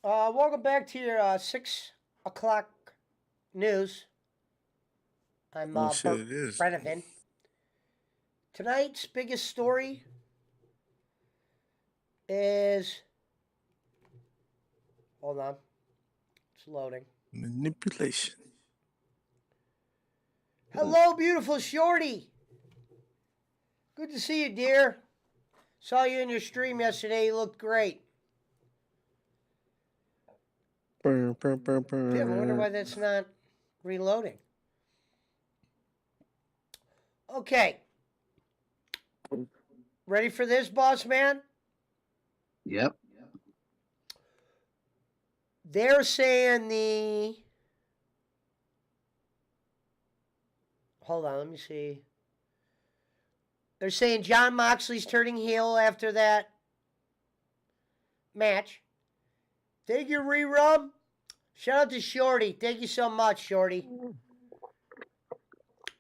Welcome back to your 6 o'clock news. I'm Oh shit, Bert it is. Brenovan. Tonight's biggest story is. Hold on, it's loading. Manipulation. Hello, beautiful Shorty. Good to see you, dear. Saw you in your stream yesterday. You looked great. Burn, burn, burn, Damn, I wonder burn. why that's not reloading. Okay, ready for this, boss man? Yep. They're saying the. Hold on, let me see. They're saying John Moxley's turning heel after that match. Thank you, Rerub. Shout out to Shorty. Thank you so much, Shorty.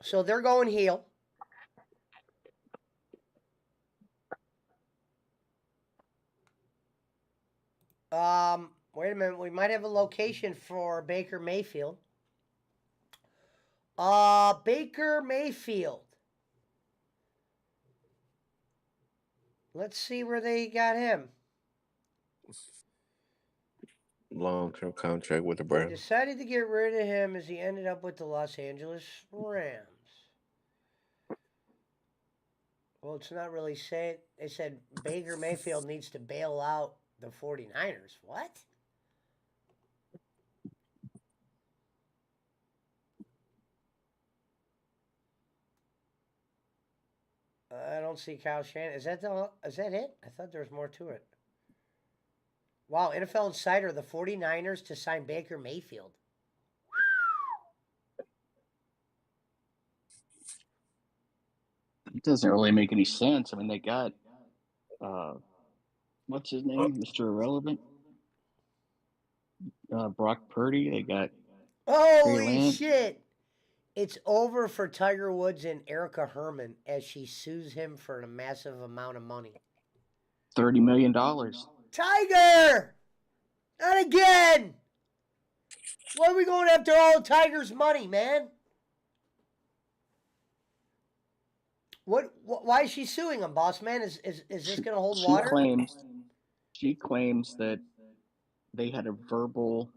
So they're going heel. Wait a minute. We might have a location for Baker Mayfield. Baker Mayfield. Let's see where they got him. Long-term contract with the They Browns. decided to get rid of him as he ended up with the Los Angeles Rams. Well, it's not really saying. They said Baker Mayfield needs to bail out the 49ers. What? I don't see Kyle Shanahan. Is that it? I thought there was more to it. Wow, NFL Insider, the 49ers to sign Baker Mayfield. It doesn't really make any sense. I mean, they got what's his name, Mr. Irrelevant, Brock Purdy. They got Trey Holy Lance, shit! It's over for Tiger Woods and Erica Herman as she sues him for a massive amount of money. $30 million. Tiger! Not again! Why are we going after all Tiger's money, man? Why is she suing him, boss man? Is this going to hold She water? claims that they had a verbal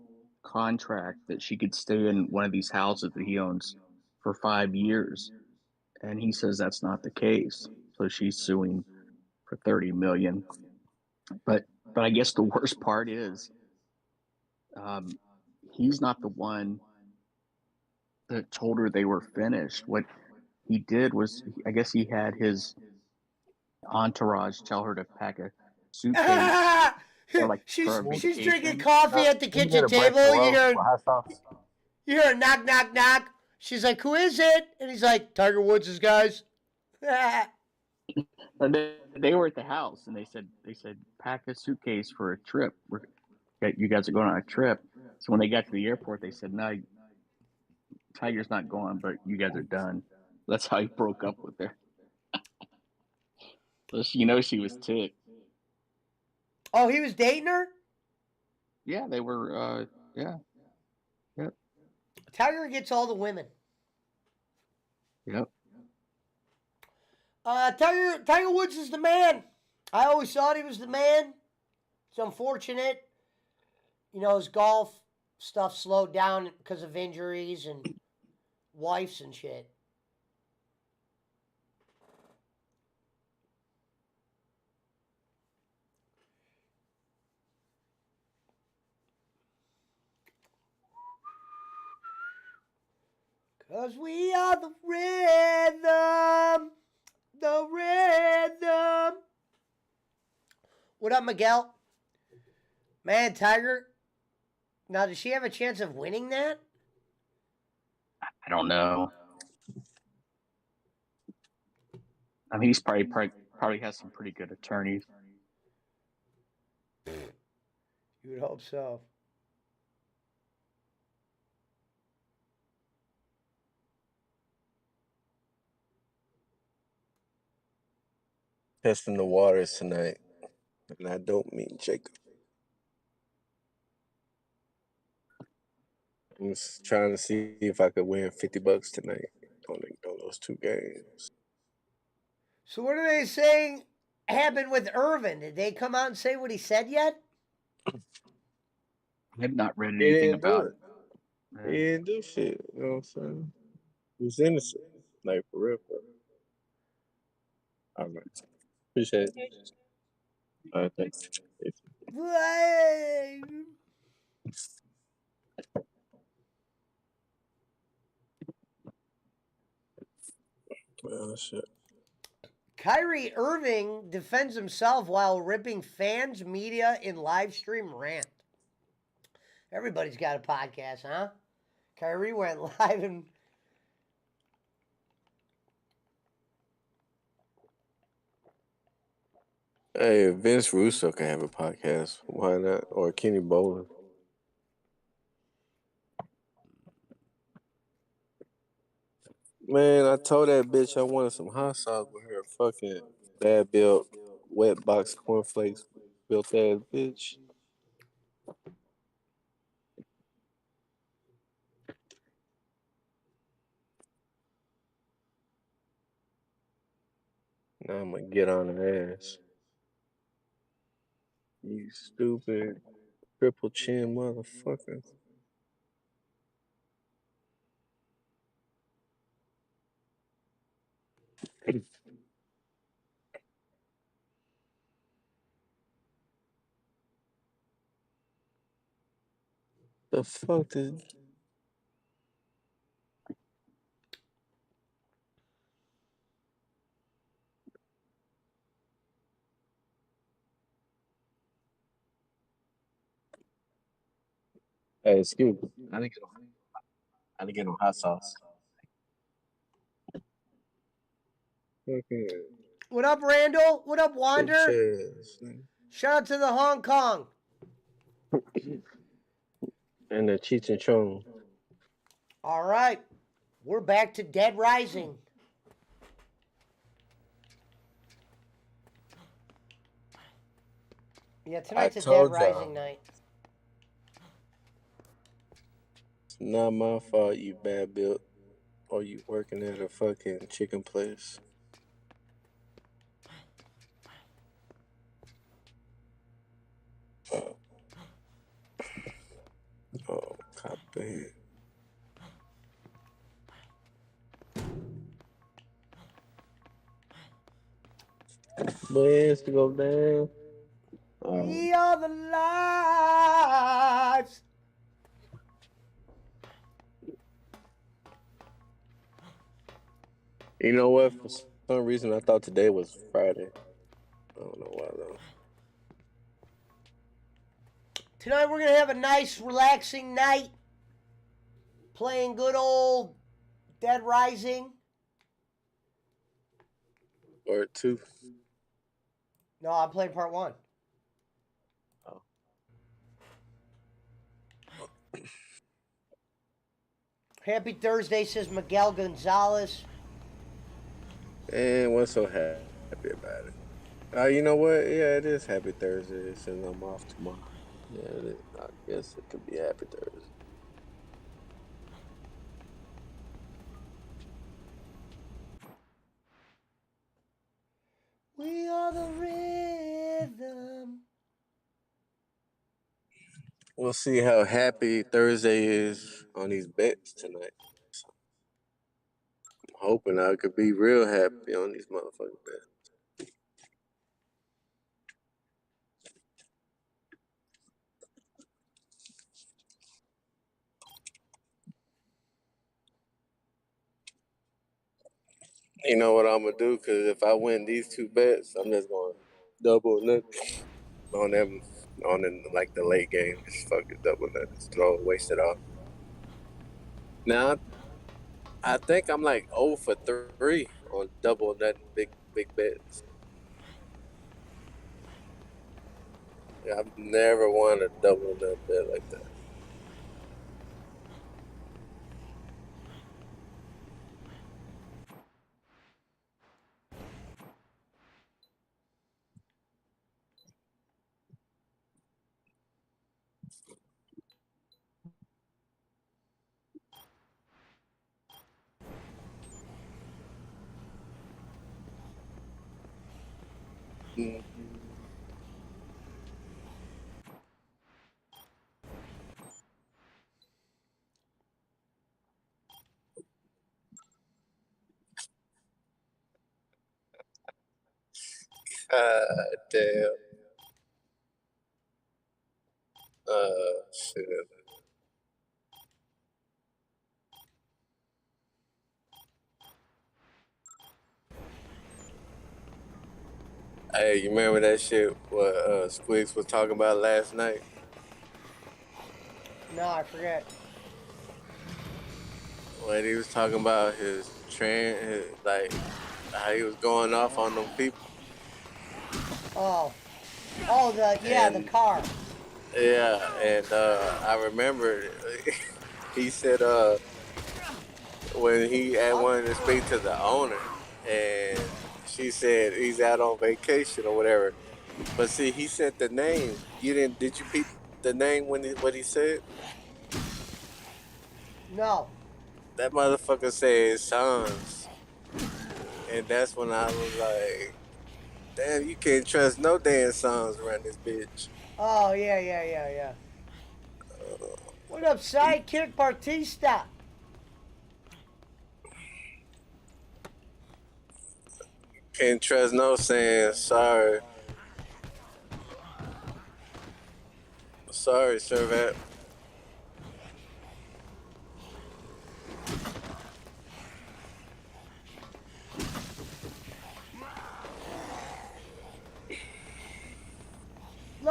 contract that she could stay in one of these houses that he owns for 5 years, and he says that's not the case. So she's suing for 30 million. But I guess the worst part is, um, he's not the one that told her they were finished. What he did was, I guess he had his entourage tell her to pack a suitcase for like for she's a she's drinking vacation. coffee at the Can you get kitchen a break table. below for hot sauce? You hear a knock, knock, knock. She's like, "Who is it?" And he's like, "Tiger Woods' guys." And they were at the house, and they said pack a suitcase for a trip. You guys are going on a trip. So when they got to the airport, they said, "No, Tiger's not going, but you guys are done." That's how he broke up with her. So she was ticked. Oh, he was dating her. Yeah, they were. Yeah, yep, Tiger gets all the women. yep. Tiger Woods is the man. I always thought he was the man. It's unfortunate. His golf stuff slowed down because of injuries and wives and shit. Cause we are the rhythm. The rhythm. What up, Miguel? Man, Tiger. Now, does she have a chance of winning that? I don't know. I mean, he's probably has some pretty good attorneys. You would hope so. Testing the waters tonight. And I don't mean Jacob. I'm just trying to see if I could win $50 tonight on those two games. So what are they saying happened with Irvin? Did they come out and say what he said yet? I have not read He anything didn't do about it. it. He didn't do shit. You know what I'm saying? He's innocent. Like for real, bro. All right. Appreciate it. All right, thanks. Well, shit. Kyrie Irving defends himself while ripping fans, media, in live stream rant. Everybody's got a podcast, huh? Kyrie went live and Hey, Vince Russo can have a podcast. Why not? Or Kenny Bolin. Man, I told that bitch I wanted some hot sauce with her fucking bad built wet box cornflakes built ass bitch. Now I'm gonna get on her ass. You stupid triple chin motherfucker. The fuck did Hey, excuse me. I didn't get no hot sauce. Okay. what up, Randall? What up, Bitch Wander? ass. Shout out to the Hong Kong. And the Cheech and Chong. All right, we're back to Dead Rising. Yeah, I tonight's a Dead told y'all. Rising night. It's not my fault you bad built or you working at a fucking chicken place. Oh, copy. Plans to go down. We are the lives. You know what? For some reason, I thought today was Friday. I don't know why though. Tonight we're gonna have a nice, relaxing night, playing good old Dead Rising. Or two. No, I'm playing part one. Oh. Happy Thursday, says Miguel Gonzalez. And wasn't so happy about it. You know what? Yeah, it is Happy Thursday since I'm off tomorrow. Yeah, I guess it could be Happy Thursday. We are the rhythm. We'll see how happy Thursday is on these bets tonight. I'm hoping I could be real happy on these motherfucking bets. You know what I'm gonna do? Because if I win these two bets, I'm just gonna double nut on them on in like the late game. Just fucking double nut, just waste it off. Now I think I'm like 0 for 3 on double nut big bets. Yeah, I've never won a double nut bet like that. Mm. God damn. Shit. Hey, you remember that shit what Squeaks was talking about last night? No, I forget. When he was talking about like how he was going off on them people, Oh. Oh, the and car. yeah, and I remember he said when he had wanted to speak to the owner, and she said he's out on vacation or whatever. But see, he said the name. You didn't? Did you peep the name when what he said? No. That motherfucker said sons, and that's when I was like, damn, you can't trust no damn sons around this bitch. Oh, yeah. What up, Sidekick Bartista? Can't trust no saying sorry. Sorry, Servat.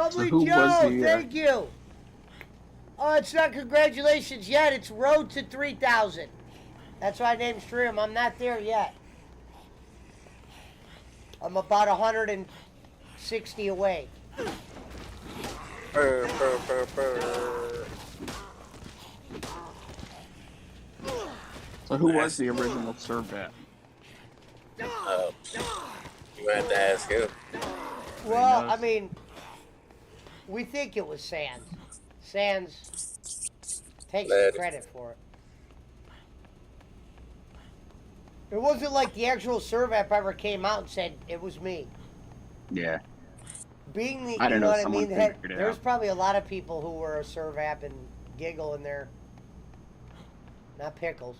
So Lovely who was Joe, the thank you. Oh, it's not congratulations yet. It's road to 3,000. That's why I named stream. I'm not there yet. I'm about 160 away. Brr, brr, brr, brr. so who was That's, the original Servat? uh, you have to ask him. Anybody Well, I knows? mean, we think it was Sands. Sands takes the Let it. credit for it. It wasn't like the actual Servap ever came out and said it was me. Yeah, Being the, I you don't know know. what I Someone mean? figured it There's out. probably a lot of people who were a Servap and giggle in there. Not pickles.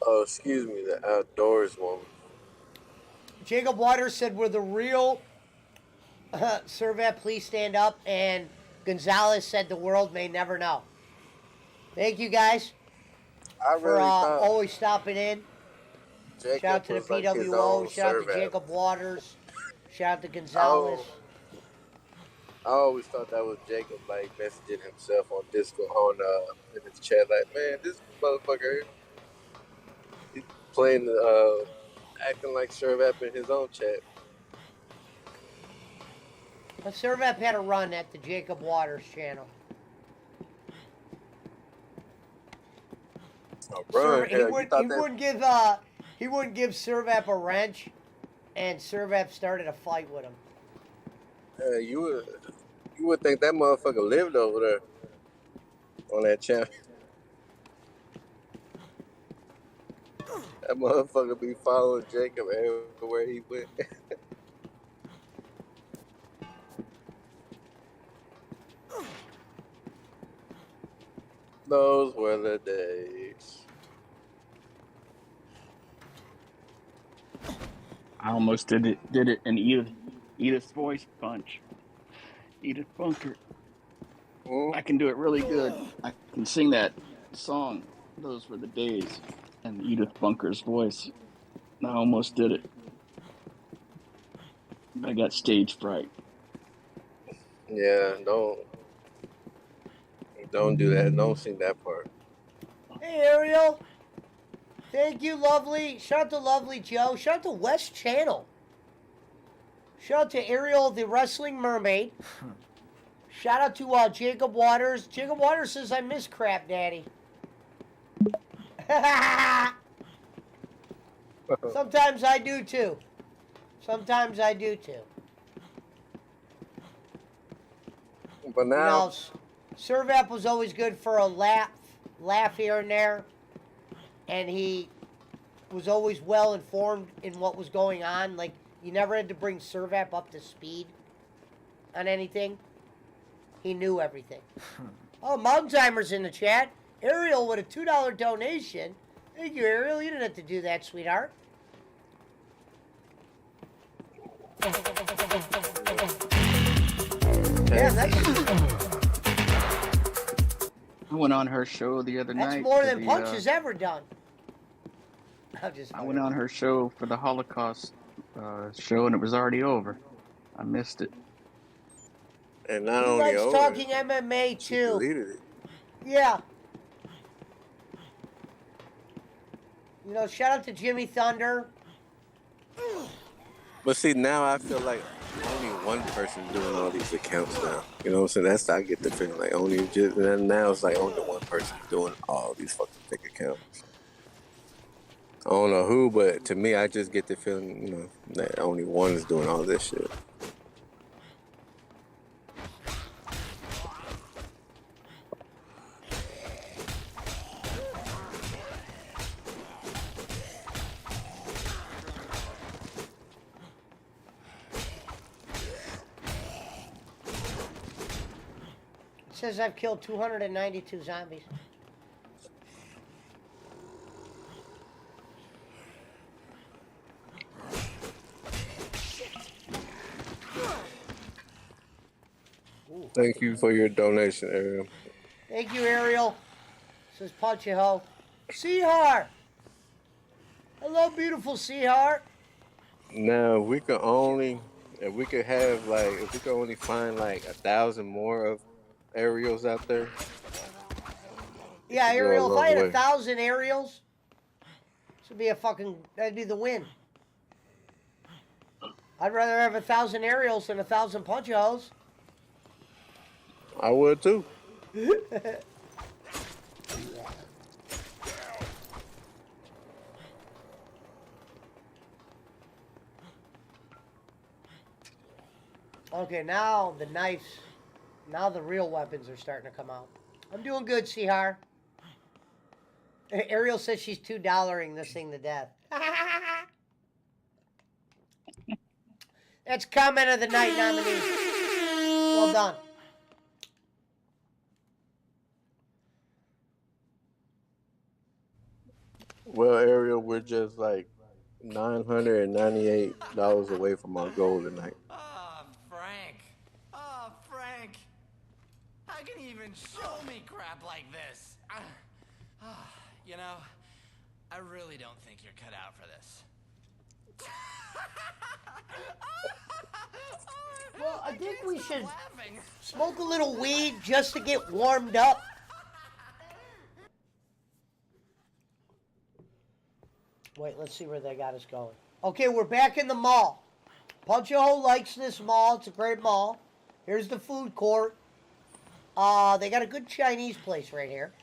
Oh, excuse me, the outdoors woman. Jacob Waters said we're the real Servap, please stand up. And Gonzalez said the world may never know. Thank you guys I for really thought always stopping in. Shout Jacob out to the was like his PWO. own Shout out to Servat. Jacob Waters. Shout out to Gonzalez. Oh, I always thought that was Jacob, like messaging himself on Discord on in his chat, like, man, this motherfucker he's playing acting like Servap in his own chat. But Servap had a run at the Jacob Waters channel. Oh, run, Serv he hell, you would thought he that? wouldn't give he wouldn't give Servap a wrench, and Servap started a fight with him. You would think that motherfucker lived over there on that channel. That motherfucker be following Jacob everywhere he went. Those were the days. I almost did it in Edith's voice punch. Edith Bunker. Hmm? I can do it really good. I can sing that song. Those were the days. And Edith Bunker's voice. I almost did it. But I got stage fright. Yeah, don't do that. Don't sing that part. Hey Ariel, thank you, lovely. Shout out to Lovely Joe. Shout out to West Channel. Shout out to Ariel, the wrestling mermaid. Shout out to Jacob Waters. Jacob Waters says I miss Crap Daddy. Sometimes I do too. Sometimes I do too. But You now know, Servap was always good for a laugh here and there, and he was always well informed in what was going on. Like, you never had to bring Servap up to speed on anything. He knew everything. Oh, Mountaintimer's in the chat. Ariel with a $2 donation. Thank you, Ariel. You didn't have to do that, sweetheart. Yeah, I went on her show the other night. That's more than Punch has ever done. I went on her show for the Holocaust show, and it was already over. I missed it. And not he only likes over, talking MMA she too. deleted it. Yeah. You know, shout out to Jimmy Thunder. But see, now I feel like only one person doing all these accounts now. You know what I'm saying? That's I get the feeling like only just now it's like only one person doing all these fucking fake accounts. I don't know who, but to me, I just get the feeling, you know, that only one is doing all this shit. It says I've killed 292 zombies. Thank you for your donation, Ariel. Thank you, Ariel. Says Punch a Hoe. Seahar! Hello, beautiful Seahar. Now, if we could only find like 1,000 more of Ariels out there. Yeah, Go a Ariel, if long I had way. 1,000 Ariels, that'd be the win. I'd rather have 1,000 Ariels than 1,000 Punch a Hoes. I would too. Okay, now the knives, now the real weapons are starting to come out. I'm doing good, Seahar. Ariel says she's $2-ing this thing to death. That's comment of the night nominee. Well done. Well, Ariel, we're just like $998 away from our goal tonight. Oh, Frank. Oh, Frank. How can you even show me crap like this? You know, I really don't think you're cut out for this. Well, I think we should smoke a little weed just to get warmed up. Wait, let's see where they got us going. Okay, we're back in the mall. Punch a Hole likes this mall. It's a great mall. Here's the food court. They got a good Chinese place right here.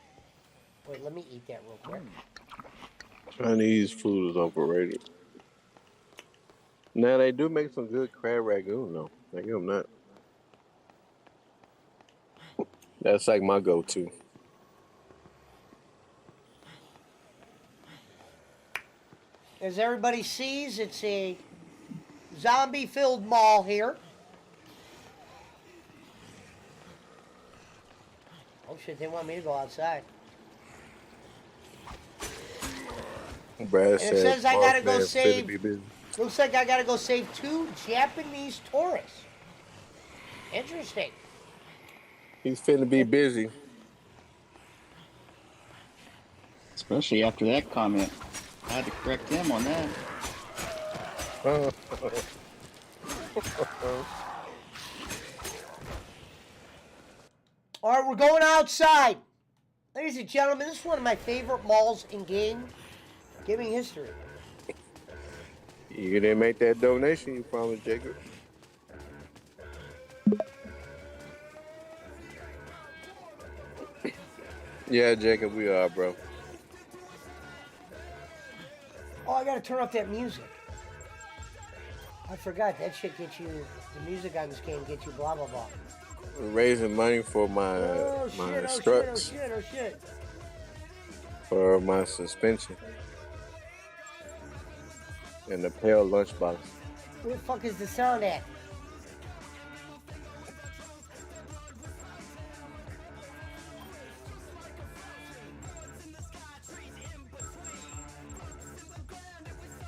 Wait, let me eat that real quick. Chinese food is overrated. Now, they do make some good crab ragoon, though. I give them that. That's like my go-to. As everybody sees, it's a zombie-filled mall here. Oh shit, they want me to go outside. Brad And it says I gotta go "Boss man, save. finna be busy." Looks like I gotta go save 2 Japanese tourists. Interesting. He's finna be busy. Especially after that comment. I had to correct him on that. All right, we're going outside. Ladies and gentlemen, this is one of my favorite malls in gaming history. You didn't make that donation, you promised, Jacob. Yeah, Jacob, we are, bro. Oh, I gotta turn off that music. I forgot, that shit gets you, the music on this game gets you blah, blah, blah. raising money for my Oh shit! my Oh shit! Oh struts shit! Oh shit! for my suspension and the pale lunchbox. Where the fuck is the sound at?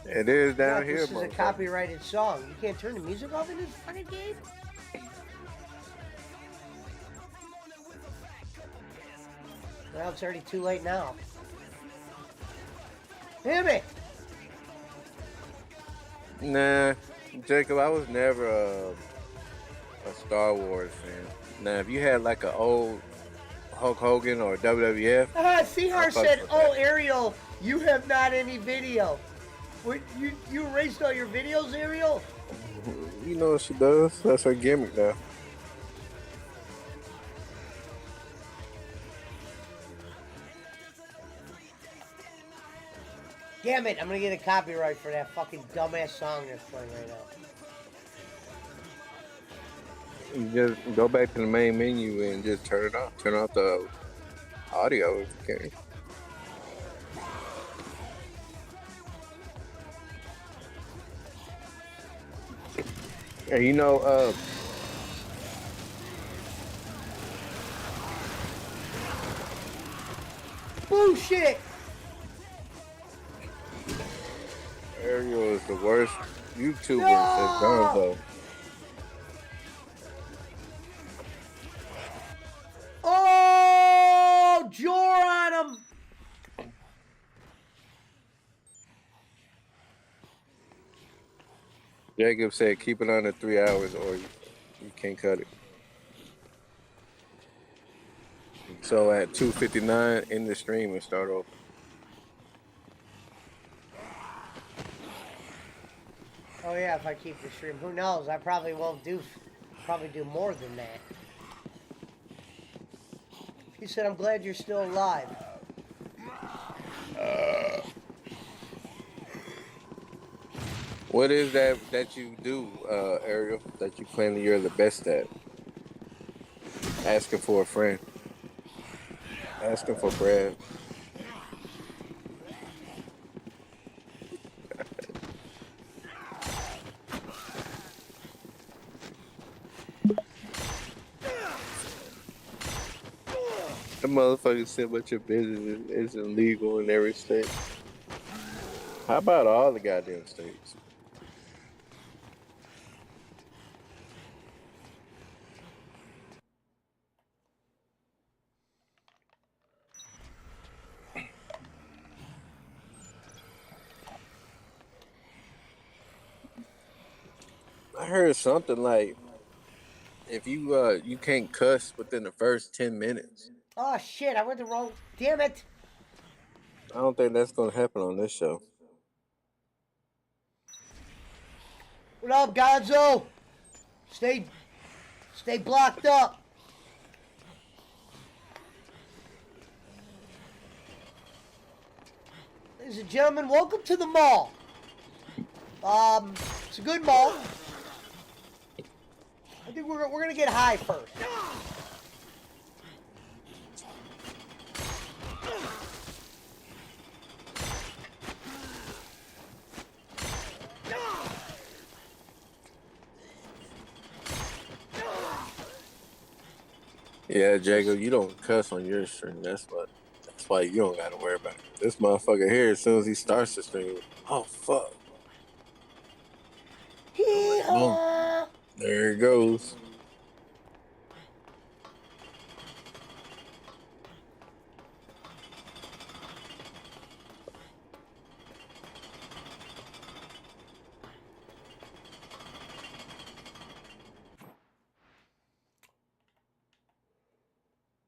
It is down God, here, this is a motherfucker. copyrighted song. You can't turn the music off in this fucking game? Well, it's already too late now. Damn it! Nah, Jacob, I was never a Star Wars fan. Now, if you had like an old Hulk Hogan or WWF, Seahar said, "Oh, Ariel, you have not any video. What, you erased all your videos, Ariel?" you know what she does? That's her gimmick now. Damn it! I'm gonna get a copyright for that fucking dumbass song that's playing right now. You just go back to the main menu and just turn it off. Turn off the audio if you can. And you know, Bullshit! Ariel is the worst YouTuber No! since Gonzo. Oh, Jor on him! Jacob said keep it under 3 hours or you can't cut it. So at 2:59 in the stream and start over. Oh yeah, if I keep the stream, who knows? I probably won't do more than that. He said, "I'm glad you're still alive." What is that you do, Ariel, that you claim that you're the best at? Asking for a friend. Asking for bread. The motherfucker said, but your business is illegal in every state. How about all the goddamn states? I heard something like if you can't cuss within the first 10 minutes. Oh shit! I went the wrong. Damn it! I don't think that's gonna happen on this show. What up, Gonzo? Stay blocked up. Ladies and gentlemen, welcome to the mall. It's a good mall. I think we're gonna get high first. Yeah, Jacob, you don't cuss on your stream. That's why you don't gotta worry about it. This motherfucker here, as soon as he starts the stream, oh fuck. Hee-haw! There it goes.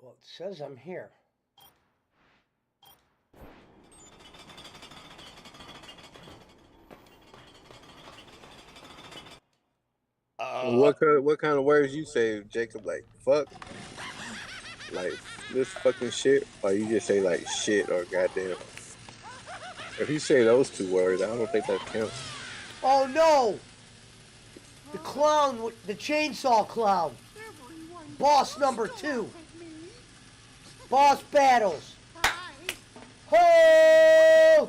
Well, it says I'm here. What kind of words you say, Jacob? Like fuck, like this fucking shit, or you just say like shit or goddamn? If you say those two words, I don't think that counts. Oh no! The clown, the chainsaw clown. Boss number 2. Boss battles. Ho!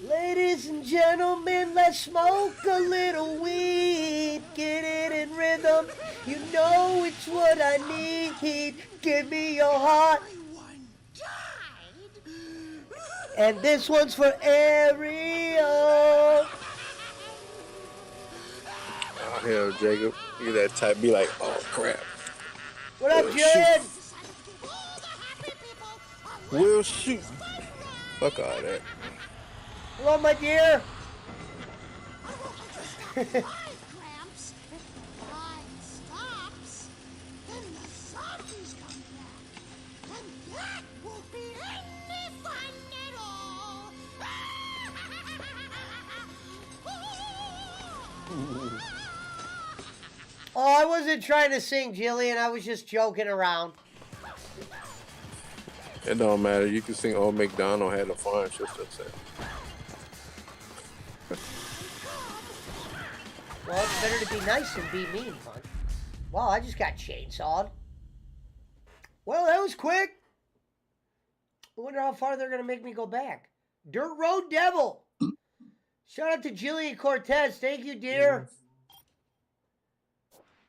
Ladies and gentlemen, let's smoke a little weed. Get it in rhythm. You know it's what I need. Give me your heart. And this one's for Ariel. Oh, hell, Jacob. You that type be like, oh, crap. What up, We'll Julian? We'll shoot. Fuck all that. Hello, my dear. Oh, I wasn't trying to sing, Jillian. I was just joking around. It don't matter. You can sing Old MacDonald had a farm. Shit, that's it. Well, it's better to be nice than be mean, Punch. Wow, I just got chainsawed. Well, that was quick. I wonder how far they're going to make me go back. Dirt Road Devil. Shout out to Jillian Cortez. Thank you, dear.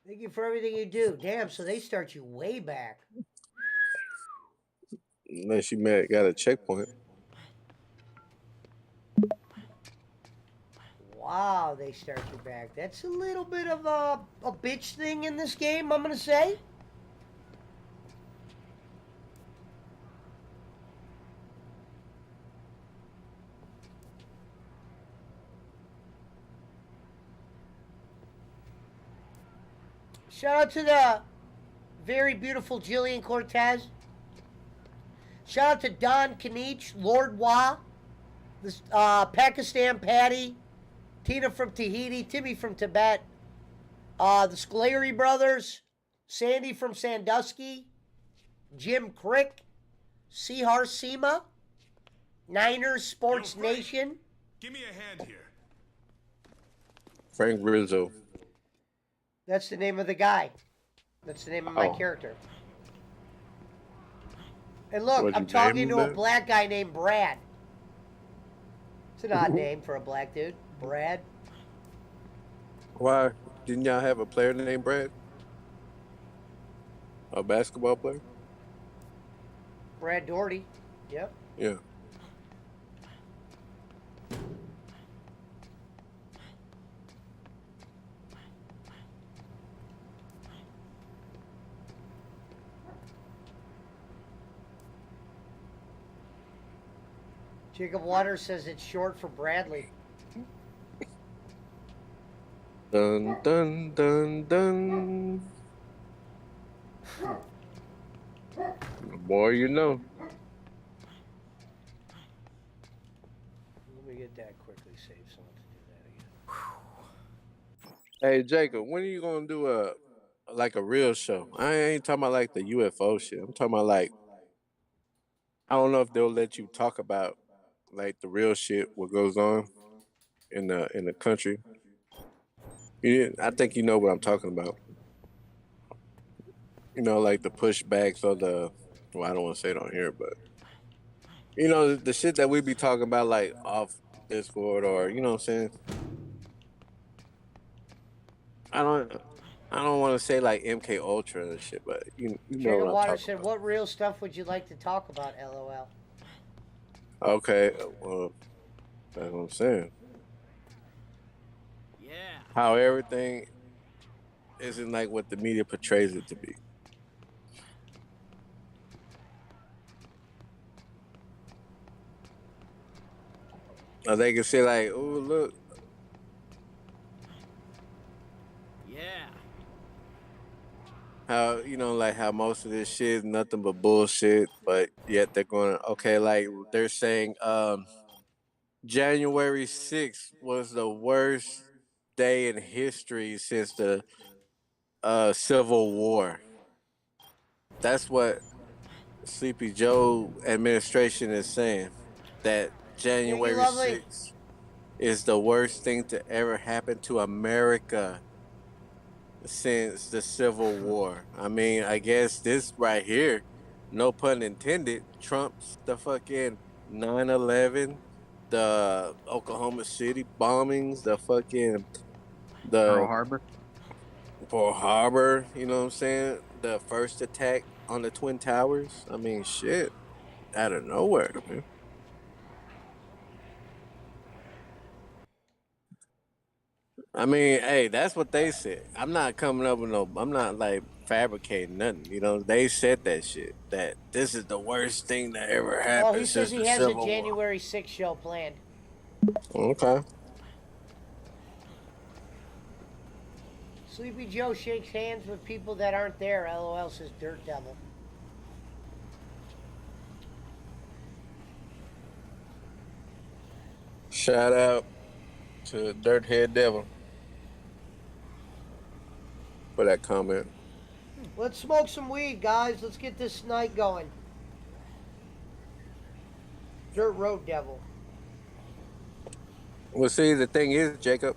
Thank you for everything you do. Damn, so they start you way back. Unless you got a checkpoint. Wow, they start you back. That's a little bit of a bitch thing in this game, I'm going to say. Shout out to the very beautiful Jillian Cortez. Shout out to Don Kanich, Lord Wah, this, Pakistan Patty, Tina from Tahiti, Timmy from Tibet, the Scolari brothers, Sandy from Sandusky, Jim Crick, Sihar Seema, Niners Sports Nation. Give me a hand here. Frank Rizzo. That's the name of the guy. That's the name of my character. And look, I'm talking to a black guy named Brad. It's an odd name for a black dude. Brad. Why? Didn't y'all have a player named Brad? A basketball player? Brad Doherty. Yep. Yeah. Jacob Waters says it's short for Bradley. Dun, dun, dun, dun. The more you know. Let me get that quickly. Save someone to do that again. Hey, Jacob, when are you going to do a real show? I ain't talking about like the UFO shit. I'm talking about like, I don't know if they'll let you talk about like the real shit, what goes on in the country. I think you know what I'm talking about. You know, like the pushbacks or well, I don't want to say it on here, but you know, the shit that we be talking about like off Discord or you know what I'm saying. I don't want to say like MK Ultra and shit, but you know Jacob what I'm Waters talking said, about. "What real stuff would you like to talk about?" LOL. Okay, well, that's what I'm saying. Yeah. How everything isn't like what the media portrays it to be. Or they can say like, "Oh, look." Yeah. How you know, like how most of this shit is nothing but bullshit, but yet they're going okay. Like they're saying, January 6th was the worst day in history since the Civil War. That's what Sleepy Joe administration is saying. That Thank you, January lovely. 6th is the worst thing to ever happen to America since the Civil War. I mean, I guess this right here, no pun intended, trumps the fucking 9/11, the Oklahoma City bombings, the fucking Pearl the Harbor. Pearl Harbor, you know what I'm saying? The first attack on the Twin Towers. I mean, shit, out of nowhere, man. I mean, hey, that's what they said. I'm not coming up with no. I'm not like fabricating nothing. You know, they said that shit. That this is the worst thing that ever Well, he happened says since he the has a Civil War. January 6th show planned. Okay. Sleepy Joe shakes hands with people that aren't there. LOL, says Dirt Devil. Shout out to Dirthead Devil for that comment. Let's smoke some weed, guys. Let's get this night going. Dirt Road Devil. Well, see, the thing is, Jacob,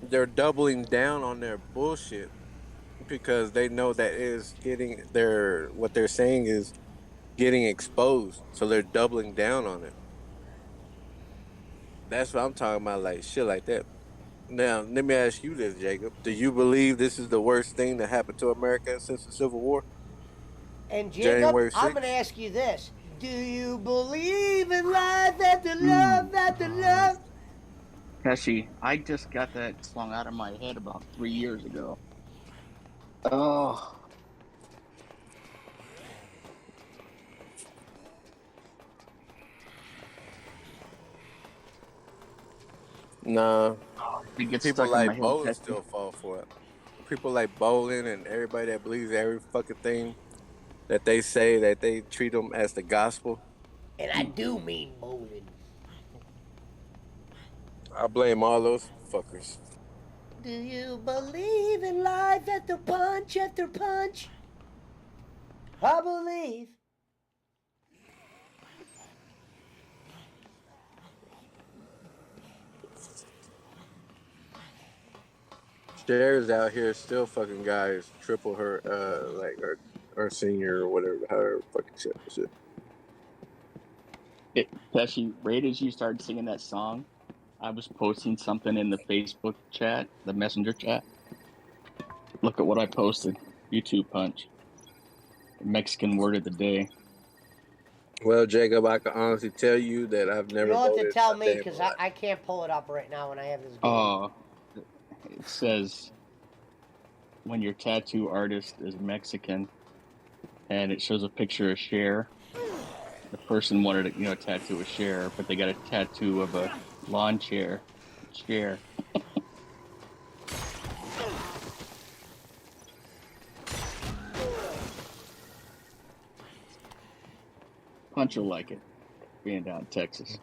they're doubling down on their bullshit because they know that is getting their what they're saying is getting exposed. So they're doubling down on it. That's what I'm talking about, like shit like that. Now, let me ask you this, Jacob. Do you believe this is the worst thing that happened to America since the Civil War? And Jacob, January I'm going to 6th? ask you this. Do you believe in life after love after love? Pesci, I just got that song out of my head about 3 years ago. Oh, Nah. it gets People stuck in my like head, Bowling Pesci. still fall for it. People like Bowling and everybody that believes every fucking thing that they say, that they treat them as the gospel. And I do mean bowling. I blame all those fuckers. Do you believe in life after punch after punch? I believe. Cher's out here still fucking guys triple her like her senior or whatever her fucking shit. Pesci, right as you started singing that song, I was posting something in the Facebook chat, the messenger chat. Look at what I posted. YouTube punch. Mexican word of the day. Well, Jacob, I can honestly tell you that I've never You'll have to voted tell a me day in because my life. I can't pull it up right now when I have this game. It says when your tattoo artist is Mexican, and it shows a picture of Cher. The person wanted a tattoo of Cher, but they got a tattoo of a lawn chair. Cher. Punch will like it, being down in Texas.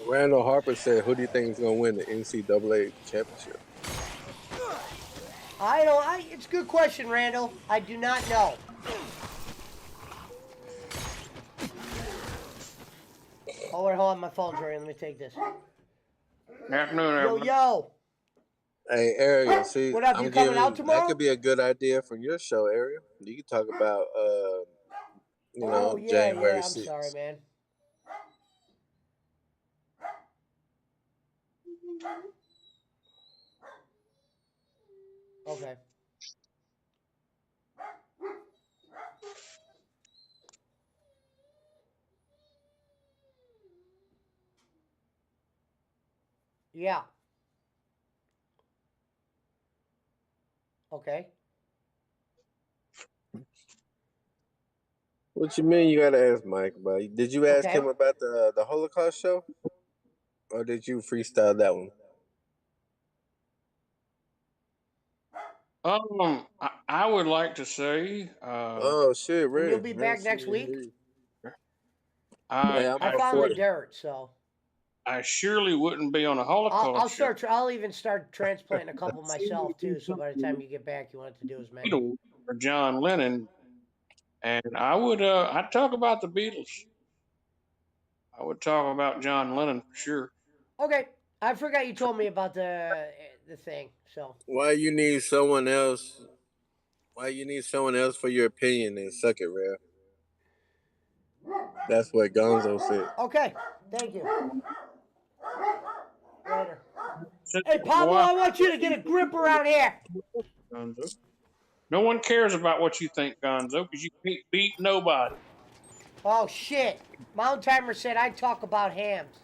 Randall Harper said, "Who do you think is going to win the NCAA championship?" I don't. It's a good question, Randall. I do not know. Oh wait, hold on. My phone's ringing. Let me take this. Afternoon, Yo, everybody. yo. Hey, Ariel, see, What up? I'm You coming giving out that tomorrow? could be a good idea for your show, Ariel. You can talk about, Oh yeah, January yeah. I'm sorry, 6th. man. Okay. Yeah. Okay. What you mean? You got to ask Mike about it. Did you ask Okay. him about the Holocaust show, or did you freestyle that one? I would like to say, Oh shit, And you'll really? be I didn't back see next it week. here. I Hey, I'm I up found for the it. dirt, so I surely wouldn't be on a I'll Holocaust I'll show. start. I'll even start transplanting a couple myself too. So by the time you get back, you won't have to do as many. Beatles or John Lennon, and I'd talk about the Beatles. I would talk about John Lennon for sure. Okay, I forgot you told me about the thing. So Why you need someone else? Why you need someone else for your opinion and suck it, Rev? That's what Gonzo said. okay, thank you. Later. Said Hey for a Pablo, while, I want you to get a grip around here. Gonzo. No one cares about what you think, Gonzo, because you can't beat nobody. Oh shit! Mountain Timer said I'd talk about hams.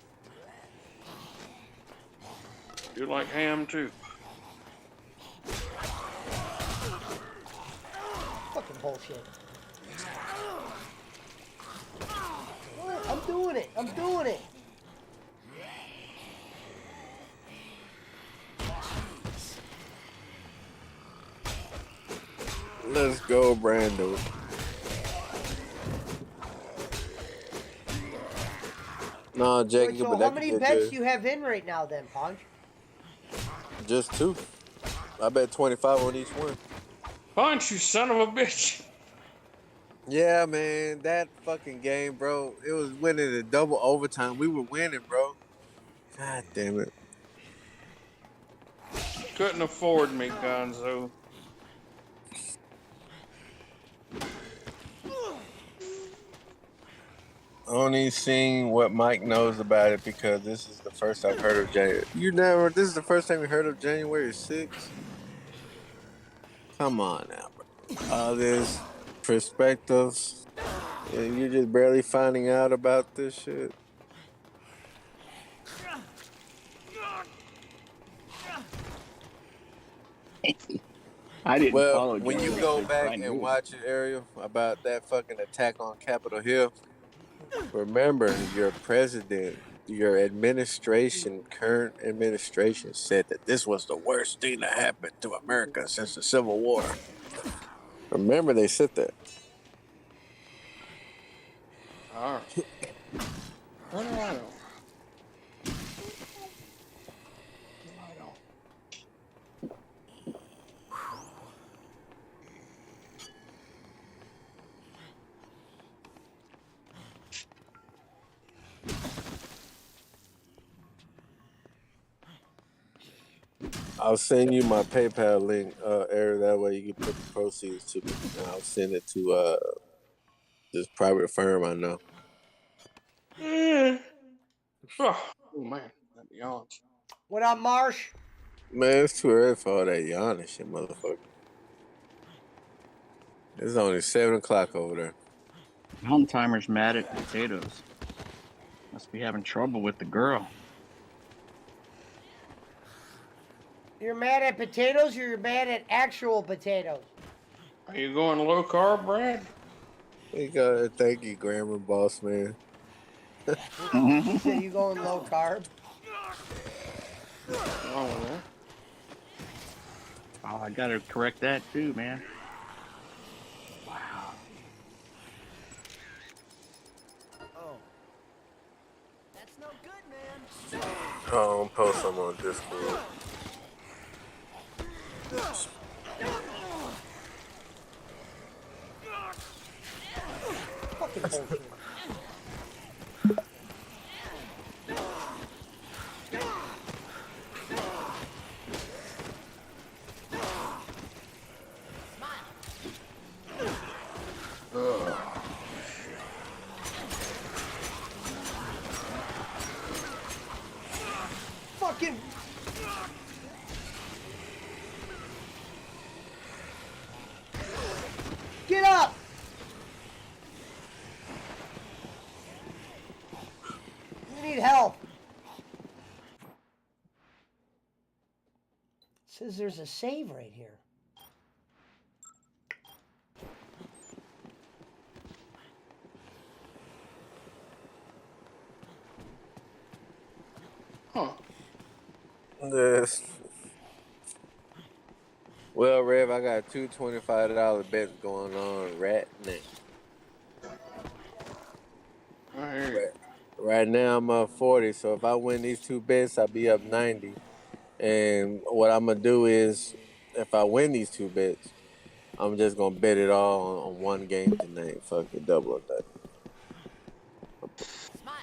You like ham too. Fucking bullshit. I'm doing it. I'm doing it. Let's go, Brando. No, Wait, Jackie, so but how that could many get bets good. do you have in right now, then, Punch? Just 2. I bet 25 on each one. Punch, you son of a bitch. Yeah, man, that fucking game, bro. It was winning a double overtime. We were winning, bro. God damn it. Couldn't afford me, Gonzo. Only seeing what Mike knows about it because this is the first I've heard of January. This is the first time you heard of January 6th? Come on now, bro. All this perspectives. And you're just barely finding out about this shit. I didn't Well, follow when you January go 6th, but back I and knew it. watch it, Ariel, about that fucking attack on Capitol Hill, remember your president, your administration, current administration said that this was the worst thing that happened to America since the Civil War. Remember they said that. All right. All right. I'll send you my PayPal link, Ariel. That way you can put the proceeds to me. And I'll send it to this private firm I know. Oh man, that yawns. What up, Marsh? Man, it's too early for all that yawning shit, motherfucker. It's only 7 o'clock over there. Mountain Timer's mad at potatoes. Must be having trouble with the girl. You're mad at potatoes or you're mad at actual potatoes? Are you going low carb, Brad? Thank you, grammar boss man. He said you going low carb? What's wrong with that? Oh, I gotta correct that too, man. Wow. Oh. That's no good, man. I'll post them on Discord. Fucking bullshit. Fucking. Get up! You need help. It says there's a save right here. Huh. Yes. Well, Rev, I got two $25 bets going on right now. I hear you. Right now, I'm up 40. So if I win these 2 bets, I'll be up 90. And what I'm gonna do is, if I win these 2 bets, I'm just gonna bet it all on one game tonight. Fucking double or nothing. Smile.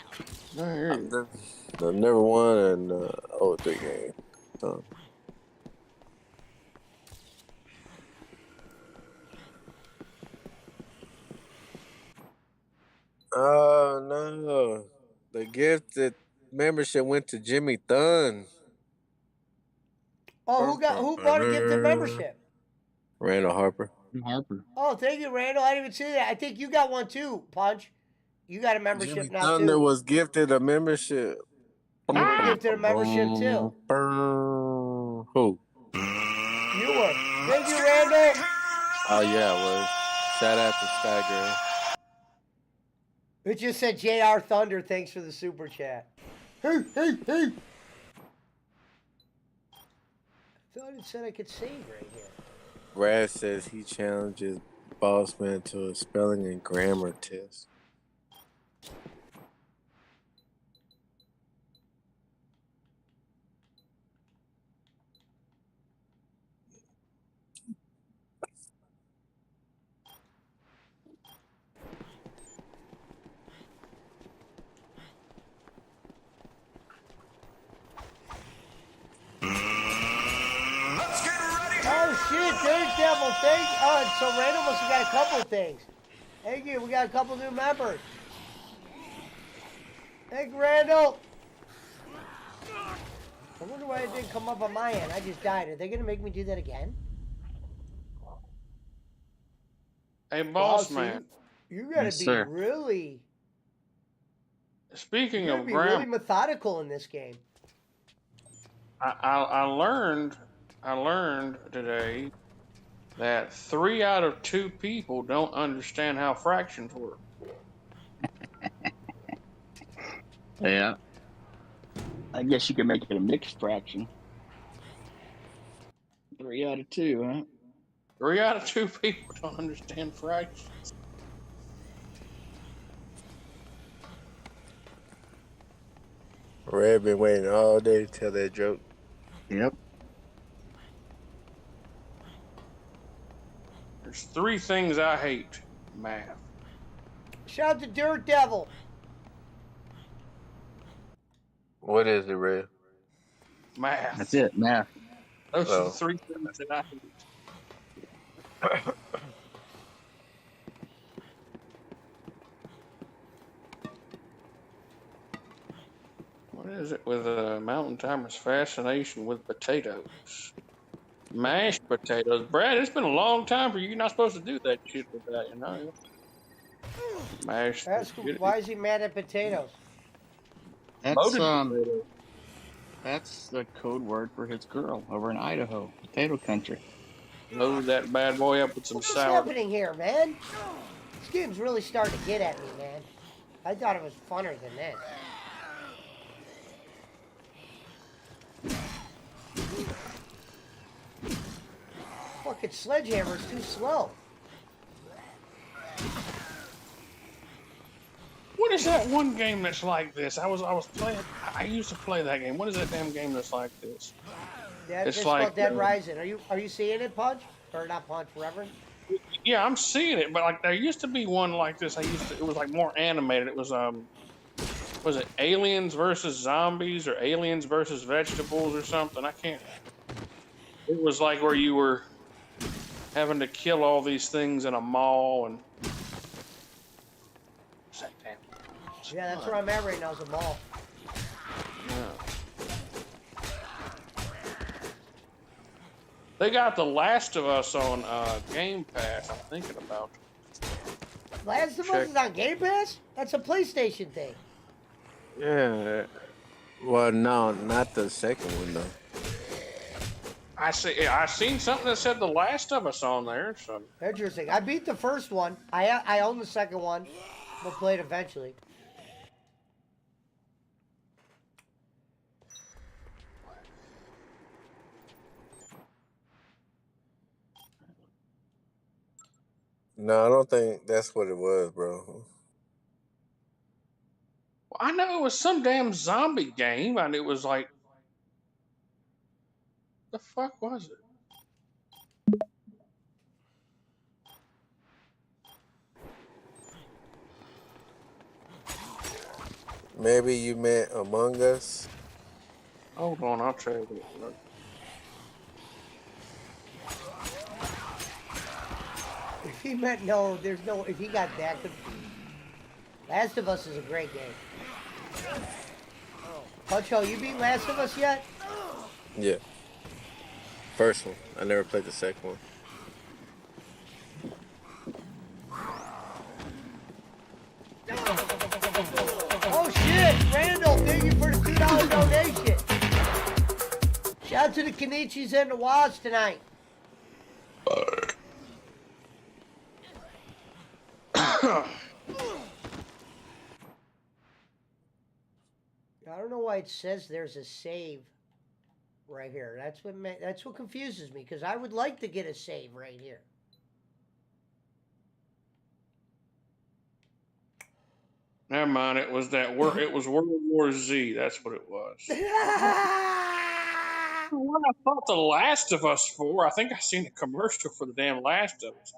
I've never won an 0-3 game. So. Oh no! The gifted membership went to Jimmy Thun. Oh, who bought a gifted membership? Randall Harper. Harper. Oh, thank you, Randall. I didn't even see that. I think you got one too, Punch. You got a membership Jimmy now Thunder too. was gifted a membership. You were gifted a membership too. Who? You were. Thank you, Randall. Oh yeah, it was. Shout out to Sky Girl. It just said JR Thunder. Thanks for the super chat. Hey. I thought it said I could save right here. Brad says he challenges Bossman to a spelling and grammar test. Oh shit, Dirt Devil, thank so Randall must have got a couple of things. Thank you, we got a couple new members. Thank you, Randall. I wonder why it didn't come up on my end. I just died. Are they gonna make me do that again? Hey, boss Wow, man. You gotta Yes, be sir. really Speaking of really grammar, methodical in this game. I learned today that 3 out of 2 people don't understand how fractions work. Yeah. I guess you could make it a mixed fraction. 3 out of 2, huh? 3 out of 2 people don't understand fractions. Red been waiting all day to tell that joke. Yep. There's 3 things I hate: math. Shout out to Dirt Devil. What is it, Red? Math. That's it, math. Those are the Oh. 3 things that I hate. What is it with Mountain Timer's fascination with potatoes? Mashed potatoes. Brad, it's been a long time for you. You're not supposed to do that shit with that, you know? Mashed potatoes. Why is he mad at potatoes? That's Loaded potatoes. that's the code word for his girl over in Idaho, potato country. Load that bad boy up with some What's sour. happening here, man? This game's really starting to get at me, man. I thought it was funner than this. Fucking sledgehammer's too slow. What is that one game that's like this? I was playing. I used to play that game. What is that damn game that's like this? It's like, called Dead Rising. Are you seeing it, Punch? Or not Punch, Reverend? Yeah, I'm seeing it, but like there used to be one like this. It was like more animated. It was it Aliens versus Zombies or Aliens versus Vegetables or something? I can't. It was like where you were having to kill all these things in a mall and. Yeah, that's where I'm at right now, is a mall. Yeah. They got The Last of Us on Game Pass. I'm thinking about. Last of Us is on Game Pass? That's a PlayStation thing. Yeah. Well, no, not the second one though. I seen something that said The Last of Us on there. So Interesting. I beat the first one. I own the second one. We'll play it eventually. No, I don't think that's what it was, bro. I know it was some damn zombie game, and it was like, the fuck was it? Maybe you meant Among Us. Hold on, I'll try it. If he meant no, there's no. If he got that confused, Last of Us is a great game. Puncho, you beat Last of Us yet? Yeah. First one. I never played the second one. Oh shit! Randall, thank you for the $2 donation. Shout out to the Kenichis and the Waz tonight. I don't know why it says there's a save right here. That's what confuses me, because I would like to get a save right here. Never mind. It was that word. It was World War Z. That's what it was. What I thought The Last of Us for? I think I seen a commercial for the damn Last of Us.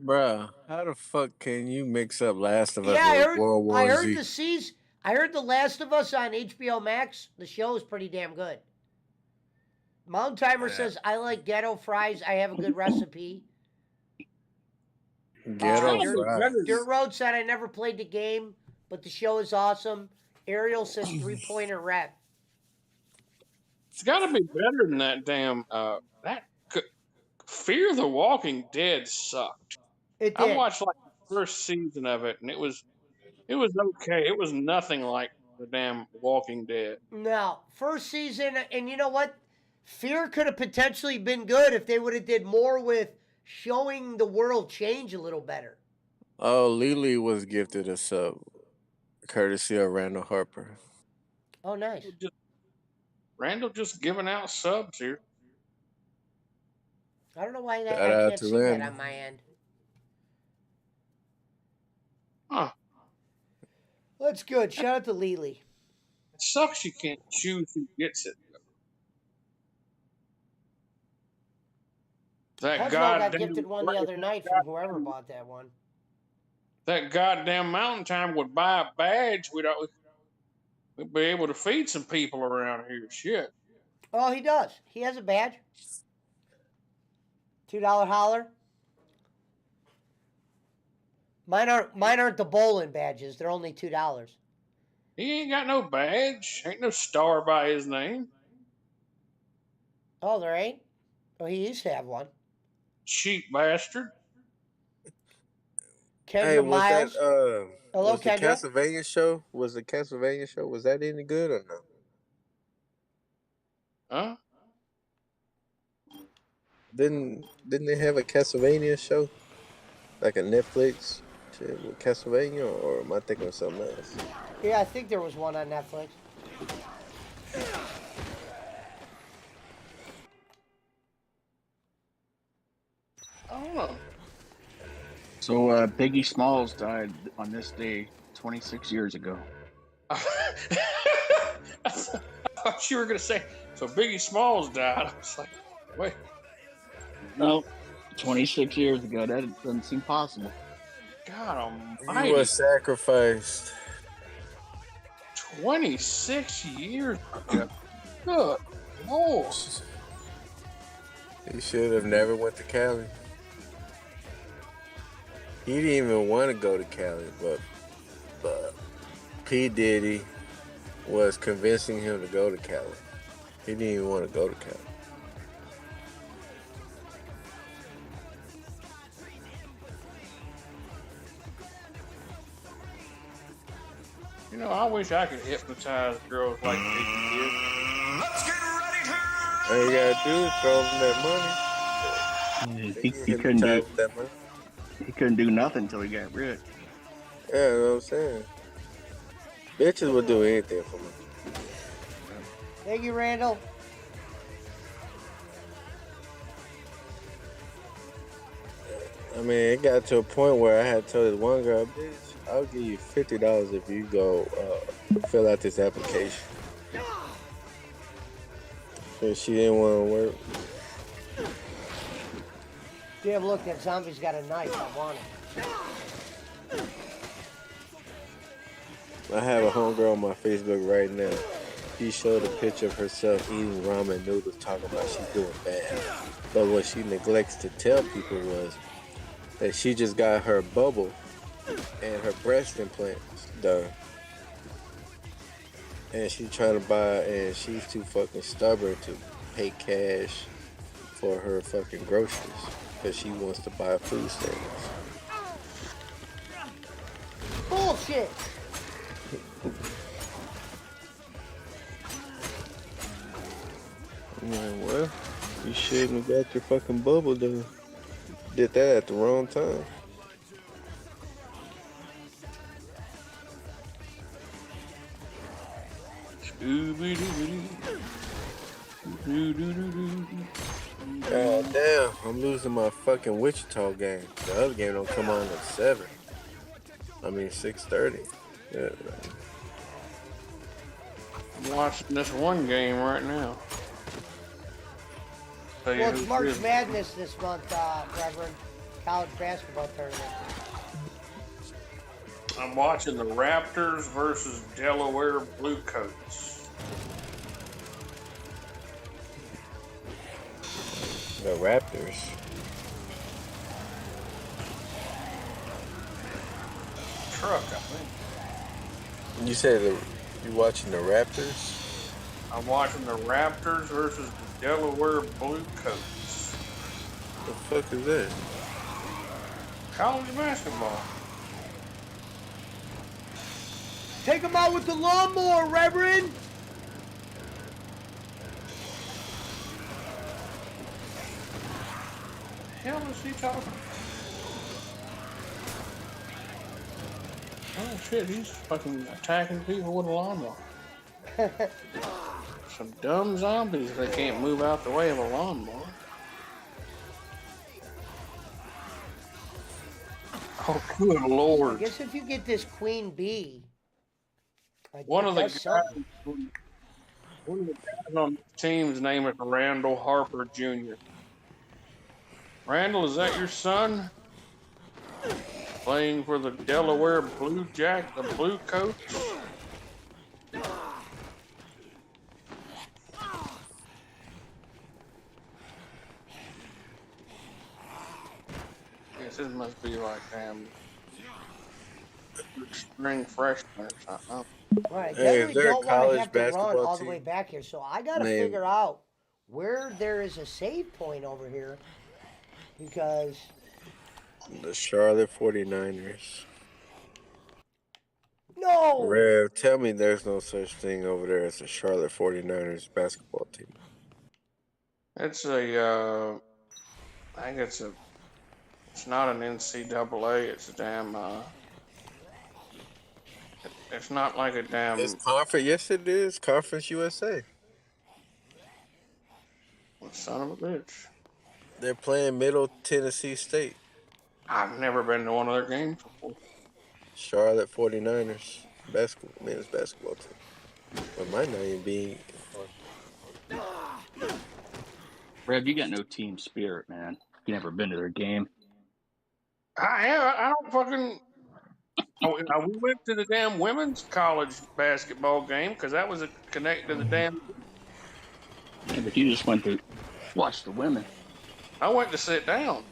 Bruh, how the fuck can you mix up Last of Us Yeah, with World War Z? I heard The Last of Us on HBO Max. The show is pretty damn good. Mountain Timer says, I like ghetto fries. I have a good recipe. Ghetto Dirt fries. Road said, I never played the game, but the show is awesome. Ariel says, 3-pointer rep. It's got to be better than that damn. Fear the Walking Dead sucked. It I did. watched like the first season of it, and it was okay. It was nothing like the damn Walking Dead. No, first season, and you know what? Fear could have potentially been good if they would have did more with showing the world change a little better. Oh, Lily was gifted a sub, courtesy of Randall Harper. Oh, nice. Randall just giving out subs here. I don't know why I Shout out can't to see that Randall. on my end. Huh. That's good. Shout out to Lily. It sucks you can't choose who gets it. That Cosmo got gifted one the other night from whoever bought that one. That goddamn Mountain Time would buy a badge, we'd be able to feed some people around here. Shit. Oh, he does. He has a badge. $2 holler. Mine aren't the bowling badges. They're only $2. He ain't got no badge. Ain't no star by his name. Oh, there ain't? Oh, he used to have one. Cheap bastard. Kendra Hey, was Miles. that Hello, was the Kendra. Castlevania show? Was the Castlevania show? Was that any good or no? Huh? Didn't they have a Castlevania show, like a Netflix shit with Castlevania, or am I thinking of something else? Yeah, I think there was one on Netflix. I don't know. So Biggie Smalls died on this day 26 years ago. I thought you were gonna say so. Biggie Smalls died. I was like, wait. No, 26 years ago. That doesn't seem possible. God He almighty. was sacrificed. 26 years ago. Good Lord. He should have never went to Cali. He didn't even want to go to Cali, but P. Diddy was convincing him to go to Cali. He didn't even want to go to Cali. You know, I wish I could hypnotize girls like Biggie did. Let's get ready to All you gotta do is throw him that money. He couldn't do Hypnotize with that money. he couldn't do nothing until he got rich. Yeah, you know what I'm saying? Bitches will do anything for me. Thank you, Randall. I mean, it got to a point where I had told this one girl, bitch, I'll give you $50 if you go fill out this application. So she didn't want to work. Damn, look, that zombie's got a knife. I want it. I have a homegirl on my Facebook right now. She showed a picture of herself eating ramen noodles, talking about she's doing bad. But what she neglects to tell people was that she just got her bubble and her breast implants done. And she's trying to buy, and she's too fucking stubborn to pay cash for her fucking groceries because she wants to buy food stamps. Bullshit. I'm like, well, you shouldn't have got your fucking bubble done. Did that at the wrong time. God damn, I'm losing my fucking Wichita game. The other game don't come on at 7. I mean 6:30. Yeah. I'm watching this one game right now. Well, it's March Madness this month, Reverend. College basketball tournament. I'm watching the Raptors versus Delaware Bluecoats. The Raptors. Truck, I think. You said you watching the Raptors? I'm watching the Raptors versus the Delaware Bluecoats. The fuck is that? College basketball. Take him out with the lawnmower, Reverend. The hell is he talking? Oh shit, he's fucking attacking people with a lawnmower. Some dumb zombies that can't move out the way of a lawnmower. Oh, good I lord. guess if you get this queen bee, One of the that's guys, something. one of the guys on the team's name is Randall Harper Jr. Randall, is that your son? Playing for the Delaware the Bluecoats? Yes, this must be like spring freshman or something. Well, I Hey, is definitely there a don't want to college have to run basketball all the way team back here, so I got to named figure out where there is a save point over here because the Charlotte 49ers? no. Rev, tell me there's no such thing over there as the Charlotte 49ers basketball team. It's I think it's not an NCAA. It's a damn, it's not like a It's damn conference. Yes, it is. Conference USA. son of a bitch. They're playing Middle Tennessee State. I've never been to one of their games before. Charlotte 49ers men's basketball team. It might not even be. Rev, you got no team spirit, man. You never been to their game. I don't fucking. We went to the damn women's college basketball game because that was connected to the damn. Yeah, but you just went to watch the women. I went to sit down.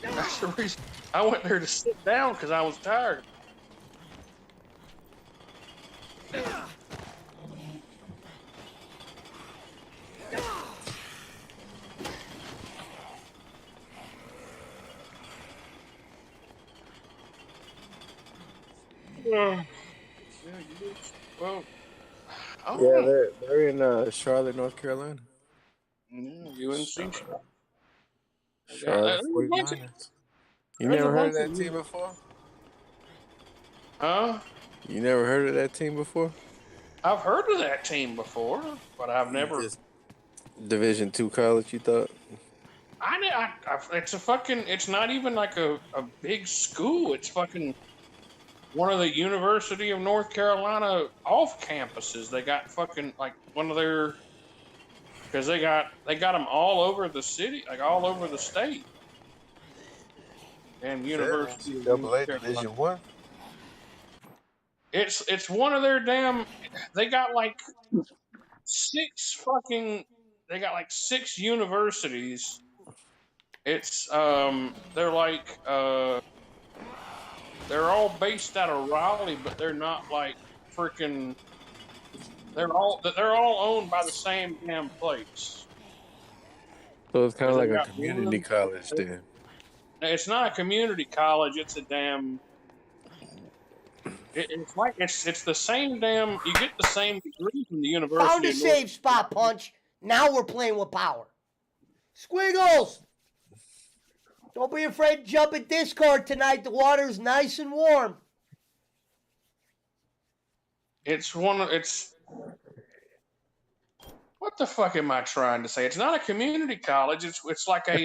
That's the reason I went there to sit down because I was tired. Well, Yeah, they're in Charlotte, North Carolina. UNC. Charlotte 49ers. You There's a never heard of bunch that of team before? Huh? You never heard of that team before? I've heard of that team before, but I've never. Just Division II college, you thought? It's a fucking. It's not even like a big school. It's fucking one of the University of North Carolina off campuses. They got fucking like one of their because they got them all over the city, like all over the state. And University of North NCAA Carolina. Division I. It's one of their damn. They got like They got like 6 universities. It's they're like they're all based out of Raleigh, but they're not like freaking. They're all owned by the same damn place. So it's kind of Because they like a got community one. college then. It's not a community college. It's a damn. It's like it's the same damn. You get the same degree from the Found University a of North. safe spot, Punch. Now we're playing with power. Squiggles! Don't be afraid to jump in Discord tonight. The water's nice and warm. It's what the fuck am I trying to say? It's not a community college. It's like a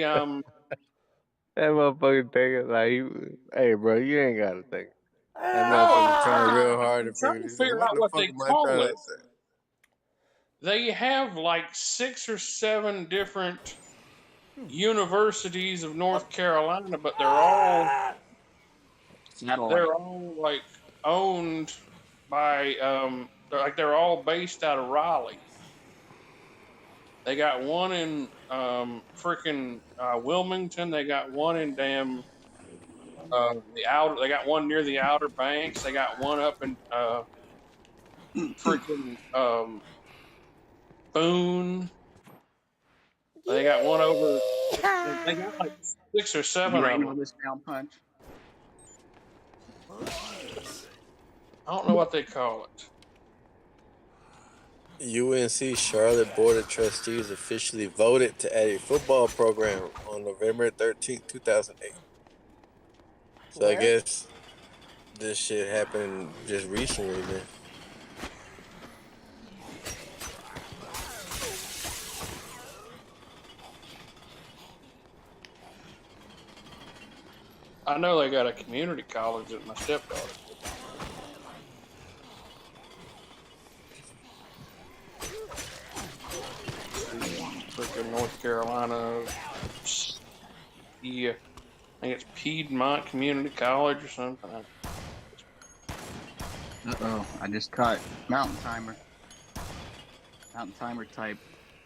That motherfucker thinking like, hey, bro, you ain't gotta think. That motherfucker trying Ah! real hard to I'm trying figure. to He said, figure "What out the what fuck they am I call trying it. to say?" They have like 6 or 7 different universities of North Carolina, but Satellite. they're all like owned by they're all based out of Raleigh. They got one in freaking Wilmington. They got one in damn the outer. They got one near the Outer Banks. They got one up in freaking Boone. They got one over. They got like 6 or 7 You of writing them. all this down, Punch? I don't know what they call it. UNC Charlotte Board of Trustees officially voted to add a football program on November 13th, 2008. So I Where? guess this shit happened just recently then. I know they got a community college that my stepdaughter. Freaking North Carolina. Yeah. I think it's Piedmont Community College or something. Uh-oh, I just caught Mountain Timer. Mountain Timer type.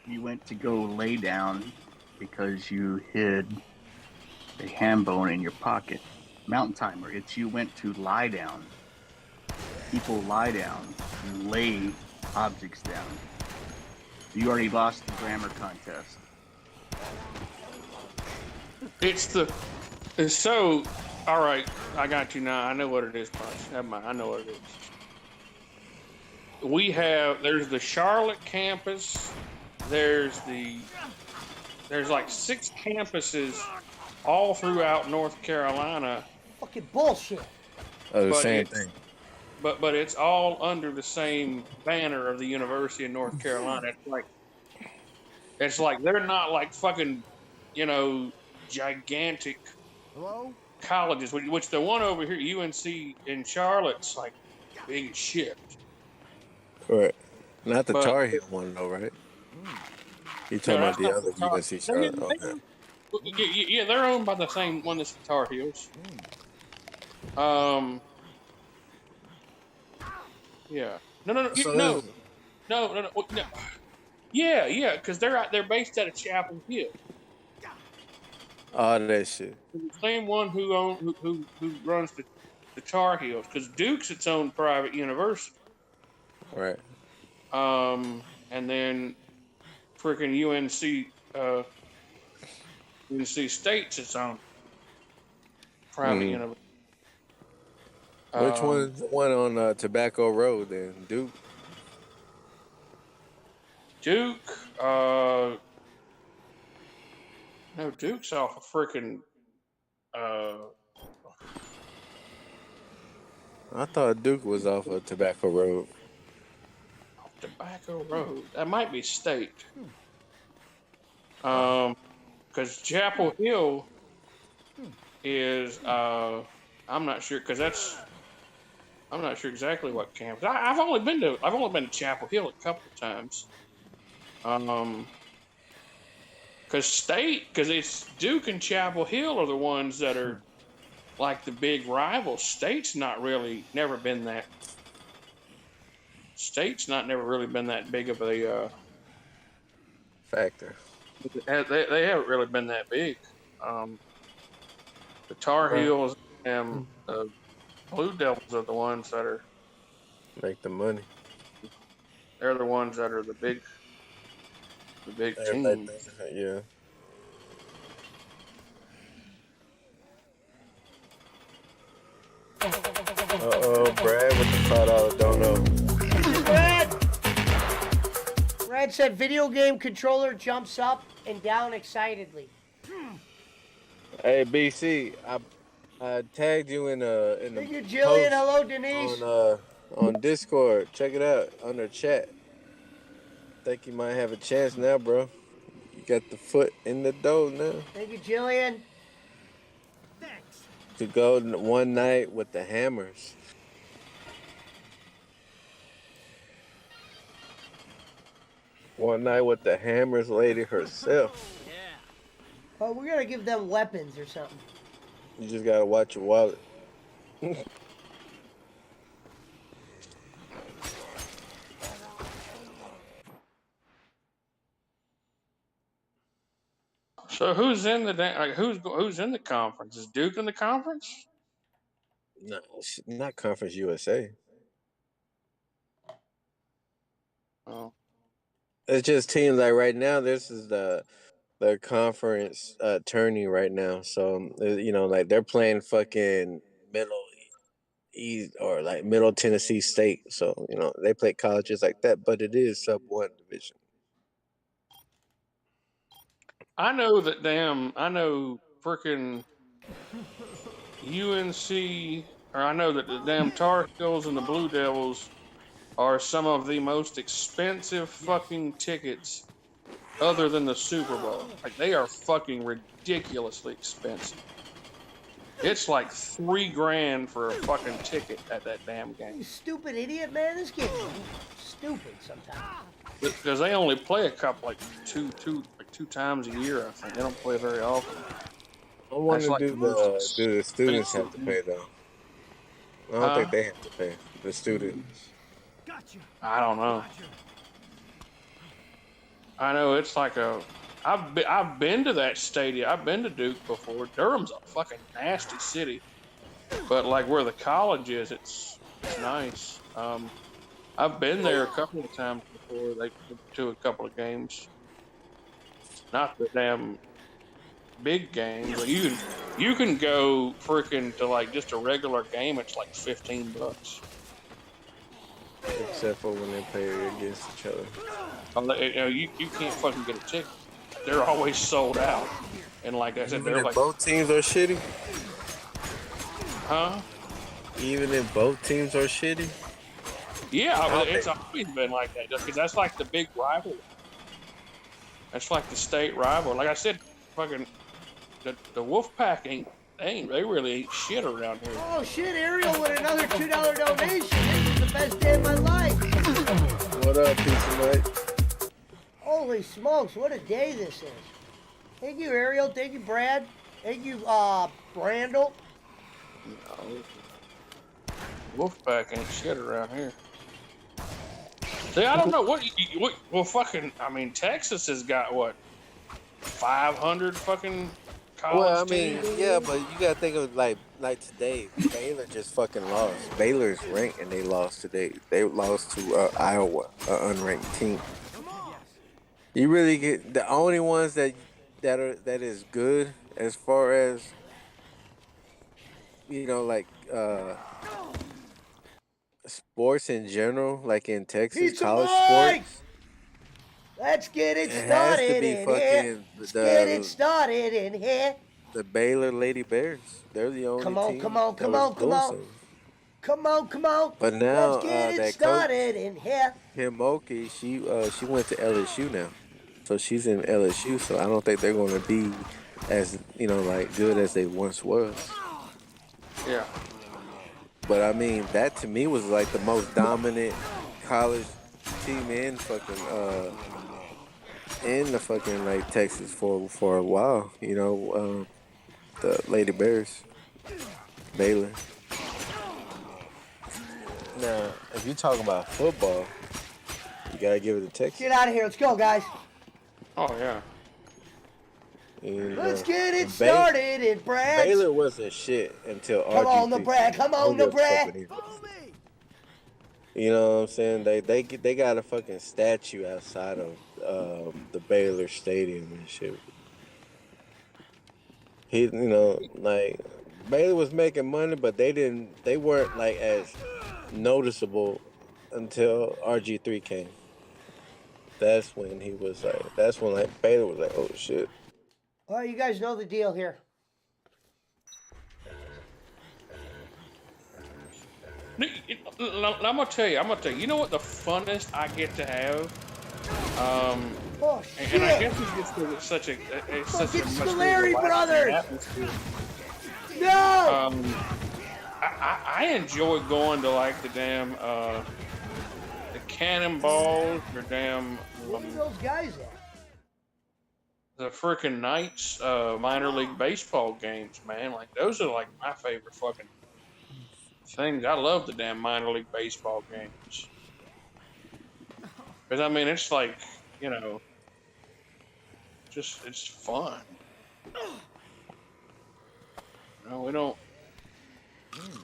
You went to go lay down because you hid a ham bone in your pocket. Mountain Timer, it's you went to lie down. People lie down. You lay objects down. You already lost the grammar contest. It's so. All right, I got you now. I know what it is, Punch. Never mind. I know what it is. There's the Charlotte campus. There's like 6 campuses all throughout North Carolina. Fucking bullshit. Oh, the But same it's- thing. But it's all under the same banner of the University of North Carolina. It's like they're not like fucking, gigantic colleges. Which the one over here, UNC in Charlotte's like big as shit. Correct. Not the But- Tar Heel one though, right? You talking No, about the that's other not UNC Charlotte? Okay. Yeah, they're owned by the same one that's the Tar Heels. Yeah. No. Yeah, because they're based out of Chapel Hill. All that shit. The same one who runs the Tar Heels, because Duke's its own private university. Right. And then freaking UNC State's its own private university. Which one's the one on Tobacco Road then? Duke? Duke, no, Duke's off of freaking, I thought Duke was off of Tobacco Road. Tobacco Road. That might be State. Because Chapel Hill is, I'm not sure, I'm not sure exactly what campus. I've only been to Chapel Hill a couple of times. Because it's Duke and Chapel Hill are the ones that are like the big rivals. State's never been that State's not never really been that big of a Factor. they haven't really been that big. The Tar Heels and the Blue Devils are the ones that are Make the money. they're the ones that are the big Everybody team. thinks, yeah. Brad with the $5 don't know. Brad said video game controller jumps up and down excitedly. Hey BC, I tagged you in Thank you, the Jillian. post Hello, Denise. on Discord. Check it out under chat. Think you might have a chance now, bro. You got the foot in the door now. Thank you, Jillian. Thanks. To go one night with the Hammers. One night with the Hammers lady herself. Yeah. Oh, we're gonna give them weapons or something. You just gotta watch your wallet. So who's in who's in the conference? Is Duke in the conference? No, not Conference USA. Oh. It's just teams like right now. This is the conference tourney right now. So like they're playing fucking Middle East or like Middle Tennessee State. So they play colleges like that, but it is sub 1 division. I know freaking UNC, or I know that the damn Tar Heels and the Blue Devils are some of the most expensive fucking tickets other than the Super Bowl. Like, they are fucking ridiculously expensive. It's like $3,000 for a fucking ticket at that damn game. You stupid idiot, man. This game's stupid sometimes. Because they only play a couple, like two times a year, I think. They don't play very often. I wonder Like do the students have to pay though? I don't think they have to pay. The students. Gotcha. I don't know. Gotcha. I know it's like I've been to that stadium. I've been to Duke before. Durham's a fucking nasty city, but like where the college is, it's nice. I've been there a couple of times before. They to a couple of games. Not the damn big games. Like you can go freaking to like just a regular game. It's like $15. Except for when they play against each other. You can't fucking get a ticket. They're always sold out. And like I said, Even they're if like, both teams are shitty? huh? Even if both teams are shitty? Yeah, it's always been like that. Just because that's like the big rivalry. That's like the state rival. Like I said, fucking the Wolfpack they really ain't shit around here. Oh shit, Ariel with another $2 donation. This is the best day of my life. What up, Pizza Mike? Holy smokes, what a day this is. Thank you, Ariel. Thank you, Brad. Thank you, Brandel. No. Wolfpack ain't shit around here. See, I don't know well, fucking. I mean, Texas has got what 500 fucking college Well, I mean, teams? yeah, but you gotta think of like today. Baylor just fucking lost. Baylor's ranked and they lost today. They lost to Iowa, an unranked team. You really get the only ones that is good as far as like sports in general, like in Texas, Pizza college Mike! sports. Let's get it It started has to be in fucking here. Let's get it started in here. The Baylor Lady Bears. They're the only Come on, team. come on, that come was on, come on. doing Come on, come on. But now Let's get it that started in here. Kim Mulkey, she went to LSU now, so she's in LSU. So I don't think they're going to be as like good as they once was. Yeah. But I mean, that to me was like the most dominant college team in fucking in the fucking like Texas for a while. The Lady Bears, Baylor. Now, if you're talking about football, you gotta give it to Texas. Get out of here. Let's go, guys. Oh yeah. You Let's know, get it and started at Brad's. Baylor wasn't shit until Come on, the RG3 Brad. came. Come I on, don't the give a fuck Brad. what he- You know what I'm saying? They got a fucking statue outside of the Baylor Stadium and shit. Like Baylor was making money, but they weren't like as noticeable until RG3 came. That's when he was like, that's when like Baylor was like, oh shit. All right, you guys know the deal here. I'm gonna tell you. You know what the funnest I get to have? Oh shit! And I guess it's just 'cause it's such a Fucking much more Scoleri relaxing brothers! atmosphere. No! I enjoy going to like the damn the cannonballs or damn What are those guys at? the freaking Knights minor league baseball games, man. Like those are like my favorite fucking things. I love the damn minor league baseball games. Because I mean it's like, you know, just it's fun. You know, we don't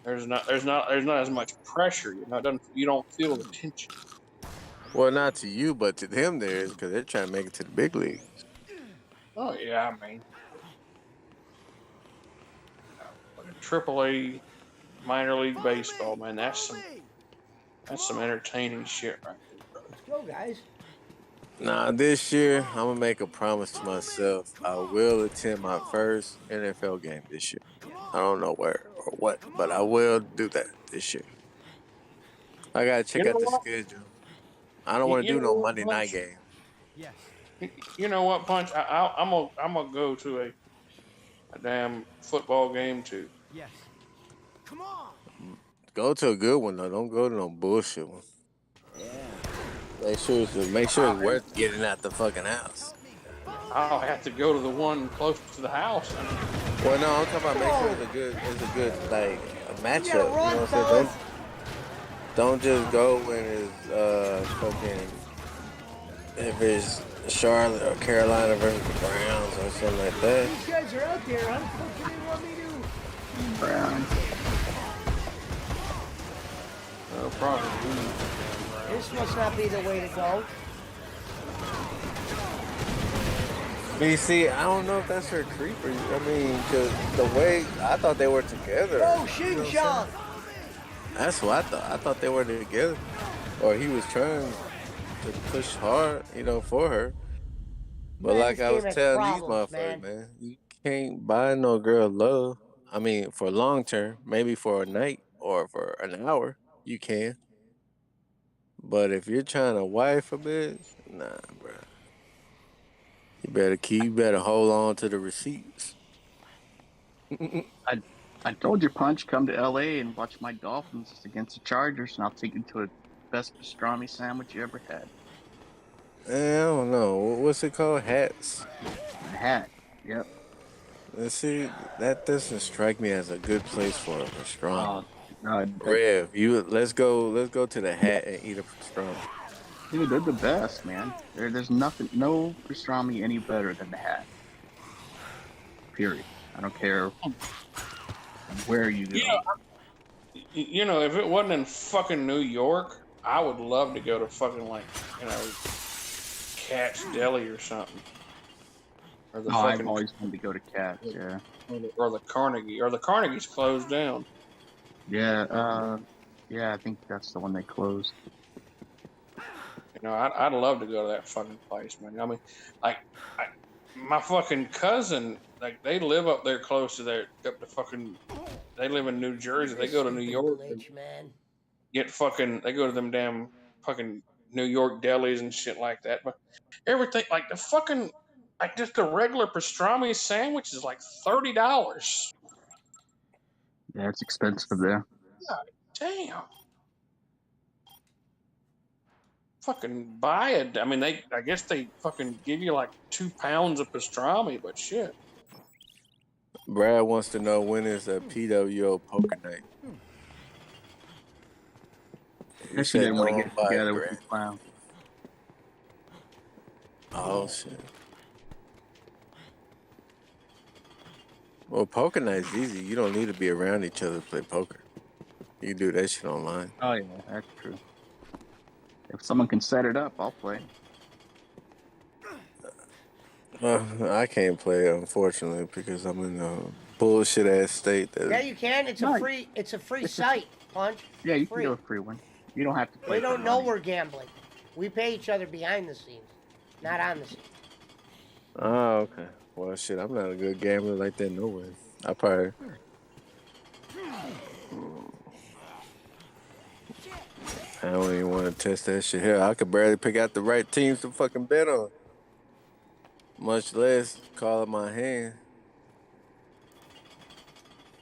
there's not as much pressure, you know, you don't feel the tension. Well, not to you, but to them there is because they're trying to make it to the big league. Oh yeah, I mean AAA minor league baseball, man, that's some entertaining shit right there, brother. Let's go, guys. Nah, this year I'm gonna make a promise to myself. I will attend my first NFL game this year. I don't know where or what, but I will do that this year. I gotta check You know out the what? schedule. I don't want to You do know no what, Monday night Punch? game. You know what, Punch? I'm gonna go to a damn football game too. Go to a good one though. Don't go to no bullshit one. Make sure it's worth getting out the fucking house. I'll have to go to the one close to the house. Well, no, I'm talking about make sure it's a good like a We matchup. gotta You run, know what I'm fellas. saying? Don't just go when it's fucking if it's Charlotte or Carolina versus the Browns or something like that. These guys are out there. How the fuck do they want me to? Brown. Probably. This must not be the way to go. BC, I don't know if that's her creeper. I mean, cause the way I thought they were together. Oh, Xing Shang. That's what I thought. I thought they were together, or he was trying to push hard, for her. But Man, like this I was game has telling these problems, motherfuckers, man. man, you can't buy no girl love. I mean, for long term, maybe for a night or for an hour, you can. But if you're trying to wife a bitch, nah, bro. You better hold on to the receipts. I told you, Punch, come to LA and watch my Dolphins against the Chargers, and I'll take you to a best pastrami sandwich you ever had. I don't know. What's it called? Hats. A hat. Yep. Let's see. That doesn't strike me as a good place for a pastrami. Rev, let's go to the hat and eat a pastrami. Dude, they're the best, man. There's no pastrami any better than the hat. Period. I don't care where you go. You know, if it wasn't in fucking New York, I would love to go to fucking Cat's Deli or something. Or the I've always wanted to go to Cat's, yeah. Or the Carnegie. Or the Carnegie's closed down. Yeah, I think that's the one they closed. You know, I'd love to go to that fucking place, man. I mean, my fucking cousin, they live up there close to there, they live in New Jersey. They go to New York. Glitch, man. They go to them damn fucking New York delis and shit like that. But everything, just a regular pastrami sandwich is like $30. Yeah, it's expensive there. God damn. Fucking buy it. I mean, I guess they fucking give you like 2 pounds of pastrami, but shit. Brad wants to know when is a PWO poker night. guess she didn't want to get together with the clown. Oh shit. Well, poker night's easy. You don't need to be around each other to play poker. You can do that shit online. Oh yeah, that's true. If someone can set it up, I'll play. I can't play, unfortunately, because I'm in a bullshit ass state. Yeah, you can. It's a free. It's a free site. Punch. Yeah, you free. can do a free one. You don't have to play. They don't know we're gambling. We pay each other behind the scenes, not on the scenes. Oh, okay. Well, shit, I'm not a good gambler like that, no way. I probably. I don't even want to test that shit here. I could barely pick out the right teams to fucking bet on. Much less call it my hand.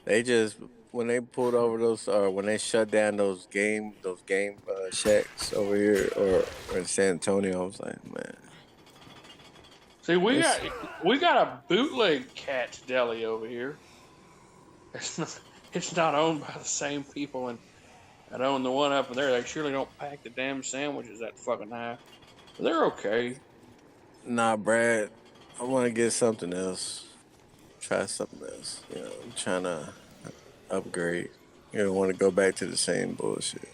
They just when they pulled over those or when they shut down those game shacks over here or in San Antonio, I was like, man. See, we got a bootleg Cat's Deli over here. It's not owned by the same people that own the one up there. They surely don't pack the damn sandwiches that fucking high. But they're okay. Nah, Brad, I want to get something else. Try something else. You know, I'm trying to upgrade. You don't want to go back to the same bullshit.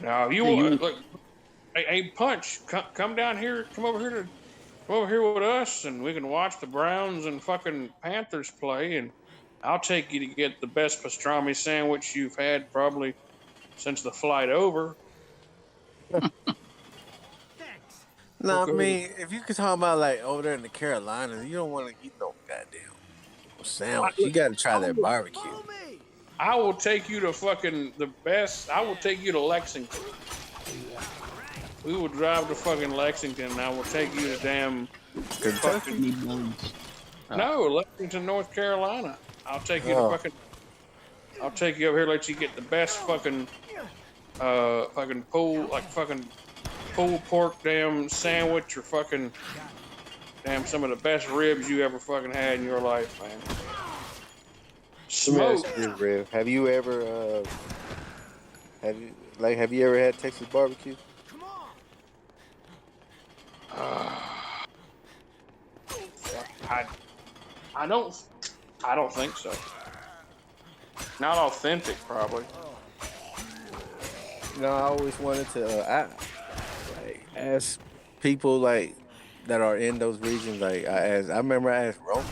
Now, you look. Hey, Punch, come down here. Come over here with us, and we can watch the Browns and fucking Panthers play. And I'll take you to get the best pastrami sandwich you've had probably since the flight over. No, I mean, if you could talk about like over there in the Carolinas, you don't want to eat no goddamn sandwich. You got to try that barbecue. I will take you to fucking the best. I will take you to Lexington. We will drive to fucking Lexington, and I will take you to damn Kentucky. No, Lexington, North Carolina. I'll take you to fucking. I'll take you over here, let you get the best fucking pulled pork damn sandwich or fucking damn some of the best ribs you ever fucking had in your life, man. Smoke. Have you ever have you ever had Texas barbecue? I don't think so. Not authentic, probably. You know, I always wanted to ask people like that are in those regions. Like I remember I asked Roman.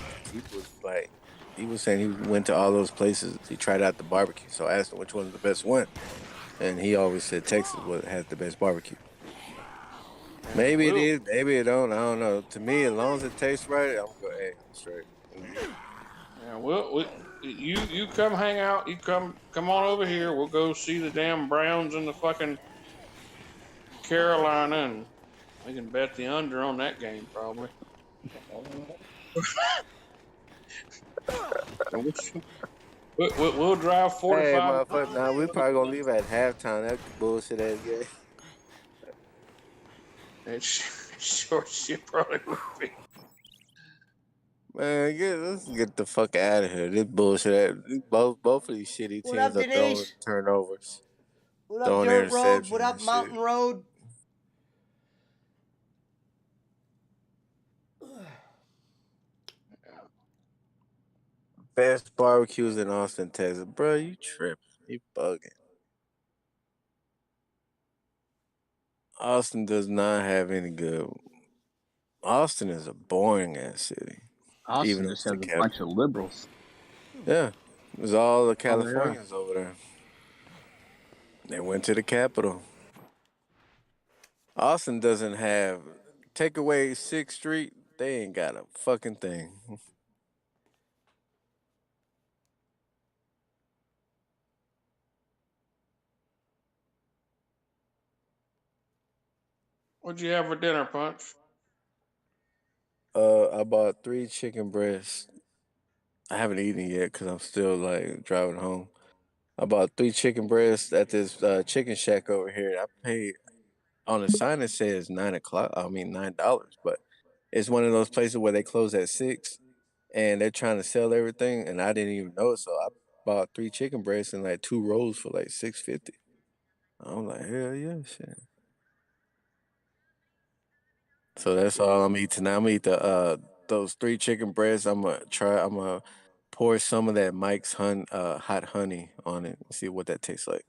He was saying he went to all those places. He tried out the barbecue. So I asked him which one's the best one, and he always said Texas has the best barbecue. Maybe it is, maybe it don't. I don't know. To me, as long as it tastes right, I'm going straight. Yeah, well, you come hang out. You come on over here. We'll go see the damn Browns in the fucking Carolina, and we can bet the under on that game probably. We'll drive 45. Hey, motherfucker! Now we probably gonna leave at halftime. That bullshit ass game. It sure shit probably would be. Man, let's get the fuck out of here. This bullshit. Both of these shitty teams are throwing turnovers. What up, Dirt Road? What up, Mountain Road? Best barbecues in Austin, Texas. Bro, you tripping. You bugging. Austin does not have any good. Austin is a boring ass city. Austin just has a bunch of liberals. Yeah. There's all the Californians over there. They went to the Capitol. Austin doesn't have. Take away 6th Street, they ain't got a fucking thing. What'd you have for dinner, Punch? I bought 3 chicken breasts. I haven't eaten yet because I'm still like driving home. I bought 3 chicken breasts at this chicken shack over here. I paid on the sign it says $9, but it's one of those places where they close at 6. and they're trying to sell everything, and I didn't even know it, so I bought 3 chicken breasts and like 2 rolls for like $6.50. I'm like, hell yeah, shit. So that's all I'm eating tonight. I'm gonna eat those 3 chicken breasts. I'm gonna pour some of that Mike's hot honey on it and see what that tastes like.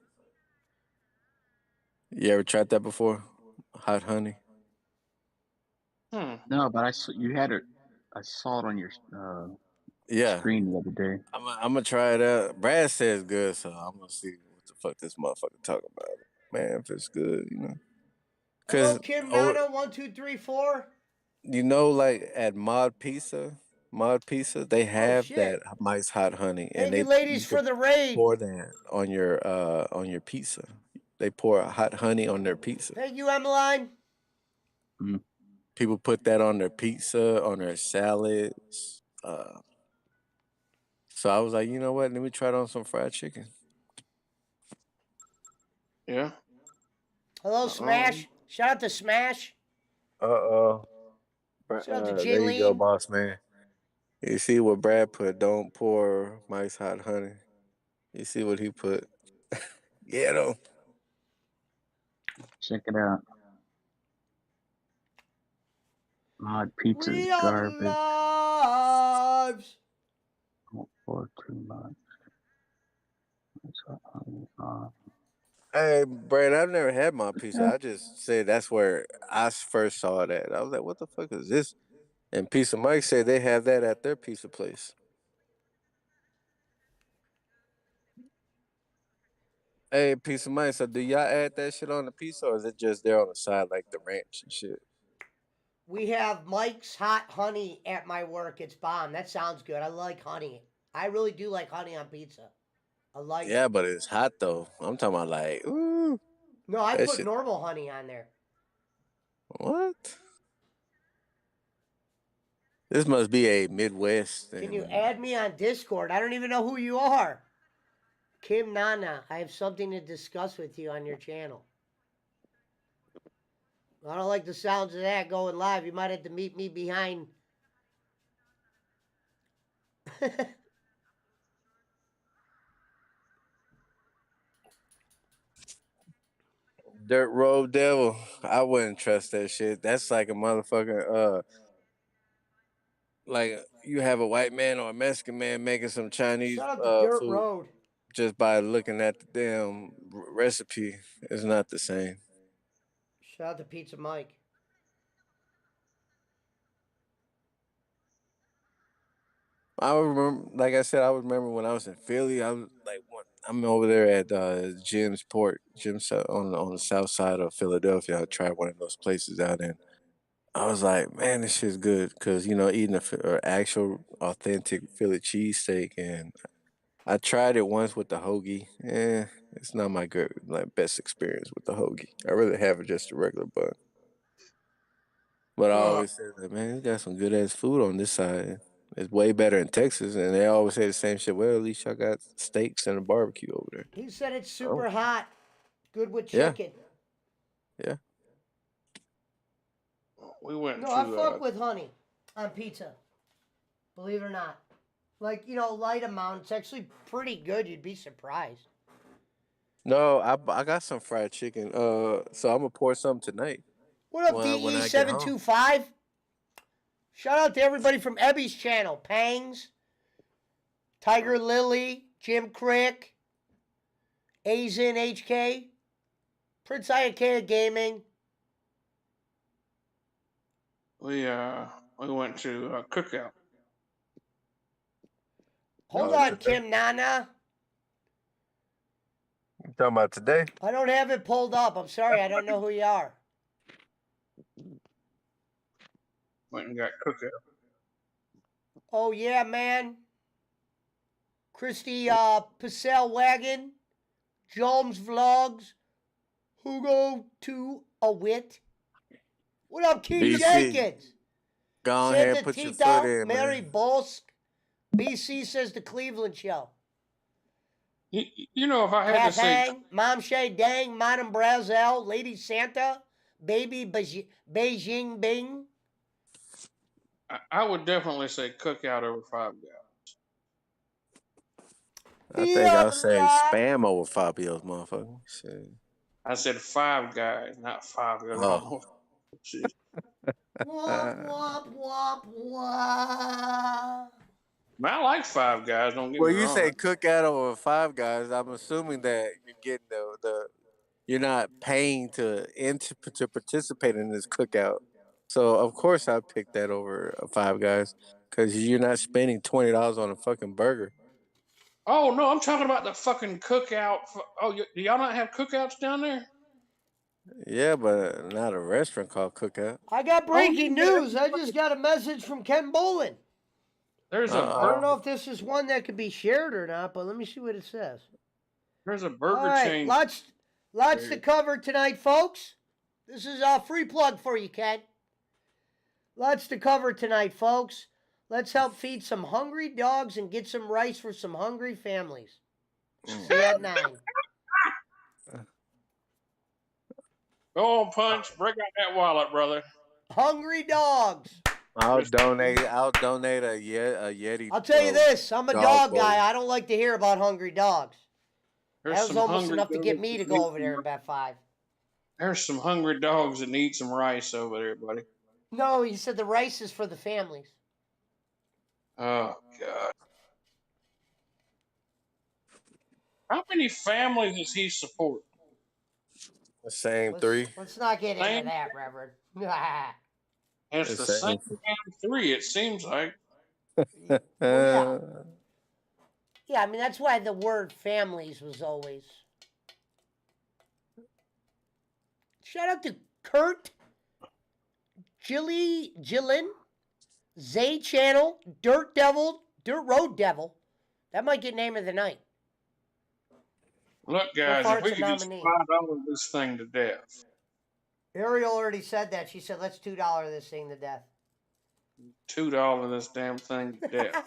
You ever tried that before? Hot honey? No, but you had it. I saw it on your Yeah. screen the other day. I'm gonna try it out. Brad says good, so I'm gonna see what the fuck this motherfucker talking about. Man, if it's good, you know. Hello, Cause Kim Nana 1234. like at Mod Pizza, they Oh have that shit! Mike's hot honey, and Thank you, ladies, you for could the raid. pour that on your pizza. They pour hot honey on their pizza. Thank you, Emmeline. People put that on their pizza, on their salads. So I was like, you know what? Let me try it on some fried chicken. Yeah. Hello, Smash. Shout out to Smash. Uh-oh. Shout out to There you go, Jaylene. boss man. You see what Brad put? Don't pour Mike's hot honey. You see what he put? Yeah, though. Check it out. Mod pizza is We are garbage. lives. Don't pour too much. Hey, Brad, I've never had my pizza. I just said that's where I first saw that. I was like, what the fuck is this? And Pizza Mike said they have that at their pizza place. Hey, Pizza Mike, so do y'all add that shit on the pizza, or is it just there on the side like the ranch and shit? We have Mike's hot honey at my work. It's bomb. That sounds good. I like honey. I really do like honey on pizza. I like Yeah, it. but it's hot though. I'm talking about like, ooh, No, I that put shit. normal honey on there. What? This must be a Midwest Can you thing. add me on Discord? I don't even know who you are. Kim Nana, I have something to discuss with you on your channel. I don't like the sounds of that going live. You might have to meet me behind. Dirt Road Devil. I wouldn't trust that shit. That's like a motherfucker. Like you have a white man or a Mexican man making some Chinese Shout out to Dirt food Road. just by looking at the damn recipe. It's not the same. Shout out to Pizza Mike. I remember, like I said, I remember when I was in Philly. I was like, I'm over there at Jim's Port, on the south side of Philadelphia. I tried one of those places out in. I was like, man, this shit's good because eating a actual authentic Philly cheesesteak, and I tried it once with the hoagie. It's not my good best experience with the hoagie. I rather have it just a regular bun. But I Well, always say that, man, you got some good ass food on this side. It's way better in Texas, and they always say the same shit. Well, at least y'all got steaks and a barbecue over there. He said it's Oh, super hot. Good with yeah, chicken. yeah. we went No, I to fuck with honey on pizza. Believe it or not. Like, light amount. It's actually pretty good. You'd be surprised. No, I got some fried chicken. So I'm gonna pour some tonight What up, when I get home. DE725? Shout out to everybody from Ebby's channel. Pangs, Tiger Lily, Jim Crick, Azin HK, Prince Ayakea Gaming. we went to a cookout. Hold Oh, on, today? Kim Nana. You talking about today? I don't have it pulled up. I'm sorry. I don't know who you are. Went and got cookout. Oh, yeah, man. Christy Pacell Wagon, Jones Vlogs, Who Go to a Wit. What up, King BC, Jenkins? go ahead Santa and put your foot Tito, in, Mary man. Bolsk. BC says the Cleveland show. You know, if I had to Kath say, Hang, Mom Shay Dang, Madam Brazel, Lady Santa, Baby Beijing Bing. I would definitely say Cookout over Five Guys. I think I'll say spam over Fabio's motherfucker. Shit. I said Five Guys, not Five Guys. Oh. Shit. Womp, womp, womp, womp. I like Five Guys. Don't get Well, me you wrong. say Cookout over Five Guys. I'm assuming that you're getting you're not paying to participate in this cookout. So of course I picked that over Five Guys because you're not spending $20 on a fucking burger. Oh no, I'm talking about the fucking cookout. Oh, do y'all not have cookouts down there? Yeah, but not a restaurant called Cookout. I got breaking yeah. news. I just got a message from Ken Bolin. There's I a don't know if this is one that could be shared or not, but let me see what it says. there's a burger All right, chain. lots to cover tonight, folks. This is a free plug for you, Ken. Lots to cover tonight, folks. Let's help feed some hungry dogs and get some rice for some hungry families. See you at 9. Go on, Punch. Break out that wallet, brother. Hungry dogs. I'll donate a Yeti. I'll tell you this, I'm a dog bowl. guy. I don't like to hear about hungry dogs. There's That was some almost hungry enough to get dogs me to that go need over there and bet 5. There's some hungry dogs that need some rice over there, buddy. No, he said the rice is for the families. Oh God. How many families does he support? The same 3. Let's not get into that, Reverend. It's the same damn 3, it seems like. Well, yeah. Yeah, I mean, that's why the word families was always. Shout out to Kurt, Jillin, Zay Channel, Dirt Road Devil. That might get name of the night. Look, guys, far if we it's a could just nominee. $5 this thing to death. Ariel already said that. She said, let's $2 this thing to death. $2 this damn thing to death.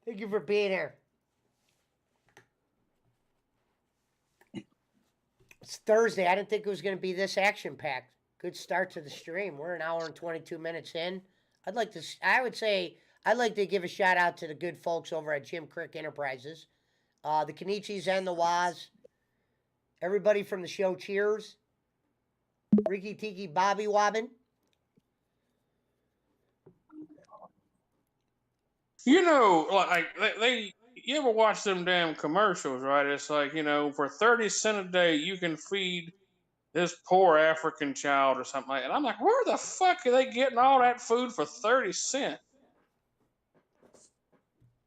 Thank you for being here. It's Thursday. I didn't think it was going to be this action-packed. Good start to the stream. We're an hour and 22 minutes in. I'd like to give a shout out to the good folks over at Jim Crick Enterprises. The Kenichis and the Waz. Everybody from the show Cheers. Ricky Tiki Bobby Wobbin. You know, like you ever watch them damn commercials, right? It's like, for 30 cents a day, you can feed this poor African child or something like that. And I'm like, where the fuck are they getting all that food for 30 cents?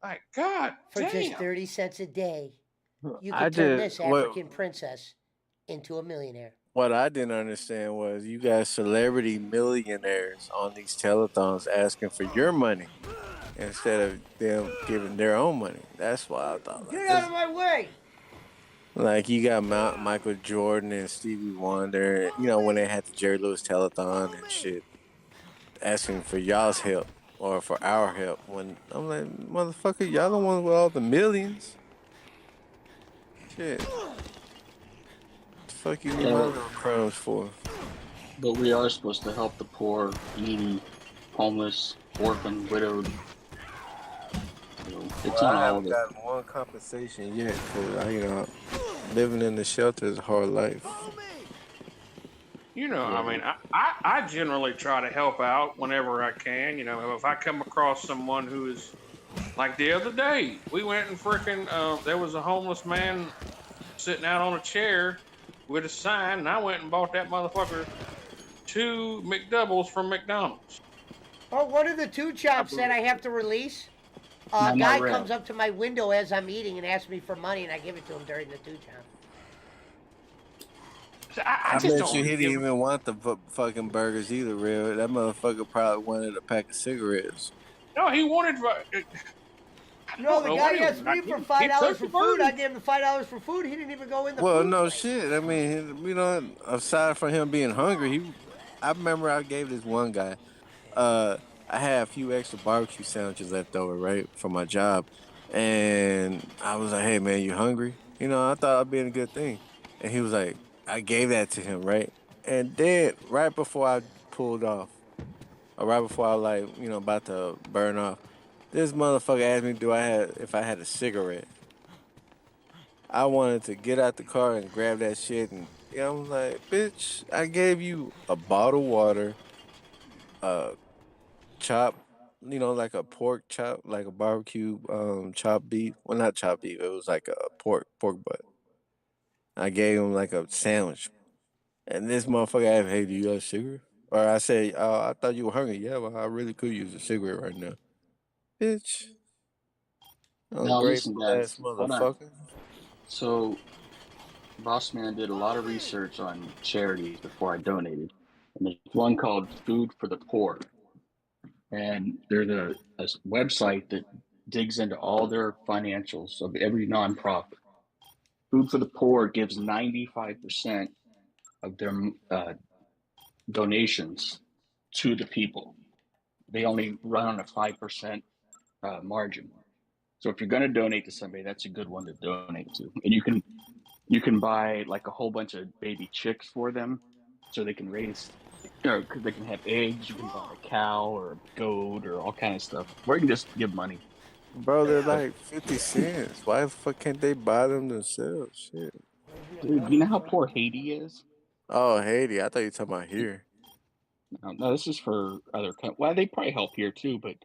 My God, For damn. just 30 cents a day, you could turn this African princess into a millionaire. What I didn't understand was you got celebrity millionaires on these telethons asking for your money instead of them giving their own money. That's why I thought. Get out of my way! Like you got Michael Jordan and Stevie Wonder, when they had the Jerry Lewis telethon and shit, asking for y'all's help or for our help. When I'm like, motherfucker, y'all the ones with all the millions. Shit. What the fuck you need my little crumbs for? But we are supposed to help the poor, needy, homeless, orphan, widowed. It's on I all haven't of it. gotten one compensation yet because living in the shelter is a hard life. I generally try to help out whenever I can. If I come across someone who is like the other day, we went and there was a homeless man sitting out on a chair with a sign, and I went and bought that motherfucker 2 McDoubles from McDonald's. Oh, one of the 2 chops that I have to release. A guy comes up to my window as I'm eating and asks me for money, and I give it to him during the 2 chop. I bet you he didn't even want the fucking burgers either, real. That motherfucker probably wanted a pack of cigarettes. No, he wanted. No, the guy asked me for $5 for food. I gave him the $5 for food. He didn't even go in the Well, food no place. shit. I mean, aside from him being hungry, I remember I gave this one guy. I had a few extra barbecue sandwiches left over, right, from my job, and I was like, "Hey, man, you hungry?" I thought I'd be a good thing. And he was like, I gave that to him, right? And then right before I pulled off, or right before I about to burn off, this motherfucker asked me, if I had a cigarette. I wanted to get out the car and grab that shit, and I'm like, bitch, I gave you a bottle of water, a chop, like a pork chop, like a barbecue chopped beef. Well, not chopped beef. It was like a pork butt. I gave him like a sandwich, and this motherfucker asked, "Hey, do you have a cigarette?" Or I said, "I thought you were hungry." Yeah, well, I really could use a cigarette right now, bitch. Now listen, Ungrateful ass guys, hold on. motherfucker. So, Boss Man did a lot of research on charities before I donated, and there's one called Food for the Poor, and there's a website that digs into all their financials of every nonprofit. Food for the Poor gives 95% of their donations to the people. They only run on a 5% margin. So if you're going to donate to somebody, that's a good one to donate to. And you can buy like a whole bunch of baby chicks for them, so they can raise, or they can have eggs. You can buy a cow or a goat or all kind of stuff, or you can just give money. Bro, they're But like 50 cents. Why the fuck can't they buy them themselves? Shit. dude, you know how poor Haiti is? Oh, Haiti. I thought you were talking about here. No, this is for other countries. Well, they probably help here too, but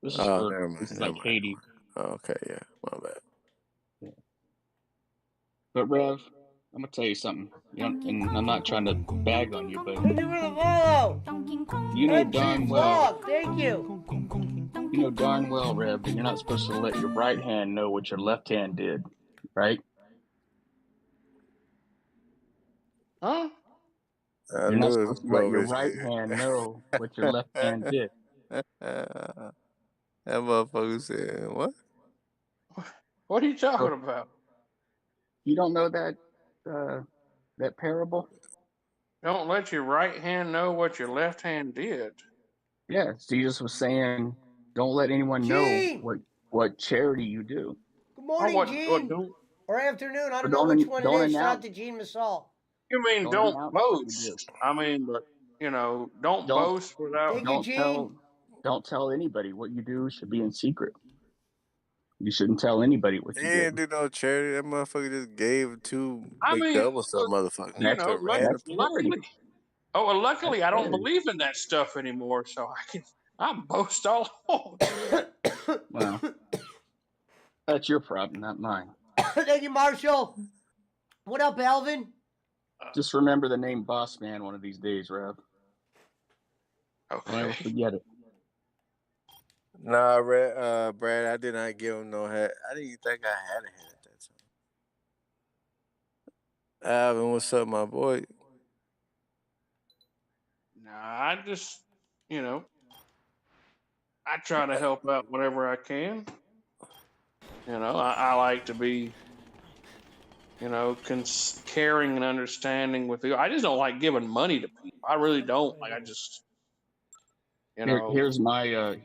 this is Oh, for never mind. places Never like mind. Haiti. Oh, okay, yeah. My bad. Yeah. But Rev, I'm gonna tell you something. You know, and I'm not trying to bag on you, but Thank you for the follow. you know MC darn well, Frog, thank you. Rev, that you're not supposed to let your right hand know what your left hand did, right? Huh? I You're not knew it was supposed to go let over your his right hand know what your left hand head. did. That motherfucker said, what? What are you talking So about? you don't know uh, that parable? Don't let your right hand know what your left hand did. Yeah, Jesus was saying, don't let anyone know Gene, what charity you do, good Or morning, what Gene. do Or afternoon. I or don't know which one it don't is. Shout out announce to Gene Masol. you mean? don't Don't announce what you do. boast. I mean, but don't Don't boast without. Thank you, Gene. don't tell anybody what you do. Should be in secret. You shouldn't tell anybody what He you did. didn't do no charity. That motherfucker just gave two I mean, McDoubles to a motherfucker. you That's To know, a random that's person. charity. luckily. Oh, well, That's luckily, I don't charity. believe in that stuff anymore, so I boast all I want. Well, that's your problem, not mine. Thank you, Marshall. What up, Alvin? Just remember the name Boss Man one of these days, Rev. Don't ever Okay. forget it. Nah, Brad, I did not give him no hat. I didn't even think I had a hat at that time. Alvin, what's up, my boy? Nah, I just, you know, I try to help out whatever I can. I like to be, caring and understanding with you. I just don't like giving money to people. I really don't. Like, I just, you know, Here's my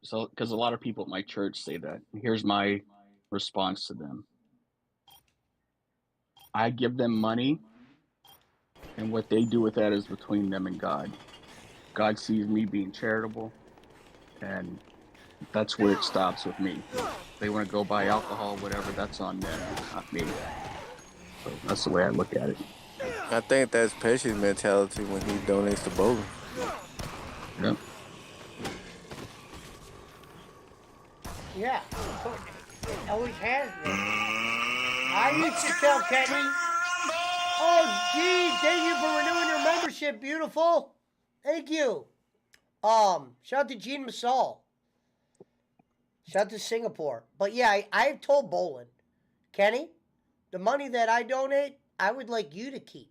so because a lot of people at my church say that. Here's my response to them. I give them money, and what they do with that is between them and God. God sees me being charitable, and that's where it stops with me. They want to go buy alcohol, whatever, that's on them, not me. So that's the way I look at it. I think that's Pesci's mentality when he donates to bowling. Yeah. Yeah, it always has been. I used to tell Kenny, oh, gee, thank you for renewing your membership, beautiful. Thank you. Shout out to Gene Masol. Shout out to Singapore. But yeah, I've told Bolin, Kenny, the money that I donate, I would like you to keep.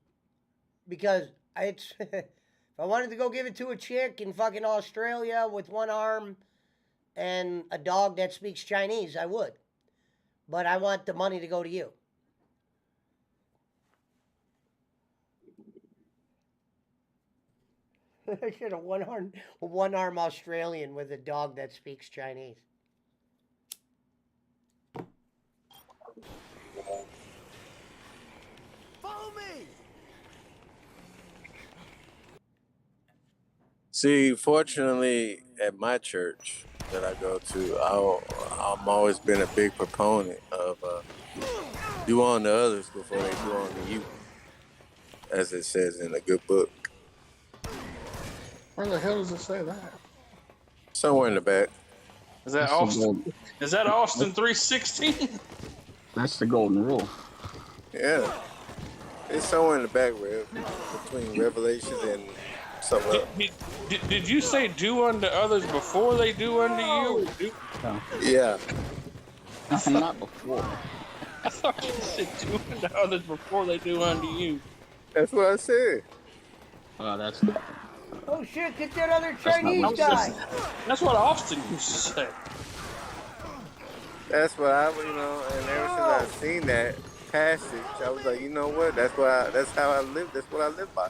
Because it's if I wanted to go give it to a chick in fucking Australia with one arm and a dog that speaks Chinese, I would. But I want the money to go to you. I should have one arm Australian with a dog that speaks Chinese. Follow me. See, fortunately, at my church that I go to, I'm always been a big proponent of do unto others before they do unto you, as it says in a good book. Where the hell does it say that? Somewhere in the back. Is that That's the Austin? gold- Is that Austin 3:16? That's the golden rule. Yeah. It's somewhere in the back, Rev, between Revelations and some Did you say do unto others before they do unto you? Or do, No, Yeah. not before. I thought you said do unto others before they do unto you. That's what I said. That's Oh shit, get that other not Chinese what- guy. That's what Austin used to say. That's what and ever since I've seen that passage, I was like, you know what? That's how I live. That's what I live by.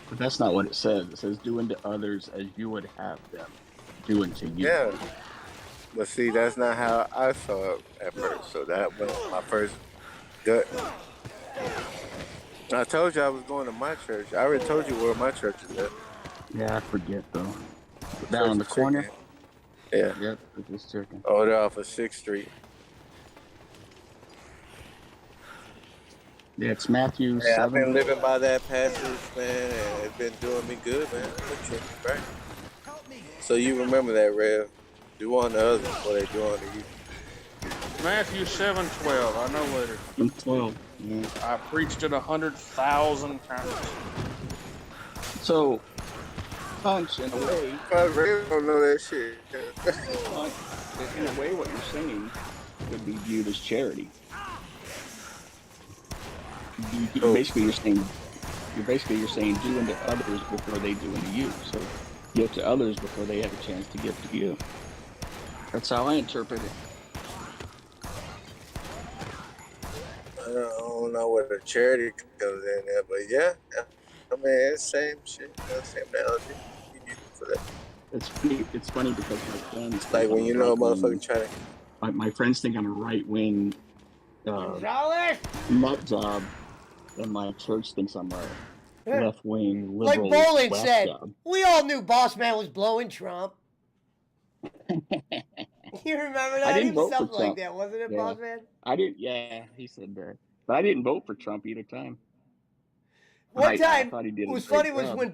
But that's not what it says. It says do unto others as you would have them do unto you. Yeah. But see, that's not how I saw it at first. So that was my first gut. I told you I was going to my church. I already told you where my church is at. Yeah, I forget though. Church Down in the of corner. Chicken. Yeah. Yep, it's just chicken. Oh, they're off of 6th Street. Yeah, it's Matthew Yeah, I've 7. been living by that passage, man, and it's been doing me good, man. Right? So you remember that, Rev? Do unto others before they do unto you. Matthew 7:12. I know later. 12. Yeah. I preached it 100,000 times. So, Punch, in a way, Rev don't know that shit. Punch, in a way, what you're saying could be viewed as charity. Basically, you're saying do unto others before they do unto you. So, give to others before they have a chance to give to you. That's how I interpret it. I don't know what the charity comes in there, but yeah. I mean, it's same shit, same analogy. You use it for that. It's funny because my friends It's like when you know a motherfucker try to. my friends think I'm a right wing Gonzalez? nut job, and my church thinks I'm a left wing Like liberal. Bolin whack said, job. we all knew Boss Man was blowing Trump. You remember that? I didn't He was vote for something like Trump. that, wasn't it, Yeah. Boss Man? I didn't. Yeah, he said that, but I didn't vote for Trump either time. But One I time, thought he did it a was great funny was job. when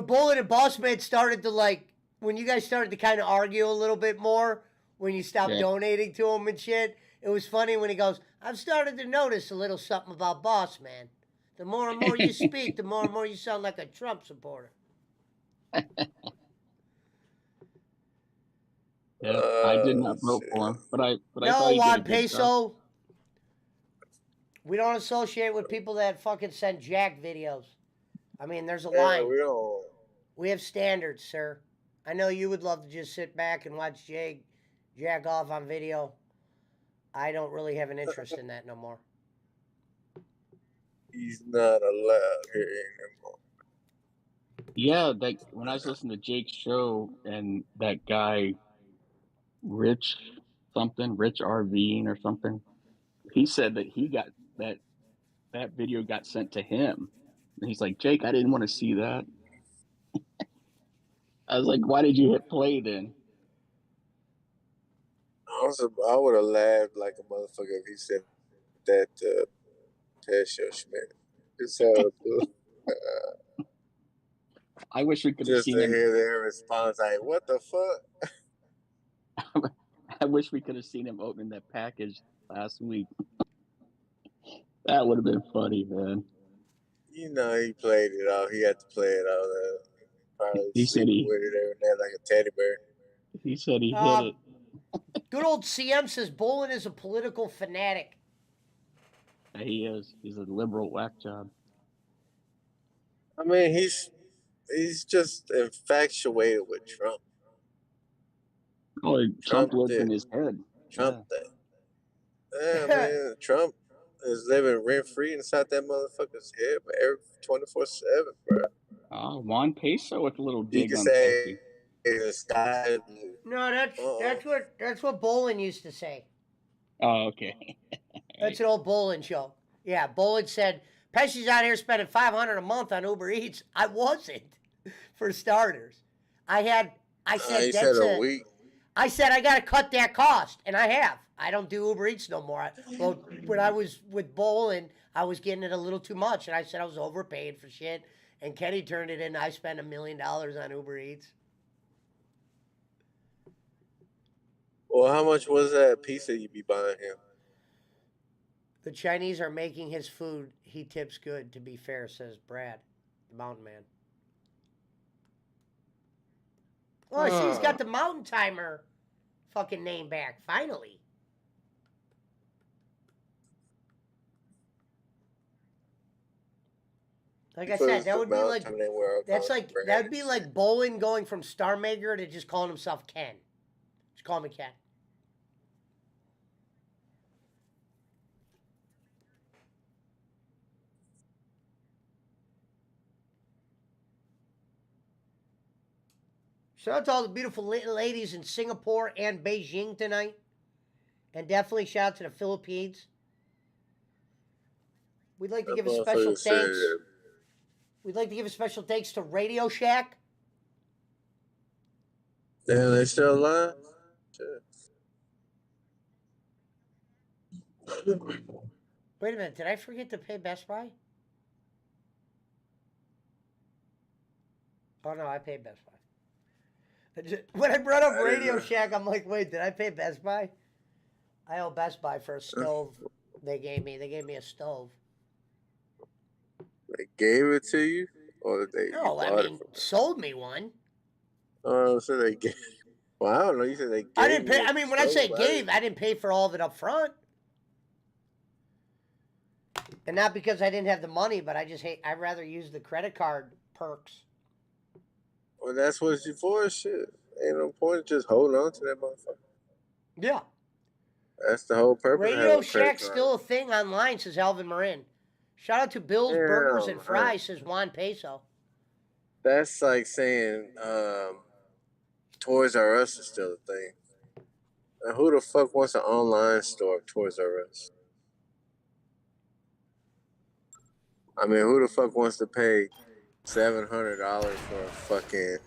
Bolin and Boss Man started to when you guys started to kind of argue a little bit more when you stopped donating to him and shit. It was funny when he goes, I've started to notice a little something about Boss Man. The more and more you speak, the more and more you sound like a Trump supporter. Yeah, I did not vote for him, but I No, thought he did a Juan good Peso. job. We don't associate with people that fucking send Jack videos. I mean, there's a Yeah, line. we don't. We have standards, sir. I know you would love to just sit back and watch Jay jack off on video. I don't really have an interest in that no more. He's not allowed here anymore. Yeah, when I was listening to Jake's show and that guy, Rich RVing or something, he said that he got that video got sent to him. And he's like, Jake, I didn't want to see that. I was like, why did you hit play then? I would have laughed like a motherfucker if he said that to Tesha Schmidt. Just I wish we could have just seen to him. hear their response, like, what the fuck? I wish we could have seen him opening that package last week. That would have been funny, man. You know, he played it off. He had to play it out. Probably He said sleeping with it every night like a teddy bear. He said he hit it. Good old CM says Bolin is a political fanatic. He is. He's a liberal whack job. I mean, he's just infatuated with Trump. Oh, Trump lives in his head. Trump thing. Yeah, man. Trump is living rent free inside that motherfucker's head, but every 24/7, bro. Oh, Juan Peso with a little dig You can on say the sky is blue. No, that's what Bolin used to say. Oh, okay. That's an old Bolin show. Yeah, Bolin said Pesci's out here spending $500 a month on Uber Eats. I wasn't, for starters. I said He said that's a week. I said I got to cut that cost, and I have. I don't do Uber Eats no more. Well, when I was with Bolin, I was getting it a little too much, and I said I was overpaid for shit. And Kenny turned it in. I spent $1 million on Uber Eats. Well, how much was that pizza you be buying him? The Chinese are making his food. He tips good, to be fair, says Brad, the mountain man. Oh, I see he's got the mountain timer fucking name back, finally. Like I said, that would be like that would be like Bolin going from Star Maker to just calling himself Ken. Just call me Ken. Shout out to all the beautiful ladies in Singapore and Beijing tonight. And definitely shout out to the Philippines. We'd like to give a special thanks. We'd like to give a special thanks to Radio Shack. Damn, they still alive? Wait a minute, did I forget to pay Best Buy? Oh no, I paid Best Buy. When I brought up Radio Shack, I'm like, wait, did I pay Best Buy? I owe Best Buy for a stove they gave me. They gave me a stove. They gave it to you? Or they sold me one. Oh, so they gave. Well, I don't know. You said they gave. I didn't pay. I mean, when I say gave, I didn't pay for all of it up front. And not because I didn't have the money, but I'd rather use the credit card perks. Well, that's what it's for, shit. Ain't no point just holding on to that motherfucker. Yeah. That's the whole purpose. Radio Shack's still a thing online, says Alvin Marin. Shout out to Bill's Burgers and Fries, says Juan Peso. That's like saying Toys R Us is still a thing. Now, who the fuck wants an online store of Toys R Us? I mean, who the fuck wants to pay $700 for a fucking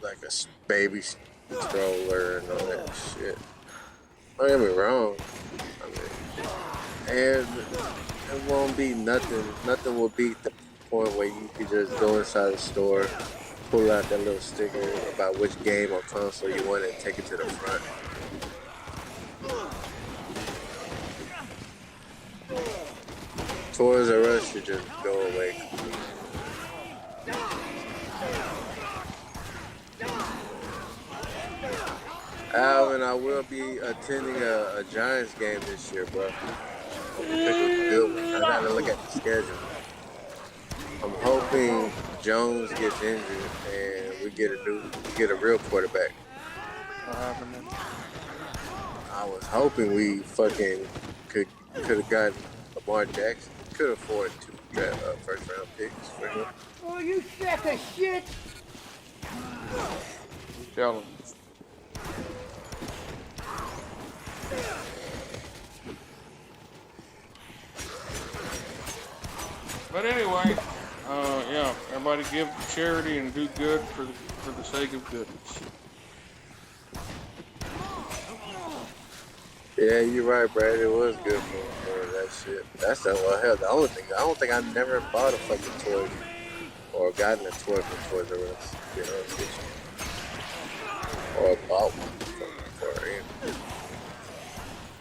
like a baby stroller and all that shit? Don't get me wrong. I mean, and it won't be nothing. Nothing will beat the point where you could just go inside the store, pull out that little sticker about which game or console you want, and take it to the front. Toys R Us should just go away. Alvin, I will be attending a Giants game this year, bro. I gotta look at the schedule. I'm hoping Jones gets injured and we get a real quarterback. I was hoping we fucking could have gotten Lamar Jackson. Could afford 2 first round picks for him. Oh, you sack of shit! Tell him. But anyway, yeah, everybody give to charity and do good for the sake of goodness. Yeah, you're right, Brad. It was good for that shit. That's the only thing. I don't think I never bought a fucking toy or gotten a toy from Toys R Us. You know, or bought one for him.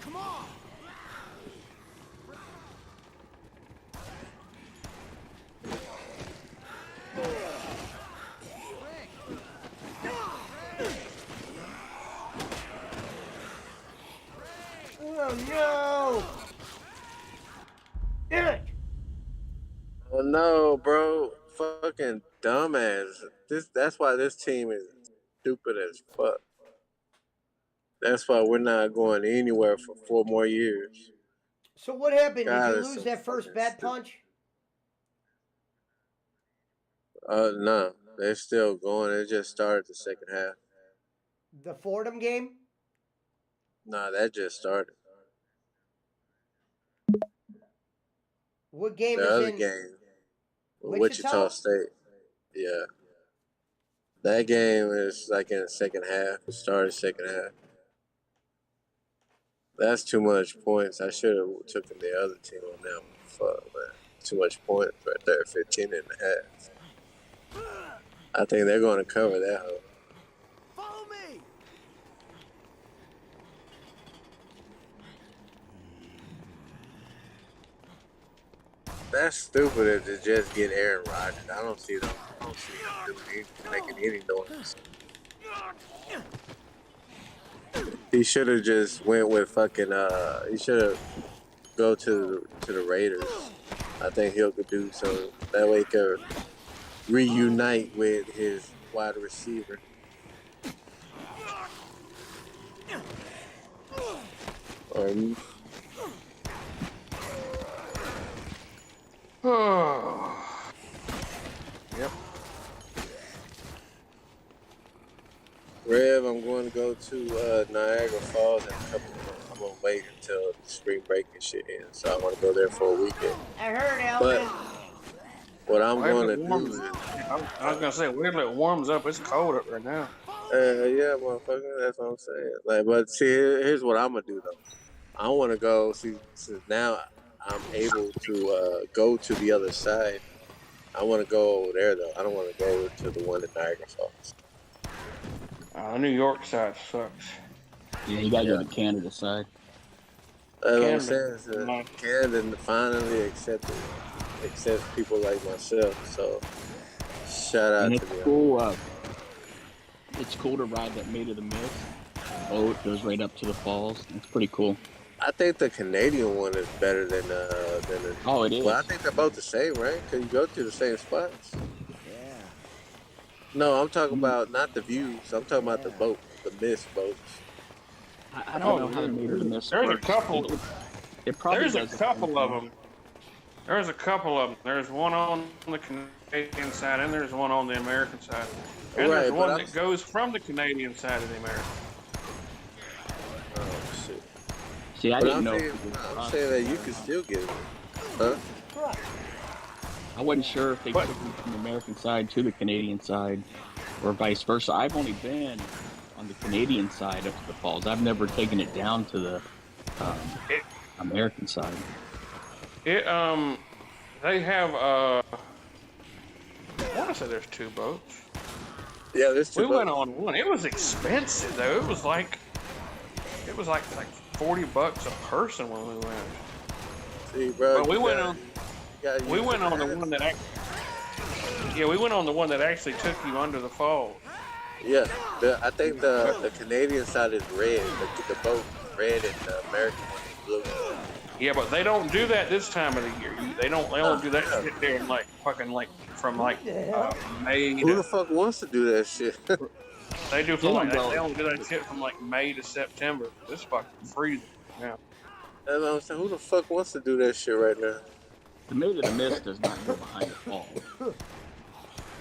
Come on. Oh no! Damn it! Oh no, bro. Fucking dumbass. That's why this team is stupid as fuck. That's why we're not going anywhere for 4 more years. So what happened? God, Did you lose that first bat punch? No. They're still going. It just started the second half. The Fordham game? Nah, that just started. What game The is other in game, Wichita? Wichita State. Yeah, that game is like in the second half. It started second half. That's too much points. I should have taken the other team on that one. Fuck, man. Too much points right there. 15 and a half. I think they're going to cover that hoe. Follow me. That's stupid if they just get Aaron Rodgers. I don't see them. I don't see him doing anything, making any noise. He should have just went with fucking. He should have go to the Raiders. I think he'll could do so. That way he could reunite with his wide receiver. Yep. Rev, I'm going to go to Niagara Falls in a couple of months. I'm going to wait until spring break and shit ends. So I want to go there for a weekend. I heard, But Elvin. what I'm Wait till going it to warms- do is, I was gonna say, wait till it warms up. It's cold up right now. yeah, motherfucker, that's what I'm saying. Like, but see, here's what I'm going to do, though. I want to go, see, since now I'm able to go to the other side. I want to go over there, though. I don't want to go to the one in Niagara Falls. New York side sucks. Yeah, you gotta go to Canada side. That's what I'm Canada. saying. So Canada finally accepts people like myself. So shout out And to it's them. cool. It's cool to ride that Maid of the Mist boat. Goes right up to the falls. It's pretty cool. I think the Canadian one is better than the. Oh, it is. Well, I think they're both the same, right? Because you go to the same spots. Yeah. No, I'm talking about not the views. I'm talking about the boat, the mist boats. I don't know how the Maid of the Mist There's a works. couple. It probably There's a does the couple same of thing. them. There's a couple of them. There's one on the Canadian side, and there's one on the American side. And Right, there's but one I'm- that goes from the Canadian side to the American. Oh shit! See, I But didn't I'm know. saying, I'm saying that you can still get it, huh? Right. I wasn't sure if they took me from the American side to the Canadian side, or vice versa. I've only been on the Canadian side up to the falls. I've never taken it down to the American side. They have I want to say there's two boats. Yeah, there's two. We went boats. on one. It was expensive though. It was like $40 a person when we went. See, bro. But we you went gotta- on. you gotta We use went on the hands. one that. Yeah, we went on the one that actually took you under the falls. Yeah, I think the Canadian side is red. The boat is red and the American one is blue. Yeah, but they don't do that this time of the year. They only do that shit there in from May. Who the To, fuck wants to do that shit? they do They from don't they go- only do that shit from like May to September. It's fucking freezing now. That's what I'm saying. Who the fuck wants to do that shit right now? The Maid of the Mist does not go behind the falls.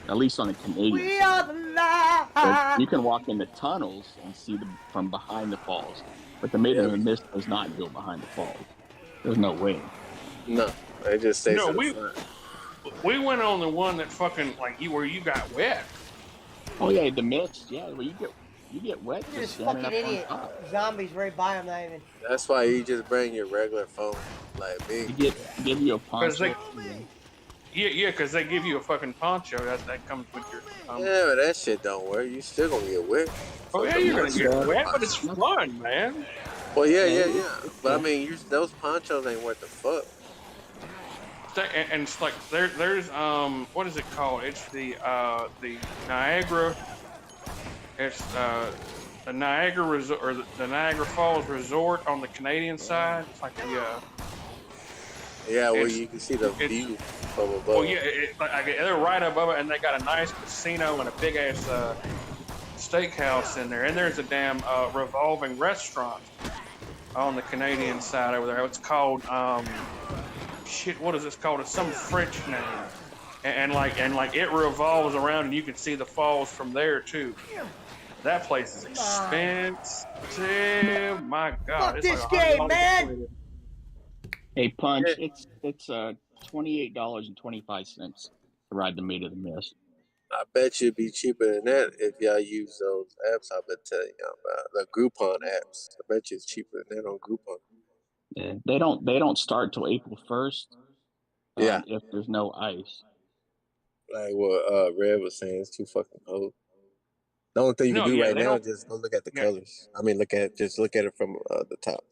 At least on the Canadian We side. are the light. You can walk in the tunnels and see them from behind the falls. But the Maid of the Mist does not go behind the falls. There's no way. No, they just say No, to the we- front. We went on the one that fucking where you got wet. Oh yeah, the mist. Yeah, well you get wet You're just just standing fucking up on idiot. top. Zombies right by him, not even. That's why you just bring your regular phone, like me. You give you a Because poncho. Yeah, because they give you a fucking poncho that comes with your. Yeah, but that shit don't work. You still gonna get wet. Oh yeah, Fuck you're the gonna get poncho. wet, but it's fun, man. Well, yeah. But I mean, those ponchos ain't worth the fuck. And it's like there's what is it called? It's the Niagara. It's the Niagara Resort or the Niagara Falls Resort on the Canadian side. It's like the Yeah, where It's- you can see the it's- view from above. well yeah, they're right above it, and they got a nice casino and a big ass steakhouse in there, and there's a damn revolving restaurant on the Canadian side over there. It's called shit. What is this called? It's some French name, and it revolves around, and you can see the falls from there too. That place is expensive. My God, Fuck it's this like game, $100 man. a plate. Hey Punch, Yeah. it's $28.25 to ride the Maid of the Mist. I bet you it'd be cheaper than that if y'all use those apps I've been telling y'all about. The Groupon apps. I bet you it's cheaper than that on Groupon. Yeah, they don't start till April 1st. Yeah. If there's no ice. Like what Red was saying, it's too fucking cold. The only thing you can do right they now don't. is just go look at the Yeah, colors. I mean, look at it from the top.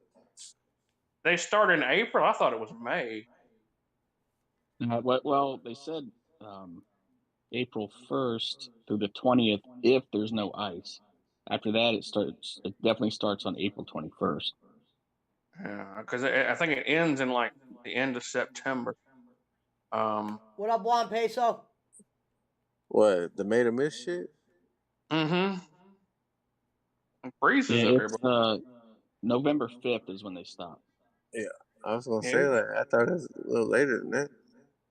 they start in April. I thought it was May. Well, they said April 1st through the 20th if there's no ice. After that, it definitely starts on April 21st. Yeah, because I think it ends in like the end of September. What up, Juan Peso? What, the Made of Mist shit? Mm-hmm. It freezes Yeah, up here. it's November 5th is when they stop. Yeah. I was gonna Yeah, say that. I thought it was a little later than that.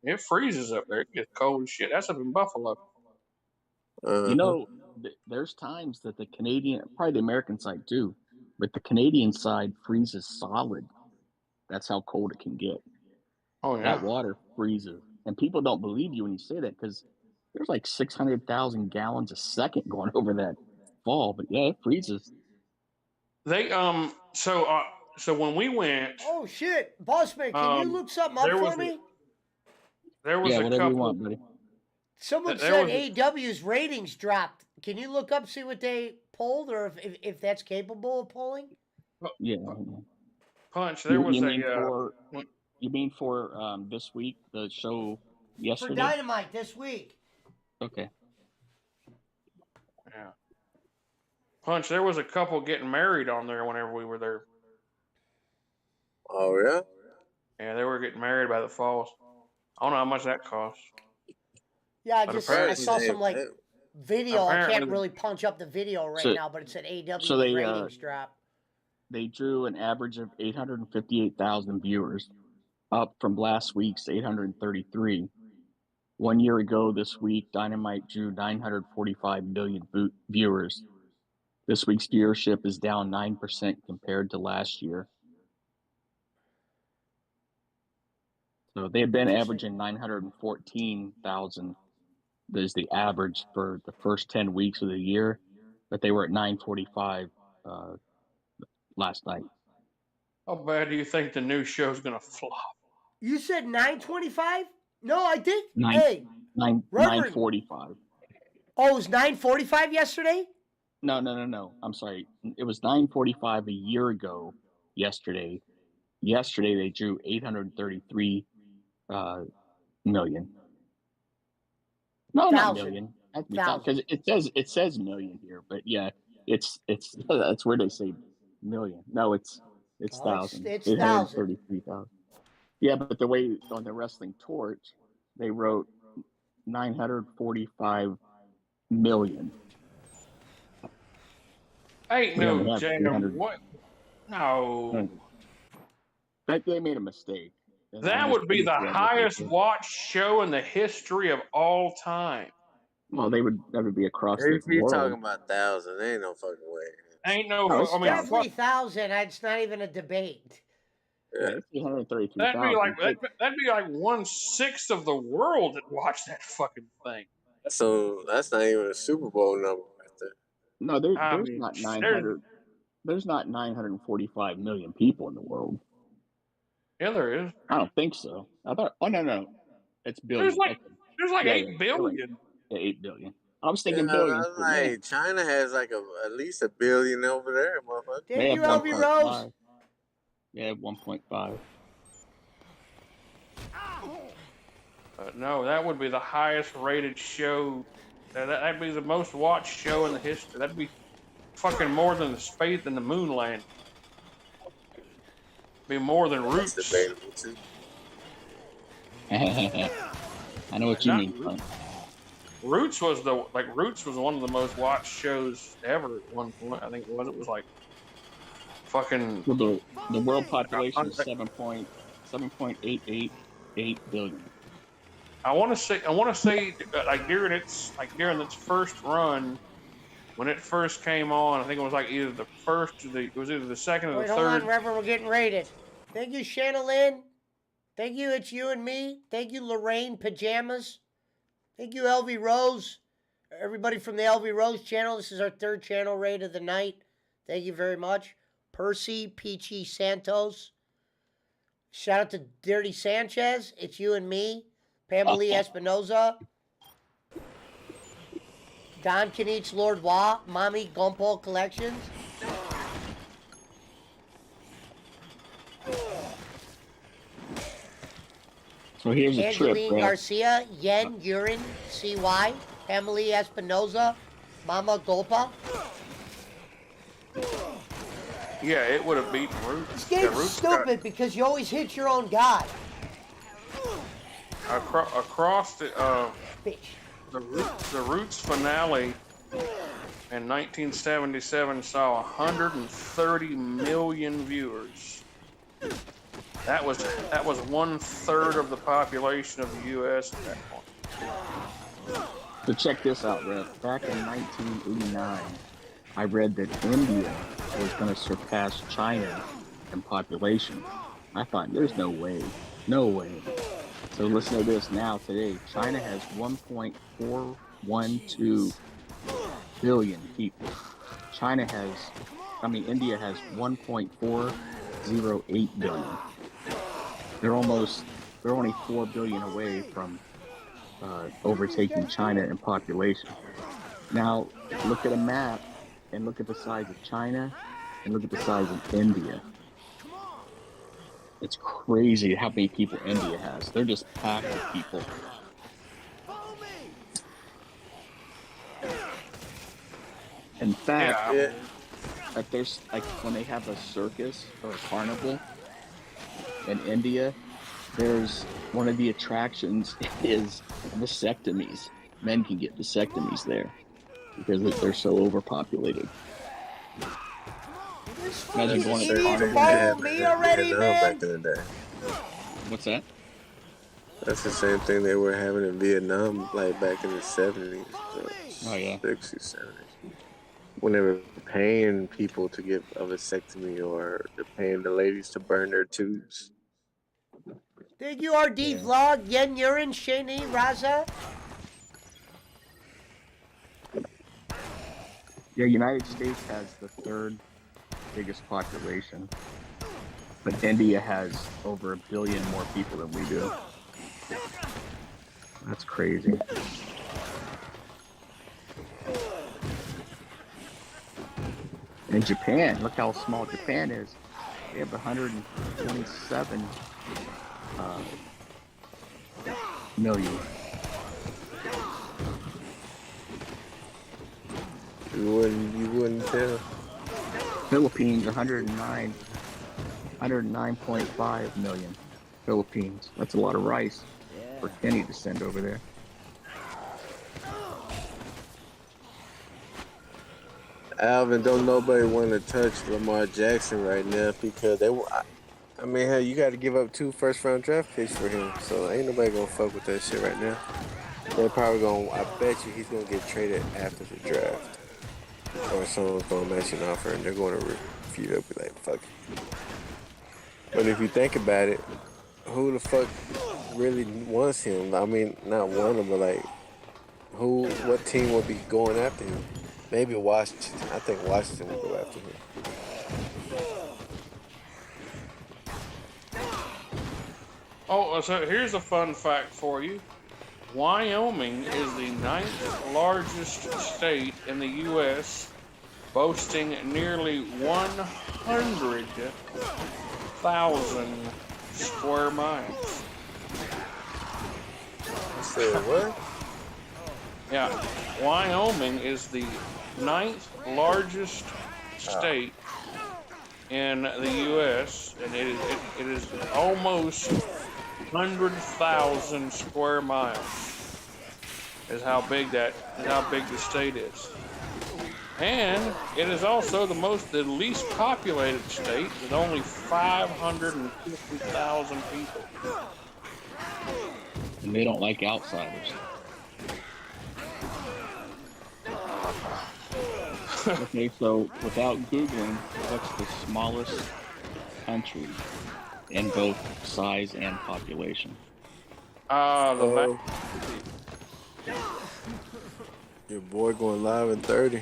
it freezes up there. It gets cold as shit. That's up in Buffalo. You know, there's times that the Canadian, probably the American side too, but the Canadian side freezes solid. That's how cold it can get. Oh yeah. That water freezes, and people don't believe you when you say that because there's like 600,000 gallons a second going over that fall. But yeah, it freezes. They so when we went, Oh shit, Bossman, can you look something up there for was me? Yeah, a whatever you couple. want, buddy. Someone There said was AW's ratings dropped. Can you look up, see what they pulled, or if that's capable of pulling? Yeah. Punch. There You, was you a mean for you mean for this week, the show For yesterday? Dynamite this week. Okay. yeah. Punch. There was a couple getting married on there whenever we were there. Oh yeah? Yeah, they were getting married by the falls. I don't know how much that cost. Yeah, But I Apparently saw some like video. I apparently can't really punch up the video right So- now, but it said AW's so they, ratings dropped. They drew an average of 858,000 viewers, up from last week's 833. 1 year ago this week, Dynamite drew 945 million viewers. This week's viewership is down 9% compared to last year. So they had been averaging 914,000. There's the average for the first 10 weeks of the year, but they were at 945 last night. How bad do you think the new show's gonna flop? You said 925? No, I think. Nine- Hey, Nine Reverend. 945. Oh, it was 945 yesterday? No. I'm sorry. It was 945 a year ago. Yesterday they drew 833 million. No, not Thousand. million. Thousand. Because it says million here, but yeah, it's that's where they say million. No, it's thousand. It's 833,000. Yeah, but the way on the Wrestling Torch, they wrote 945 million. Ain't We only no have jam. 300. What? No. They made a mistake. And That I'm would just be pretty the sure that's what they highest said. watched show in the history of all time. Well, that would be across the If you're world. talking about 1,000, there ain't no fucking way. Ain't no. No, it's I mean, Definitely 1,000. It's not even a debate. Yeah, Yeah. it's 333,000. that'd be like 1/6 of the world that watched that fucking thing. So that's not even a Super Bowl number right there. No, I there's mean, not there's- 900. There's not 945 million people in the world. Yeah, there is. I don't think so. I thought. Oh no, it's billion. There's like Yeah, 8 yeah, billion. Yeah, 8 billion. I was Yeah, thinking billions. that's like China has like at least 1 billion over there, motherfucker. Thank you, LB Rose. Yeah, 1.5. No, that would be the highest rated show. That'd be the most watched show in the history. That'd be fucking more than the space than the moon land. Be more than Roots. That's debatable too. I know what you mean, Clint. Roots was one of the most watched shows ever at one point. I think it was like fucking. Well, the world population is 7.888 billion. I want to say during its first run, when it first came on, I think it was like either the first or it was either the second or Wait, the hold third. on, Reverend. We're getting rated. Thank you, Shannon Lynn. Thank you, It's You and Me. Thank you, Lorraine Pajamas. Thank you, LV Rose. Everybody from the LV Rose channel. This is our third channel raid of the night. Thank you very much. Percy Peachy Santos. Shout out to Dirty Sanchez. It's You and Me. Pamela Espinoza. Don Kinich Lord Wah. Mommy Gumpo Collections. So here's a Angeline trip, Brad. Garcia, Yen Urine, CY, Emily Espinoza, Mama Golpa. Yeah, it would have beaten Roots. This game's stupid because you always hit your own guy. Across the Bitch. the Roots finale in 1977 saw 130 million viewers. That was 1/3 of the population of the U.S. at that point. So check this out, Brad. Back in 1989, I read that India was going to surpass China in population. I thought, there's no way. No way. So listen to this now today. China has 1.412 billion people. India has 1.408 billion. They're only 4 billion away from overtaking China in population. Now, look at a map and look at the size of China and look at the size of India. It's crazy how many people India has. They're just packed with people. In fact, like there's like when they have a circus or a carnival in India, there's one of the attractions is vasectomies. Men can get vasectomies there because they're so overpopulated. Imagine going to the carnival. Follow me already, man. Back in the day. What's that? That's the same thing they were having in Vietnam, like back in the 70s, Oh yeah. 60s, 70s. When they were paying people to get a vasectomy or they're paying the ladies to burn their tubes. Thank you, RD Vlog, Yen Urine, Shani, Raza. Yeah, United States has the third biggest population, but India has over 1 billion more people than we do. That's crazy. And Japan, look how small Japan is. They have 127 million. You wouldn't tell. Philippines, 109.5 million. Philippines. That's a lot of rice for Kenny to send over there. Alvin, don't nobody want to touch Lamar Jackson right now because I mean, hell, you got to give up 2 first-round draft picks for him, so ain't nobody gonna fuck with that shit right now. They're probably gonna. I bet you he's gonna get traded after the draft, or someone's gonna match an offer and they're gonna refuse it. Be like, fuck it. But if you think about it, who the fuck really wants him? I mean, not want him, but like, what team would be going after him? Maybe Washington. I think Washington will go after him. Oh, so here's a fun fact for you. Wyoming is the 9th largest state in the U.S., boasting nearly 100,000 square miles. You said what? Yeah, Wyoming is the 9th largest state in the U.S., and it is almost 100,000 square miles. Is how big the state is, and it is also the least populated state with only 550,000 people. And they don't like outsiders. Okay, so without Googling, what's the smallest country in both size and population. The Your boy going live in 30.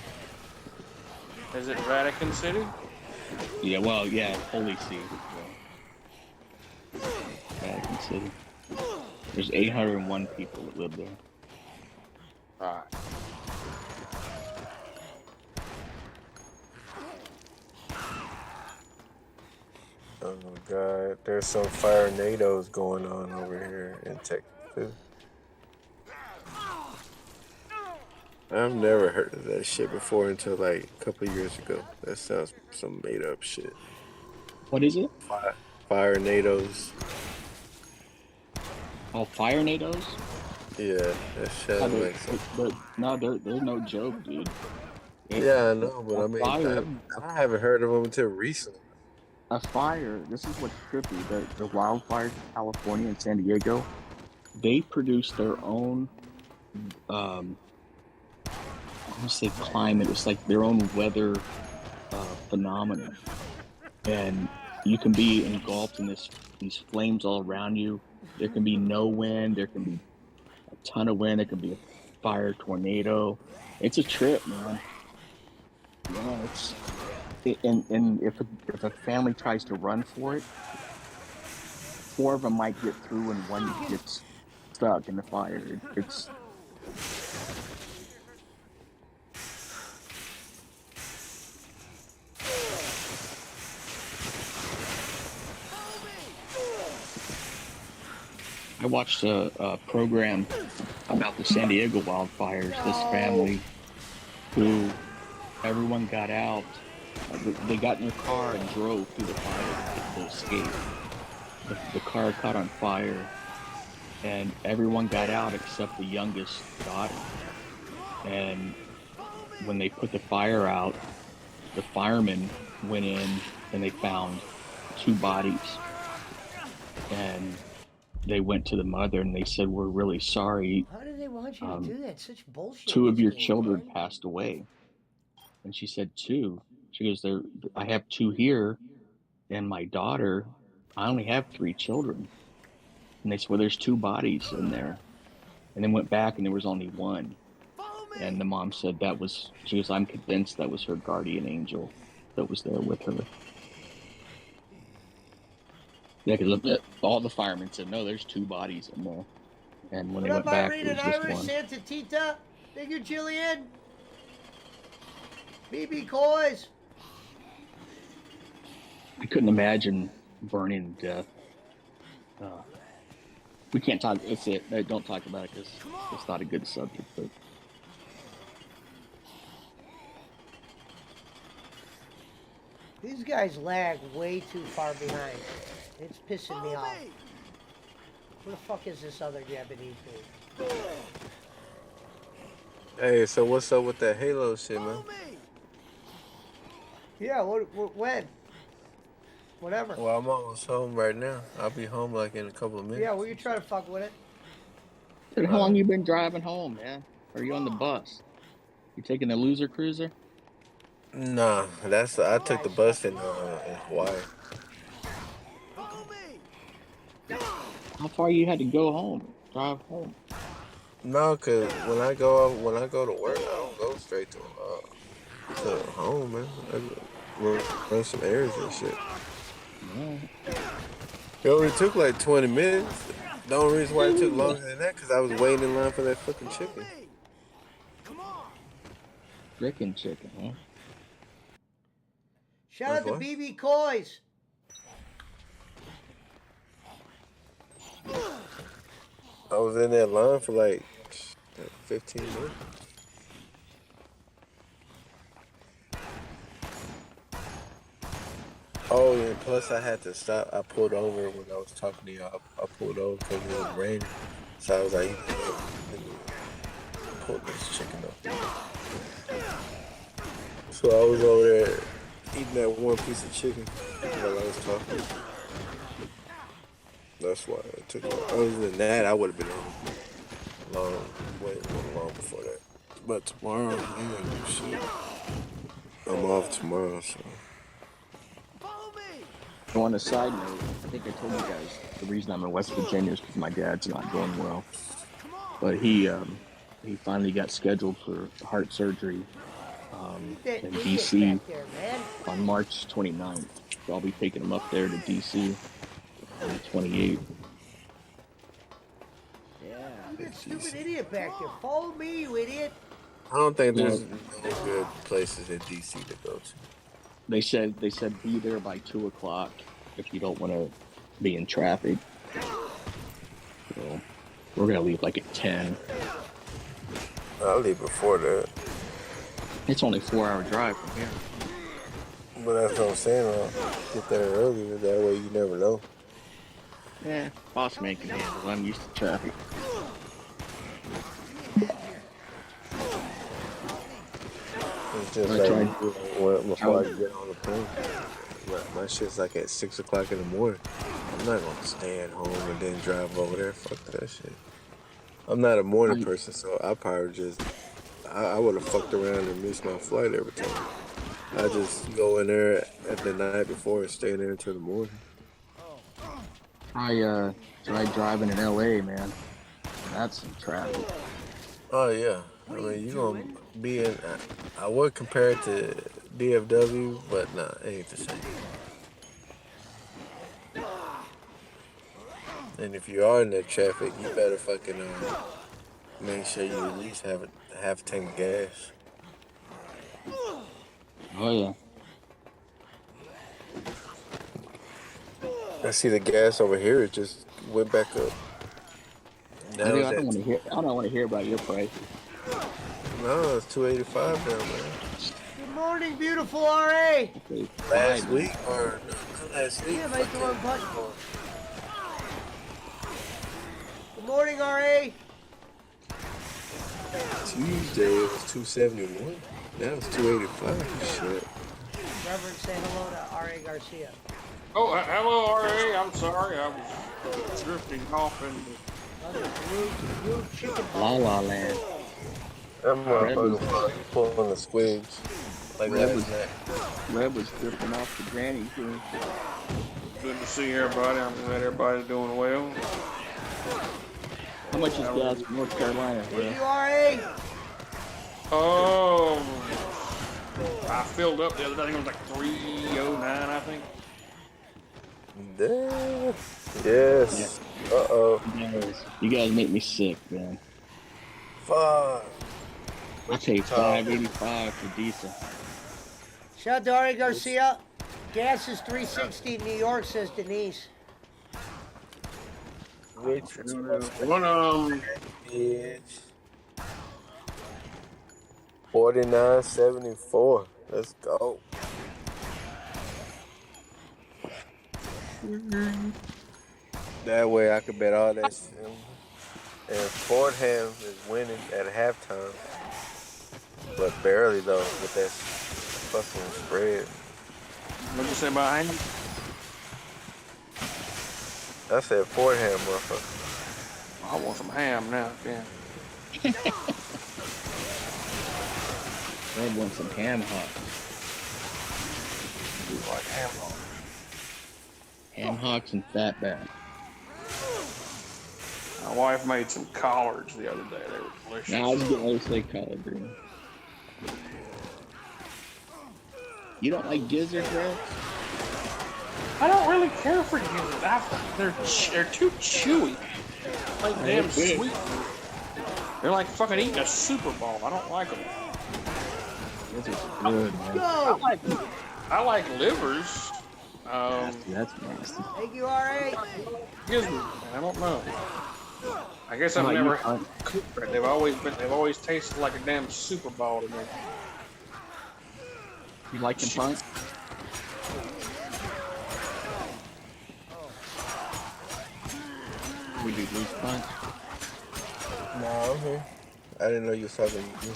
is it Vatican City? Yeah, well, yeah, Holy See. Yeah. Vatican City. There's 801 people that live there. All right. Oh my God, there's some fire NATOs going on over here in Texas too. I've never heard of that shit before until like a couple of years ago. That sounds some made up shit. What is it? Fire NATOs. Oh, fire NATOs? Yeah, that sounds like some. No, they're no joke, dude. Yeah, I know, but A I mean, fire, I haven't heard of them until recently. a fire. This is what's trippy. The wildfires in California and San Diego, they produce their own. I want to say climate. It's like their own weather phenomenon, and you can be engulfed in these flames all around you. There can be no wind. There can be a ton of wind. There can be a fire tornado. It's a trip, man. Yeah, and if a family tries to run for it, 4 of them might get through, and 1 gets stuck in the fire. It's I watched a program about the San Diego wildfires. This family, who everyone got out, they got in their car and drove through the fire to escape. The car caught on fire, and everyone got out except the youngest daughter. And when they put the fire out, the firemen went in and they found 2 bodies. And they went to the mother and they said, "We're really sorry. How do they want you to do that? Such bullshit. 2 of this your game, children man. passed away." And she said, 2. She goes, I have 2 here, and my daughter, I only have 3 children. And they said, "Well, there's 2 bodies in there." And then went back and there was only 1. And the mom said she goes, "I'm convinced that was her guardian angel that was there with her." Yeah, because all the firemen said, "No, there's 2 bodies in there." And when What they up, went back, Irene it and was just Irish, 1. Santa Tita? Thank you, Jillian. BB Coys. I couldn't imagine burning to death. We can't talk. It's it. Don't talk about it because it's not a good subject. But These guys lag way too far behind. It's pissing me off. Where the fuck is this other Japanese dude? Hey, so what's up with that Halo shit, man? Yeah, when? Whatever. Well, I'm almost home right now. I'll be home like in a couple of minutes. Yeah, we can try to fuck with it. dude, how long you been driving home, man? Or are you on the bus? You taking the loser cruiser? Nah, I took the bus in Hawaii. How far you had to go home? Drive home? No, cause when I go to work, I don't go straight to home, man. I run some errands and shit. It only took like 20 minutes. The only reason why it took longer than that, cause I was waiting in line for that fucking chicken. Frickin' chicken, huh? Shout out to BB Coys. I was in that line for like 15 minutes. Oh, and plus I had to stop. I pulled over when I was talking to y'all. I pulled over because it was raining. So I was like, pull this chicken up. So I was over there eating that one piece of chicken while I was talking. That's why it took long. Other than that, I would have been way long before that. But tomorrow, I ain't gonna do shit. I'm off tomorrow, so. So on a side note, I think I told you guys the reason I'm in West Virginia is because my dad's not doing well. But he finally got scheduled for heart surgery That in idiot DC back there, man. on March 29th. So I'll be taking him up there to DC on the 28th. Yeah. Who's that stupid idiot back there? Follow me, you idiot. I don't think Well, there's no good places in DC to go to. they said be there by 2:00 if you don't want to be in traffic. So we're gonna leave like at 10. I'll leave before that. It's only a 4-hour drive from here. But that's what I'm saying. I'll get there earlier. That way you never know. Yeah, boss man can handle it. I'm used to traffic. It's just I like tried. before I get on the plane. My shit's like at 6 o'clock in the morning. I'm not gonna stay at home and then drive over there. Fuck that shit. I'm not a morning person, so I probably just I would have fucked around and missed my flight every time. I just go in there at the night before and stay there until the morning. I tried driving in LA, man. That's some traffic. Oh yeah, I mean you gonna be in. I would compare it to DFW, but nah, it ain't the same. And if you are in that traffic, you better fucking make sure you at least have a tank of gas. Oh yeah. I see the gas over here. It just went back up. I don't want to hear about your price. No, it's 285 now, man. Good morning, beautiful RA. Okay, Last fine. week or not last week? Yeah, I hit the wrong button. Good morning, RA. Tuesday it was 271. Now it's 285. Shit. Reverend, say hello to RA Garcia. Oh, hello, RA. I'm sorry. I was drifting off into. Rude chicken. La La Land. That motherfucker pulling the squigs like Red last was- night. Red was drifting off the granny too. Good to see everybody. I'm glad everybody's doing well. How much is gas in North Carolina, Thank Red? you, RA. I filled up the other day. I think it was like 309, I think. Damn. Yes. Uh-oh. You guys make me sick, man. Fuck. I paid $5.85 for diesel. Shout out to RA Garcia. Gas is $3.60 in New York, says Denise. Way too much. One Bitch. 49.74. Let's go. That way I could bet all that shit. And Fordham is winning at halftime. But barely though with that fucking spread. What'd you say about him? I said Fordham, motherfucker. I want some ham now. Yeah. Red wants some ham hocks. You like ham on? Ham hocks and fatback. My wife made some collards the other day. They were delicious. Now I was getting ready to say collard green. You don't like gizzard, Red? I don't really care for gizzards. They're too chewy. Like damn good. sweet. They're like fucking eating a Super Bowl. I don't like them. Gizzards are good, man. Go. I like livers. That's nasty. Thank you, RA. Gizzards, man. I don't know. I guess How I've about never you, Hunt? cooked them. They've always tasted like a damn Super Bowl to me. You like them, Punt? We do loose Punt. Nah, I'm here. I didn't know you was talking to you.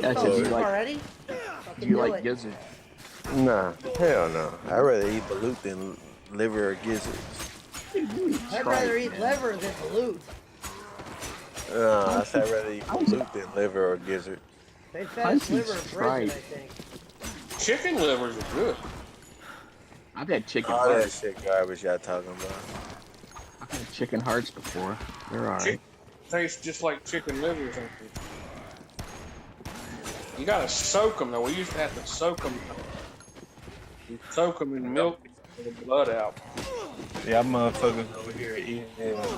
Yeah, I said, Oh, do you like, already? do Fucking you do like it. gizzard? Nah, hell no. I'd rather eat balut than liver or gizzards. I'd rather eat liver than balut. I said I'd rather eat balut than liver or gizzard. They fed us Hunt's liver in prison, I right. think. Chicken livers are good. I I've had chicken All that hearts. shit garbage y'all talking about. I've had chicken hearts before. They're all Chicken right. tastes just like chicken liver or something. You gotta soak them though. We used to have to soak them. You soak them in milk to get the blood out. Yeah, motherfuckers over here eating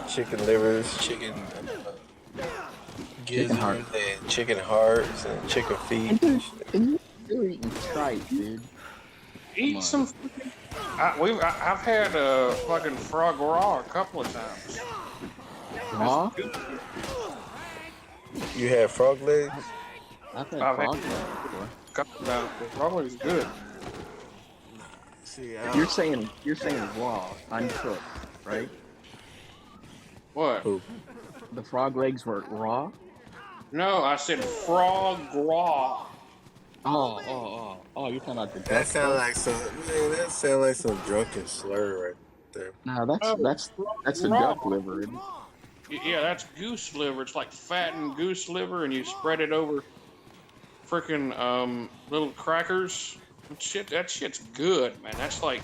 chicken livers, chicken Chicken heart. gizzards, and chicken hearts, and chicken feet. And dude, and you're eating tripe, dude. Come Eat on. some. I've had fucking frog raw a couple of times. Raw? You had frog legs? I've had I've had frog legs before. a couple of times. The frog leg is good. See, You're saying raw, uncooked, right? What? Who? The frog legs were raw? No, I said frog raw. Oh, you're talking about the duck. That sound like some. Man, that sound like some drunken slur right there. No, that's the raw. duck liver, isn't it? Yeah, that's goose liver. It's like fattened goose liver, and you spread it over freaking little crackers. That shit's good, man. That's like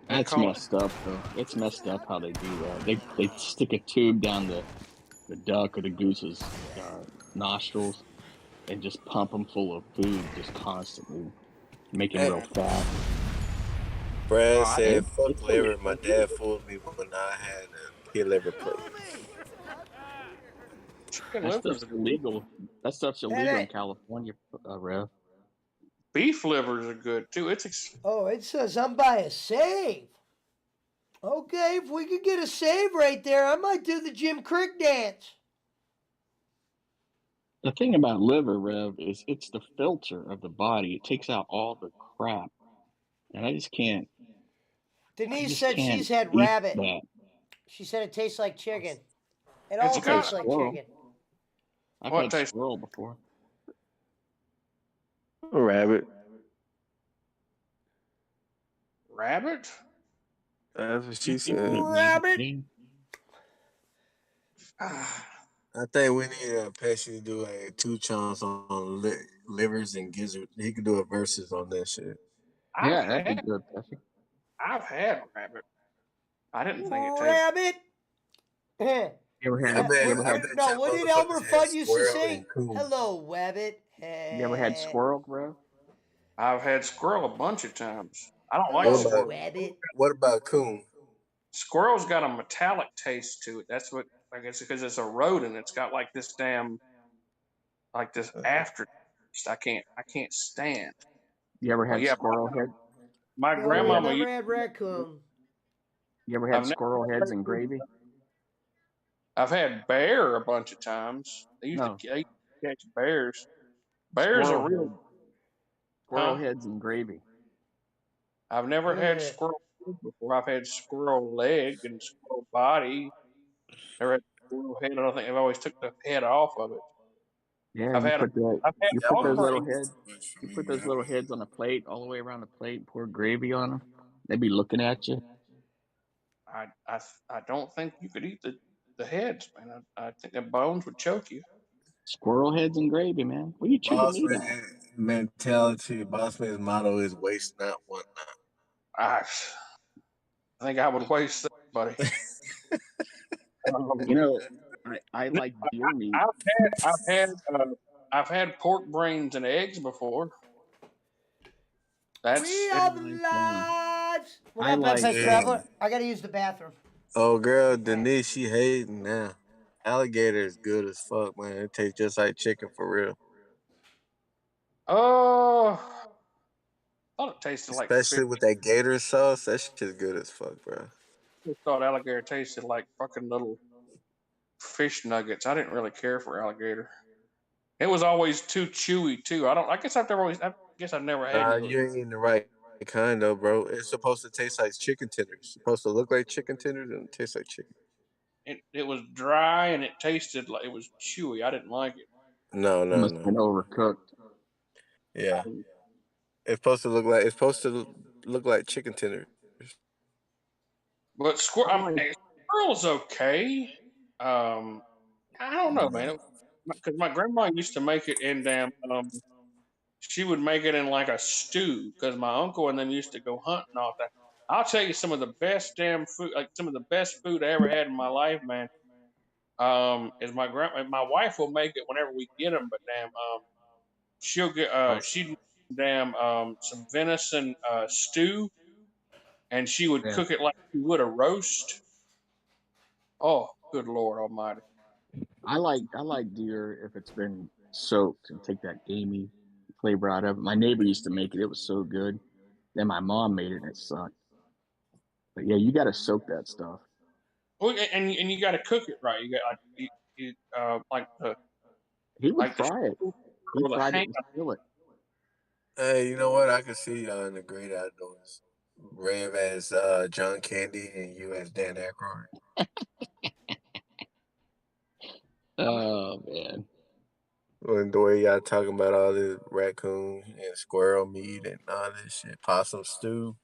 That's messed up, though. It's messed up how they do that. They stick a tube down the duck or the goose's nostrils and just pump them full of food, just constantly, make them real fat. Brad I said, did. "Fuck liver." My dad fooled me when I had a pea liver plate. chicken That livers. stuff's illegal. That stuff's illegal in California, Rev. Beef livers are good too. Oh, it says I'm by a save. Okay, if we could get a save right there, I might do the Jim Crick dance. The thing about liver, Rev, is it's the filter of the body. It takes out all the crap, and I just can't. Denise said she's had eat rabbit. that. She said it tastes like chicken. It It's all got- tastes like squirrel. chicken. I've What had taste? squirrel before. Rabbit. Rabbit? That's what she said. Rabbit. I think we need Pesci to do a 2 chunks on livers and gizzards. He could do a versus on that shit. Yeah, that'd be good, Peffy. I've had rabbit. I didn't think it tasted. Rabbit. You ever I had? bet- You ever I had? bet No, y'all what did motherfuckers Elmer had Fudd used to squirrel say? and coon. Hello, Wabbit. You ever had squirrel, Rev? I've had squirrel a bunch of times. I don't like What Hello, squirrel. about- Wabbit. What about coon? Squirrel's got a metallic taste to it. That's what I guess because it's a rodent. It's got like this aftertaste. I can't stand. You ever But had yeah, squirrel head? my No, grandmama never used. had raccoon. You ever had I've never squirrel had heads in raccoon. gravy? I've had bear a bunch of times. They used No. to catch bears. Bears are real. Squirrel Huh? heads in gravy. I've never had Yeah. squirrel food before. I've had squirrel leg and squirrel body. Never had squirrel head. I don't think I've always took the head off of it. Yeah, I've you had put that. I've had You put those okra. little heads. You put those little heads on a plate, all the way around the plate. Pour gravy on them. They'd be looking at you. I don't think you could eat the heads, man. I think the bones would choke you. Squirrel heads and gravy, man. What are you chewing meat at? Bossman mentality. Bossman's motto is waste not, want I think I would waste that, buddy. You know, I like deer meat. I've had pork brains and eggs before. That's We I are like, lives. What I up, like- FS Yeah. Traveler? I gotta use the bathroom. Oh, girl, Denise, she hating now. Alligator is good as fuck, man. It tastes just like chicken for real. oh, I thought it tasted like Especially fish. with that gator sauce. That shit's good as fuck, bro. I thought alligator tasted like fucking little fish nuggets. I didn't really care for alligator. It was always too chewy too. I guess I've never had. Nah, any- you ain't eating the right kind though, bro. It's supposed to taste like chicken tenders. It's supposed to look like chicken tenders and taste like chicken. It was dry and it tasted like it was chewy. I didn't like it. No, It no, must have been no. overcooked. Yeah, it's supposed to look like chicken tenders. But squirrel's okay. I don't know, man. Because my grandma used to make it in damn she would make it in like a stew because my uncle and them used to go hunting all that. I'll tell you some of the best damn food, like some of the best food I ever had in my life, man. Is my wife will make it whenever we get them, but damn, she'll get Oh, she'd damn some venison stew, and she would yeah. cook it like she would a roast. Oh, good Lord Almighty! I like deer if it's been soaked and take that gamey flavor out of it. My neighbor used to make it. It was so good. Then my mom made it and it sucked. But yeah, you got to soak that stuff. Well, and you got to cook it right. You got like He would the fry it. He or the fried it ham. in the skillet. Hey, you know what? I can see y'all in the great outdoors. Rev as John Candy and you as Dan Aykroyd. Oh man. And the way y'all talking about all this raccoon and squirrel meat and all this shit, possum stew.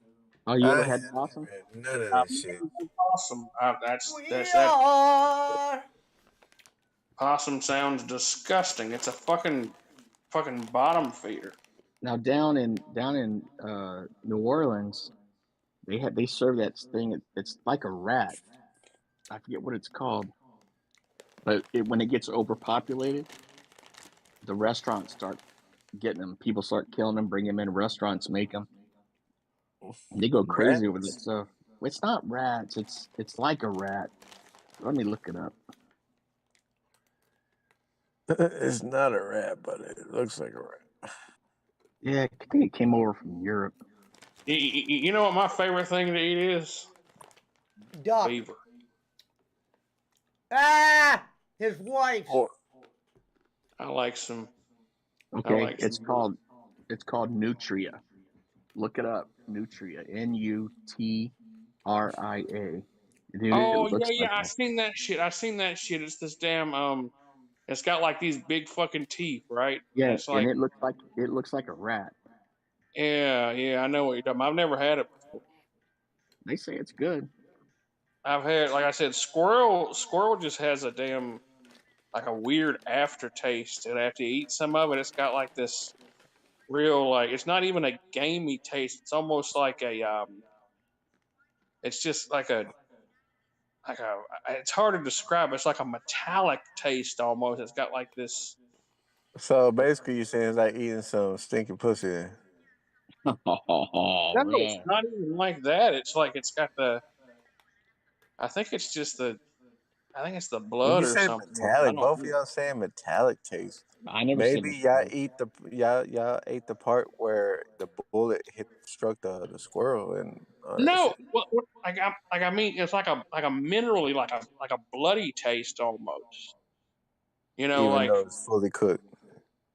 Oh, you I ever ain't had possum? never had none of I've that shit. never been possum. We That are. possum sounds disgusting. It's a fucking bottom feeder. Now down in New Orleans, they serve that thing. It's like a rat. I forget what it's called, but when it gets overpopulated, the restaurants start getting them. People start killing them, bring them in. Restaurants make them. They go crazy with it Rats? stuff. It's not rats. It's like a rat. Let me look it up. It's not a rat, but it looks like a rat. Yeah, I think it came over from Europe. You know what my favorite thing to eat is? Duck. Beaver. Ah! His wife. Or I like some. I Okay, like some. it's called nutria. Look it up. Nutria. Nutria. Dude, it Oh looks like yeah. I a seen that shit. I seen that shit. It's this damn It's got like these big fucking teeth, right? And yeah, it's and like, it looks like a rat. yeah. I know what you're talking about. I've never had it before. They say it's good. I've had, like I said, squirrel. Squirrel just has a damn like a weird aftertaste, and after you eat some of it, it's got like this real like it's not even a gamey taste. It's almost like a it's just like a it's hard to describe. It's like a metallic taste almost. It's got like this. so basically, you're saying it's like eating some stinking pussy. Oh No, it's man. not even like that. It's like it's got the. I think it's just the. I think it's the When blood you or say something. I metallic, don't both of know. y'all saying metallic taste. I never said Maybe y'all metallic. eat the y'all ate the part where the bullet hit struck the squirrel and all that No, shit. I mean, it's like a minerally, like a bloody taste almost. You know, Even like though it's fully cooked.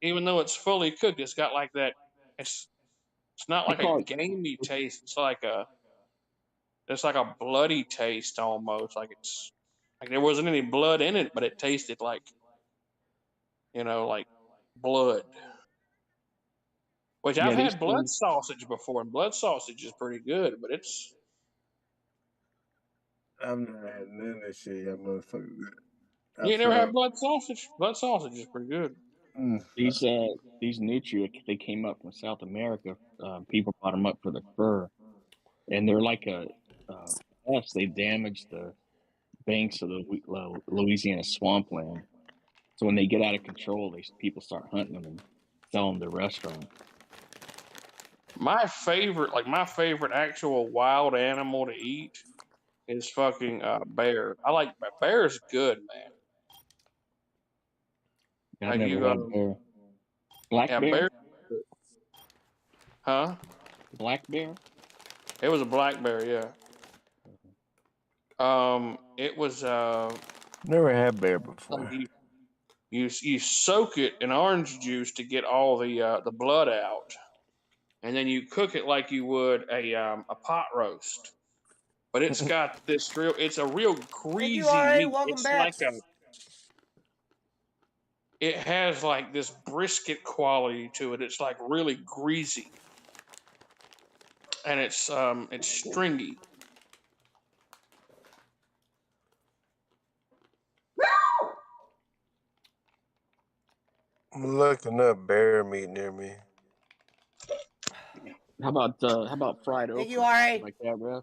even though it's fully cooked, it's got like that. It's it's not They like a call it gamey taste. It's like a bloody taste almost. Like it's like there wasn't any blood in it, but it tasted like like blood. Which I've yeah, they had blood serve sausage before, and blood sausage is pretty good. But it's I've never had none of that shit. Y'all motherfuckers good. I you ain't never had feel. blood sausage. Blood sausage is pretty good. Mm. these nutria. They came up from South America. People brought them up for the fur, and they're like a pest. They damage the banks of the Louisiana swampland. So when they get out of control, people start hunting them and sell them to restaurants. My favorite actual wild animal to eat is fucking bear. I like bear's good, man. I've Like never you, had bear. Black yeah, bear, bear, huh? black bear. It was a black bear, yeah. It was Never had bear like before. you soak it in orange juice to get all the blood out, and then you cook it like you would a pot roast. But it's got this real. It's a real Thank you, greasy RA. meat. Welcome It's back. like a. It has like this brisket quality to it. It's like really greasy, and it's stringy. I'm looking up bear meat near me. How about fried okra? Thank you, R.A. Like that, Rev?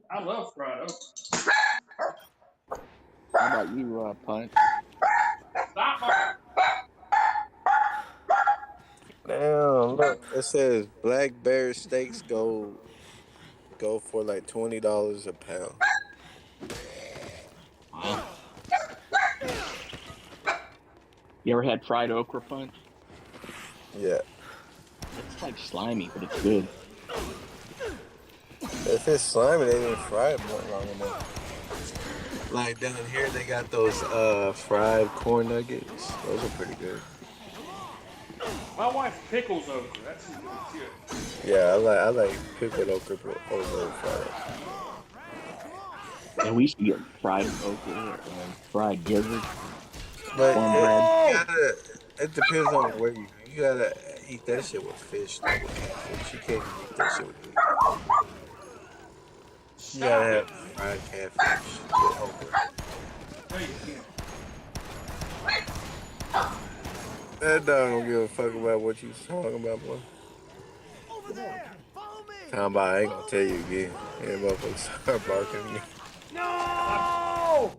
I love fried okra. How about you, Punt? Stop, Mark. Damn, look, it says black bear steaks go for like $20 a pound. Wow. You ever had fried okra, Punt? Yeah. It's like slimy, but it's good. If it's slimy, they didn't fry it more long enough. Like down here, they got those fried corn nuggets. Those are pretty good. My wife pickles okra. That's some good shit. Yeah, I like pickled okra over fried. And we used to get fried okra and fried gizzard, But cornbread. it depends on where you gotta eat that shit with fish, not with catfish. You can't eat that shit with meat. You gotta have fried catfish with okra. No, you can't. That dog don't give a fuck about what you talking about, boy. Over there! Follow me! Talking about, I ain't gonna tell you again. And motherfuckers start barking again. No!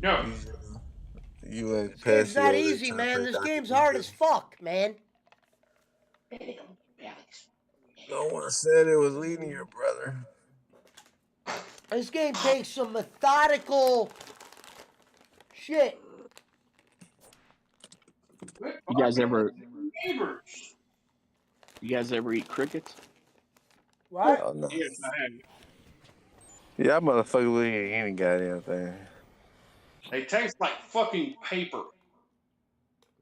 No. You went This past game's not your easy, time man. for This Dr. game's hard as Evil. fuck, man. No one said it was leading your brother. This game takes some methodical shit. You guys ever Neighbors. eat crickets? What? Oh, no. Yes, I have. Yeah, motherfucker will eat any goddamn thing. They taste like fucking paper.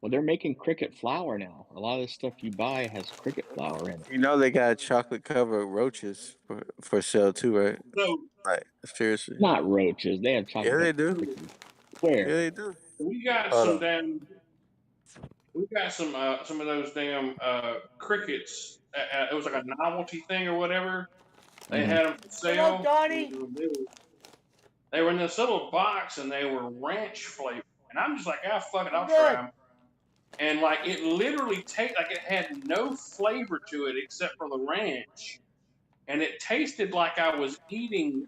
Well, they're making cricket flour now. A lot of the stuff you buy has cricket flour in it. You know they got chocolate covered roaches for sale too, right? So Like seriously. Not roaches. They have Yeah, chocolate they covered do. crickets. Where? Yeah, they do. we got Hold some on. damn. We got some of those damn crickets. It was like a novelty thing or whatever. They had them for Hello, sale. Donnie. They were in this little box and they were ranch flavored. And I'm just like, ah, fuck it, I'll Good. try them. And like it literally tasted like it had no flavor to it except for the ranch, and it tasted like I was eating.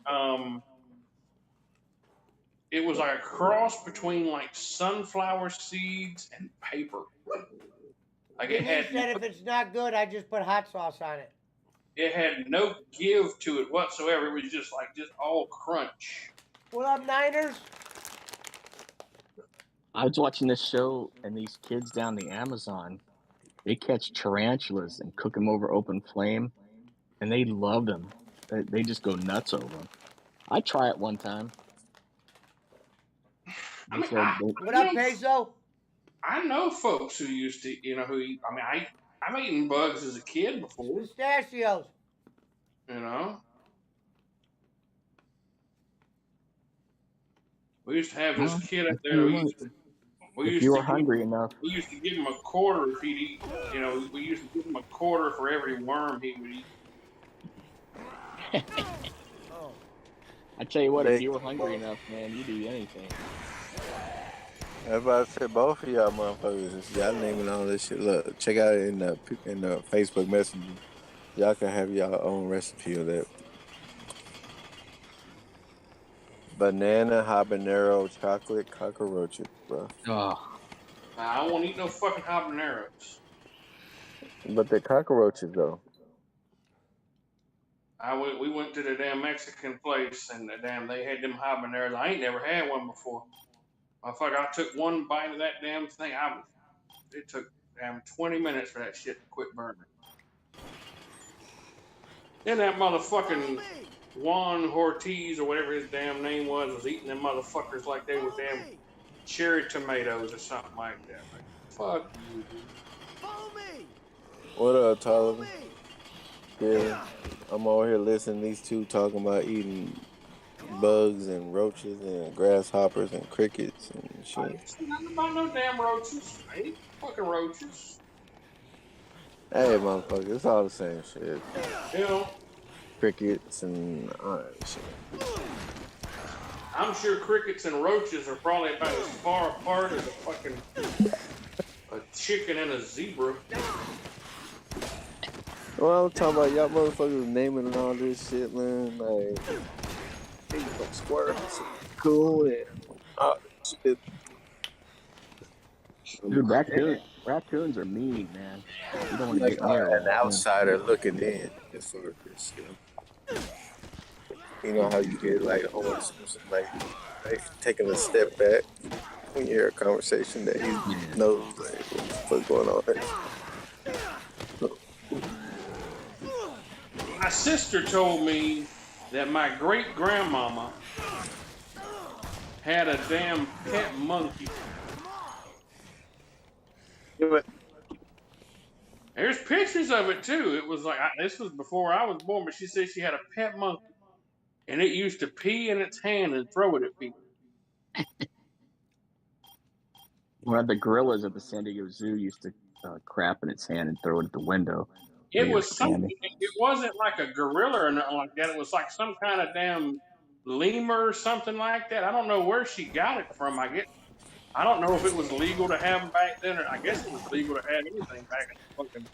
It was like a cross between like sunflower seeds and paper. Like it Denise had said if it's not good, I just put hot sauce on it. it had no give to it whatsoever. It was just all crunch. What up, Niners? I was watching this show, and these kids down the Amazon, they catch tarantulas and cook them over open flame, and they love them. They just go nuts over them. I'd try it one time. I mean, What up, Peso? I know folks who used to, who eat. I mean, I've eaten bugs as a kid before. Pistachios. You know. We used to have this kid up there. We used to give him a quarter if he'd eat. We used to give him a quarter for every worm he would eat. I tell you what, if you were hungry enough, man, you'd eat anything. That's why I said both of y'all motherfuckers. Y'all naming all this shit. Look, check out it in the Facebook Messenger. Y'all can have your own recipe of that. Banana habanero chocolate cockroaches, bro. Oh. I won't eat no fucking habaneros. But they're cockroaches, though. We went to the damn Mexican place and they had them habaneros. I ain't never had one before. I took one bite of that damn thing. It took damn 20 minutes for that shit to quit burning. Then that motherfucking Juan Ortiz or whatever his damn name was eating them motherfuckers like they were damn cherry tomatoes or something like that. Like, fuck you, dude. Follow me. What up, Tyler? Yeah, I'm over here listening to these two talking about eating bugs and roaches and grasshoppers and crickets and shit. I ain't seen nothing about no damn roaches. I ain't fucking roaches. Hey, motherfucker, it's all the same shit. Crickets and all that shit. I'm sure crickets and roaches are probably about as far apart as a chicken and a zebra. Well, I'm talking about y'all motherfuckers naming and all this shit, man. Like, hey, some squirrels, cool, and all this shit. Dude, raccoons are mean, man. You don't want to Like get near a an raccoon. outsider looking in, as far as you know how you get like Homer Simpson, like taking a step back when you hear a conversation that he Yeah. knows like what the fuck going on. My sister told me that my great grandmama had a damn pet monkey. There's pictures of it too. It was like this was before I was born, but she said she had a pet monkey, and it used to pee in its hand and throw it at people. One of the gorillas at the San Diego Zoo used to crap in its hand and throw it at the window where It you were was something. standing. It wasn't like a gorilla or nothing like that. It was like some kind of damn lemur or something like that. I don't know where she got it from. I don't know if it was legal to have them back then, or I guess it was legal to have anything back in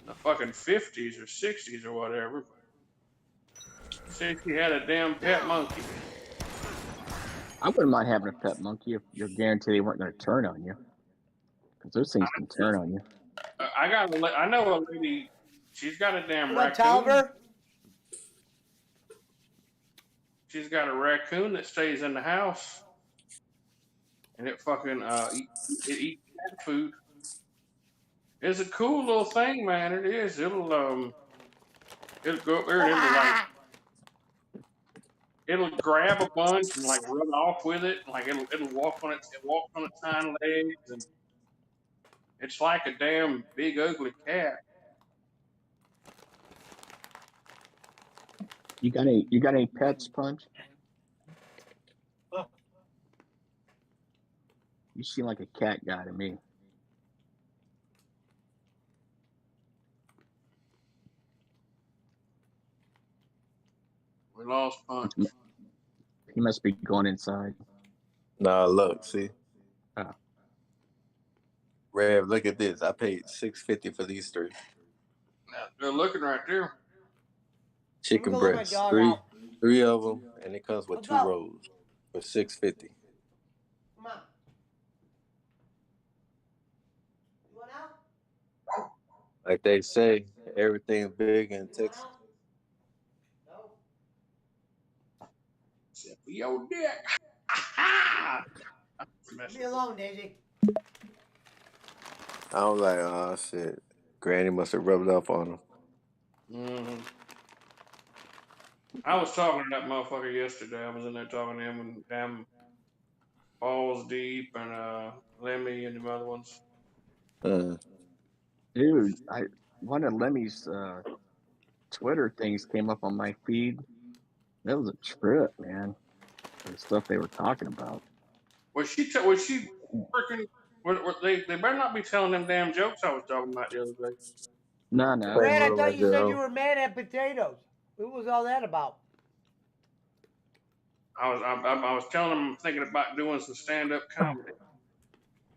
the fucking 50s or 60s or whatever. But said she had a damn pet monkey. I wouldn't mind having a pet monkey if you're guaranteed they weren't going to turn on you, because those things can turn on you. I know a lady. She's got a damn What up, raccoon. Tolliver? She's got a raccoon that stays in the house, and it fucking it eats cat food. It's a cool little thing, man. It is. It'll go up there and it'll grab a bunch and like run off with it. Like it walks on its hind legs, and it's like a damn big ugly cat. You got any pets, Punch? You seem like a cat guy to me. We lost Punch. He must be going inside. Nah, look, see, Oh. Rev, look at this. I paid $6.50 for these three They're looking right there. chicken Let my breasts, dog out. three of them, and it comes with Let's two go. rolls for $6.50. Come on. You want out? Like they say, everything's big in You want Texas. out? No. Except for your dick. Leave me alone, Daisy. I was like, oh shit, Granny must have rubbed off on him. Mm-hmm. I was talking to that motherfucker yesterday. I was in there talking to him and damn Balls Deep and Lemmy and the other ones. Dude, one of Lemmy's Twitter things came up on my feed. That was a trip, man. The stuff they were talking about. Was she freaking? They better not be telling them damn jokes I was talking about the other day. No. Brad, I thought you said you were mad at potatoes. What was all that about? I was telling them I'm thinking about doing some stand up comedy,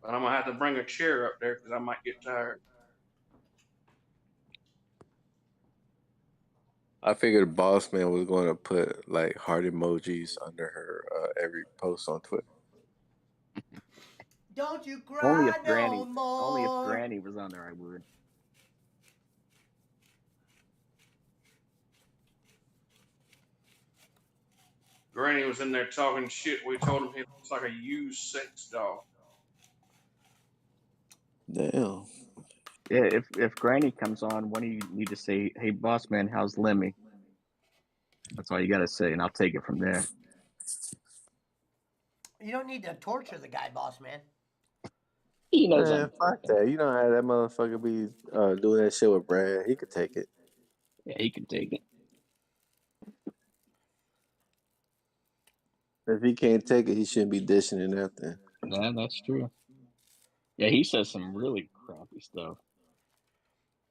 but I'm gonna have to bring a chair up there because I might get tired. I figured Boss Man was going to put like heart emojis under her every post on Twitter. Don't you cry Only if no more. Only if Granny was on there, I would. Granny was in there talking shit. We told him he looks like a used sex doll. Damn. Yeah, if Granny comes on, when do you need to say, "Hey, boss man, how's Lemmy?" That's all you got to say, and I'll take it from there. You don't need to torture the guy, boss man. He knows. Man, fuck that. You know how that motherfucker be doing that shit with Brad. He could take it. Yeah, he can take it. If he can't take it, he shouldn't be dishing it out there. Yeah, that's true. Yeah, he says some really crappy stuff.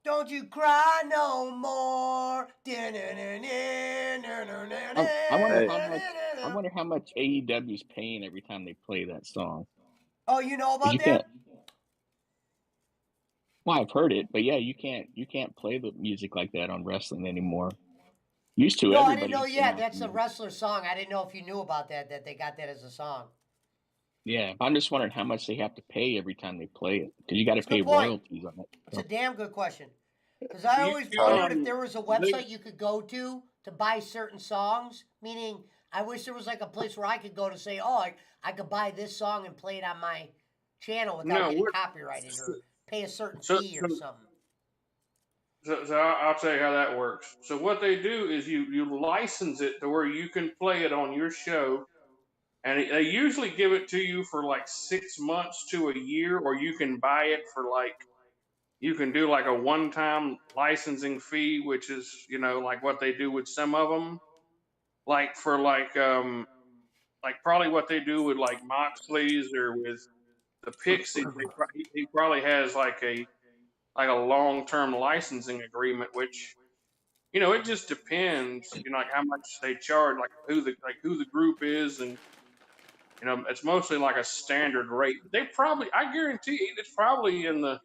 Don't you cry no more. I wonder how much AEW's paying every time they play that song. Oh, you know about that? Well, I've heard it, but yeah, you can't play the music like that on wrestling anymore. Used to, No, I didn't everybody know. used to Yeah, have that's a to. wrestler song. I didn't know if you knew about that. That they got that as a song. Yeah, I'm just wondering how much they have to pay every time they play it, because you got to It's a good pay point. royalties on it. It's a damn good question. Because I You, always you wondered if there was a they, website you could go to buy certain songs. Meaning, I wish there was like a place where I could go to say, oh, I could buy this song and play it on my channel without no, getting what? copyrighted or pay a certain So, fee or so, something. so I'll tell you how that works. So what they do is you license it to where you can play it on your show, and they usually give it to you for like 6 months to a year, or you can buy it for like you can do like a one-time licensing fee, which is like what they do with some of them, like for like probably what they do with like Moxley's or with the Pixies. He probably has like a long-term licensing agreement, which it just depends, like how much they charge, like who the group is, and it's mostly like a standard rate. They probably, I guarantee you, it's probably in the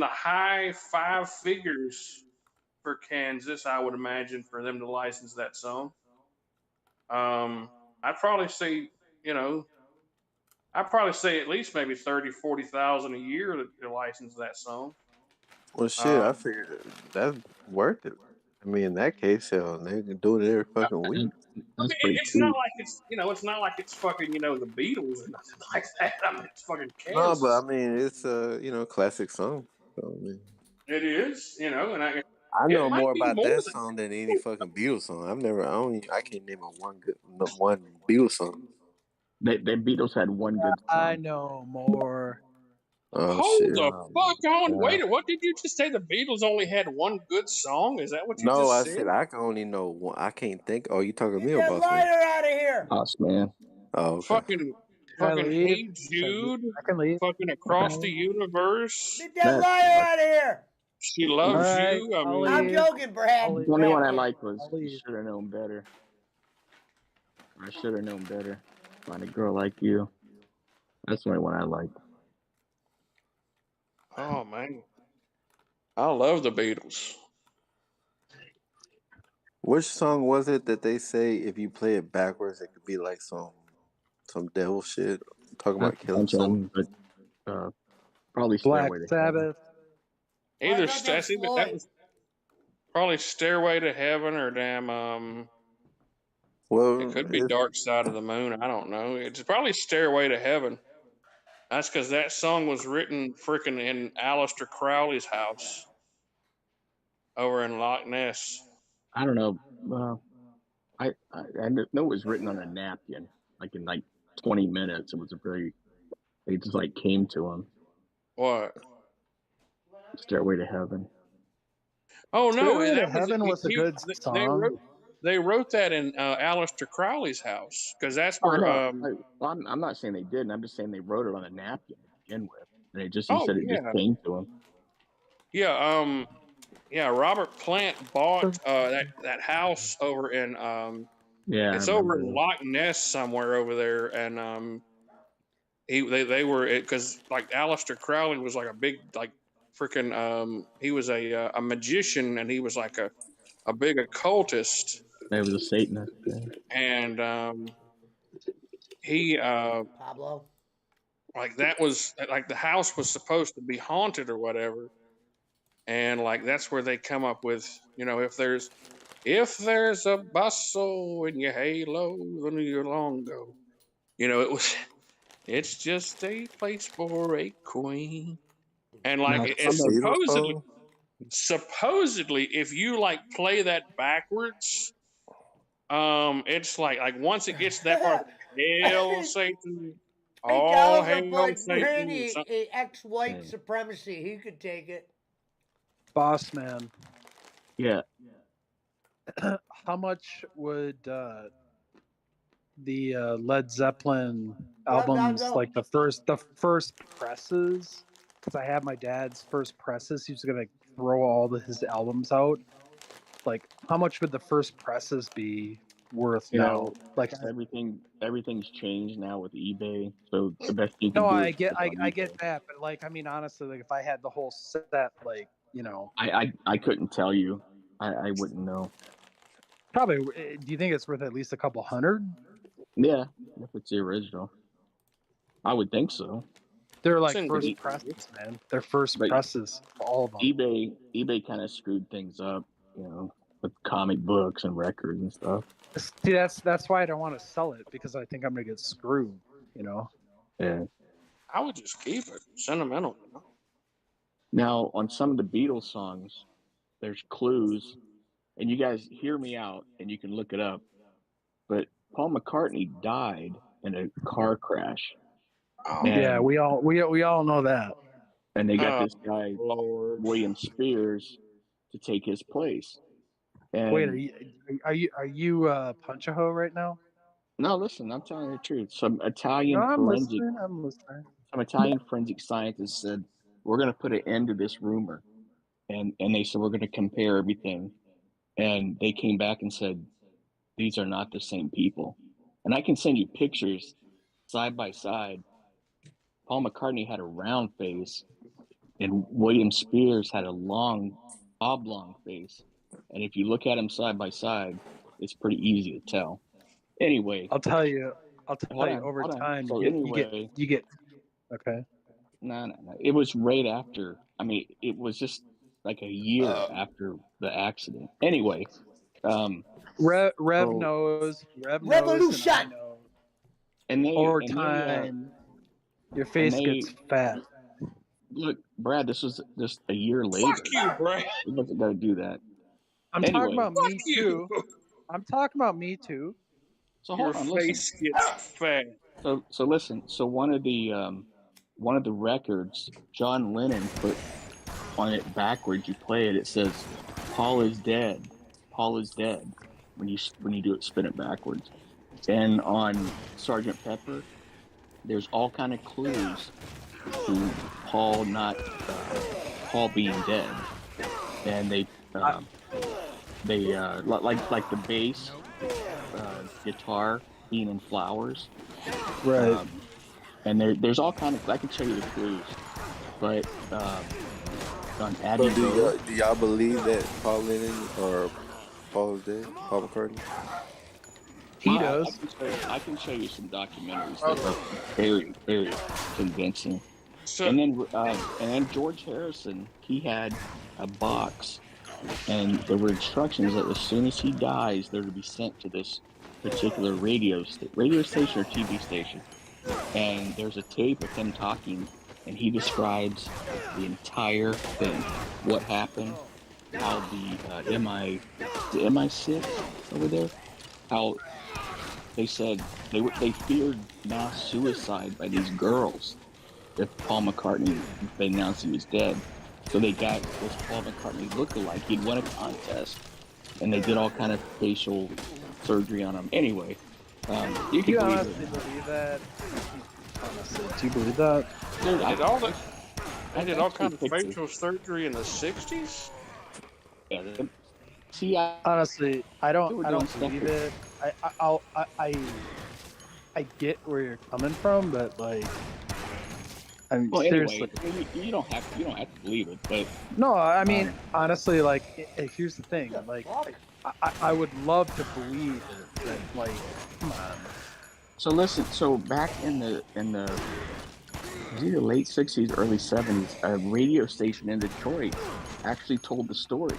high five figures for Kansas, I would imagine, for them to license that song. I'd probably say, you know, I'd probably say at least maybe 30,000-40,000 a year to license that song. Well, shit, I Um, figured that's worth it. I mean, in that case, hell, they can do it every fucking week. And I that's mean, pretty it's not cheap. like it's not like it's fucking, the Beatles or nothing like that. I mean, it's fucking No, but I Kansas. mean, it's a classic song. So, I mean, It is, and I it know might more be about more that than. song than any fucking Beatles song. I can't name one Beatles song. The Beatles had one good I song. know more. Oh Hold shit! the fuck on! Yeah. Wait, what did you just say? The Beatles only had one good song? Is that what you No, just I said? said I can only know one. I can't think. Oh, you talking to Get me or that boss man? liar out of here! Us, man. Oh, okay. Fucking, Can I fucking, leave? Hey Jude, I can leave. fucking I can across the leave. universe. Get that That liar sucks. out of here! She All loves right, you. I I'll mean, I'm leave. joking, I'll Brad. leave. The only one Brad I kid. liked was I'll "You leave. Should Have Known Better." I should have known better. Find a girl like you. That's the only one I like. oh man, I love the Beatles. Which song was it that they say if you play it backwards, it could be like some devil shit? Talking That's about a killing bunch of someone. them, but probably Black "Stairway to Heaven." Sabbath. Oh, I Either thought that was that Floyd. was probably Stairway to Heaven or damn it Well, could be Dark Side of the Moon. I don't know. It's probably Stairway to Heaven. That's because that song was written freaking in Aleister Crowley's house over in Loch Ness. I don't know. I know it was written on a napkin, like in 20 minutes. It was a very. They just came to him. What? "Stairway to Heaven." Oh no, Stairway to that was Heaven was a good they song. wrote that in Aleister Crowley's house because that's Oh where no, I'm not saying they didn't. I'm just saying they wrote it on a napkin to begin with, and he oh said it just came to him. yeah Robert Plant bought that house over in Yeah, I it's over in remember. Loch Ness somewhere over there, and they were because like Aleister Crowley was like a big like freaking he was a magician, and he was like a big occultist, It was a Satanist. Yeah. and he Pablo. like that was like the house was supposed to be haunted or whatever, and like that's where they come up with if there's a bustle in your halo, then you're long go. It's just a place for a queen, and like Now it some of Beatles supposedly song. supposedly if you like play that backwards, it's like once it gets to that part, hail Satan, Hey, all Gallagher hail put Satan, Brandy something. ex-white supremacy. He could take it. Boss Man. yeah, How much would the Led Zeppelin albums, Gonzo? like the first presses? Because I have my dad's first presses. He was gonna throw all his albums out. Like, how much would the first presses be worth You now. know, Like, everything's changed now with eBay. So the best you can no, do I is get, put it on I get eBay. that, but like, I mean, honestly, like if I had the whole set, like, I couldn't tell you. I wouldn't know. probably. Do you think it's worth at least a couple hundred? Yeah, if it's the original, I would think so. They're like Seems first good. presses, man. They're first But presses, all of them. eBay kind of screwed things up, with comic books and records and stuff. See, that's why I don't want to sell it, because I think I'm gonna get screwed. Yeah. I would just keep it. Sentimental. Now, on some of the Beatles songs, there's clues, and you guys hear me out, and you can look it up. But Paul McCartney died in a car crash, Oh, Yeah, and we all know that. they got oh this guy Lord. William Spears to take his place. Wait, And are you punch a hoe right now? no, listen, I'm telling you the truth. Some No, Italian I'm forensic listening. I'm listening. some Italian forensic scientists said we're going to put an end to this rumor, and they said we're going to compare everything, and they came back and said these are not the same people, and I can send you pictures side by side. Paul McCartney had a round face, and William Spears had a long, oblong face, and if you look at them side by side, it's pretty easy to tell. Anyway, I'll tell you. hold on, Over hold on. time, So anyway, you get. Okay. no. It was right after. I mean, it was just like a year after the accident. Anyway, Rev so knows. Rev knows, and I Revolution. know. and they Over and they time, your and face they gets fat. look, Brad. This was just a year Fuck later. you, Brad. We wasn't gonna do that I'm talking anyway. about Fuck me you. too. I'm talking about me too. So Your hold on, listen. face gets fat. So listen. So one of the records John Lennon put on it backwards. You play it. It says, "Paul is dead. Paul is dead." When you do it, spin it backwards. And on Sergeant Pepper, there's all kind of clues to Paul not Paul being dead, and like the bass guitar being in flowers, Right. and there's all kind of I can show you the clues, but on Abbey So Road, do y'all believe that Paul Lennon or Paul is dead? Paul McCartney? He does. I can show you some documentaries that are very very convincing. So, And then George Harrison, he had a box, and there were instructions that as soon as he dies, they're to be sent to this particular radio station or TV station. And there's a tape of him talking, and he describes the entire thing, what happened, how the MI6 over there, how they said they feared mass suicide by these girls if Paul McCartney, if they announced he was dead. So they got this Paul McCartney lookalike. He'd won a contest, and they did all kind of facial surgery on him. Anyway, you Do can you believe honestly it. believe that? Honestly, do you believe that? Dude, I did all that. I did all see kinds of pictures. facial surgery in the 60s. Yeah, see, Honestly, I they don't. were I doing don't stuff believe with- it. I get where you're coming from, but like, I mean, Well, seriously. anyway, you don't have to believe it, but No, I mean, Um, honestly, like, here's the thing. Like, I would love to believe that, like, come on. so listen. So back in the it was either late '60s, early '70s, a radio station in Detroit actually told the story,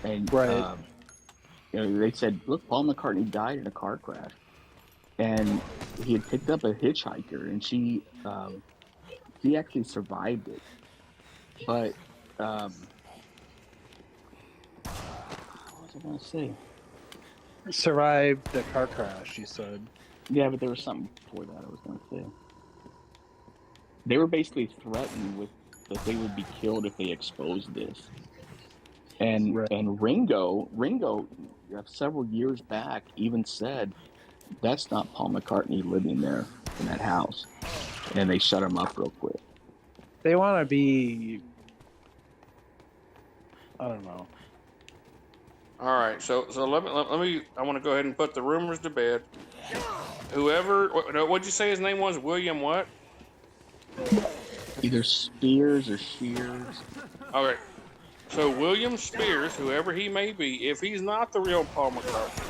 and Right. they said, "Look, Paul McCartney died in a car crash." And he had picked up a hitchhiker, and she actually survived it. But what was I going to say? Survived the car crash, you said. Yeah, but there was something before that I was going to say. They were basically threatened with that they would be killed if they exposed this. And Right. and Ringo, several years back even said that's not Paul McCartney living there in that house, and they shut him up real quick. They want to be, I don't know. All right, so let me. I want to go ahead and put the rumors to bed. Whoever, what'd you say his name was? William what? Either Spears or Shears. Okay, so William Spears, whoever he may be, if he's not the real Paul McCartney,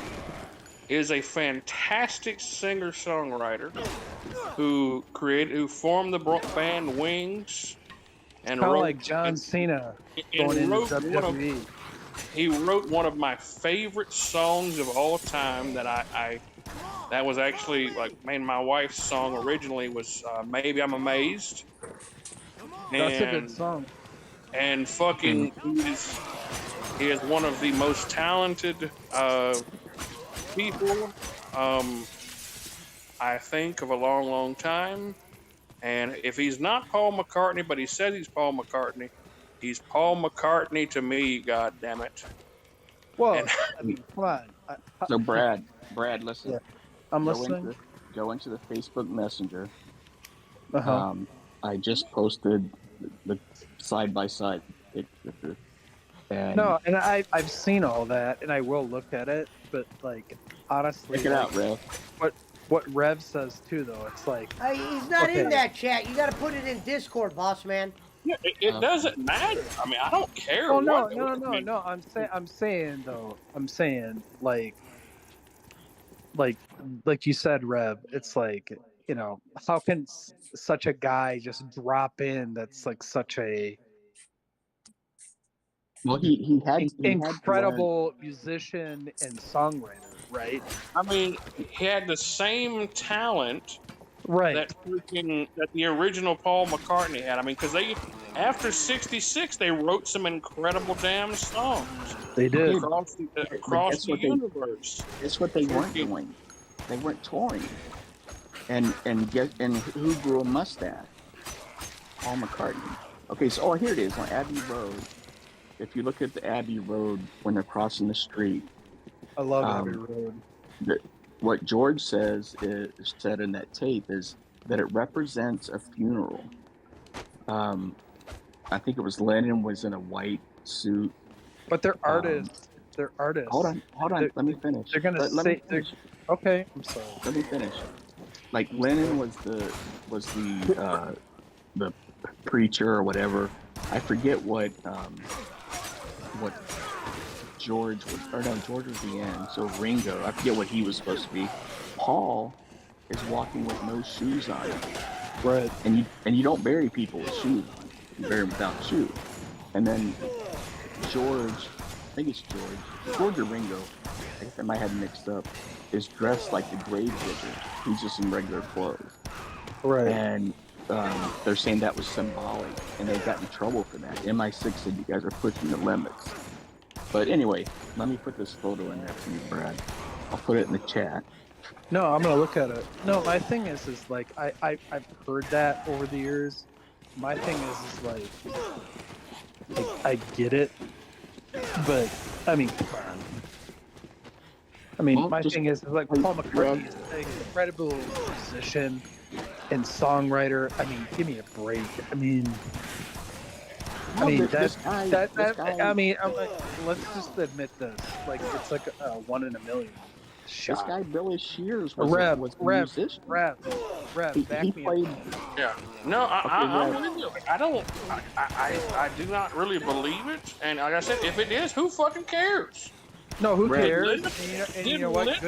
is a fantastic singer-songwriter who formed the band Wings and Kind of wrote like John Cena going and into wrote WWE. he wrote one of my favorite songs of all time that I that was actually like, man, my wife's song originally was Maybe I'm Amazed. That's a good And song. fucking he is one of the most talented people I think of a long time. And if he's not Paul McCartney, but he says he's Paul McCartney, he's Paul McCartney to me, god damn it. Well, And I mean, come on. So Brad, listen. Yeah, I'm Go listening. Go into the Facebook Messenger. Uh-huh. I just posted the side by side picture. And No, and I've seen all that, and I will look at it. But like, honestly, check it out, Rev. What Rev says too, though, it's like He's not in that chat. You got to put it in Discord, boss man. yeah, it doesn't matter. I mean, I don't care. Oh no, what, no, I no, mean, no. I'm saying though. I'm saying like you said, Rev. It's like, you know, how can such a guy just drop in? That's like such a Well, he had incredible musician and songwriter, right? I mean, he had the same talent Right. that the original Paul McCartney had. I mean, because after '66 they wrote some incredible damn songs. They did across the universe. That's what they weren't doing. They weren't touring. And who grew a mustache? Paul McCartney. Okay, so here it is on Abbey Road. If you look at the Abbey Road when they're crossing the street, I love Abbey Road. What George said in that tape is that it represents a funeral. I think it was Lennon was in a white suit. But they're artists. They're artists. Hold on. Let me finish. They're gonna say. Okay, I'm sorry. Let me finish. Like Lennon was the preacher or whatever. I forget what George was, or no, George was the end. So Ringo, I forget what he was supposed to be. Paul is walking with no shoes on. Right. And you don't bury people with shoes on. You bury them without shoes. And then George, I think it's George or Ringo, I guess I might have mixed up, is dressed like the grave digger. He's just in regular clothes. Right. And they're saying that was symbolic, and they got in trouble for that. MI6 said you guys are pushing the limits. But anyway, let me put this photo in there for you, Brad. I'll put it in the chat. No, I'm gonna look at it. No, my thing is like I've heard that over the years. My thing is like I get it, but I mean, come on. I mean, my thing is like Paul McCartney is an incredible musician and songwriter. I mean, give me a break. I mean, let's just admit this. Like, it's like a 1 in a million shot. This guy Billy Shears was Rev, he played. Yeah. No, I'm with you. I do not really believe it. And like I said, if it is, who fucking cares? No, who cares? And you know what?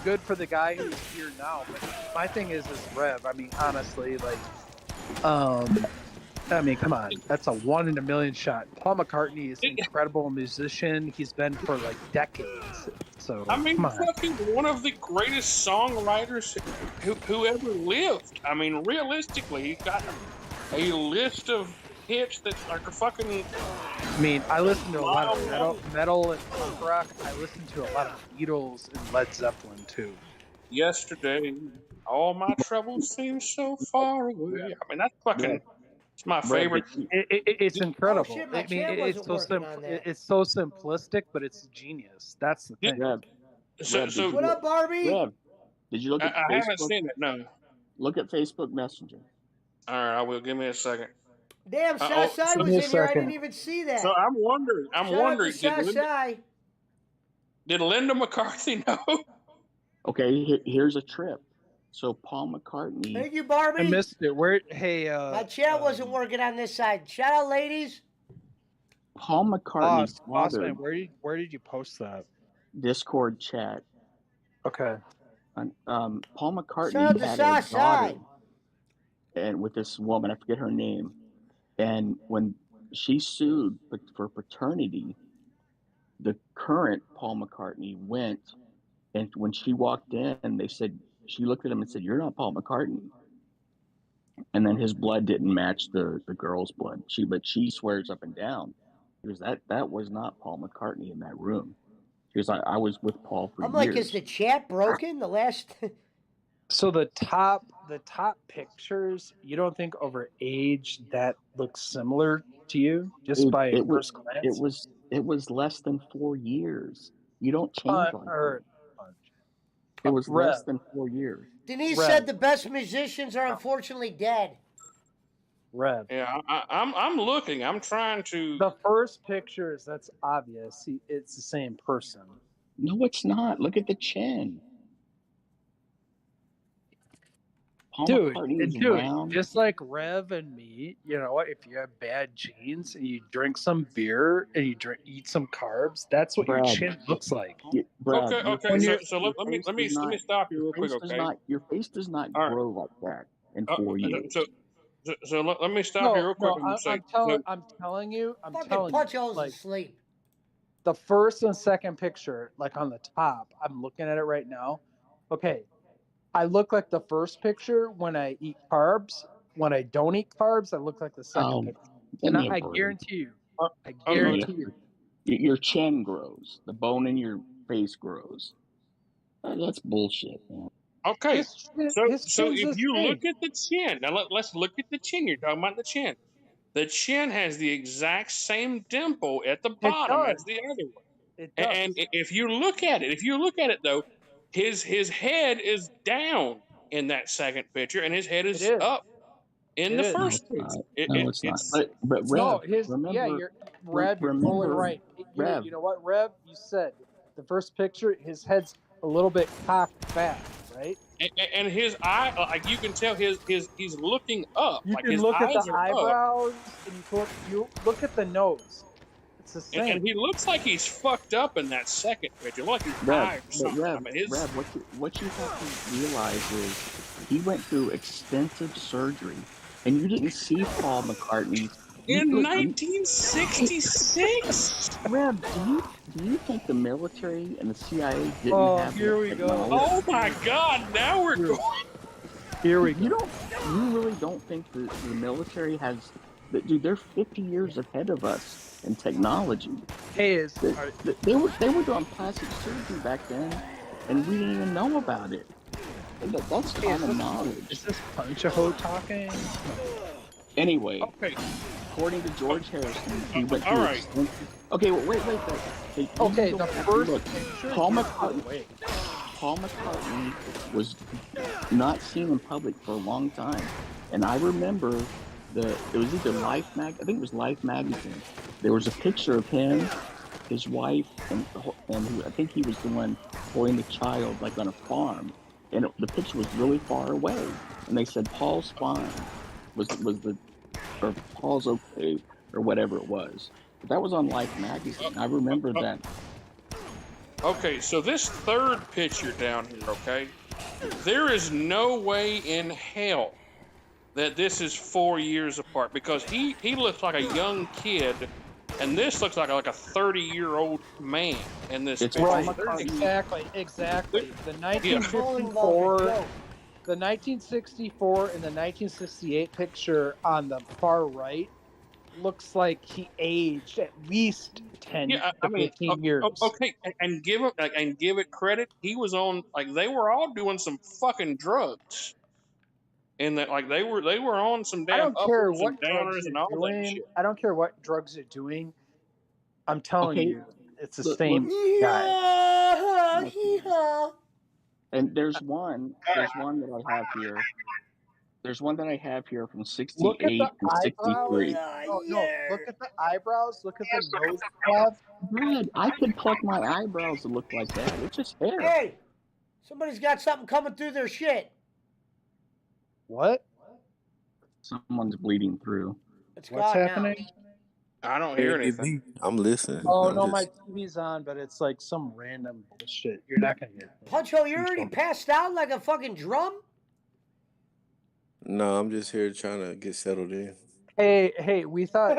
Good for the guy who's here now. But my thing is Rev. I mean, honestly, like, I mean, come on. That's a 1 in a million shot. Paul McCartney is an incredible musician. He's been for like decades. So I mean, fucking one of the greatest songwriters who ever lived. I mean, realistically, he's got a list of hits that are fucking. I mean, I listen to a lot of metal and punk rock. I listen to a lot of Beatles and Led Zeppelin too. Yesterday, all my troubles seem so far away. I mean, that's fucking. It's my favorite. It's incredible. Oh, shit, I mean, it's so simplistic, but it's genius. That's the thing. Rev, So what up, Barbie? Rev, did you look at Facebook? I haven't seen it. No. Look at Facebook Messenger. All right, I will. Give me a second. Damn, Shy was in here. I didn't even see that. So I'm wondering. Shout out to Shy. Did Linda McCarthy know? Okay, here's a trip. So Paul McCartney. Thank you, I Barbie. missed it. Where? Hey, My chat wasn't working on this side. Shout out, ladies. Paul McCartney's Boss father. man, where did you post that? Discord chat. Okay. Paul Shout out McCartney to had a daughter, Side. and with this woman, I forget her name. And when she sued for paternity, the current Paul McCartney went, and when she walked in, they said, she looked at him and said, "You're not Paul McCartney." And then his blood didn't match the girl's blood. But she swears up and down, because that was not Paul McCartney in that room. Because I was with Paul for I'm years. like, is the chat broken? The last. So the top pictures, you don't think over age that looks similar to you just by first glance? It was less than 4 years. You don't change like that. It was less than 4 years. Denise said the best musicians are unfortunately dead. Rev. Yeah, I'm looking. I'm trying to. The first pictures, that's obvious. It's the same person. No, it's not. Look at the chin. Paul McCartney's round. Just like Rev and me, you know what? If you have bad genes and you drink some beer and you eat some carbs, that's what your chin looks like. Brad, Okay. So let me stop you real quick, okay? Your face does not grow like that in 4 years. So let me stop you real quick and say. I'm telling you, Punch holes asleep. The first and second picture, like on the top, I'm looking at it right now. Okay, I look like the first picture when I eat carbs. When I don't eat carbs, I look like the second picture. And I guarantee you, your chin grows. The bone in your face grows. That's bullshit, man. Okay, so if you look at the chin, now let's look at the chin. You're talking about the chin. The chin has the exact same dimple at the bottom as the other one. It does. And if you look at it though, his head is down in that second picture, and his head is up in the first picture. No, it's not. But Rev, you're fully right. You know what, Rev? You said the first picture, his head's a little bit cocked back, right? And his eye, like you can tell, he's looking up. You like can his look at eyes the are eyebrows, and you look at the nose. It's the same. And he looks like he's fucked up in that second picture. Like he's high or something. Rev, what you have to realize is he went through extensive surgery, and you didn't see Paul McCartney in 1966. Rev, do you think the military and the CIA didn't have? Here we go. Oh my God! Now we're going. Here we go. You really don't think the military has? Dude, they're 50 years ahead of us in technology. Hey, they were doing plastic surgery back then, and we didn't even know about it. That's common knowledge. Is this Punch-a-Ho talking? Anyway, okay. According to George Harrison, he went all through right. Okay, wait. The first picture. Paul McCartney was not seen in public for a long time, and I remember it was either Life I think it was Life magazine. There was a picture of him, his wife, and I think he was the one holding the child like on a farm, and the picture was really far away, and they said Paul's fine, was or Paul's okay, or whatever it was. But that was on Life magazine. I remember that. Okay, so this third picture down here, okay, there is no way in hell that this is 4 years apart, because he looks like a young kid, and this looks like a 30-year-old man in this picture. Right, exactly. The 1954. The 1964 and the 1968 picture on the far right looks like he aged at least 10 to 15 years. Okay, and give it credit. He was on, they were all doing some fucking drugs. And that they were on some damn uppers and downers and all that shit. I don't care what drugs you're doing. I'm telling you, it's the same guy. And there's one that I have here. There's one that I have here from Look at 68 the and 63. eyebrows. No, look at the eyebrows. Look at the nose tab. Brad, I could pluck my eyebrows to look like that. It's just hair. Hey, somebody's got something coming through their shit. What? Someone's bleeding through. It's What's gone happening? I don't hear anything. I'm listening. Oh I'm no, just- my TV's on, but it's like some random bullshit. You're not gonna get now. Puncho, you're already passed out like a fucking drum? No, I'm just here trying to get settled in. Hey, we thought.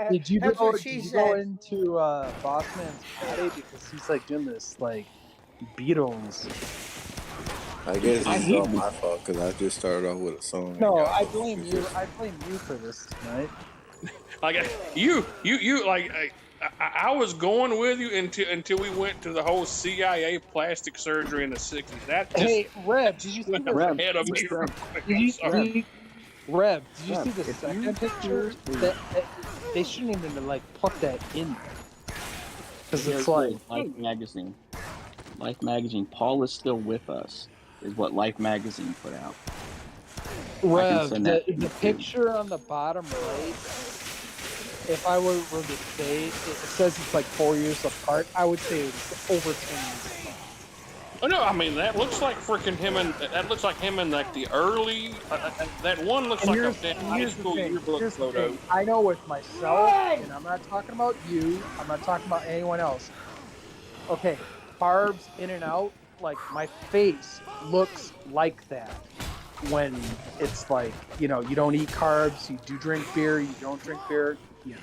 Did you That's go? what she Did you go said. into Bossman's party because he's like doing this like Beatles? I guess I it's hate all this. my fault because I just started off with a song. No, and I y'all blame was you. just- I blame you for this tonight. Like you like I was going with you until we went to the whole CIA plastic surgery in the '60s. That just Hey, Reb, did you see went the Reb, ahead of me. Reb, Did you Sorry. see? Reb, did you Reb, see the if you second picture? That, they shouldn't even like put that in because Here's it's like Life magazine. Life magazine. Paul is still with us. Is what Life magazine put out. Rev, send that to the you, too. picture on the bottom right. If I were to say it says it's like 4 years apart, I would say it's over 10 years apart. Oh no, I mean that looks like freaking him and that looks like him in like the early. That one looks And like a here's, damn and high here's the school thing. yearbook Here's the photo. thing. I know with myself, and I'm not talking about you. I'm not talking about anyone else. Okay, carbs in and out. Like my face looks like that when it's like you don't eat carbs. You do drink beer. You don't drink beer. Yeah,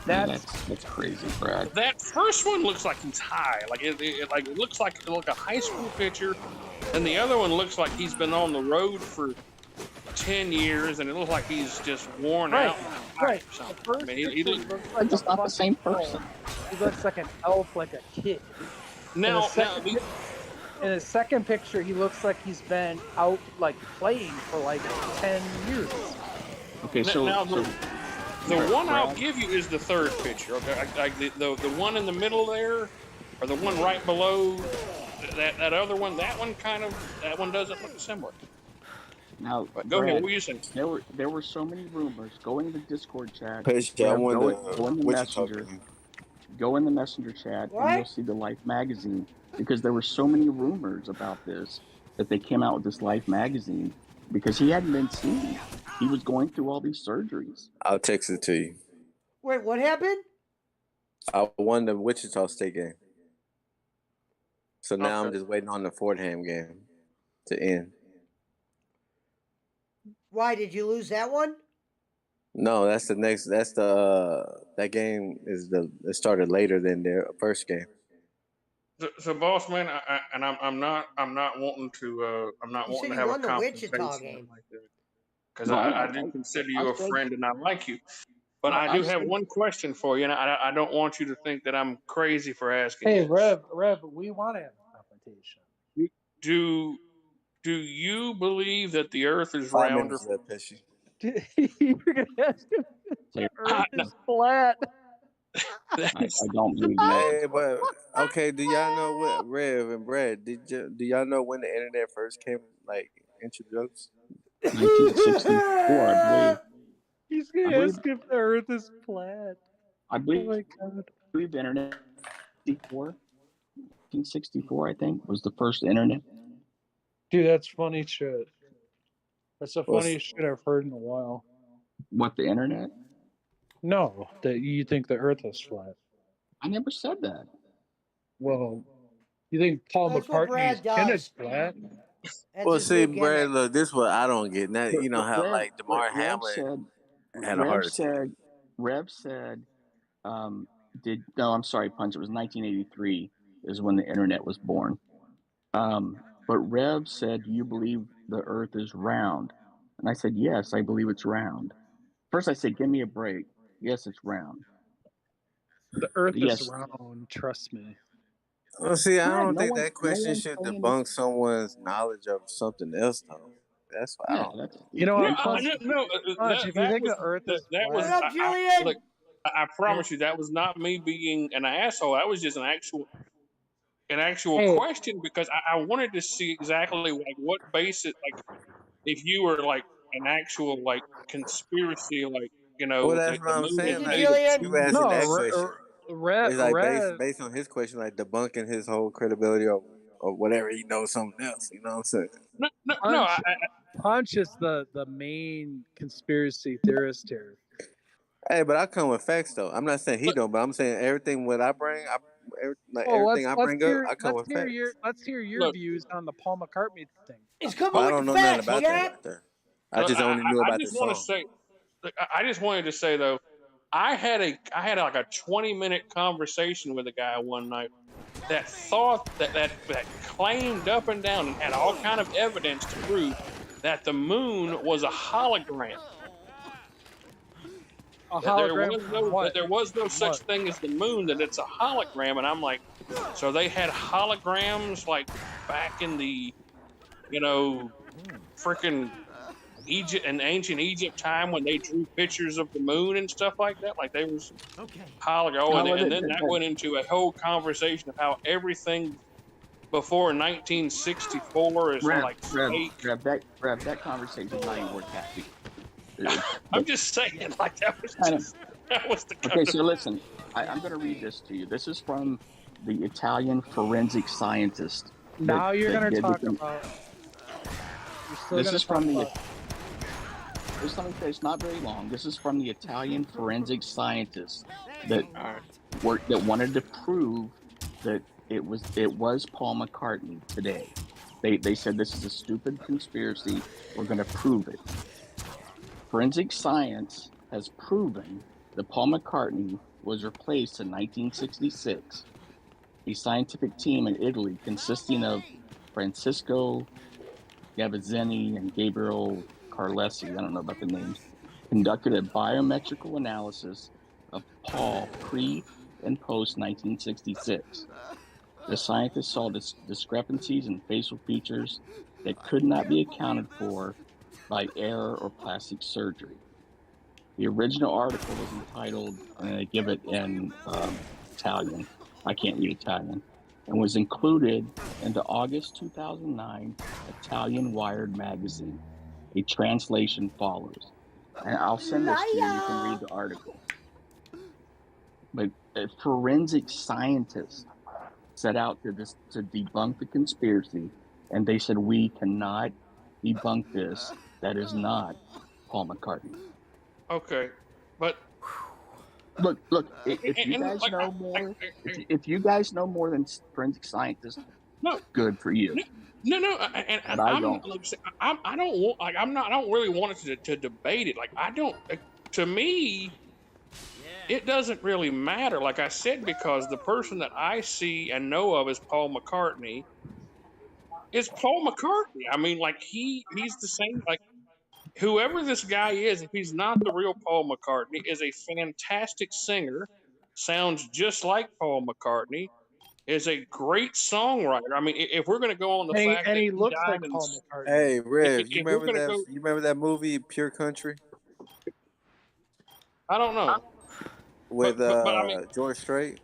that's That's crazy, Brad. That first one looks like he's high. Like it looks like a high school picture, and the other one looks like he's been on the road for 10 years, and it looks like he's just worn Right, out. right. Or something. The first I mean, he picture looks- looks like It's a not the fucking same elf. person. He looks like an elf, like a kid. now, In the second picture, he looks like he's been out like playing for like 10 years. Okay, so now the one I'll Brad? give you is the third picture. Okay, the one in the middle there, or the one right below that other one. That one doesn't look similar. Now, But go Brad, ahead. What were you saying? there were so many rumors. Go into the Discord chat. Pesci, I Rev, wonder go in the what you messenger. talking. Go in the messenger chat, What? and you'll see the Life magazine because there were so many rumors about this that they came out with this Life magazine because he hadn't been seen. He was going through all these surgeries. I'll text it to you. Wait, what happened? I won the Wichita State game. So now I'm Okay. just waiting on the Fordham game to end. Why did you lose that one? No, that's the next. That's the that game is it started later than their first game. So boss man, I'm not wanting to You said you have a won the Wichita confrontation game. like that because No, I do consider you a said- friend and I like you, but No, I do I have said- one question for you, and I don't want you to think that I'm crazy for asking. Hey, this. Rev, we want to have a confrontation. Do you believe that the Earth is 5 rounder? minutes left, Pesci. You're gonna ask him if the Earth is flat. I don't believe that. Hey, but okay. Do y'all know what Rev and Brad? Do y'all know when the internet first came introduced? 1964, I believe. He's I gonna believe- ask if the Earth is flat. I Oh believe, my god. the internet. 1964, I think, was the first internet. Dude, that's funny shit. That's the What's- funniest shit I've heard in a while. What, the internet? No, that you think the Earth is flat. I never said that. Well, you think Paul That's what McCartney's Brad chin does. is flat? That's Well, his see, new Brad, gimmick. look, this is what I don't get. Now, you know how DeMar Rev Hamlin had a Rev heart attack. said, Rev said, no, I'm sorry, Punch. It was 1983 is when the internet was born. But Rev said, "Do you believe the Earth is round?" And I said, "Yes, I believe it's round." First, I said, "Give me a break." Yes, it's round. The Earth Yes. is round, trust me. Well, see, I Brad, don't no think one- that question one's should saying debunk someone's knowledge of something else, though. That's why I Yeah, don't. that's You know, No, what, Punch, if you Punch, think the Earth is that was What up, Julian? look, I promise you that was not me being an asshole. That was just an actual Hey. question because I wanted to see exactly like what basis if you were like an actual like conspiracy, like Well, the, that's what the I'm moon Is was saying. it Like made of Julian? you cheese asking or that No, something. question, it's like Rev. based on his question, like debunking his whole credibility or whatever. He knows something else. You know what I'm saying? No, no, no. Punch Punch is the main conspiracy theorist here. Hey, but I come with facts though. I'm not saying he But don't, but I'm saying everything what I bring, Well, everything I bring up, I come with facts. let's hear your look, views on the Paul McCartney thing. He's coming But I with the don't know nothing facts, about that chat. right there. I just only knew I about the just want to song. say, I just wanted to say though, I had like a 20-minute conversation with a guy one night that thought that claimed up and down and had all kind of evidence to prove that the moon was a hologram. A That there hologram was from what? no such What? thing as the moon. That it's a hologram, and I'm like, so they had holograms like back in the freaking Egypt and ancient Egypt time when they drew pictures of the moon and stuff like that. Like they was hologram. Oh, How and would then that went into a whole conversation of how everything before 1964 is like fake. That conversation is not even worth having. I'm just saying, like that was Kind of. just that was the kind Okay, of so listen, I'm going to read this to you. This is from the Italian forensic scientist. Now you're that going to did talk the- about. You're still This going is to talk from the. about. Just let me say, it's not very long. This is from the Italian forensic scientist that wanted to prove that it was Paul McCartney today. They said this is a stupid conspiracy. We're going to prove it. Forensic science has proven that Paul McCartney was replaced in 1966. A scientific team in Italy consisting of Francisco Gavazzini and Gabriel Carlesi, I don't know about the names, conducted a biometrical analysis of Paul pre and post 1966. The scientists saw discrepancies in facial features that could not be accounted for by error or plastic surgery. The original article was entitled, and I give it in Italian. I can't read Italian, and was included in the August 2009 Italian Wired magazine. A translation follows. And I'll send this to you. You can read the article. But a forensic scientist set out to debunk the conspiracy, and they said, we cannot debunk this. That is not Paul McCartney. okay, but Look! If you guys know more, if you guys know more than forensic scientists, no, good for you. no, and But I I'm don't. like I don't want like I'm not I don't really want it to debate it. Like I don't. To me, it doesn't really matter. Like I said, because the person that I see and know of as Paul McCartney is Paul McCartney. I mean, like he's the same. Like whoever this guy is, if he's not the real Paul McCartney, is a fantastic singer, sounds just like Paul McCartney, is a great songwriter. I mean, if we're going to go on the fact And that he he looks died like in, Paul McCartney. Hey, Rev, if we're going to go, you remember that movie Pure Country I don't know, with but I mean, George Strait?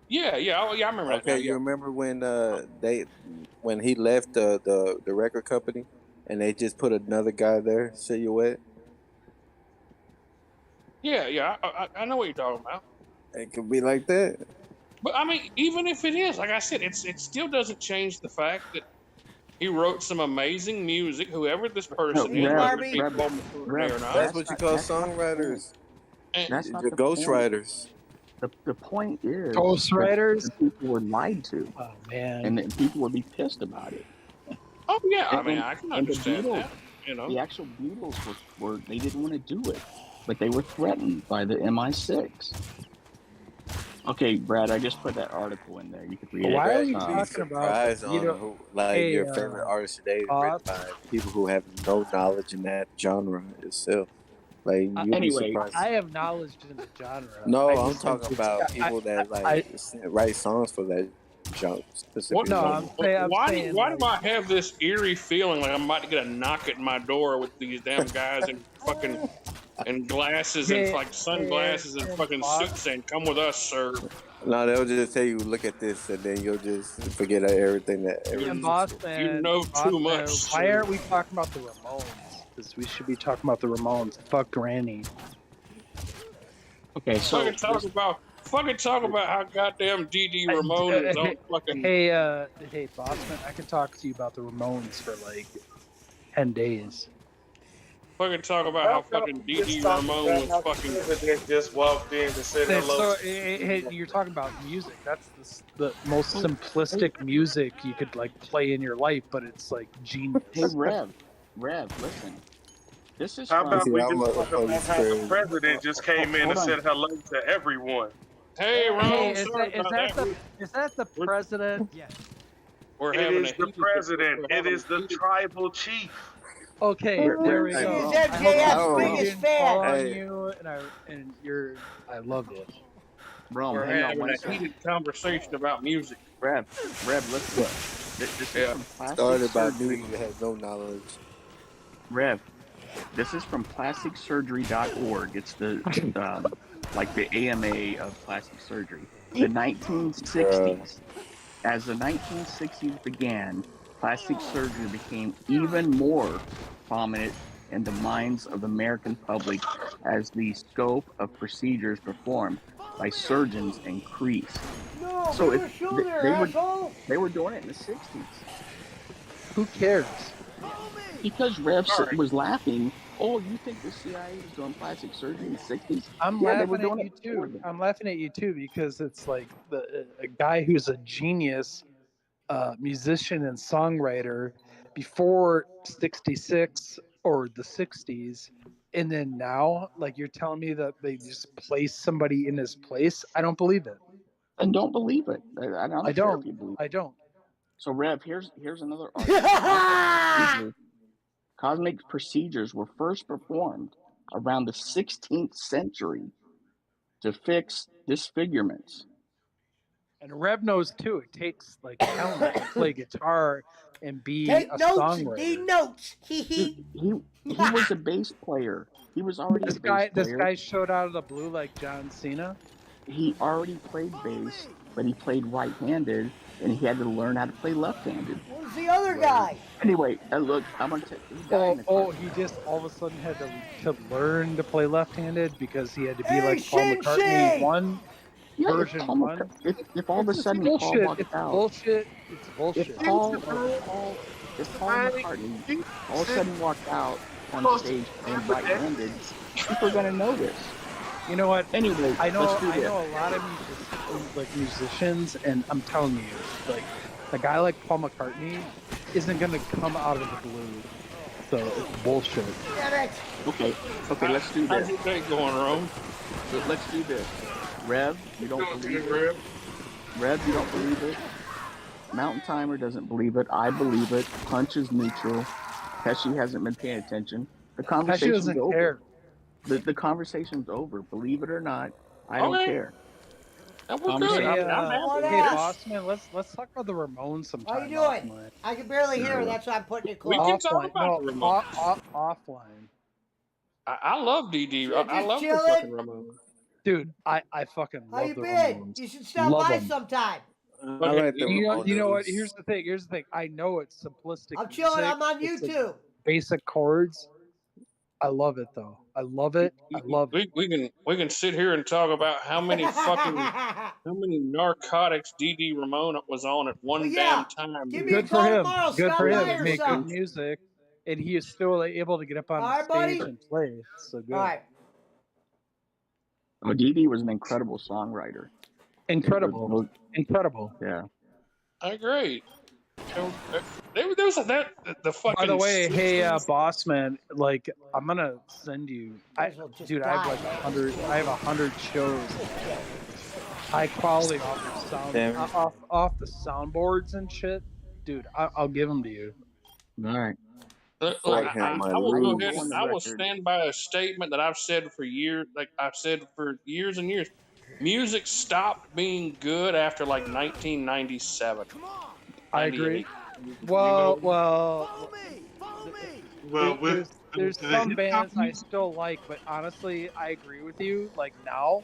yeah, I remember that now. Okay, you Yeah, remember when he left the record company and they just put another guy there, Silhouette? yeah, I know what you're talking about. It could be like that. But I mean, even if it is, like I said, it still doesn't change the fact that he wrote some amazing music. Whoever this person is, whether it be Paul McCartney or not. That's what you call songwriters. That's not The the ghostwriters. The point is, Ghostwriters? people were lied to, Oh man! and then people would be pissed about it. Oh yeah, I And- mean, and- I can and the understand Beatles- that. You know, The actual Beatles were they didn't want to do it, but they were threatened by the MI6. Okay, Brad, I just put that article in there. You could read Why it. are we You'd be talking surprised about? You on know, who, your favorite artist today is written by people who have no knowledge in that genre itself. Like you'd be Anyway, surprised. I have knowledge in the genre. No, I I'm just talking think about it's- people that write songs for that genre specific. What, No, genre. I'm why saying, do like- I have this eerie feeling like I'm about to get a knock at my door with these damn guys in fucking and glasses and like sunglasses and fucking suits saying, "Come with us, sir." No, they'll just tell you, look at this, and then you'll just forget everything that. And Boston, You know too much. why aren't we talking about the Ramones? Because we should be talking about the Ramones. Fuck Granny. Okay, so fucking talk about how goddamn DD Ramon is on fucking. Hey, Boston, I can talk to you about the Ramones for like 10 days. Fucking talk about how fucking DD Ramon was fucking. President just walked in to say hello. So, hey, you're talking about music. That's the most simplistic music you could like play in your life, but it's like genius. Hey, Rev, listen. This is How about See, we I'm just a- talk about how the president just came in and Hold on. said hello to everyone? Hey, Ron, Hey, is that the president? We're It having is a the heated- president. we're It having is a the heated- tribal chief. Okay, there we He's go. MJF's biggest fan. On Hey. you, I loved it. Rome, We're hang on having one a second. heated conversation about music. Rev, listen. This is Yeah. from plastic Started by surgery. dudes that had no knowledge. Rev, this is from plasticsurgery.org. It's the like the AMA of plastic surgery. The 1960s. As the 1960s began, plastic surgery became even more prominent in the minds of the American public as the scope of procedures performed by surgeons increased. No, So we if were shooting her, they were asshole. they were doing it in the 60s. Who cares? Because Rev Sorry. was laughing. Oh, you think the CIA was doing plastic surgery in the 60s? I'm Yeah, they were laughing at doing you it before too. then. I'm laughing at you too because it's like a guy who's a genius musician and songwriter before 66 or the 60s, and then now like you're telling me that they just place somebody in his place. I don't believe it. And don't believe it. I don't I care don't. if you believe it. I don't. So, Rev, here's another argument. Cosmetic procedures were first performed around the 16th century to fix disfigurements. And Rev knows too. It takes like talent to play guitar and be Take a notes and songwriter. need notes. Hee Dude, hee. he was a bass player. He was already This a bass guy player. showed out of the blue like John Cena. He already played bass, but he played right-handed, and he had to learn how to play left-handed. Who's the other guy? Anyway, look, I'm gonna tell you. He just all of a sudden had to learn to play left-handed because he had to be Hey, like Paul Shin McCartney Shin! one Yeah, version if Paul one. if all of a It's just sudden Paul bullshit. walked It's out, bullshit. It's bullshit. if Paul McCartney all of a sudden walked out on stage playing right-handed, people are gonna notice. You know what? Anyway, I know let's do this. a lot of musicians, and I'm telling you, like a guy like Paul McCartney isn't gonna come out of the blue. So it's bullshit. Damn it. Okay, let's do How's this. your day going, Rome? Let's do this. Rev, you don't believe it. Rev, you don't believe it. Mountain Timer doesn't believe it. I believe it. Punch is neutral. Pesci hasn't been paying attention. The Pesci conversation's doesn't over. care. The conversation's over. Believe it or not, I don't Okay. care. That was good. Hey, I'm happy with hey, this. Bossman, let's talk about the Ramones sometime. How you doing? Offline. I can barely hear her. That's why I'm putting it We close. can talk Offline. about the Ramones. Offline. I love DD. I Just love the chilling. fucking Ramones. Dude, I fucking How love you the been? Ramones. You should stop Love by 'em. sometime. I like them. You know what? Here's the thing. I know it's simplistic. I'm chilling. music. I'm on It's, like, YouTube. basic chords. I love it though. I love it. I love it. We can sit here and talk about how many narcotics DD Ramon was on at one Well, yeah. damn time. Give dude. me a Good for call him. tomorrow. Good Stop for by him. or He make good something. music, and he is still able to get up on All the right, stage buddy. and play. So good. All right. Oh, Dee was an incredible songwriter. Incredible. Incredible. Yeah. I agree. There was the fucking. By the way, hey, 60s. boss man, like I'm gonna send you. Might as well just Dude, I have like die. 100. I have 100 shows. High quality off the sound, Damn. off the soundboards and shit. Dude, I'll give them to you. All right. Look, Fort I Him, my will go lose. ahead and I will stand by a statement that I've said for years. Like I've said for years and years, music stopped being good after like 1997. I agree. 98. Well, Well, there's the some hip hop bands I music. still like, but honestly, I agree with you. Like now,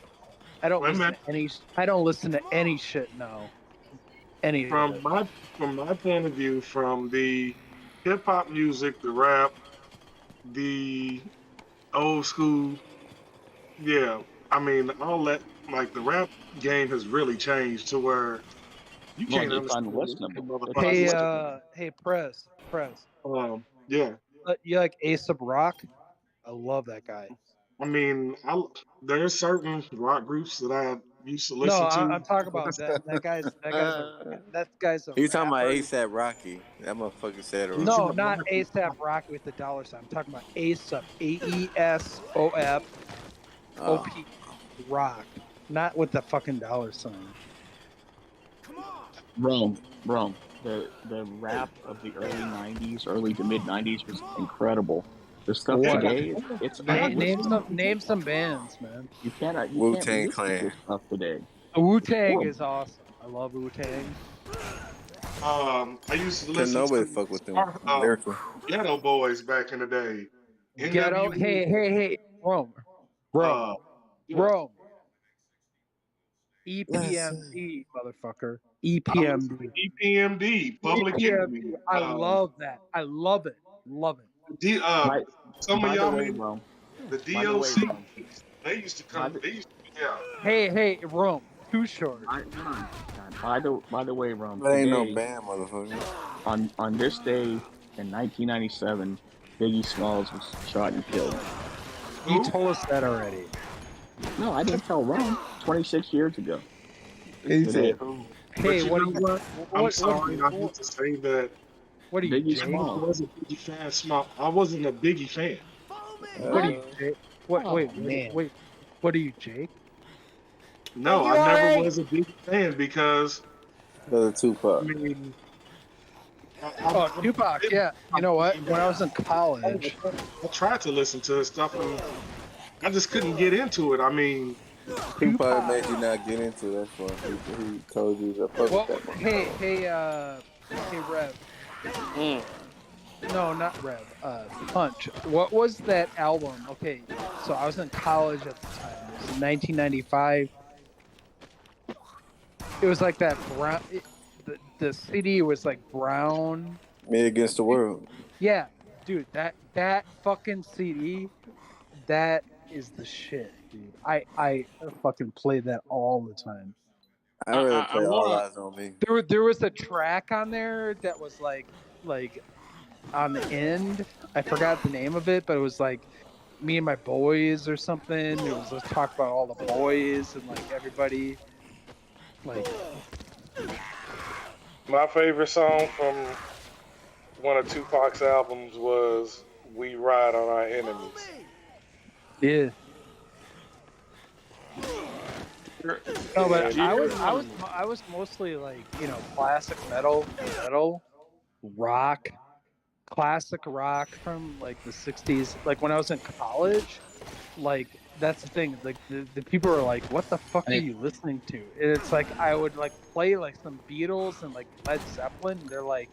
I don't Wait a listen minute. to any. I don't listen to any shit now. Any of From it. my point of view, from the hip hop music, the rap, the old school, yeah. I mean, all that like the rap game has really changed to where you Well, can't it's understand what the unlistenable. It's motherfuckers is unlistenable. Hey, Press. yeah. You like Aesop Rock? I love that guy. I mean, there's certain rock groups that I used to No, listen to. I'm talking about that. That guy's a You talking about rapper. ASAP Rocky? That motherfucker said it You wrong. talking No, about not Rocky? ASAP Rocky with the dollar sign. I'm talking about Aesop, AESOP, Oh, OP, Rock, not with the fucking dollar sign. Rome. The rap of the early '90s, early to mid '90s was incredible. The stuff Yeah, What? today, it's unlistenable. Name some bands, man. You Wu can't Tang listen to Clan. this stuff today. Wu It's Tang horrible. is awesome. I love Wu Tang. I used to Couldn't listen nobody to fuck with them. Lyrical. Ghetto Boys back in the day. Ghetto. NWE. Hey, Rome, Rome, Uh, yeah. Rome. Yes. EPMD, motherfucker. I listened EPMD. to EPMD, Public EPMD. Enemy. I love that. I love it. Love it. D, By some of by the y'all way, may Rome. the By the way, DOC. Rome. They used to By come. the They used to yeah. Hey, Rome. Too short. hold on. By the way, Rome. That ain't no Today, band, motherfucker. on this day in 1997, Biggie Smalls was shot and killed. You Who? told us that already. No, I didn't tell Rome. 26 years ago He today. said, "Who?" Hey, But you what know do you? what? I'm sorry. I hate to say that. What are you, Biggie Jake? I Smalls. was a Biggie fan. I wasn't a Biggie fan. What are you, Uh, Jake? Oh man. What are you, Jake? Are No, you I never alright? was a Biggie fan because the I Tupac. mean, Oh, Tupac. Yeah. You know what? When I was in I, college, I tried to listen to his stuff and I just couldn't get into it. I mean, Tupac Tupac. made you not get into it. That's why he told you to fuck with Well, that motherfucker. hey, Rev. Mm. No, not Rev. Punch. What was that album? Okay, so I was in college at the time. It was in 1995. It was like that brown. The CD was like brown. Me Against the World. Yeah, dude, that fucking CD, that is the shit, dude. I fucking play that all the time. I rather I play All want Eyes on Me. There was a track on there that was like on the end. I forgot the name of it, but it was like me and my boys or something. It was let's talk about all the boys and like everybody. Like my favorite song from one of Tupac's albums was "We Ride on Our Enemies." yeah. No, but Yeah. I was mostly like classic metal, rock, classic rock from like the '60s. Like when I was in college, like that's the thing. Like the people are like, "What the fuck are you listening to?" And it's like I would like play like some Beatles and like Led Zeppelin. And they're like,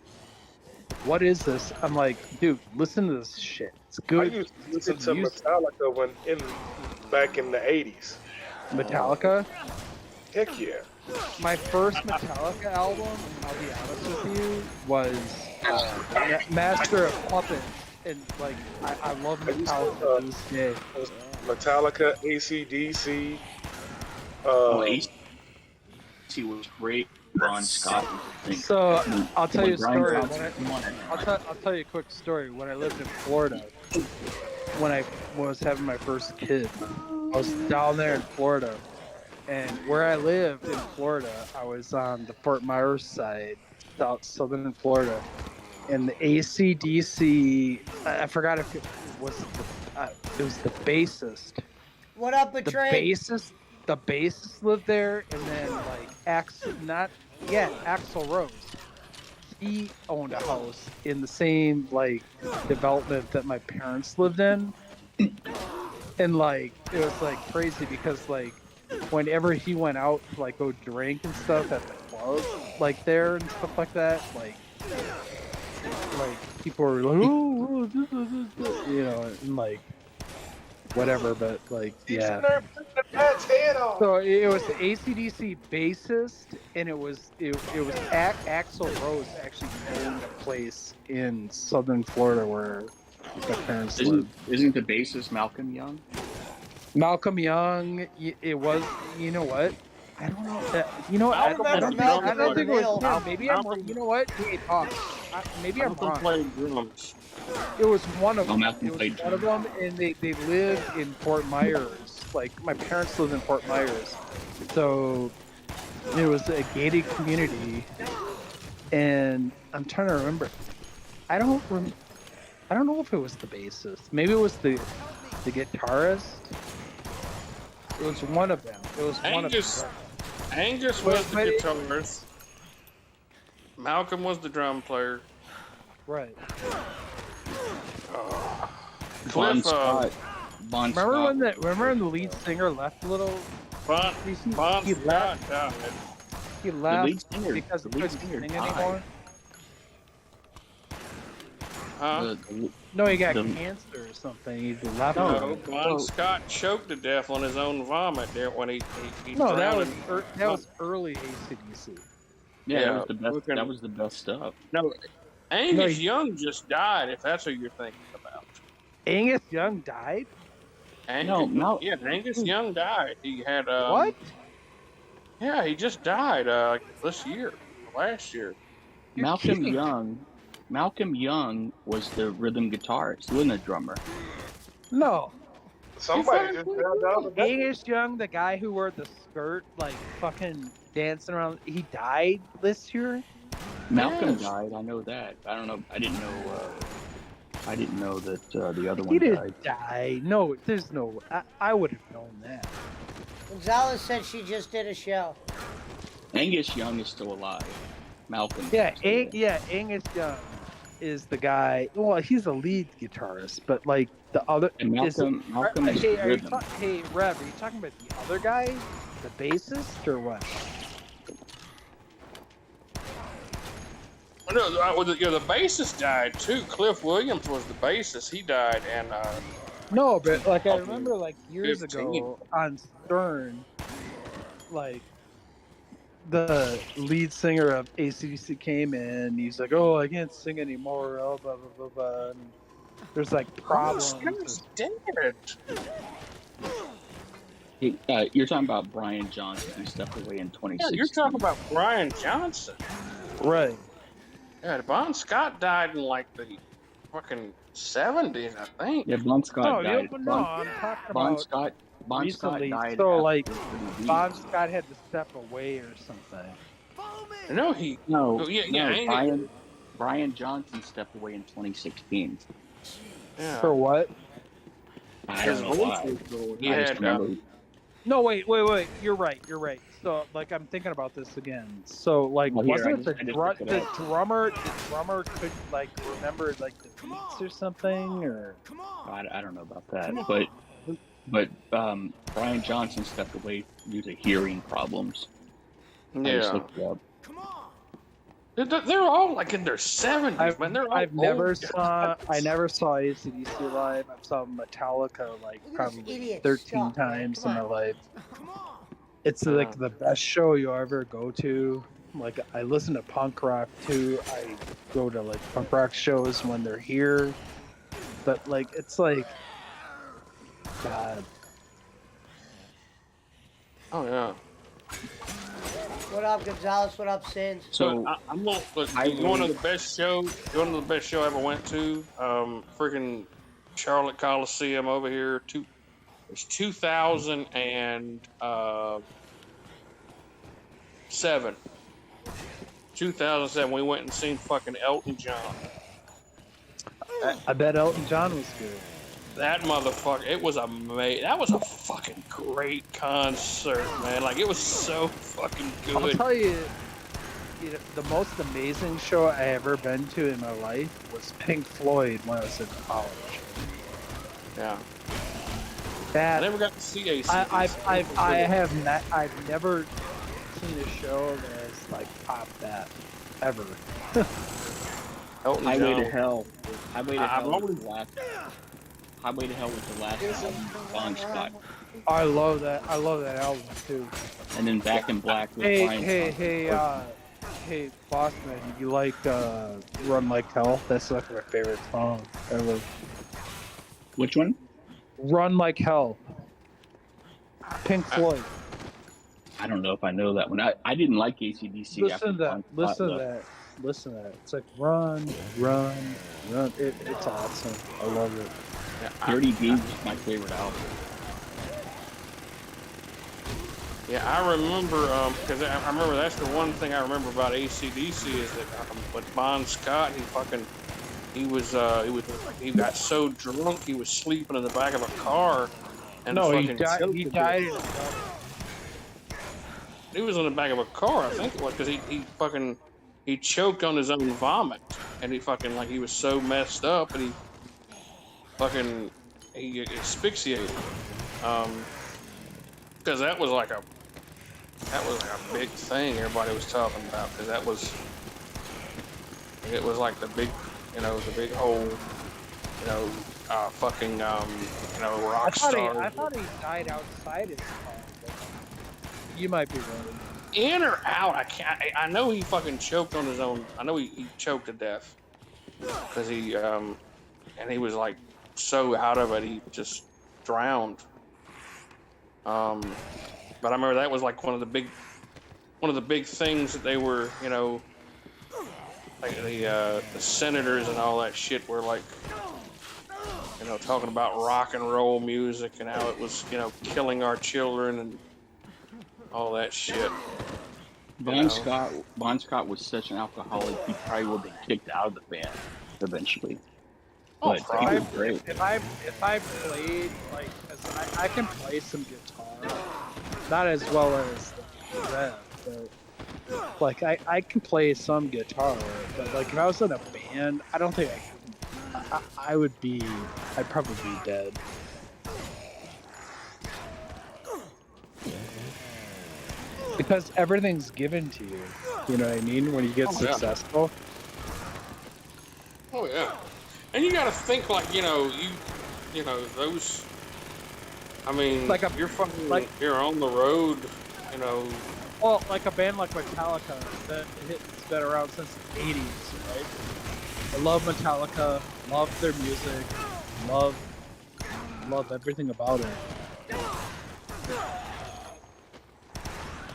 "What is this?" I'm like, "Dude, listen to this shit. It's I good. used to It's listen good to music." Metallica back in the '80s. Metallica. Heck yeah! My first Metallica album, I'll be honest with you, was Master of Puppets, and like I love I used Metallica to this day. Metallica, AC/DC. Oh, Uh, AC was great. Ron Scott was the thing. So I'll tell you a Brian story. Johnson came on it. I'll tell you a quick story. When I lived in Florida, when I was having my first kid, I was down there in Florida, and where I lived in Florida, I was on the Fort Myers side, southern Florida, and the AC/DC. I forgot if it was it was the bassist. What up, The Betray? bassist lived there, and then like Axl Rose. He owned a house in the same like development that my parents lived in, and like it was like crazy because like whenever he went out to like go drink and stuff at the club like there and stuff like that, like people were like, oh, you know, and like whatever, but like, yeah. The bat's head off. So it was the AC/DC bassist, and it was Axl Rose actually owned a place in Southern Florida where my parents lived. Isn't the bassist Malcolm Young? Malcolm Young, it was. You know what? I don't know. You know what? I don't think it was him. Maybe I'm wrong. You know what? Hey, pause. Maybe I'm wrong. Played drums. It was one of them. Malcolm It was played one of them, and they lived in Fort Myers. Like my parents lived in Fort Myers, so it was a gated community. And I'm trying to remember. I don't know if it was the bassist. Maybe it was the guitarist. It was one of them. It was one of them. Angus was the guitarist. Malcolm was the drum player. Right. Bon Cliff, Scott. Remember when the lead singer left a little? Bon He Scott left. died. He The left lead singer. because The he lead couldn't singer sing died. anymore. Huh? No, he got The- cancer or something. He left. No, Bon Scott choked to death on his own vomit there when he No, that drowned was in- that was early AC/DC. Yeah, Yeah, that was the best. looking- That was the best stuff. No, Angus Young just died. If that's who you're thinking about. Angus Young died. Angus Young died. He had What? Yeah, he just died this year, last year. You're Malcolm kidding. Young was the rhythm guitarist. He wasn't a drummer. No. Somebody just found out that. Angus Young, the guy who wore the skirt, like fucking dancing around, he died this year. Malcolm Yes. died. I know that. I don't know. I didn't know. I didn't know that the other He one didn't died. die. No, there's no. I would have known that. Gonzalez said she just did a show. Angus Young is still alive. Malcolm. Yeah, is still alive. Angus Young is the guy. Well, he's a lead guitarist, but like the other. And Malcolm is Hey, rhythm. hey, Rev, are you talking about the other guy, the bassist, or what? No, the bassist died too. Cliff Williams was the bassist. He died, and No, but like I Oh, remember, like years 15. ago on Stern, like the lead singer of AC/DC came in. He's like, "Oh, I can't sing anymore." Oh, blah blah blah blah. And there's like problems. Scott's dead. You're talking about Brian Johnson. He stepped away in Yeah, 2016. you're talking about Brian Johnson. Right. Yeah, Bon Scott died in like the fucking 70s, I think. Yeah, Bon Scott No, died. no, I'm talking Bon about Scott. Bon Scott recently. died. So after like, the lead. Bon Scott had to step away or something. No, he. No, Oh, yeah, no, Angus- Brian Johnson stepped away in 2016. Yeah. For what? I don't know why. He I just had. remember. No, wait. You're right. So, like, I'm thinking about this again. So, like, Well, here, wasn't I it just looked it the up. drummer could like remember like the beats or something, or I don't know about that, but Brian Johnson stepped away due to hearing problems. I just Yeah. looked it up. They're all like in their 70s, man. They're all I've never old saw guys. AC/DC live. I've saw Metallica like Look at this probably idiot 13 stuff, man. times Come in my on. life. It's like the best show you'll ever go to. Like I listen to punk rock too. I go to like punk rock shows when they're here. But like it's like God. Oh, yeah. What up, Gonzalez? What up, Sins? So I'm going I to one of really- the best show. One of the best show I ever went to. Freaking Charlotte Coliseum over here. It's 2007. 2007. We went and seen fucking Elton John. I bet Elton John was good. That motherfucker. It was amazing. That was a fucking great concert, man. Like it was so fucking I'll good. tell you, the most amazing show I ever been to in my life was Pink Floyd when I was in college. Yeah. I That never got to see AC. I've never seen a show that has like topped that ever. Elton Highway John. to Hell. Highway to I've Hell was always the last. Highway to Hell was the last album with Bon Scott, I love that. I love that album too. and then Back in Black with Hey, Brian. hey, Bossman, you like Run Like Hell? That's like my favorite song ever. Which one? Run Like Hell. Pink Floyd. I don't know if I know that one. I didn't like AC/DC after Listen to that. Bon Scott Listen to left. that. Listen to that. It's like run, run, run. It's awesome. I love it. Dirty Deeds was my favorite album. Yeah, I remember because I remember that's the one thing I remember about AC/DC is that with Bon Scott, he got so drunk he was sleeping in the back of a car, and No, he fucking died. choked He to died. death. He was in the back of a car, I think it was, because he choked on his own vomit, and he was so messed up, and he asphyxiated. Because that was like a big thing everybody was talking about, because it was like the big whole, rock star. I thought he died outside his car. You might be right. In or out, I know he fucking choked on his own. I know he choked to death because and he was like so out of it he just drowned. But I remember that was like one of the big things that they were, like the senators and all that shit were like, talking about rock and roll music and how it was, killing our children and all that shit. Bon Scott was such an alcoholic, he probably would have been kicked out of the band eventually. Oh, But he was great. If I played like, 'cause I can play some guitar, not as well as the rest, but like I can play some guitar. But like if I was in a band, I don't think I'd probably be dead. Because everything's given to you. You know what I mean? When you get successful. Oh yeah, and you got to think like those. I mean, Like you're on the road, Well, like a band like Metallica it's been around since the '80s, right? I love Metallica, love their music, love everything about it.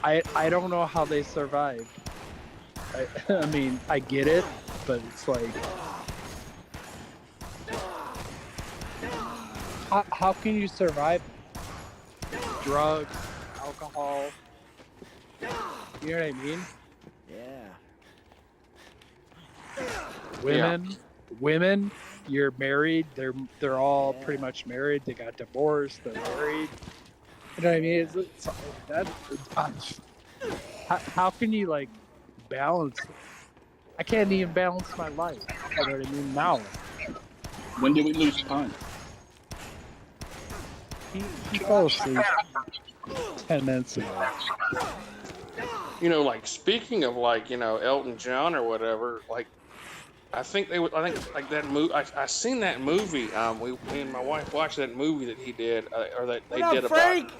I don't know how they survived. I mean, I get it, but it's like, how can you survive? Drugs, alcohol. You know what I mean? Yeah. Women. You're married. They're all pretty much married. They got divorced. They're married. You know what I mean? How can you like balance it? I can't even balance my life. You know what I mean? Now. When did we lose Pun? He fell asleep 10 minutes ago. Like speaking of like Elton John or whatever, like I think like that movie. I seen that movie. Me and my wife watched that movie that he did, or that they did Frank?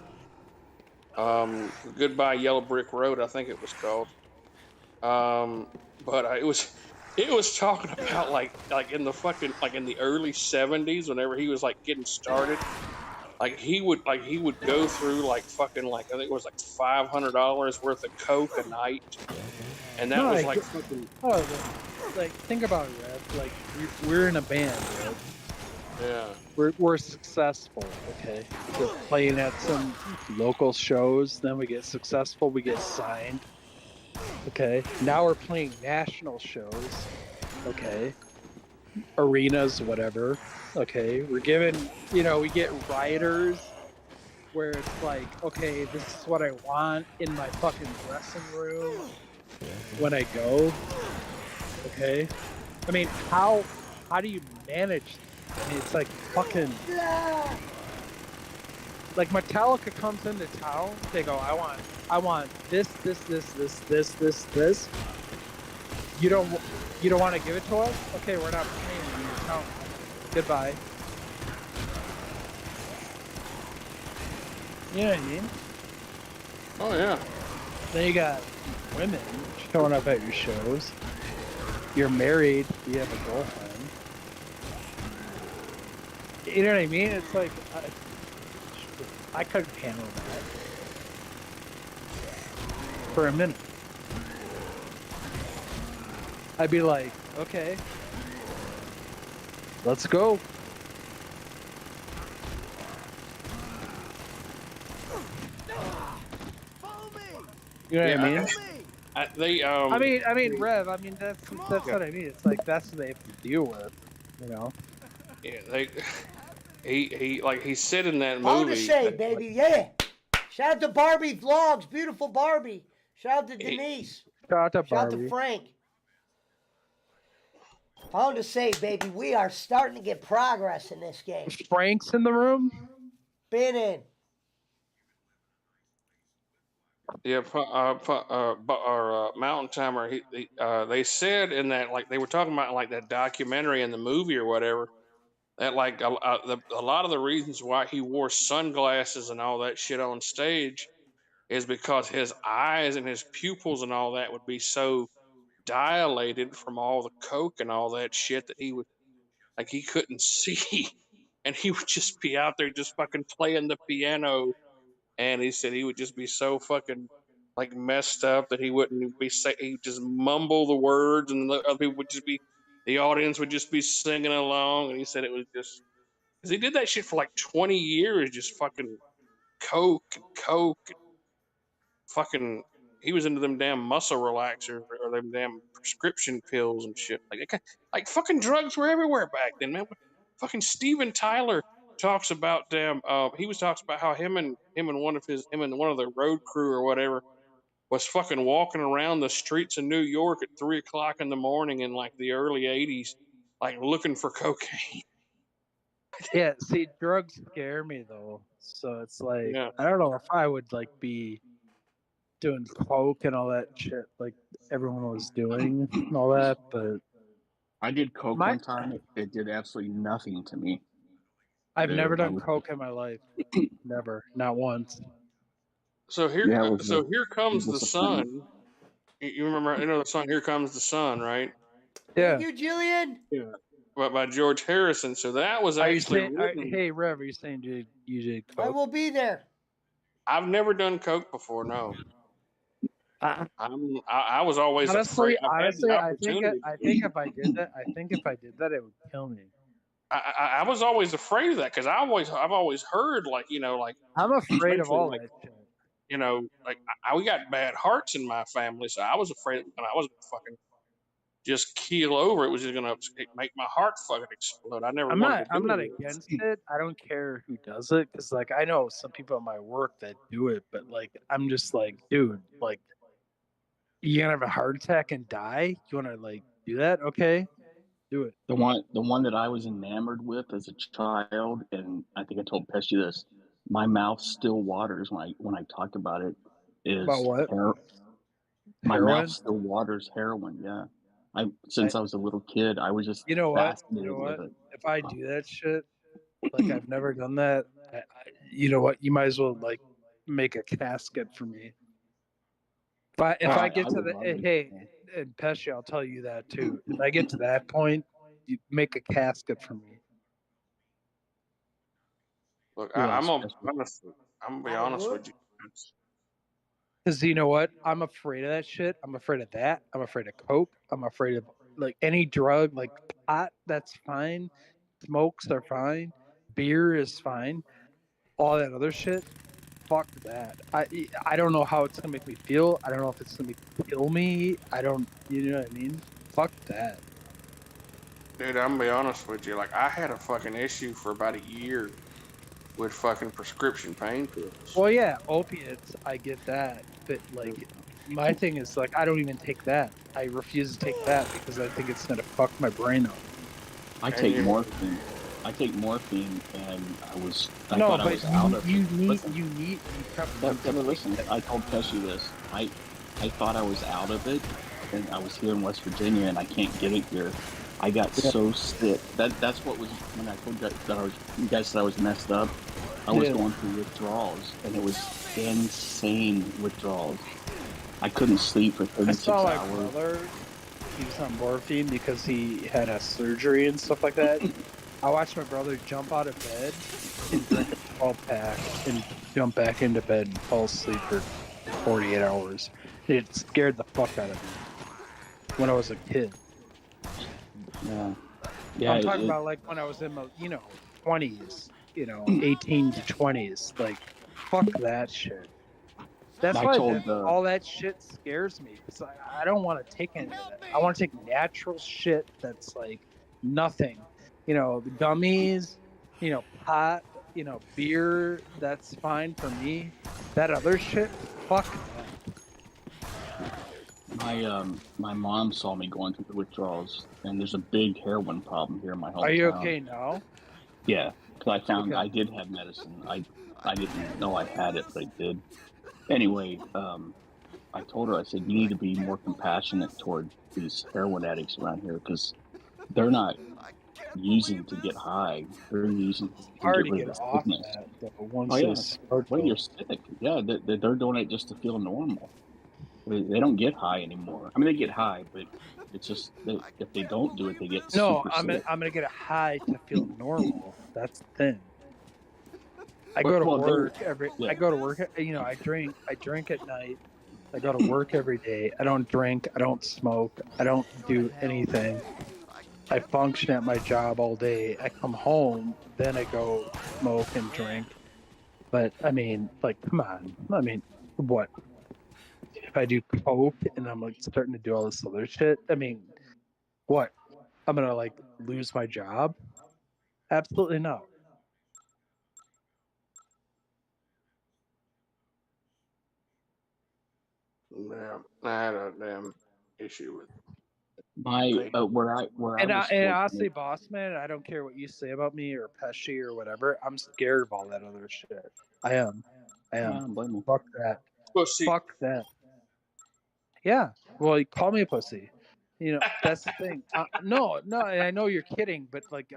about Goodbye Yellow Brick Road. I think it was called. But it was talking about like in the in the early '70s, whenever he was like getting started. Like he would go through like fucking like I think it was like $500 worth of coke a night, and that was like fucking. Like think about it, Red. Like we're in a band, Red. Yeah. We're successful, okay? We're playing at some local shows, then we get successful, we get signed. Okay. Now we're playing national shows, okay? Arenas, whatever. Okay. We're given, we get writers where it's like, okay, this is what I want in my fucking dressing room when I go. Okay. I mean, how do you manage? I mean, it's like fucking. Like Metallica comes into town, they go, I want this. You don't want to give it to us? Okay, we're not paying your account. Goodbye. You know what I mean? Oh yeah. Then you got women showing up at your shows. You're married. You have a girlfriend. You know what I mean? It's like I couldn't handle that for a minute. I'd be like, okay, let's go. You know what I mean? I mean, Rev. I mean, that's what I mean. It's like that's what they have to deal with, you know. Yeah, he said in that Pound movie. to say, baby, yeah. Shout out to Barbie Vlogs, beautiful Barbie. Shout out to Denise. Shout out to Shout out Barbie. to Frank. Pound to say, baby, we are starting to get progress in this game. Frank's in the room. Been in. Yeah, Mountain Timer. They said in that, like, they were talking about like that documentary and the movie or whatever, that like a lot of the reasons why he wore sunglasses and all that shit on stage is because his eyes and his pupils and all that would be so dilated from all the coke and all that shit that he would, like, he couldn't see, and he would just be out there just fucking playing the piano. And he said he would just be so fucking like messed up that he wouldn't be say, he would just mumble the words, and the other people would just be, the audience would just be singing along. And he said it was just because he did that shit for like 20 years, just fucking coke and fucking. He was into them damn muscle relaxers or them damn prescription pills and shit. Like fucking drugs were everywhere back then, man. Fucking Steven Tyler talks about damn. He was talks about how him and one of the road crew or whatever was fucking walking around the streets of New York at 3 o'clock in the morning in like the early '80s, like looking for cocaine. Yeah, see, drugs scare me though. So it's like Yeah. I don't know if I would like be doing coke and all that shit like everyone was doing and all that, but I did coke my one time. It did absolutely nothing to me. I've never I done was, coke in my life. Never, not once. So yeah, it was here comes the disappointing. sun. You remember, the song "Here Comes the Sun," right? Thank Yeah. you, Jillian. Yeah. But by George Harrison. So that was Are you actually saying? written. Hey, Rev, are you saying you did I coke? will be there. I've never done coke before. No. Uh, I was always afraid. I've had the honestly, I think opportunity. if I did that, it would kill me. I was always afraid of that because I've always heard, like, like, I'm afraid of especially all like, that shit. like we got bad hearts in my family, so I was afraid that I was gonna fucking just keel over. It was just gonna make my heart fucking explode. I never wanted to I'm do not it. against it. I don't care who does it because like I know some people at my work that do it, but like I'm just like, dude, like you gonna have a heart attack and die? You wanna like do that? Okay, do it. The one that I was enamored with as a child, and I think I told Pesci this. My mouth still waters when I talk about it. About Is what? my mouth Heroin? still waters heroin? Yeah, I, since I was a little kid, I was just you know what? You know fascinated with what? it. If I do that shit, like I've never done that. You know what? You might as well like make a casket for me. If I get I to would the love it. hey, Yeah. and Pesci, I'll tell you that too. If I get to that point, you make a casket for me. Look, Yeah, I'm gonna especially be honest with you. Because you know what? I'm afraid of that shit. I'm afraid of that. I'm afraid of coke. I'm afraid of like any drug, like pot. That's fine. Smokes are fine. Beer is fine. All that other shit. Fuck that. I don't know how it's gonna make me feel. I don't know if it's gonna kill me. I don't. You know what I mean? Fuck that. Dude, I'm gonna be honest with you. Like, I had a fucking issue for about a year with fucking prescription pain pills. Well, yeah, opiates. I get that, but like, my thing is like, I don't even take that. I refuse to take that because I think it's gonna fuck my brain up. I take morphine. I take morphine, and I No, thought I but was out of it. you Listen, probably listen. I told Pesci this. I thought I was out of it, and I was here in West Virginia, and I can't get it here. I got so sick. That's what was when I told you that you guys said I was messed up. I was going through withdrawals, and it was insane withdrawals. I couldn't sleep for I 36 saw my hours. brother. He was on morphine because he had a surgery and stuff like that. I watched my brother jump out of bed and drink a 12-pack and jump back into bed and fall asleep for 48 hours. It scared the fuck out of me when I was a kid. Yeah. I'm talking about like when I was in my, 20s, 18 to 20s. Like, fuck that shit. That's I why told all that shit scares me, because I don't want to take any of that. I want to take natural shit that's like nothing. The gummies, pot, beer, that's fine for me. That other shit, fuck that. my mom saw me going through the withdrawals, and there's a big heroin problem here in my hometown. Are you okay now? Yeah, because I found I did have medicine. I didn't know I had it, but I did. Anyway, I told her, I said, you need to be more compassionate toward these heroin addicts around here, because they're not using to get high. They're using to Hard get to rid of get the off sickness. that though, once Oh yeah, they start. when you're sick, yeah, they're doing it just to feel normal. They don't get high anymore. I mean, they get high, but it's just if they don't do it, they get No, super I'm sick. gonna get a high to feel normal. That's the thing. I go to work I go to work. I drink at night. I go to work every day. I don't drink. I don't smoke. I don't do anything. I function at my job all day. I come home, then I go smoke and drink. But I mean, like, come on. I mean, what? If I do coke and I'm like starting to do all this other shit, I mean, what? I'm gonna like lose my job? Absolutely not. I had a damn issue with Where I And was honestly, fortunate. boss man, I don't care what you say about me or Pesci or whatever. I'm scared of all that other shit. I am. I don't blame you. Fuck that. pussy. Fuck that. Yeah. Well, you call me a pussy. That's the thing. No, I know you're kidding, but like,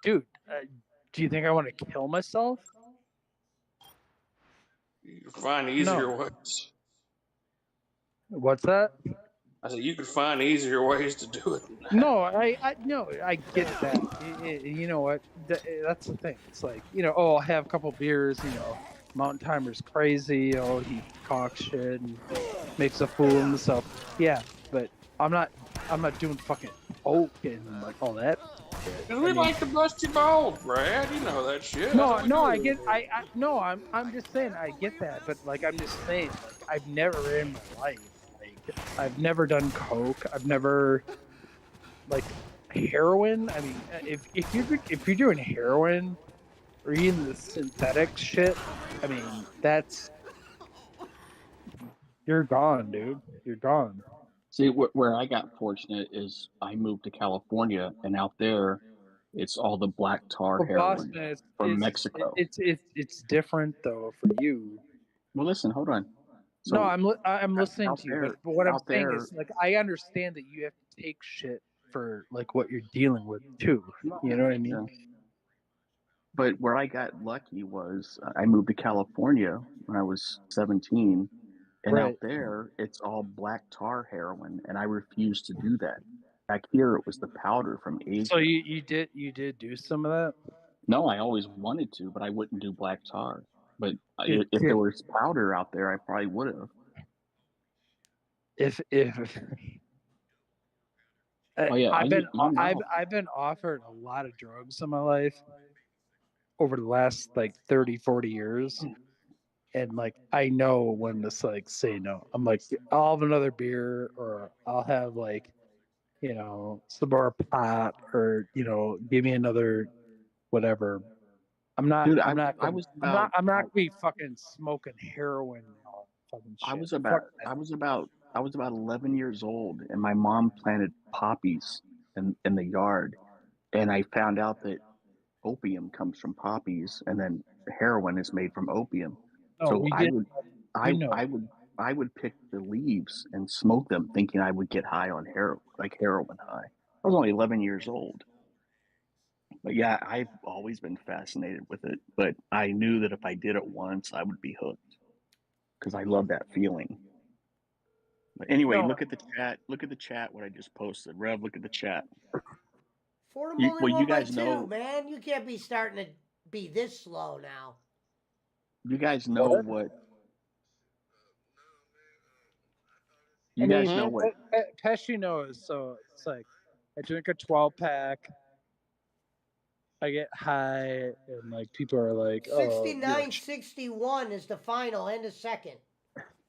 dude. Do you think I want to kill myself? You can find easier No. ways. What's that? I said you could find easier ways to do it. No, I get that. You know what? That's the thing. It's like, I'll have a couple beers. Mountain Timer's crazy. He talks shit and makes a fool of himself. Yeah, but I'm not doing fucking coke and like all that. Cause we like to bust your balls, Brad. You know that shit. No, I get. No, I'm just saying I get that, but like I'm just saying, like I've never in my life, like I've never done coke. I've never like heroin. I mean, if you're doing heroin or even the synthetic shit, I mean you're gone, dude. You're gone. See, where I got fortunate is I moved to California, and out there, it's all the black tar heroin Boston, from Mexico. it's different though for you. Well, listen, hold on. So No, I'm listening to you, but what I'm out saying there, is like I understand that you have to take shit for like what you're dealing with too. You know what I mean? Yeah. But where I got lucky was I moved to California when I was 17, and out there it's all black tar heroin, and I refused to do that. Back here, it was the powder from Asia. So you did do some of that? No, I always wanted to, but I wouldn't do black tar. But if there was powder out there, I probably would have. If Oh yeah, I've been offered a lot of drugs in my life over the last like 30, 40 years. And like I know when to like say no. I'm like, I'll have another beer, or I'll have like, some more pot, or give me another whatever. I'm not Dude, I'm not I gonna, was I'm about not gonna be fucking smoking heroin and all that fucking shit. I was about 11 years old, and my mom planted poppies in the yard, and I found out that opium comes from poppies, and then heroin is made from opium. No, So we I did. would We know. I would pick the leaves and smoke them, thinking I would get high on heroin, like heroin high. I was only 11 years old. But yeah, I've always been fascinated with it. But I knew that if I did it once, I would be hooked because I love that feeling. But anyway, No, look at the chat. Look at the chat. What I just posted. Rev, look at the chat. Fordham only Well, you won by guys 2, know. man. You can't be starting to be this slow now. You guys know what? what. I You guys mean, know what. Pesci knows. So it's like, I drink a 12-pack. I get high, and like people are like, "Oh, 69-61 is the final and the second.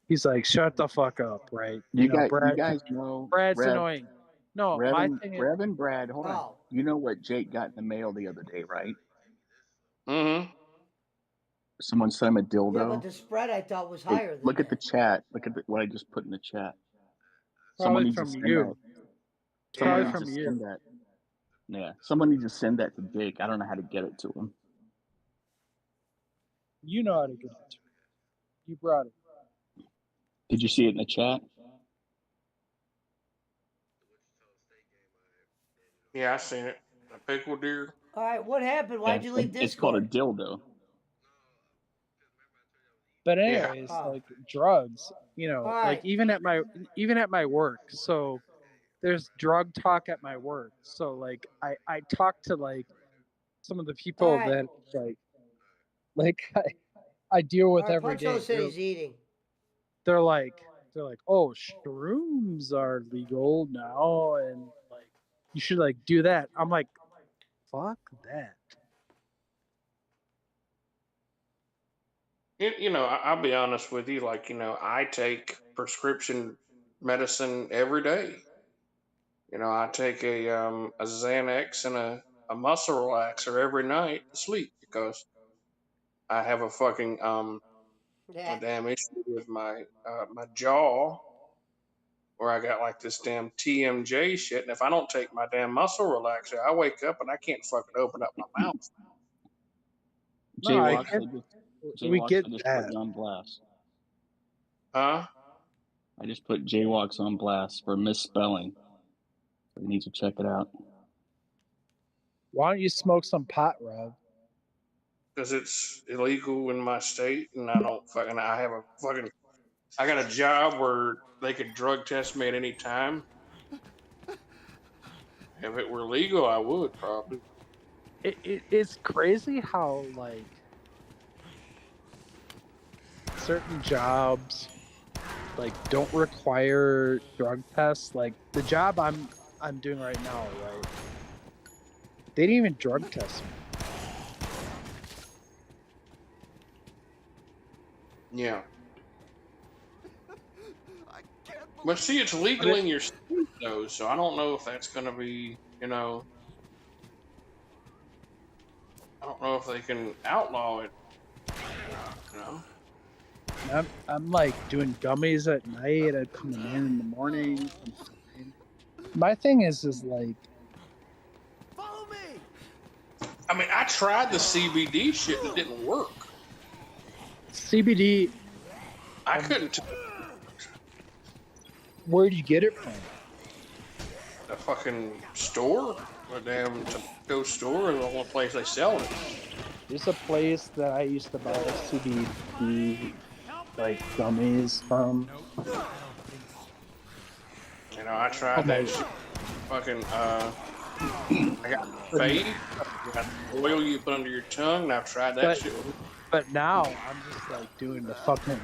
he's like, shut the fuck up, right?" You Brad. guys know. Brad's Rev, annoying. No, Rev, my and, thing is, Rev and Brad. Hold on. Oh. You know what Jake got in the mail the other day, right? Mm-hmm. Someone sent him a dildo. Yeah, but the spread I thought was Hey, higher than look at that. the chat. Look at what I just put in the chat. probably Someone needs to from send you. that. Yeah. Someone Probably needs to from you. send that. Yeah, someone needs to send that to Jake. I don't know how to get it to him. You know how to get it to him. You brought it. Did you see it in the chat? Yeah, I seen it. A pickle deer. All right, what happened? Why'd you leave It's called a Discord? dildo. But Yeah. anyways, Oh. like drugs, All like right. even at my work. So there's drug talk at my work. So like I talk to like some of the people All right. that like I deal All with right, every Punchlo day. said he's eating. They're like, oh, shrooms are legal now, and like you should like do that. I'm like, fuck that. I'll be honest with you. Like, I take prescription medicine every day. I take a Xanax and a muscle relaxer every night to sleep because I have a fucking a Yeah. damn issue with my jaw where I got like this damn TMJ shit, and if I don't take my damn muscle relaxer, I wake up and I can't fucking open up my mouth. No, I Jaywalks, get, we Jaywalks, get I just that. put you on blast. Huh? I just put Jaywalks on blast for misspelling. So you need to check it out. Why don't you smoke some pot, Rob? Because it's illegal in my state, and I got a job where they could drug test me at any time. If it were legal, I would probably. It's crazy how like certain jobs like don't require drug tests. Like the job I'm doing right now, right? They didn't even drug test me. Yeah. But see, it's legal in your state, though, so I don't know if that's going to be, I don't know if they can outlaw it. I'm like doing gummies at night. I come in the morning. I'm fine. My thing is like, Follow me. I mean, I tried the CBD shit and it didn't work. CBD. I couldn't. Where'd you get it from? The fucking store, the damn tobacco store, is the only place they sell it. There's a place that I used to buy CBD like gummies from. I tried that shit. Fucking, I got fade. I got oil you put under your tongue, and I've tried that shit. But now I'm just like doing the fucking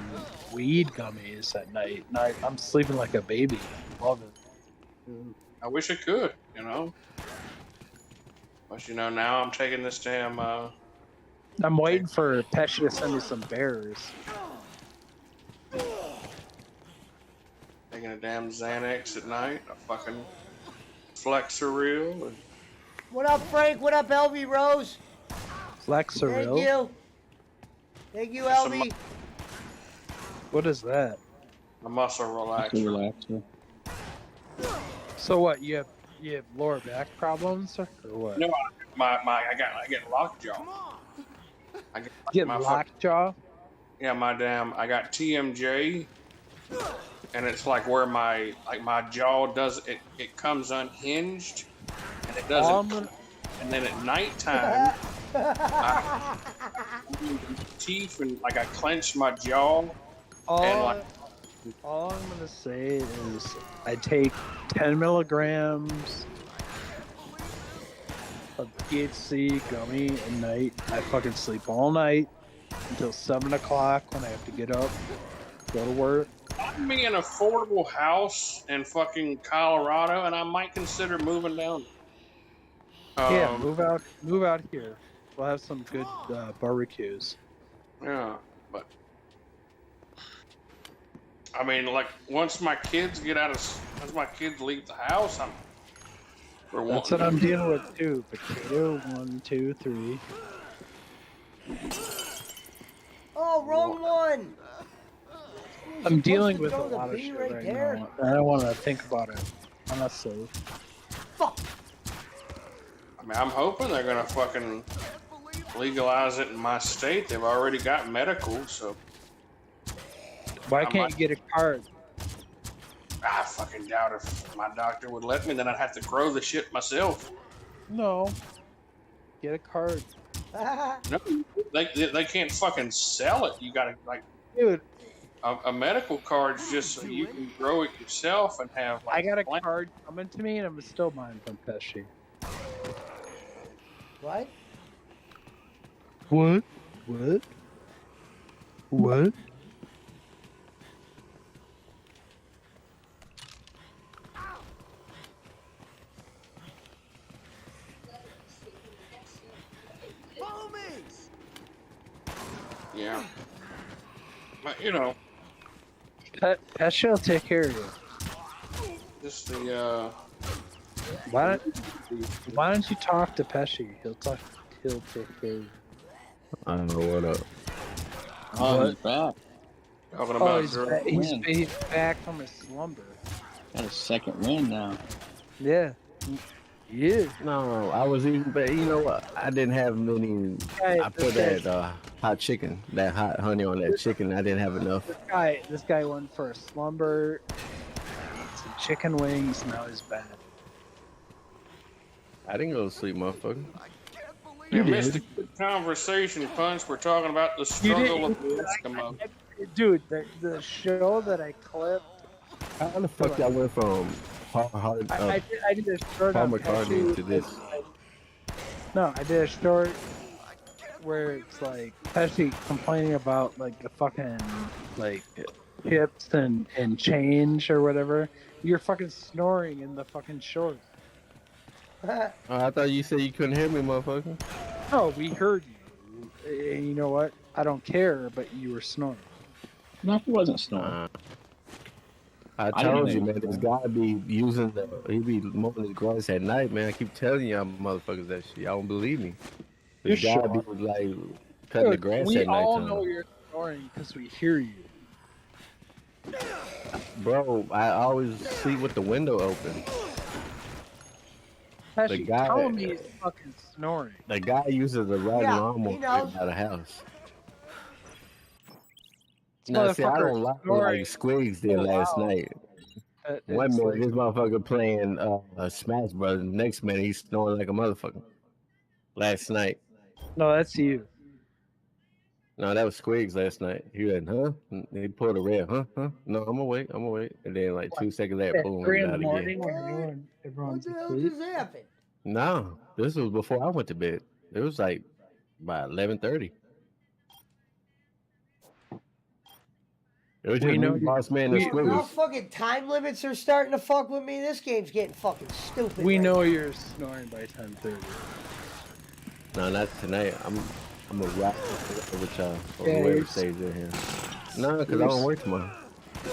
weed gummies at night. And I'm sleeping like a baby. Love it. I wish I could, But now I'm taking this damn. I'm waiting for Pesci to send me some bears. Taking a damn Xanax at night, a fucking Flexeril. What up, Frank? What up, LV Rose? Flexeril. Thank you. Thank you, LV. What is that? A muscle relaxer. So what? You have lower back problems or what? No, I get lockjaw. I Get lockjaw? Yeah, I got TMJ and it's like where my jaw does it. It comes unhinged, and it doesn't. And then at nighttime, I teeth and like I clench my jaw, and like all I'm gonna say is I take 10 milligrams of THC gummy at night. I fucking sleep all night until 7 o'clock when I have to get up, go to work. find me an affordable house in fucking Colorado, and I might consider moving down. Yeah, move out here. We'll have some good barbecues. Yeah, but I mean, like once my kids leave the house, That's what I'm dealing with too. Potato 1, 2, 3. Oh, wrong one. I'm dealing with a throw the lot of bee shit right right there. now. I don't want to think about it. Honestly. Fuck. I mean, I'm hoping they're gonna fucking legalize it in my state. They've already got medical, so Why can't you get a card? I fucking doubt if my doctor would let me. Then I'd have to grow the shit myself. No. Get a card. No, they can't fucking sell it. You gotta like, dude. A medical card's just so you can grow it yourself and have. Like, I got a card coming to me, and I'm still buying from Pesci. What? What? What? What? Follow me. Yeah. But, you know. Pesci will take care of you. Just the, Why don't you talk to Pesci? He'll take care of you. I don't know what up. Oh, he's back. Talking about he's back from his slumber. Got a second win now. Yeah. Yeah. No, I was eating, but you know what? I didn't have many. I put that hot chicken, that hot honey on that chicken. I didn't have enough. This guy went for a slumber, some chicken wings. Now he's back. I didn't go to sleep, motherfucker. You missed a good conversation, Punch. We're talking about the struggle of the Eskimo. Dude, the show that I clipped. How the fuck y'all went from I did a short Paul on McCartney Pesci. to this? No, I did a short where it's like Pesci complaining about like the fucking like hips and change or whatever. You're fucking snoring in the fucking short. I thought you said you couldn't hear me, motherfucker. No, we heard you. And you know what? I don't care, but you were snoring. No, he wasn't snoring. I told you, man, this guy be using he be mowing his grass at night, man. I keep telling y'all motherfuckers that shit. Y'all don't believe me. This guy be like cutting the grass at night. We all know you're snoring because we hear you. Bro, I always sleep with the window open. The guy telling me he's fucking snoring. The guy uses a riding lawnmower to get out of the house. Now, see, I don't like Squigs did last night. One minute, this motherfucker playing Smash Brothers. Next minute, he's snoring like a motherfucker. Last night. No, that's you. No, that was Squigs last night. He went, huh? And he pulled a red, huh? No, I'm gonna wait. And then, like, 2 seconds later, boom, 3 in the out morning again. when everyone's What the hell asleep. just happened? No, this was before I went to bed. It was like by 11:30. It was just me, Boss Man, and Now Squiggles. fucking time limits are starting to fuck with me. This game's getting fucking stupid. We know you're snoring by 10:30. No, not tonight. I'm a rock with y'all or Yeah, whoever stays in here. No, because I don't work tomorrow.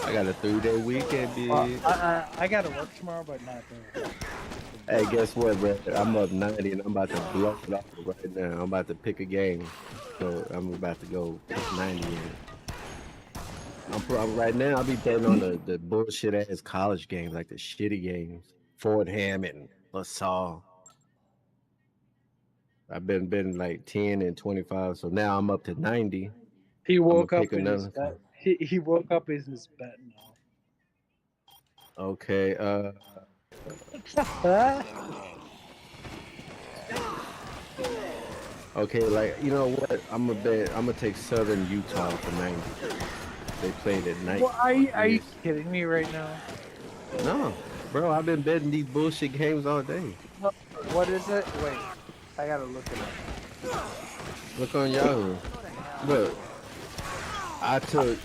I got a 3-day weekend, dude. I gotta work tomorrow, but not there. Hey, guess what, bro? I'm up 90 and I'm about to blow it off right now. I'm about to pick a game. So I'm about to go pick 90 in. Right now, I'll be betting on the bullshit ass college games, like the shitty games. Fordham and LaSalle. I've been like 10 and 25, so now I'm up to 90. He woke up and He woke up in his bed Okay. now. Okay. Like you know what? I'm a bet. I'm gonna take Southern Utah tonight. They played at night. Well, are you Yes. kidding me right now? No, bro. I've been betting these bullshit games all day. No, what is it? Wait, I gotta look it up. Look on Yahoo. Look, I took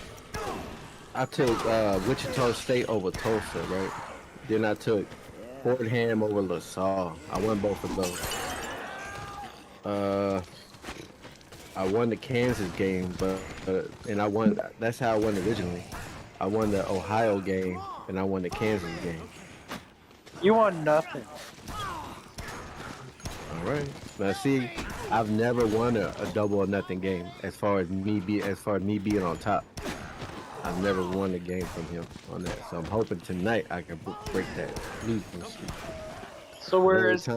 Wichita State over Tulsa, right? Then I took Fordham over LaSalle. I won both of those. Uh, I won the Kansas game, but and I won. That's how I won originally. I won the Ohio game, and I won the Kansas game. You want nothing. All right. Now see, I've never won a double or nothing game. As far as me being on top, I've never won a game from him on that. So I'm hoping tonight I can break that losing streak. So Where's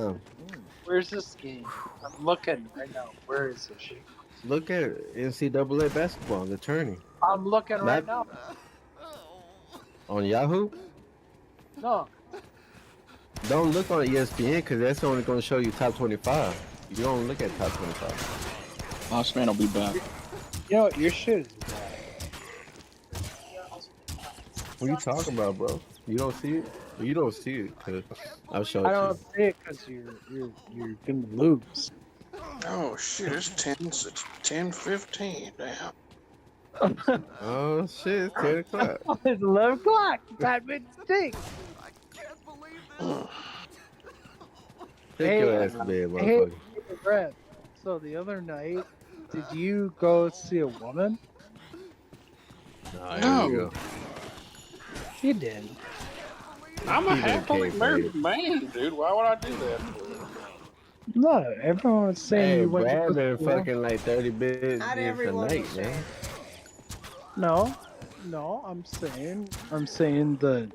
where's this game? I'm looking right now. Where is this shit? Look at NCAA basketball, the tourney. I'm looking right now. On Yahoo. No. Don't look on ESPN because that's only going to show you top 25. You don't look at top 25. Boss man will be back. You know what? Your shit is bad. What are you talking about, bro? You don't see it? You don't see it because I'll show it I to don't you. see it because you're gonna lose. Oh shit! It's 10:15. Damn. Oh shit, it's 10 o'clock. It's 11 o'clock. That means stink. Take your ass to bed, Hey, motherfucker. Brad. So the other night, did you go see a woman? Nah, No. here we go. You did. I'm a He didn't happily cave, married man, dude. Why would I do that? No, everyone was saying Hey, you went Brad to been go see a woman. fucking like 30 bits Not a everyone night, was saying. man. No, I'm saying that,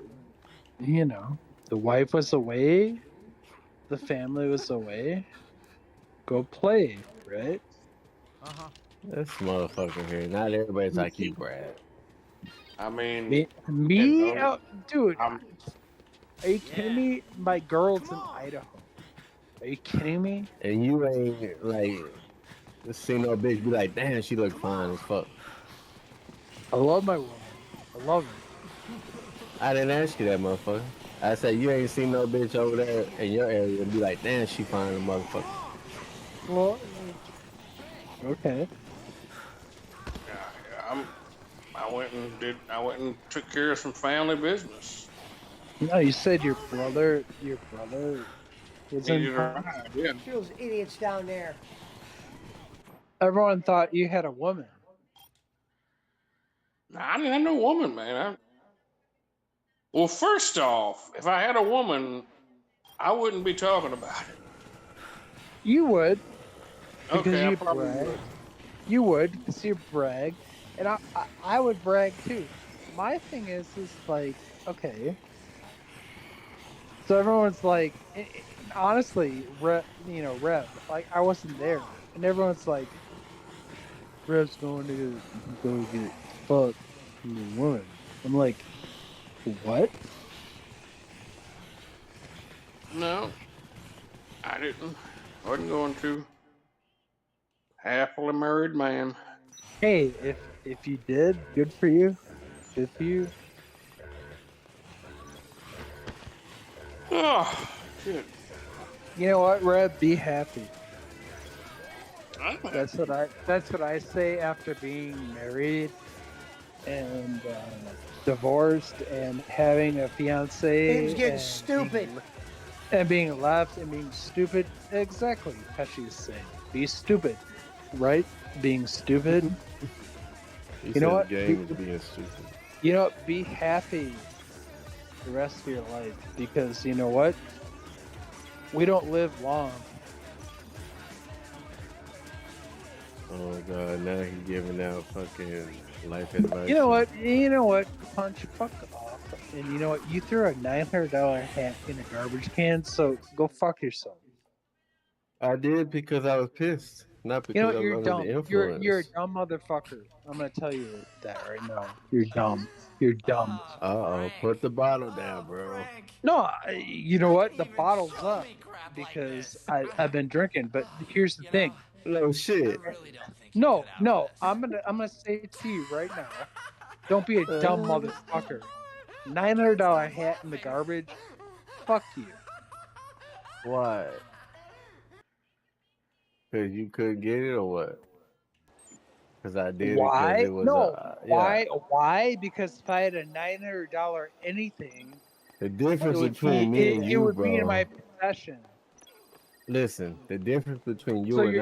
you know, the wife was away, the family was away. Go play, right? This motherfucker here. Not everybody's like you, Brad. I mean, Me, And, dude. I'm- Are you kidding me? My girl's in Idaho. Are you kidding me? And you ain't like seen no bitch be like, damn, she look fine as fuck. I love my woman. I love her. I didn't ask you that, motherfucker. I said you ain't seen no bitch over there in your area and be like, damn, she fine as motherfucker. Well, okay. I went and took care of some family business. No, you said your brother was Needed in. a ride, yeah. Those idiots down there. Everyone thought you had a woman. I didn't have no woman, man. Well, first off, if I had a woman, I wouldn't be talking about it. You would, because Okay, I you probably brag. would. You would, because you brag, and I would brag too. My thing is like, okay. So everyone's like, honestly, Rev, like I wasn't there, and everyone's like, Rev's going to go get fucked from a woman. I'm like, what? No, I didn't. Wasn't going to. Happily married man. Hey, if you did, good for you. Good for you. Oh, shit. You know what, Rev? Be happy. I'm That's what I say after being married and divorced and having a fiance. Things getting and stupid. being left and being stupid. Exactly, Pesci is saying. Be stupid, right? Being stupid. You You know said what? the game is being stupid. You know what? Be happy the rest of your life because you know what? We don't live long. Oh god, now he's giving out fucking life advice. You know what? You know what? Punch fuck off. And you know what? You threw a $900 hat in a garbage can, so go fuck yourself. I did because I was pissed. not You know, because I'm you're under dumb. the You're a influence. dumb motherfucker. I'm gonna tell you that right now. You're dumb. You're dumb. Uh-oh, put the bottle down, Oh, bro. Frank. No, you know How what? can The you even bottle's show up me crap like because this? I've been drinking. But here's the You know, thing. No I shit. really don't think you're cut No, out for no. this. I'm gonna say it to you right now. Don't be a dumb Uh, motherfucker. $900 hat in the garbage. Fuck you. why? Because you couldn't get it or what? Because I did it because Why? it was No. yeah. Why? Because if I had a $900 anything, The it difference would be between me and it you, would be in bro. my possession. Listen, the difference between So you and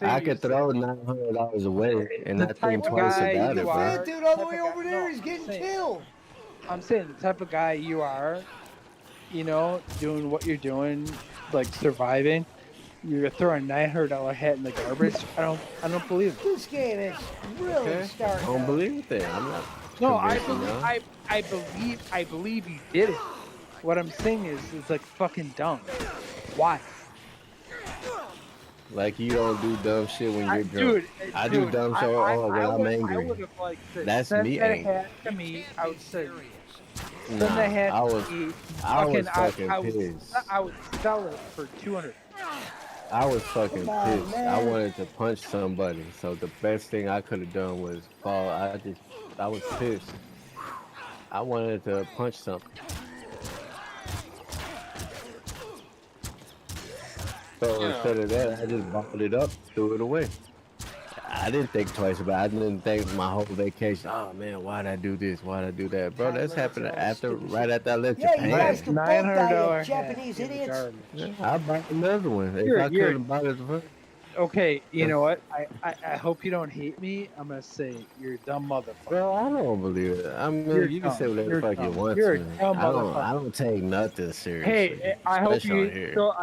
I you're could saying throw $900 away and the not type think of twice Wait, guy about the you it, bro. fat are, dude the all the type way of guy. over there No, is getting killed. I'm saying the type of guy you are. You know, doing what you're doing, like surviving. You're throwing $900 hat in the garbage. I don't believe it. This game is really Okay? I starting don't to. believe it. I'm not No, convincing y'all. I believe you did it. What I'm saying is, it's like fucking dumb. Why? Like you don't do dumb shit when you're drunk. I do Dude, dumb shit when I'm I angry. would have like said, That's send me that angry. hat to me. I would say, send Nah, that hat to me. I was fucking pissed. I would sell it for 200. I was Come fucking on, pissed. I man. wanted to punch somebody. So the best thing I could have done was fall. I was pissed. I wanted to punch something. So You know, instead of that, I just bottled it up, threw it away. I didn't think twice about it. I didn't think my whole vacation. Oh man, why'd I do this? Why'd I do that, bro? Time That's limits and happened all this after, stupid right shit. after I left Yeah, you guys Japan. could Nine both hundred die, you dollar hat Japanese in the idiots. garbage. Yeah, I bought another one. If I You're couldn't buy it, okay. You know what? I hope you don't hate me. I'm gonna say you're a dumb motherfucker. bro, I don't believe it. I mean, You're you can say dumb. whatever the You're fuck you dumb. want You're a to. dumb I don't. motherfucker. I don't take nothing seriously, Hey, I hope especially on you here. still.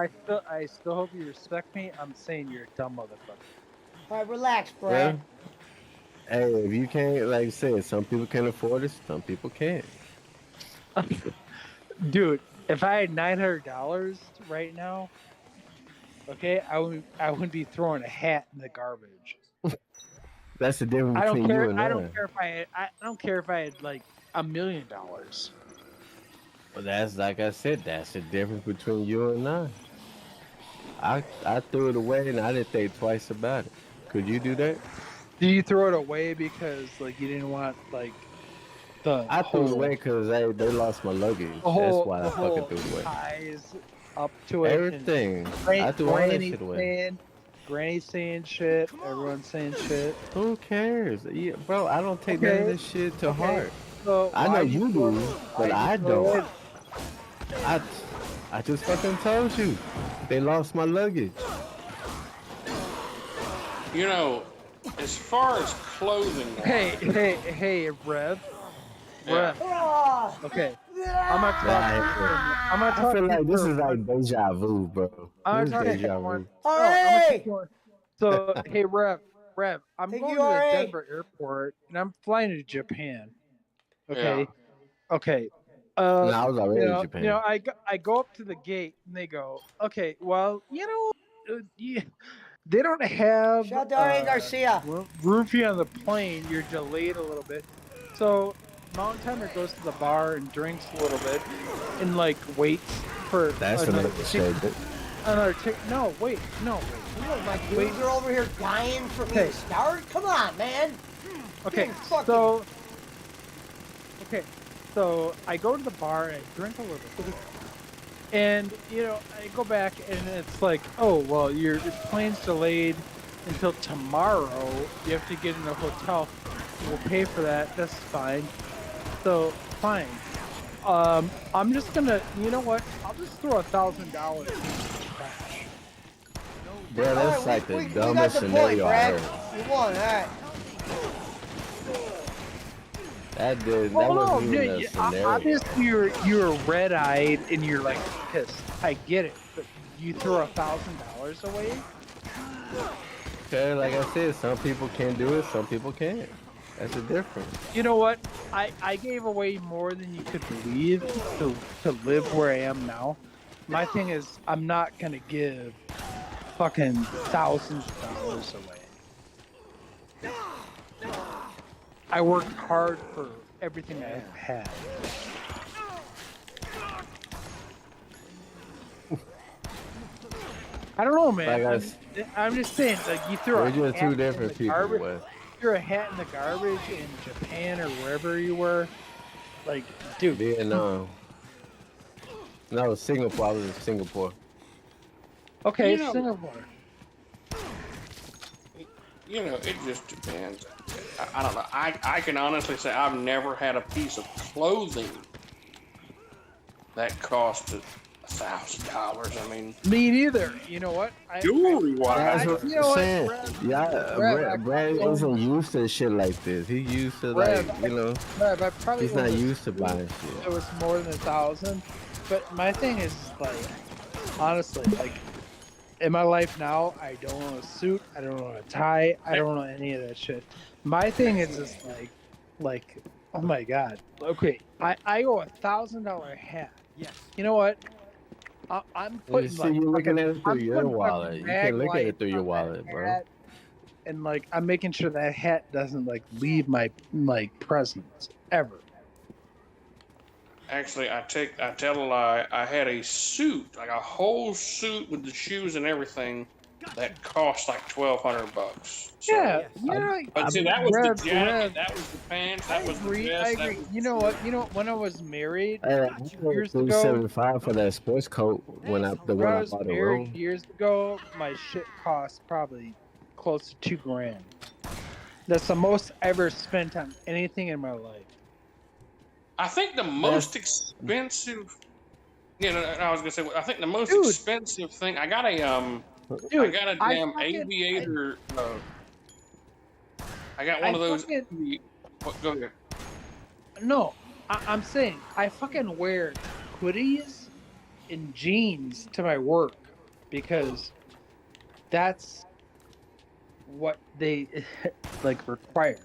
I still hope you respect me. I'm saying you're a dumb motherfucker. All right, relax, Brad. Well, hey, if you can't, like I said, some people can afford it, some people can't. Dude, if I had $900 right now, okay, I wouldn't be throwing a hat in the garbage. That's the difference I don't between you care. and I don't I. care if I don't care if I had like $1 million. Well, that's like I said. That's the difference between you and I. I threw it away and I didn't think twice about it. Could you do that? Do you throw it away because like you didn't want like the I threw it away whole because they lost my luggage. That's why I the fucking whole threw it away. ties up to it and Everything. I threw all that shit away. Granny saying shit, everyone saying shit. Who cares? Yeah, bro, I don't take none of Okay, this shit to okay. heart. So I know why you do, but why'd you I throw it? don't. I I just fucking told you. They lost my luggage. you know, as far as clothing Hey, Rev. yeah. Ah, Okay, I'm not talking. ah. I'm not I feel talking. like this for is like deja vu, bro. I'm This is not talking deja for vu. All no, I'm gonna right. keep going. So, hey, Rev, I'm Thank going you, to the RA. Denver airport and I'm flying to Japan. Yeah. Okay. No, I was already in Japan. I go up to the gate and they go, okay, well, they don't have Shout out to RA Garcia. roofie on the plane. You're delayed a little bit. So Mountain Timer goes to the bar and drinks a little bit and like waits for That's another statement. another ticket. No, wait. What, my dudes are over here dying for me to start? Come on, man. Okay, Dude, fucking- so I go to the bar and I drink a little bit. And, I go back and it's like, oh, well, your plane's delayed until tomorrow. You have to get in a hotel. We'll pay for that. That's fine. So, fine. I'm just gonna, you know what? I'll just throw $1,000 in the trash. Bro, All that's right, like the we got dumbest the point, scenario I Brad. heard. You won, all right. That Well, no, wasn't even a scenario. obviously you're red-eyed and you're like pissed. I get it, but you throw $1,000 away. Okay, like I said, some people can do it, some people can't. That's the difference. You know what? I gave away more than you could believe to live where I am now. My thing is, I'm not gonna give fucking thousands of dollars away. I worked hard for everything I've had. I don't know, man. I'm just saying, like, you throw a We're just two hat different in the people, garbage. Wes. Threw a hat in the garbage in Japan or wherever you were. Like, dude. Vietnam. No, Singapore. I was in Singapore. Okay, You know- Singapore. You know, it just depends. I don't know. I can honestly say I've never had a piece of clothing that cost $1,000. I mean, Me neither. You know what? jewelry wise, That's what you know I'm what, saying. Rev? Yeah, Rev, Brad isn't used to shit like this. He used to Rev, like, you know, Rev, I probably he's not owned a used to suit buying shit. that was more than 1,000. But my thing is, like, honestly, like, in my life now, I don't own a suit. I don't own a tie. I don't own any of that shit. My thing is just like, oh my god. Okay, I owe $1,000 hat. Yes. You know what? I'm putting See, like you're looking at it through I'm your putting wallet. fucking You can't look at it mag through your lights on wallet, that bro. hat, and like I'm making sure that hat doesn't like leave my like presence ever. actually, I tell a lie. I had a suit, like a whole suit with the shoes and everything, that cost like $1,200. So, Yeah, Yes. you know, but see, that was the Rev, jacket, Rev, that was the pants, I that was the agree. I vest, that agree. was You the know shirt. what? You know when I was married I years paid ago. $375 for that sports coat when I When I was bought the married room. years ago, my shit cost probably close to $2,000. That's the most I ever spent on anything in my life. I think the most expensive. You know, I was gonna say. I think the most Dude. expensive thing. I got a Dude, I got a damn aviator. I got one of those. Go ahead. No, I'm saying I fucking wear hoodies and jeans to my work because that's what they like require.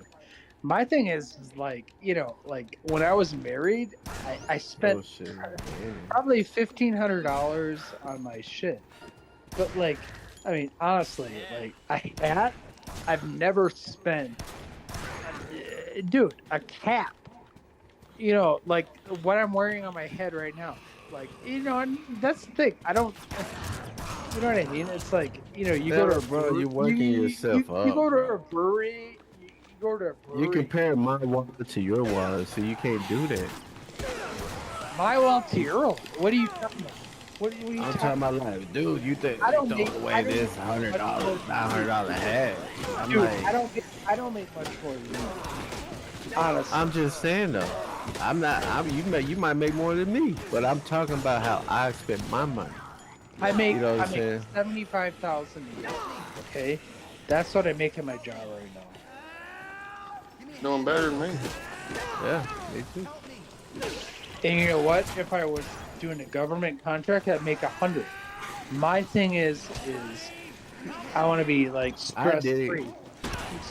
My thing is like, you know, like when I was married, I spent probably $1,500 on my shit. But like, I mean, honestly, like I've never spent, dude, a cap. You know, like what I'm wearing on my head right now. Like, you know, and that's the thing. I don't. You know what I mean? It's like, you know, you go to a bro, brewery, you're working yourself up. You go to a brewery. You go to a brewery. You compare my wallet to your wallet, so you can't do that. My wallet to your wallet. What are you talking about? What are you I'm talking about like, dude, you think I don't throw make- away I don't this make $100, much $900 hat? I'm Dude, like, I don't make much more than you. Honestly. I'm just saying though. You might make more than me, but I'm talking about how I spent my money. I make You know what I'm I make saying? 75,000 a year. Okay, that's what I make in my job right now. Doing better than me. Yeah, me too. And you know what? If I was doing a government contract, I'd make 100. My thing is I want to be like stress free.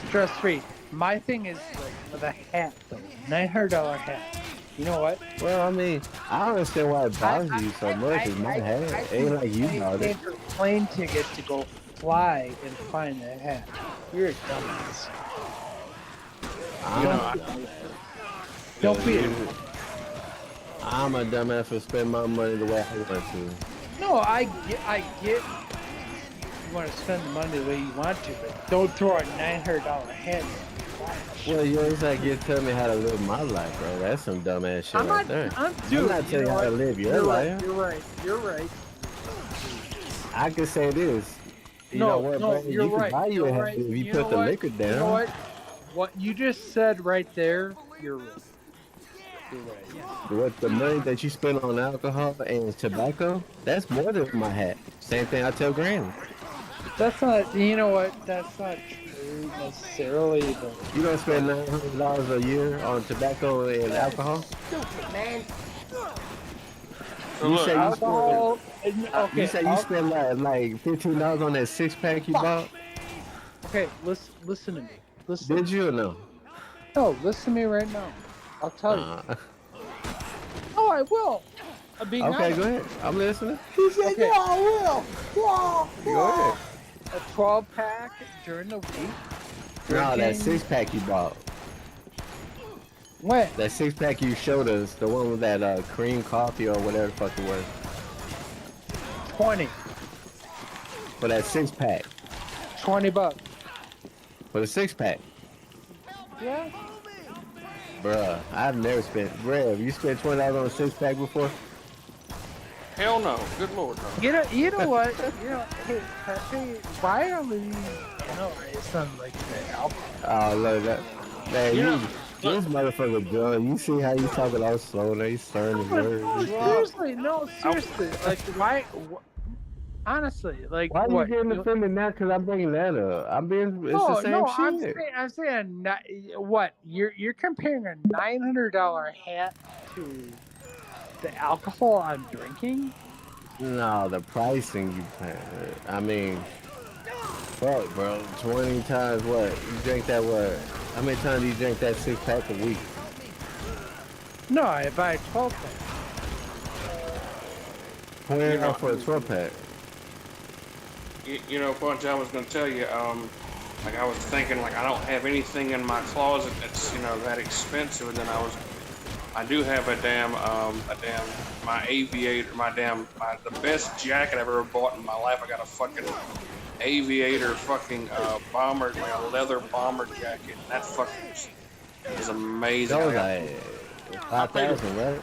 Stress free. My thing is like with a hat though, $900 hat. You know what? Well, I mean, I understand why it bothers you so much. It's my hat. Ain't like you bought it. Paid for plane ticket to go fly and find that hat. You're a dumbass. Don't be. I'm a dumbass for spending my money the way I want to. No, I get. You want to spend the money the way you want to, but don't throw a $900 hat. Well, it's like you're telling me how to live my life, bro. That's some dumbass shit right there. I'm not telling you how to live your life. You're right. I could say this. You know what, bro? You're You can buy you a hat if you put the liquor down. You know what? What you just said right there, you're right. You're right. What the money that you spend on alcohol and tobacco, that's more than my hat. Same thing I tell Granny. That's not. You know what? That's not true necessarily. But You don't spend $900 a year on tobacco and alcohol. Stupid, man. So look, alcohol. Okay. You say you spend like $15 on that 6-pack you bought. Okay. Listen to me. Listen. Did you or no? No, listen to me right now. I'll tell you. Oh, I will. I'm being Okay, honest. go ahead. I'm listening. He said, Okay. "Yeah, I will." Go ahead. a 12-pack during the week. No, that Drinking- 6-pack you bought. When? That 6-pack you showed us, the one with that cream coffee or whatever the fuck it was. 20. For that 6-pack. $20. For the 6-pack. Yeah. Bruh, I've never spent. Rev, you spent $20 on a 6-pack before? Hell no. Good lord, no. You know what? Hey, why are we? It's not like the alcohol. Oh, look that. Man, You know, this motherfucker drunk. You see how he's talking all slow now? He's slurring his words. Seriously, like why? Honestly, like Why are what? you getting offended now? Because I'm bringing that up. It's the same shit. I'm saying what? You're comparing a $900 hat to the alcohol I'm drinking? No, the pricing you pay. I mean, fuck, bro. 20 times what? You drink that what? How many times do you drink that 6-pack a week? No, I buy a 12-pack. $20 for a 12-pack. You know, Punch, I was going to tell you, like I was thinking, like I don't have anything in my closet that's, that expensive. And then I do have my aviator, the best jacket I've ever bought in my life. I got a fucking aviator bomber, like a leather bomber jacket. And that fucking is amazing. That was like 5,000, right?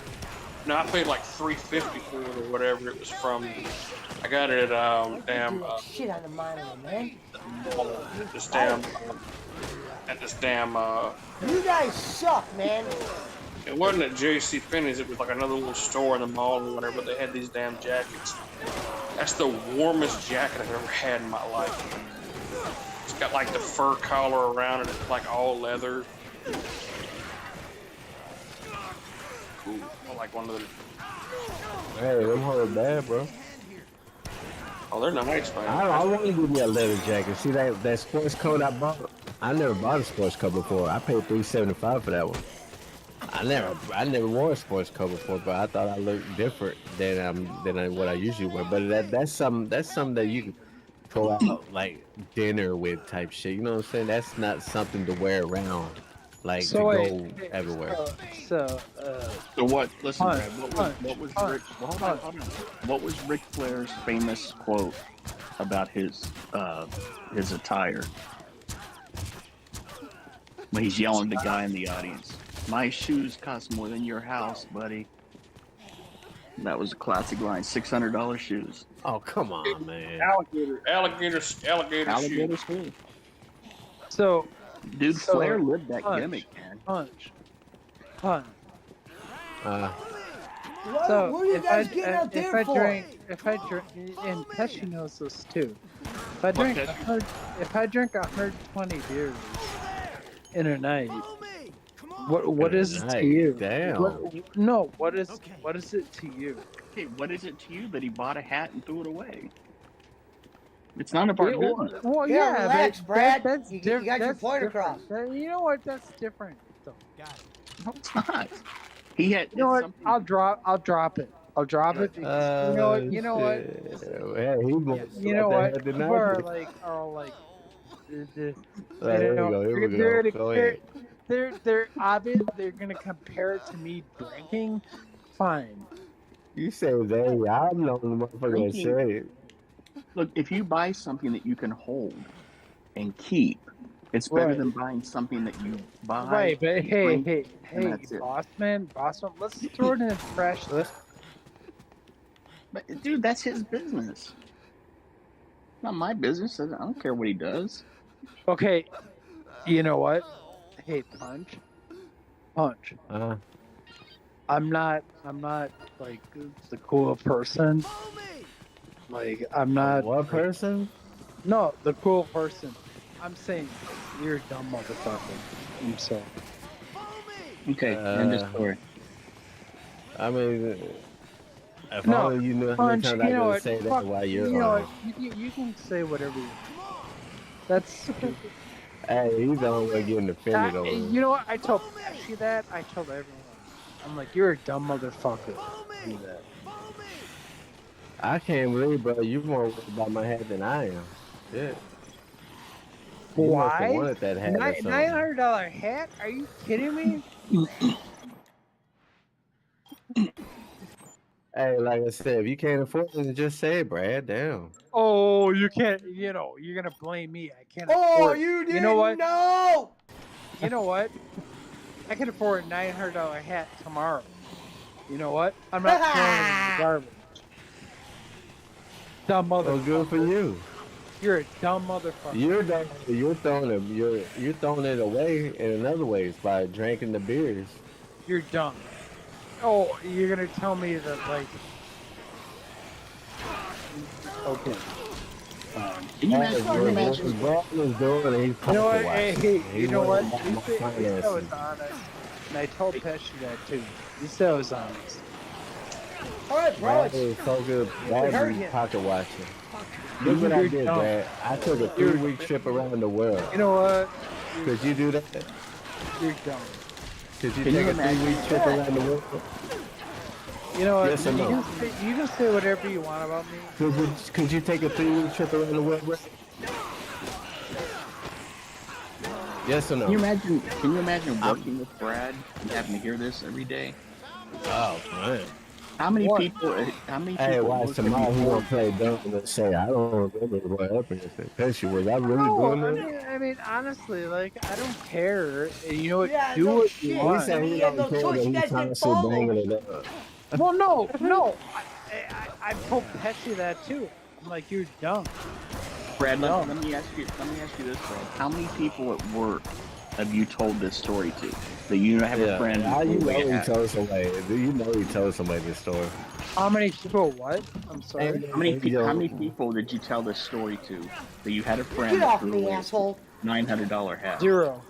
No, I paid like $350 for it or whatever it was from. I got it at shit on the monitor, man. this damn. You guys suck, man. It wasn't at J.C. Penney's. It was like another little store in the mall or whatever. But they had these damn jackets. That's the warmest jacket I've ever had in my life. It's got like the fur collar around it. It's like all leather. Cool. I like one of the. Hey, them hoes bad, bro. Oh, they're nice, man. I want to give me a leather jacket. See that sports coat I bought? I never bought a sports coat before. I paid $375 for that one. I never wore a sports coat before, but I thought I looked different than what I usually wear. But that's something that you can go out like dinner with type shit. You know what I'm saying? That's not something to wear around, like to go everywhere. So what? Listen, Brad, what was Ric Flair's famous quote about his attire? When he's yelling at the guy in the audience, "My shoes cost more than your house, buddy." That was a classic line. $600 shoes. Oh, come on, man. Alligator shoes. So, dude, Flair lived that gimmick, man. Punch. What are you guys getting out there for? If I drink, and Pesci knows this too. If I drink 120 beers in a night, what is it to you? Damn. What is it to you? Okay, what is it to you that he bought a hat and threw it away? It's none of our business. Well, yeah, relax, Brad. That's you got your point different. across. You know what? That's different. Though. No, it's not. He had. You know what? I'll drop it. I'll drop it. Because, you know what? Yeah, you know what? People are like, Here we go. They're obvious. They're gonna compare it to me drinking. Fine. You say they. I'm the only motherfucker that said it. Look, if you buy something that you can hold and keep, it's better than buying something that you buy. Right, but hey, boss man, let's throw it in the trash list. But dude, that's his business. Not my business. I don't care what he does. Okay, you know what? Hey, Punch. I'm not like the cool person. Like I'm not. What person? No, the cool person. I'm saying you're a dumb motherfucker. I'm sorry. Okay, end of story. I mean, if only you knew how many times I could say that while you're on. You know what? You can say whatever you want. That's. Hey, he's the only one getting offended over it. You know what? I told Pesci that. I told everyone. I'm like, you're a dumb motherfucker. Do that. I can't believe, bro, you're more worried about my head than I am. Yeah. You must have Why? wanted that hat or something. $900 hat? Are you kidding me? Hey, like I said, if you can't afford it, just say it, Brad. Damn. Oh, you can't. You know, you're gonna blame me. I can't Oh, afford. you didn't You know what? know. You know what? I can afford a $900 hat tomorrow. You know what? I'm not throwing it in the garbage. Dumb Well, good for motherfucker. you. You're a dumb motherfucker. You're throwing it away in another ways by drinking the beers. You're dumb. Oh, you're gonna tell me that like? Okay. Can you imagine? Can you imagine? Brad was doing it, he's You know what? pocket Hey, watching. hey, He you know what? wanted You more said I was finances. honest, and I told Pesci that too. You said I was honest. All right, bro. Brad is so good. Brad hurt was him. pocket watching. Look what I You're did, dumb. Brad. I took a 3-week trip around the world. You know what? Could you do that? You're dumb. Could you Can take you a 3-week trip around the world? You know what? Yes or you, no? you can say whatever you want about me. Could you take a 3-week trip around the world, Brad? Yes or no? Can you imagine? Can you imagine working with Brad and having to hear this every day? Oh, man. How many What? people? How many Hey, people? watch work tomorrow. have He you gonna told? play dumb and say, "I don't remember what happened." Pesci, was I really No, doing that? I mean, honestly, like, I don't care. You know what? Yeah, Do no what you shit. He want. said And he he had don't no care, choice. but You he's guys didn't constantly follow. bringing it up. Well, no. I've told Pesci that too. I'm like, you're dumb. Brad, No. let me ask you. Let me ask you this, Brad. How many people at work have you told this story to? That you have a friend How who you know told he it. told somebody? Do you know he told somebody this story? How many people? What? I'm sorry. How many people did you tell this story to? That you had a friend Get that off threw me, away asshole. a $900 hat? Zero.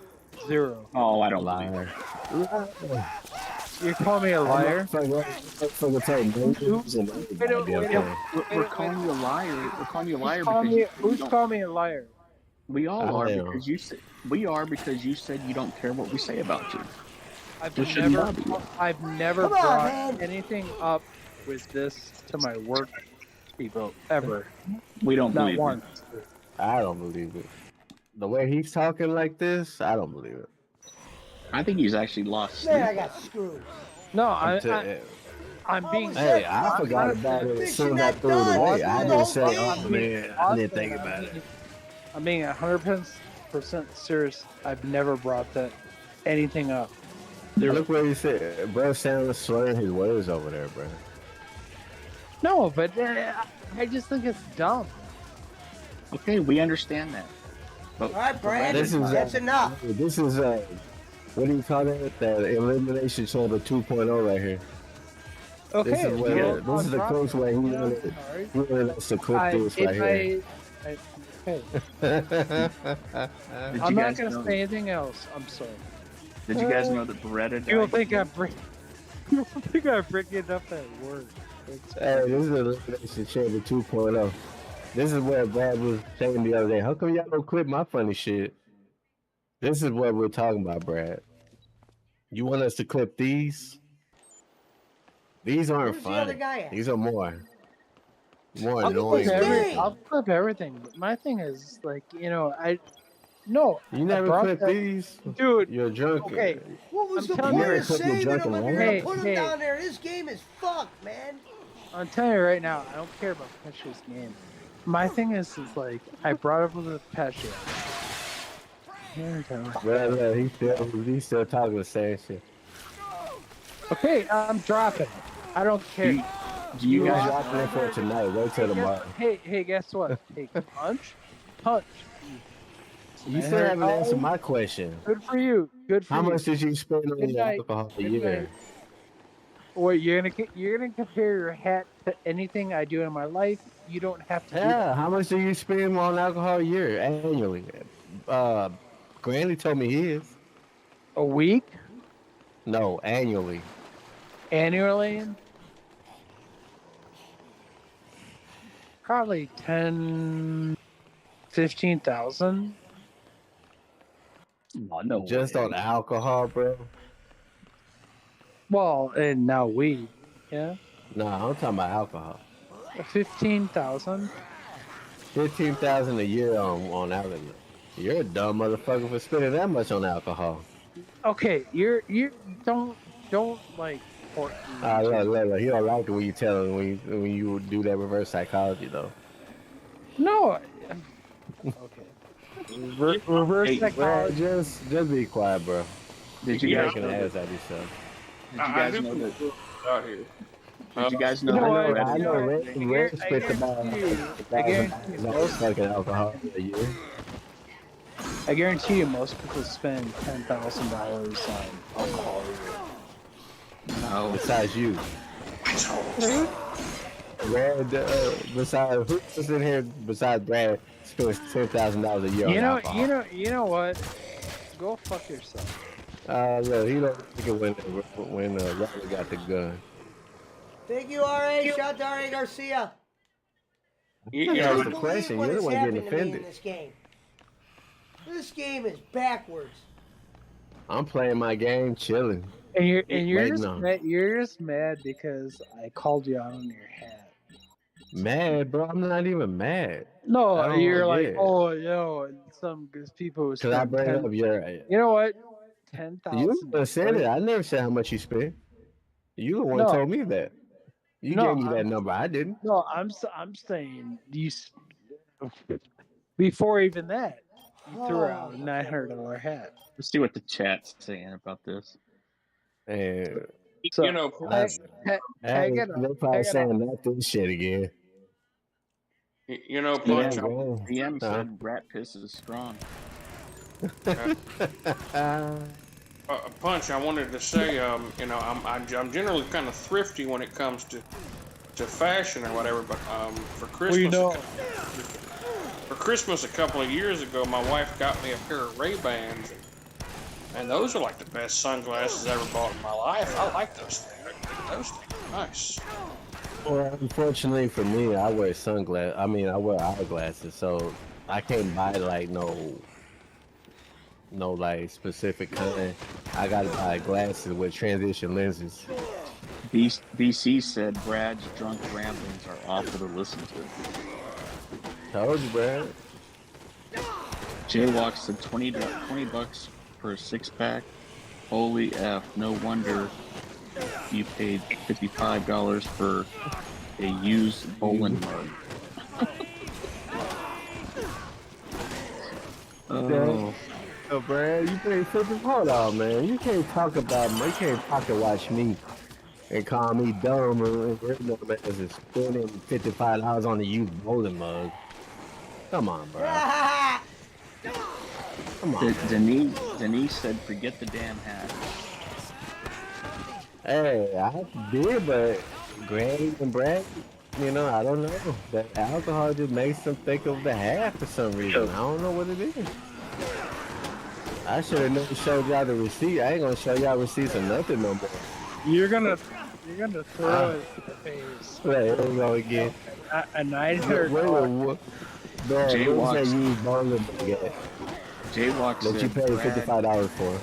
Oh, I don't believe Liar. it. You call me a liar? Motherfucker told names and everybody. Wait, Okay. We're calling you a liar. We're calling you a liar Who's calling me a liar? we all I are am. because you said we are because you said you don't care what we say about you. I've This shouldn't never, bother you. I've never Come on, brought man. anything up with this to my work people ever. We don't Not believe you. once. I don't believe it. The way he's talking like this, I don't believe it. I think he's actually lost sleep. Man, I got screwed. No, I'm I'm being. Hey, I forgot honestly, about it as Mission soon as I that threw it done. away. Screw I the didn't whole say, game. "Oh man, I didn't think about it." I'm being 100% serious. I've never brought anything up. Look what he said. Bro sounded slurring his words over there, bro. No, but I just think it's dumb. Okay, we understand that. But All right, Brad. This is That's enough. This is what do you call it? That elimination chamber 2.0 right here. Okay, This is where well, this is the drop close it. way he Yeah, wanted sorry. he wanted us to clip this it right here. okay. did I'm you not guys gonna know? say anything else. I'm sorry. Did you guys know that Beretta died? You don't think I'm bringing up that word? Hey, this is elimination chamber 2.0. This is where Brad was saying the other day. How come y'all don't clip my funny shit? This is what we're talking about, Brad. You want us to clip these? These aren't Where's the other funny. guy at? These are more I'll annoying. clip everything. I'll clip everything. But my thing is like, You I never brought clip that, these, dude. You're drunk. Okay, What was I'm the telling point you, of saving drunken him if you're liar. gonna put him Hey. down there? This game is fucked, man. I'm telling you right now, I don't care about Pesci's game. My thing is like, I brought up with Pesci. Here we go. Well, he's still talking the same shit. Okay, I'm dropping. I don't care. Do you He's guys? dropping it for tonight. Wait till tomorrow. Hey, guess what? Hey, punch. You still haven't answered my question. Good for you. Good for How you. much did you spend on Good your night. alcohol a Good year? night. Wait, you're gonna compare your hat to anything I do in my life? You don't have to do that. Yeah, how much do you spend on alcohol a year annually? Granny told me his. A week? No, annually. Annually? Probably 10, 15,000. Oh, no Just way. on alcohol, bro. Well, and now weed. Yeah, No, I'm talking about alcohol. 15,000. $15,000 a year on alcohol. You're a dumb motherfucker for spending that much on alcohol. Okay, you don't like port me Look, he don't like it when you tell him when you do that reverse psychology though. No. Okay. Reverse Hey, Brad, psychology. just be quiet, bro. did You you keep guys making know an that? ass out of yourself. Did you I guys do know that? out here. Did you guys You know know that what? Brad I is You know know what? Red I spent about guarantee you. I guarantee you $1,000 on most. fucking alcohol a year. I guarantee you most people spend $10,000 on alcohol a year. no. Besides you, Brad. Besides who's in here besides Brad spends $10,000 a year on alcohol. You know what? Go fuck yourself. Look, he don't like it when Robert got the gun. Thank you, RA. Shout to RA Garcia. You I know, can't the believe question. what You're the has one getting happened to me in offended. this game. This game is backwards. I'm playing my game, chilling. And you're Wait, just no. you're just mad because I called you out on your hat. Mad, bro. I'm not even mad. I No, don't you're get like, it. oh, some good people who Because I spend bring 10. up your. You know what? You said it. $10,000. I never said how much you spent. You the one No, told me that. You no, gave me that number. I didn't. no. I'm saying before even that, you threw out a $900 hat. Let's see what the chat's saying about this. And So you know, tag it they're up. probably Tag it up. saying not this shit again. Punch. Yeah, bro. DM said rat piss is strong. Punch. I wanted to say, you know, I'm generally kind of thrifty when it comes to fashion or whatever, but for Christmas, Well, you know, for Christmas a couple of years ago, my wife got me a pair of Ray-Bans, and those are like the best sunglasses I ever bought in my life. I like those things. Those things are nice. Well, unfortunately for me, I wear sunglasses. I mean, I wear eyeglasses, so I can't buy like no like specific kind. I gotta buy glasses with transition lenses. BC said Brad's drunk ramblings are awful to listen to. Told you, Brad. Jaywalk said 20 bucks for a 6-pack. Holy F, no wonder you paid $55 for a used bowling mug. Oh. Oh, Brad, you paid 50. Hold on, man. You can't talk about me. You can't pocket watch me and call me dumb and dumb as spending $55 on a used bowling mug. Come on, bro. Come on. Denise said, forget the damn hat. Hey, I did, but Granny and Brad, you know, I don't know. That alcohol just makes them think of the hat for some reason. I don't know what it is. I should have never showed y'all the receipt. I ain't gonna show y'all receipts or nothing no more. you're gonna throw it in the face. Right, here we go again. A $900. Jaywalk That you said paid Brad, $55 for.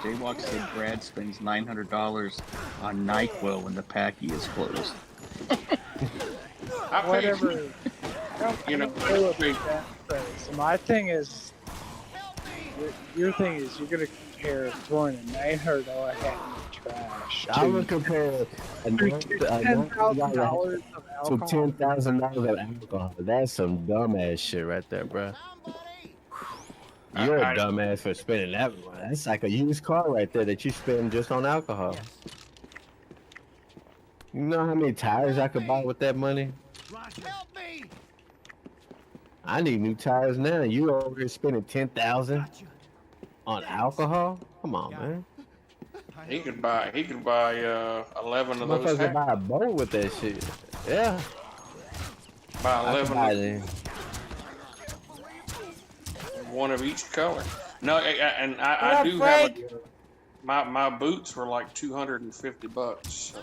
Jaywalk said Brad spends $900 on NyQuil when the packy is closed. Whatever. You know, So my thing is, your thing is, you're gonna compare throwing a $900 hat in the trash I would compare $10,000 of to alcohol. $10,000 of alcohol. That's some dumbass shit right there, bro. You're a dumbass for spending that money. That's like a used car right there that you spend just on alcohol. You know how many tires I could buy with that money? Help me! I need new tires now. You over here spending $10,000 on alcohol? Come on, man. he could buy 11 of those Motherfucker hats. buy a boat with that shit. Yeah. Buy I could 11 buy of it. one of each color. No, and I do have my boots were like $250. So.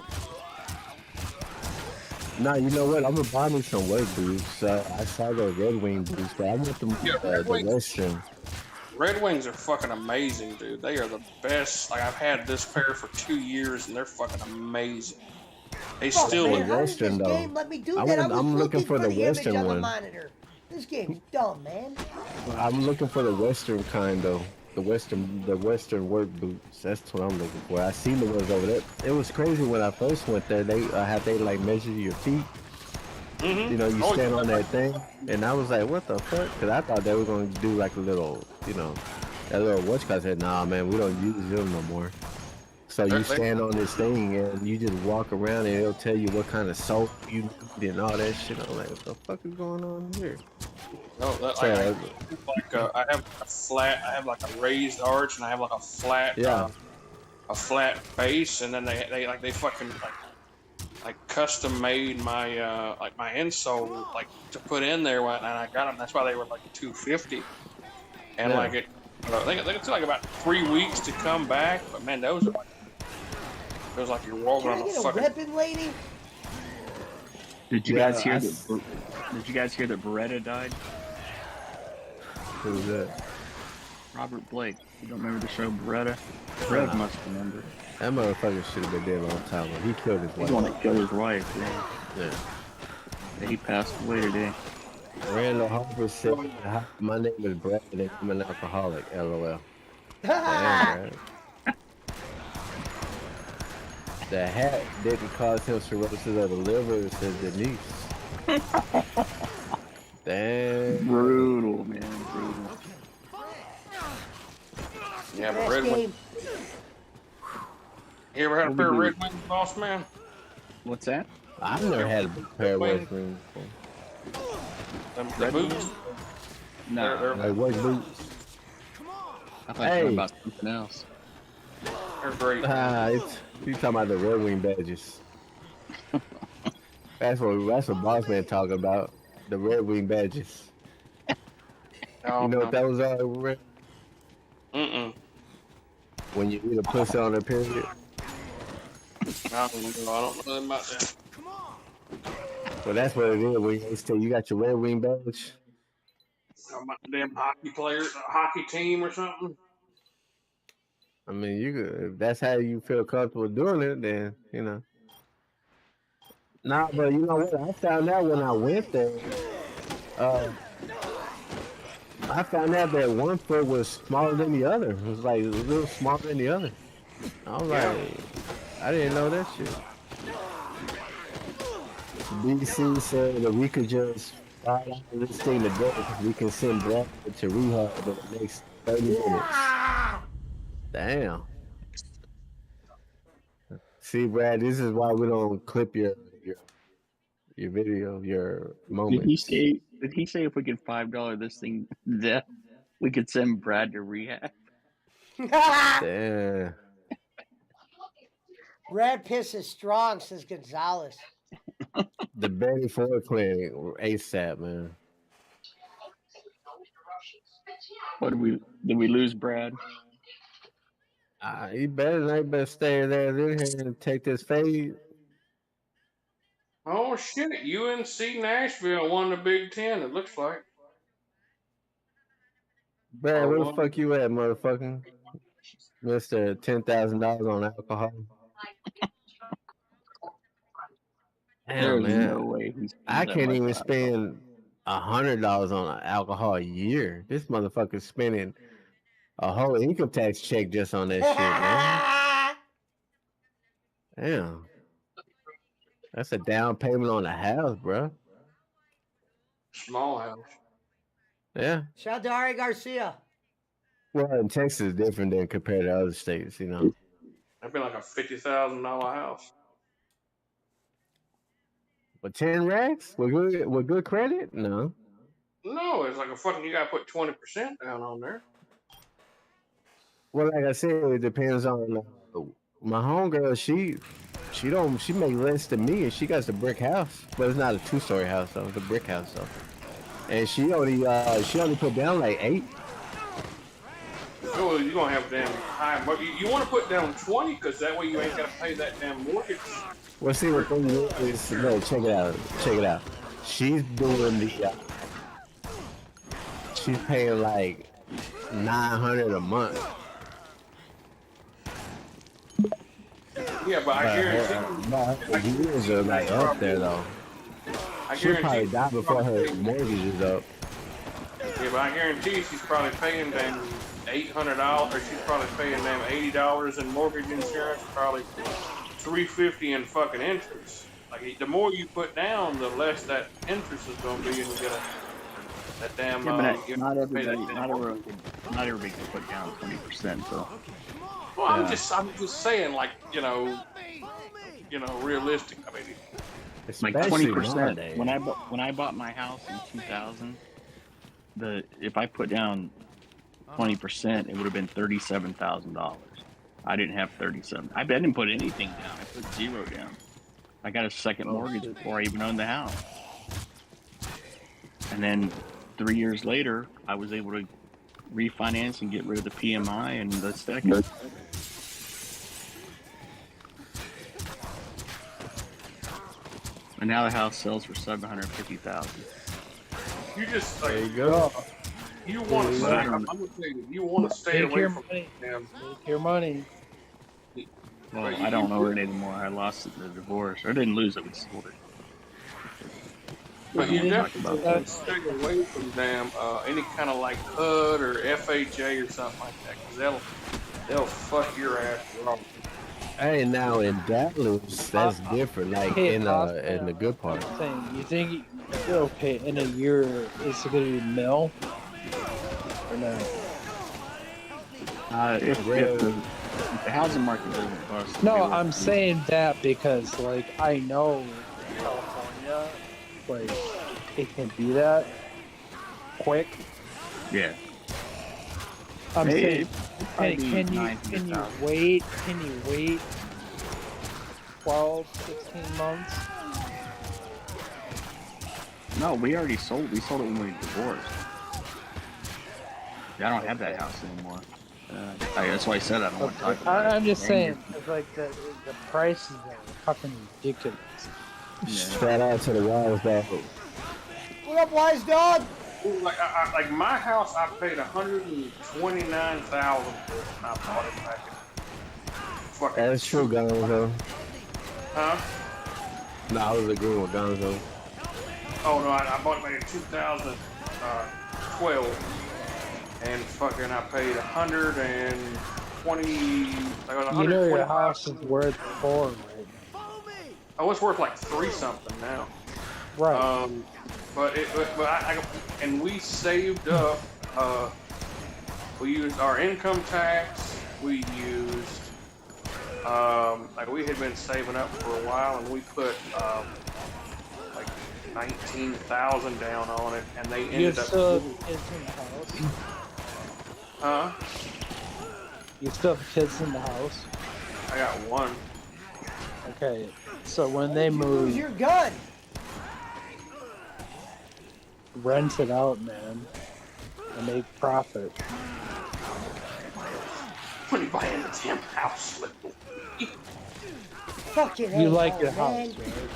No, you know what? I'm gonna buy me some work boots. I saw the Red Wing boots, but I want them the Western. Red Wings are fucking amazing, dude. They are the best. Like I've had this pair for 2 years, and they're fucking amazing. They Fuck, still man, look. how does this Western, though. game let me do I that? I want, was I'm looking looking for for the the image Western on the one. monitor. This game's dumb, man. I'm looking for the Western kind though. The Western work boots. That's what I'm looking for. I seen the ones over there. It was crazy when I first went there. They had they like measure your feet. You know, you Oh, stand on that thing, and I was like, "What the fuck?" Because I thought they were going to do like a little, that little watch. I said, "Nah, man, we don't use them no more." So you they, stand on this thing and you just walk around and it'll tell you what kind of soap you need and all that shit. I'm like, what the fuck is going on here? no, So I have a flat. I have like a raised arch, and I have like yeah, a flat base, and then they fucking like custom made my like my insole like to put in there when and I got them. That's why they were like 250, and yeah. like I think it took like about 3 weeks to come back. But man, those are like it was like you're walking Can on I a get a fucking. weapon, lady? Did you Yeah, guys hear that? Did you guys hear that Beretta died? Who's that? Robert Blake. You don't remember the show Beretta? Rev must remember. That motherfucker should have been dead a long time ago. He killed his He's the one wife. that killed his wife. Yeah. Yeah. He passed away today. Randall Harper said, "My name is Brad and I'm an alcoholic." LOL. Damn, Brad. The hat didn't cause him cirrhosis of the liver, says Denise. Damn. Brutal, man. Brutal. Yeah, but Last Red Wing. game. You ever had a What pair of we do? Red Wings, boss man? What's that? I've never had a pair of Wing. West Wings before. The Red boots. Wings? No. They're Like what boots? I thought you were Hey. talking about something else. great. You talking about the Red Wing badges. That's what Boss Man talking about. The Red Wing badges. No, You know no. what those are? Red? Mm-mm. When you eat a pussy on a period. I don't know about that. Well, that's what it is. When you say you got your Red Wing badge. About the damn hockey players, a hockey team or something. I mean, if that's how you feel comfortable doing it, then Nah, but you know what? I found out when I went there. Uh, I found out that one foot was smaller than the other. It was like a little smaller than the other. I was Yeah. like, I didn't know that shit. BC said that we could just file out this thing today. We can send Brad to rehab in the next 30 minutes. Damn. See, Brad, this is why we don't clip your video, your moments. Did he say if we could $5 this thing to death, we could send Brad to rehab? Damn. Red piss is strong, says Gonzalez. The Betty Ford Clinic, ASAP, man. What did we lose Brad? You better stay there in here and take this fade. Oh shit! UNC Nashville won the Big Ten. It looks like. Brad, Or where the won. fuck you at, motherfucker? Mr. $10,000 on alcohol. Damn, There's man. no way he's I that can't much even on spend $100 on alcohol a year. This motherfucker's spending a whole income tax check just on that shit, man. Damn. That's a down payment on a house, bro. Small house. Yeah. Shout out to Ari Garcia. Well, in Texas is different than compared to other states, That'd be like a $50,000 house. But 10 racks with good credit? No. No, it's like a fucking. You gotta put 20% down on there. Well, like I said, it depends on my homegirl. She make less than me, and she got the brick house, but it's not a 2-story house though. It's a brick house though, and she only put down like 8. Oh, you're gonna have damn high. But you want to put down 20 because that way you ain't gotta pay that damn mortgage. Well, see, the thing is, no, check it out. She's doing she's paying like $900 a month. Yeah, but I guarantee But years are like up there though. I She'll guarantee probably die before her mortgage is up. Yeah, but I guarantee she's probably paying them $800, or she's probably paying them $80 in mortgage insurance, probably $350 in fucking interest. Like the more you put down, the less that interest is going to be, and you get that damn. Yeah, but you not pay everybody, that damn not mortgage. everybody can put down 20%. So Well, Yeah. I'm just saying, like realistic. I mean, like Especially 20%. nowadays. When I bought my house in 2000, if I put down 20%, it would have been $37,000. I didn't have 37. I didn't put anything down. I put zero down. I got a second mortgage before I even owned the house. And then 3 years later, I was able to refinance and get rid of the PMI and the second. And now the house sells for $750,000. you just There like you go. you want to Yeah. stay. I'm gonna tell you, you want to stay Take away your from money. damn. Take your money. Well, But I don't own it anymore. I lost it in the divorce. I didn't lose it. We sold it. But you We definitely talked about want to stay away from damn any kind of like HUD or FHA or something like that, because they'll fuck your ass wrong. Hey, now in Dallas, that's different. Like Hey, in Oscar, the good part. I'm saying, you think okay in a year is it gonna be mill or no? If the housing market doesn't bust. No, it'll- I'm saying that because like I know California, like it can be that quick. Yeah. I'm Hey, saying, it'd hey, be can you 900,000. wait? Can you wait 12, 16 months? No, we already sold. We sold it when we divorced. I don't have that house anymore. That's why I said I don't want to talk about it. I'm just Dang saying, it's like the prices are fucking ridiculous. Shout out to the Wild Dog. What up, wise dog? Like my house, I paid $129,000 for it when I bought it back in fucking. That's true, Gonzo. Huh? No, I was agreeing with Gonzo. Oh no, I bought it back in 2012, and fucking I paid 120. You know your house is worth $4, right? Oh, it's worth like $3 something now. Right. But and we saved up. We used our income tax. We used like we had been saving up for a while, and we put like 19,000 down on it, and they You ended up. still have kids in the house? Huh? You still have kids in the house? I got one. Okay, so when they Use move, your gun. rent it out, man, and make profit. When you buy in the damn house, Fucking You A, like oh, your man. house, right?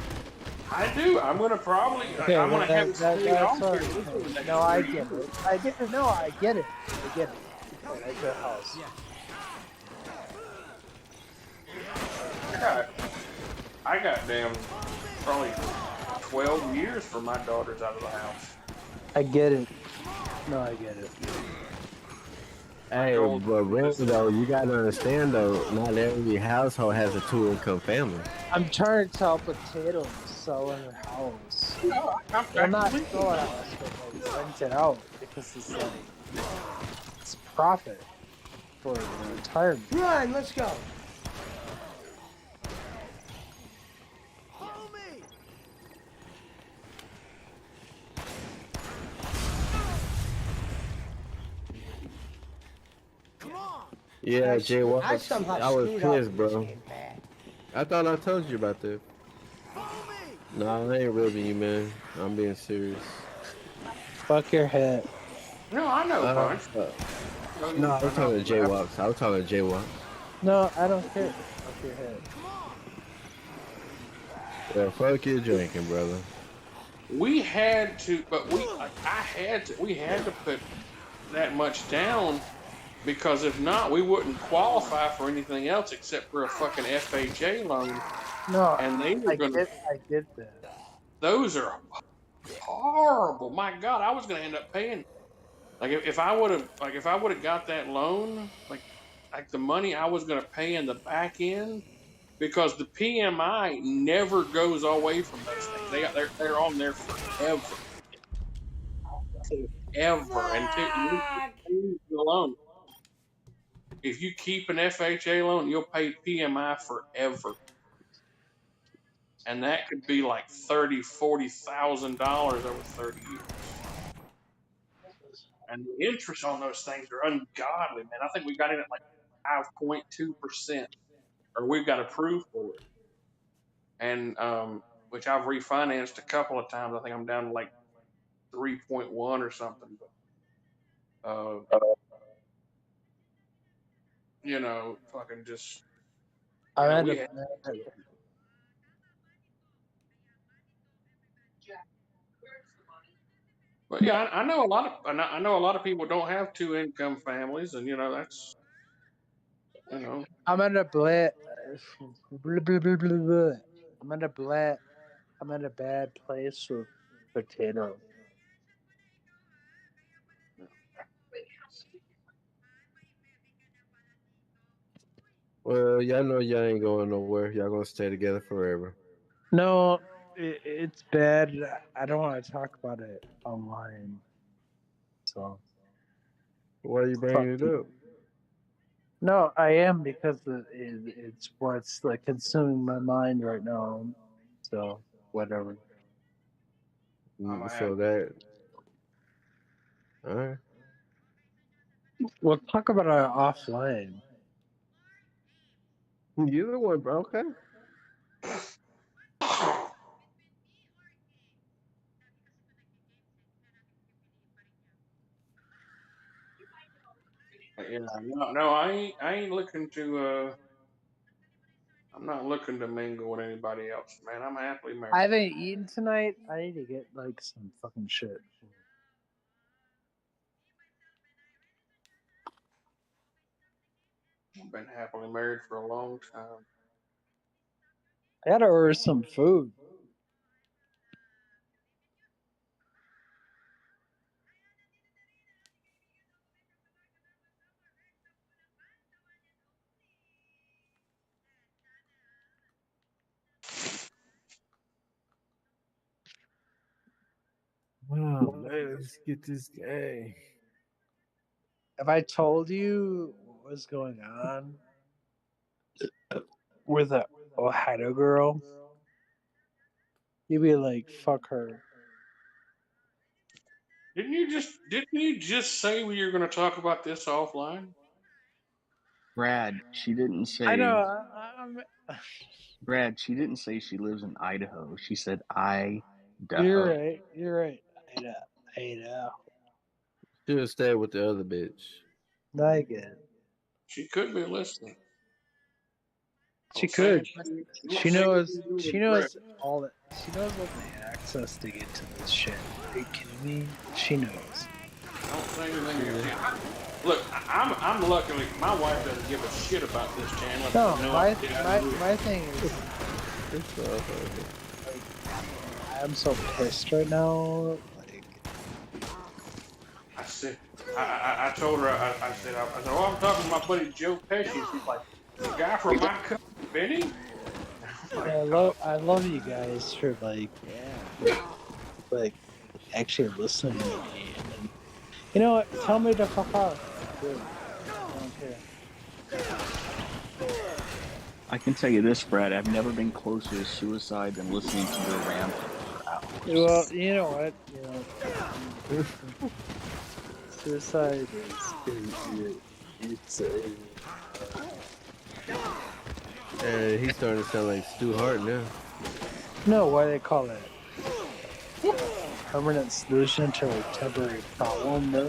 I do. I'm gonna probably. Okay, I'm well, gonna have it that's stayed on all here. right. No, I get it. I get it. No, I get it. I get it. I like your house. I got damn probably 12 years for my daughters out of the house. I get it. No, I get it. Hey, but really though, you gotta understand though, not every household has a two-income family. I'm trying to tell Potato to sell her house. Well, not sell her house, but like rent it out because it's like it's profit for the retirement. Run, let's go. Yeah, Jay, what? I somehow I was screwed up pissed, in bro. this game bad. I thought I told you about this. No, I ain't ribbing you, man. I'm being serious. Fuck your head. No, I know, Punch. No, I was talking to Jaywalks. I was talking to Jaywalks. No, I don't care. Fuck your head. Yeah, fuck your drinking, brother. We had to, but we had to put that much down Because if not, we wouldn't qualify for anything else except for a fucking FHA loan. No, And they were I gonna. get that. Those are horrible. My God, I was gonna end up paying. Like if I would have got that loan, like the money I was gonna pay in the back end, because the PMI never goes away from those things. They're on there forever, forever until you Fuck. pay the loan. If you keep an FHA loan, you'll pay PMI forever, and that could be like $30,000-$40,000 over 30 years. And the interest on those things are ungodly, man. I think we got in at like 5.2%, or we've got approved for it, and which I've refinanced a couple of times. I think I'm down to like 3.1 or something. But fucking just I'm at we a had. But yeah, I know I know a lot of people don't have two income families, and that's I'm at a blah, blah, blah, blah, blah, blah. I'm at a blah. I'm at a bad place with potato. Well, y'all know y'all ain't going nowhere. Y'all gonna stay together forever. No, it's bad. I don't want to talk about it online. So Why are you fuck bringing it you. up? No, I am because it's what's like consuming my mind right now. So whatever. So that, all right. We'll talk about it offline. You're the one, bro. Okay. Yeah, no, I ain't looking to. I'm not looking to mingle with anybody else, man. I'm happily married. I haven't eaten tonight. I need to get like some fucking shit. I've been happily married for a long time. I gotta order some food. Oh man, let's get this game. Have I told you what was going on with a Ohio girl? You'd be like, fuck her. Didn't you just say we were going to talk about this offline? Brad, she didn't I know. say. Brad, she didn't say she lives in Idaho. She said Idaho. You're right. You're right. I know. Should have stayed with the other bitch. I get it. She could be listening. She Don't say could. anything- don't She say knows. anything to She her, Brad. knows all that. She knows all the access to get to this shit. Are you kidding me? She knows. Don't say anything to her. Look, I'm luckily my wife doesn't give a shit about this channel. No, I my thing is, I'm so pissed right now. Like, I said, I told her, I said, oh, I'm talking to my buddy Joe Pesci. She's like, the guy from my cousin Benny. I love you guys for like actually listening to me. And then, you know what? Tell me to fuck off. Good. I don't care. I can tell you this, Brad. I've never been closer to suicide than listening to your rant for hours. Well, you know what? Suicide it's He's starting to sound like Stu Hart now. no, why they call that permanent solution to a temporary problem. No?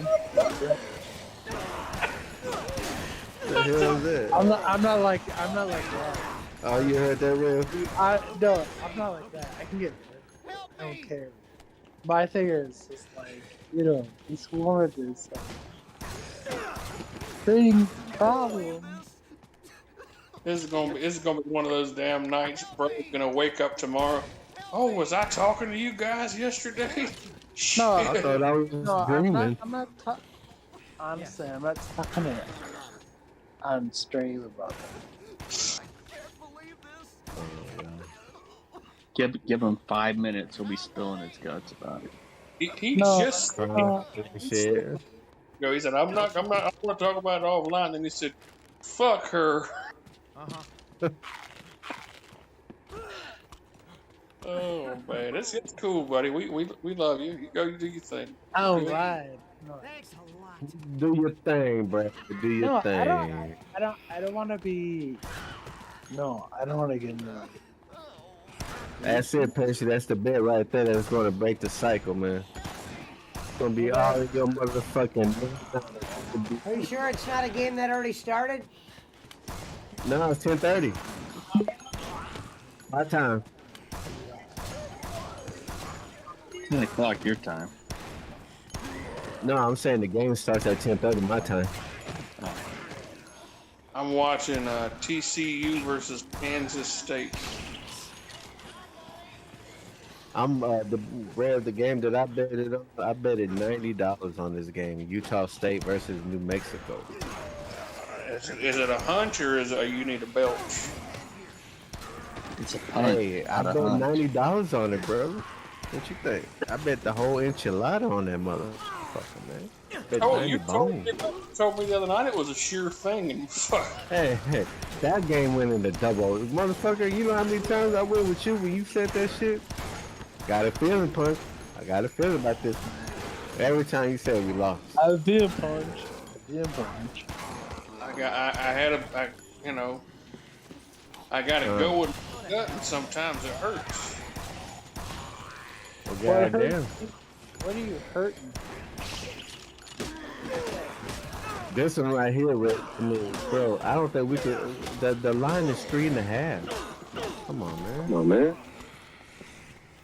The hell is that? I'm not like that. Oh, you heard that, real? No, I'm not like that. I can get rid of it. I don't care. My thing is just like, this woman is Creating problems. This is gonna be one of those damn nights. Bro's gonna wake up tomorrow. Oh, was I talking to you guys yesterday? No, I Shit. thought I was no, dreaming. I'm not. Honestly, I'm not talking it on stream about that. Give him 5 minutes. He'll be spilling his guts about it. He No, just Shit. he said, I want to talk about it offline. Then he said, fuck her. Oh man, it's cool, buddy. We love you. You go, you do your thing. I'm Good. glad. No, Do your thing, bro. Do your no, thing. I don't want to be. No, I don't want to get into it. That's it, Percy. That's the bit right there that's going to break the cycle, man. It's going to be all in your motherfucking. Are you sure it's not a game that already started? No, it's 10:30. My time. 10 o'clock your time. No, I'm saying the game starts at 10:30 my time. I'm watching TCU versus Kansas State. I'm the game that I betted on. I betted $90 on this game. Utah State versus New Mexico. Is it a hunch or is it you need a belch? It's a punt. Hey, I not bet a hunch. $90 on it, bro. What you think? I bet the whole enchilada on that motherfucker, man. Bet Oh, 90 you told bones. me the other night it was a sure thing. And fuck. Hey, that game went into double. Motherfucker, you know how many times I went with you when you said that shit? Got a feeling, Punch. I got a feeling about this. Every time you said we lost. I did punch. I gotta go with my gut, and sometimes it hurts. Well, goddamn. What are you hurting? This one right here, Rick, I mean, bro, I don't think we could. The line is 3.5. Come on, man. Come on, man.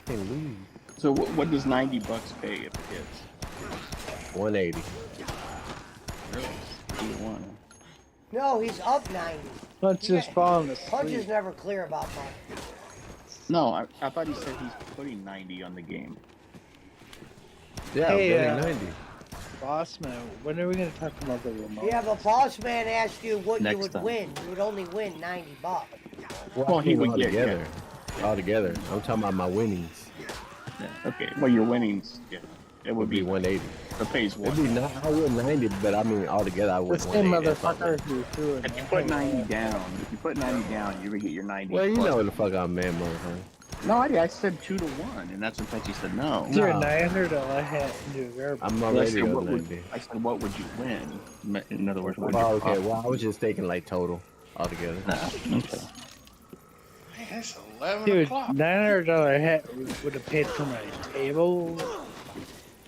Can't lose. So what does $90 pay if it hits? 180. Really? Either one. No, he's up 90. Punch just falling Punch is asleep. never clear about money. No, I thought he said he's putting 90 on the game. Yeah, Hey, I'm betting 90. Boss man, when are we gonna talk about the remote? Yeah, but Boss Man asked you what Next you would time. win. You would only win $90. Well, he would all get together. All together. I'm talking about my winnings. Yeah, okay. Well, your winnings, yeah, it Would would be be 180. it pays It'd one. be not. I would 90, but I mean all together I would The same 180. That's all. motherfucker who threw it. If you put 90 down, you're gonna get your 90. Well, you plus. know what the fuck I'm man, motherfucker. No, I said 2 to 1, and that's when Petchy said no. Threw a No. $900 hat into a garbage. I'm I already said, on what would, 90. I said, what would you win? In other words, what would Oh, your okay. profit Well, I was just thinking like total altogether. Nah, okay. Man, it's 11 Dude, o'clock. $900 hat would have paid for my table,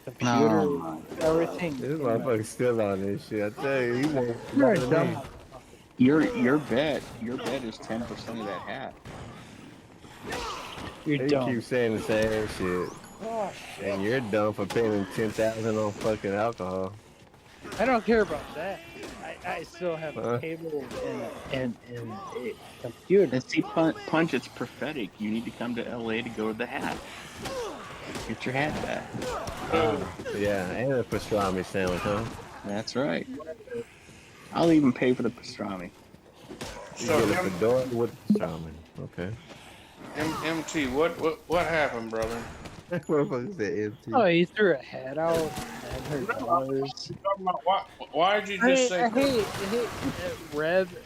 computer, No. everything. This motherfucker's still on this shit. I tell you, he won't. You're a bother dumb me. motherfucker. Your bet is 10% of that hat. You're They dumb. keep saying the same shit. Oh, shit. And you're dumb for paying $10,000 on fucking alcohol. I don't care about that. I still have Huh? a table and a computer. And see, Punch, it's prophetic. You need to come to LA to go to the hat. Get your hat back. Yeah, and a pastrami sandwich, huh? That's right. I'll even pay for the pastrami. You So, get a fedora with pastrami. Okay. MT, what happened, brother? That motherfucker said empty. Oh, he threw a hat out. $900. Talking about why did you just say? I hate Rev.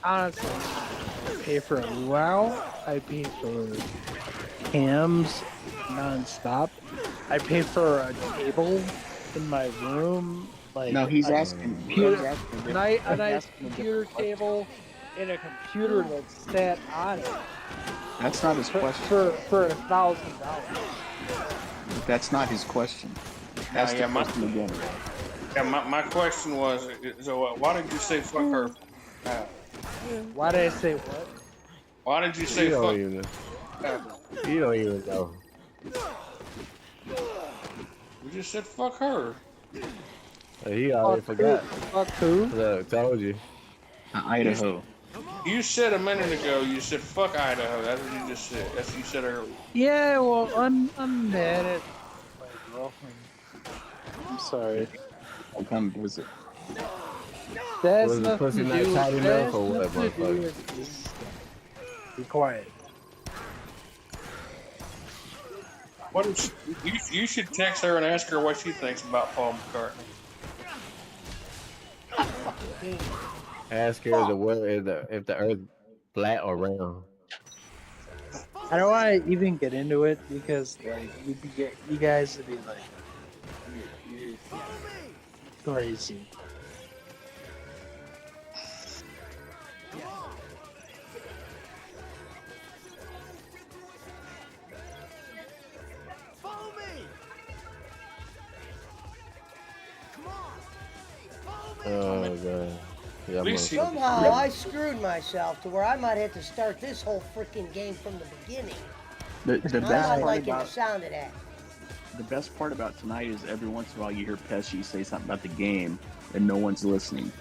Honestly, I pay for a luau. I pay for cams nonstop. I pay for a table in my room. Like No, he's a asking. computer, He's asking a nice he's asking a computer different question. table and a computer that sat on it That's not his for question. $1,000. That's not his question. That's yeah, the my- question again. Yeah, my question was, so why did you say fuck her? Why did I say what? Why did you say You don't fuck? even know. You don't even know. You just said fuck her. He already forgot. Fuck who? Look, told you. Idaho. You said a minute ago, you said fuck Idaho. That's what you just said. That's what you said earlier. Yeah, well, I'm mad at my girlfriend. I'm sorry. I'll come visit. That has Was the nothing pussy to not do. tight That enough has or what, nothing to do motherfucker? with this stuff. Be quiet. What is you should text her and ask her what she thinks about Paul McCartney. Ask her if the earth flat or round. I don't want to even get into it because like you guys would be like, you're crazy. Follow me. Come on. Follow me. Oh god. Yeah, At least he- Somehow I screwed myself to where I might have to start this whole freaking game from the beginning. The I'm best not part liking the about sound of that. the best part about tonight is every once in a while you hear Pesci say something about the game and no one's listening.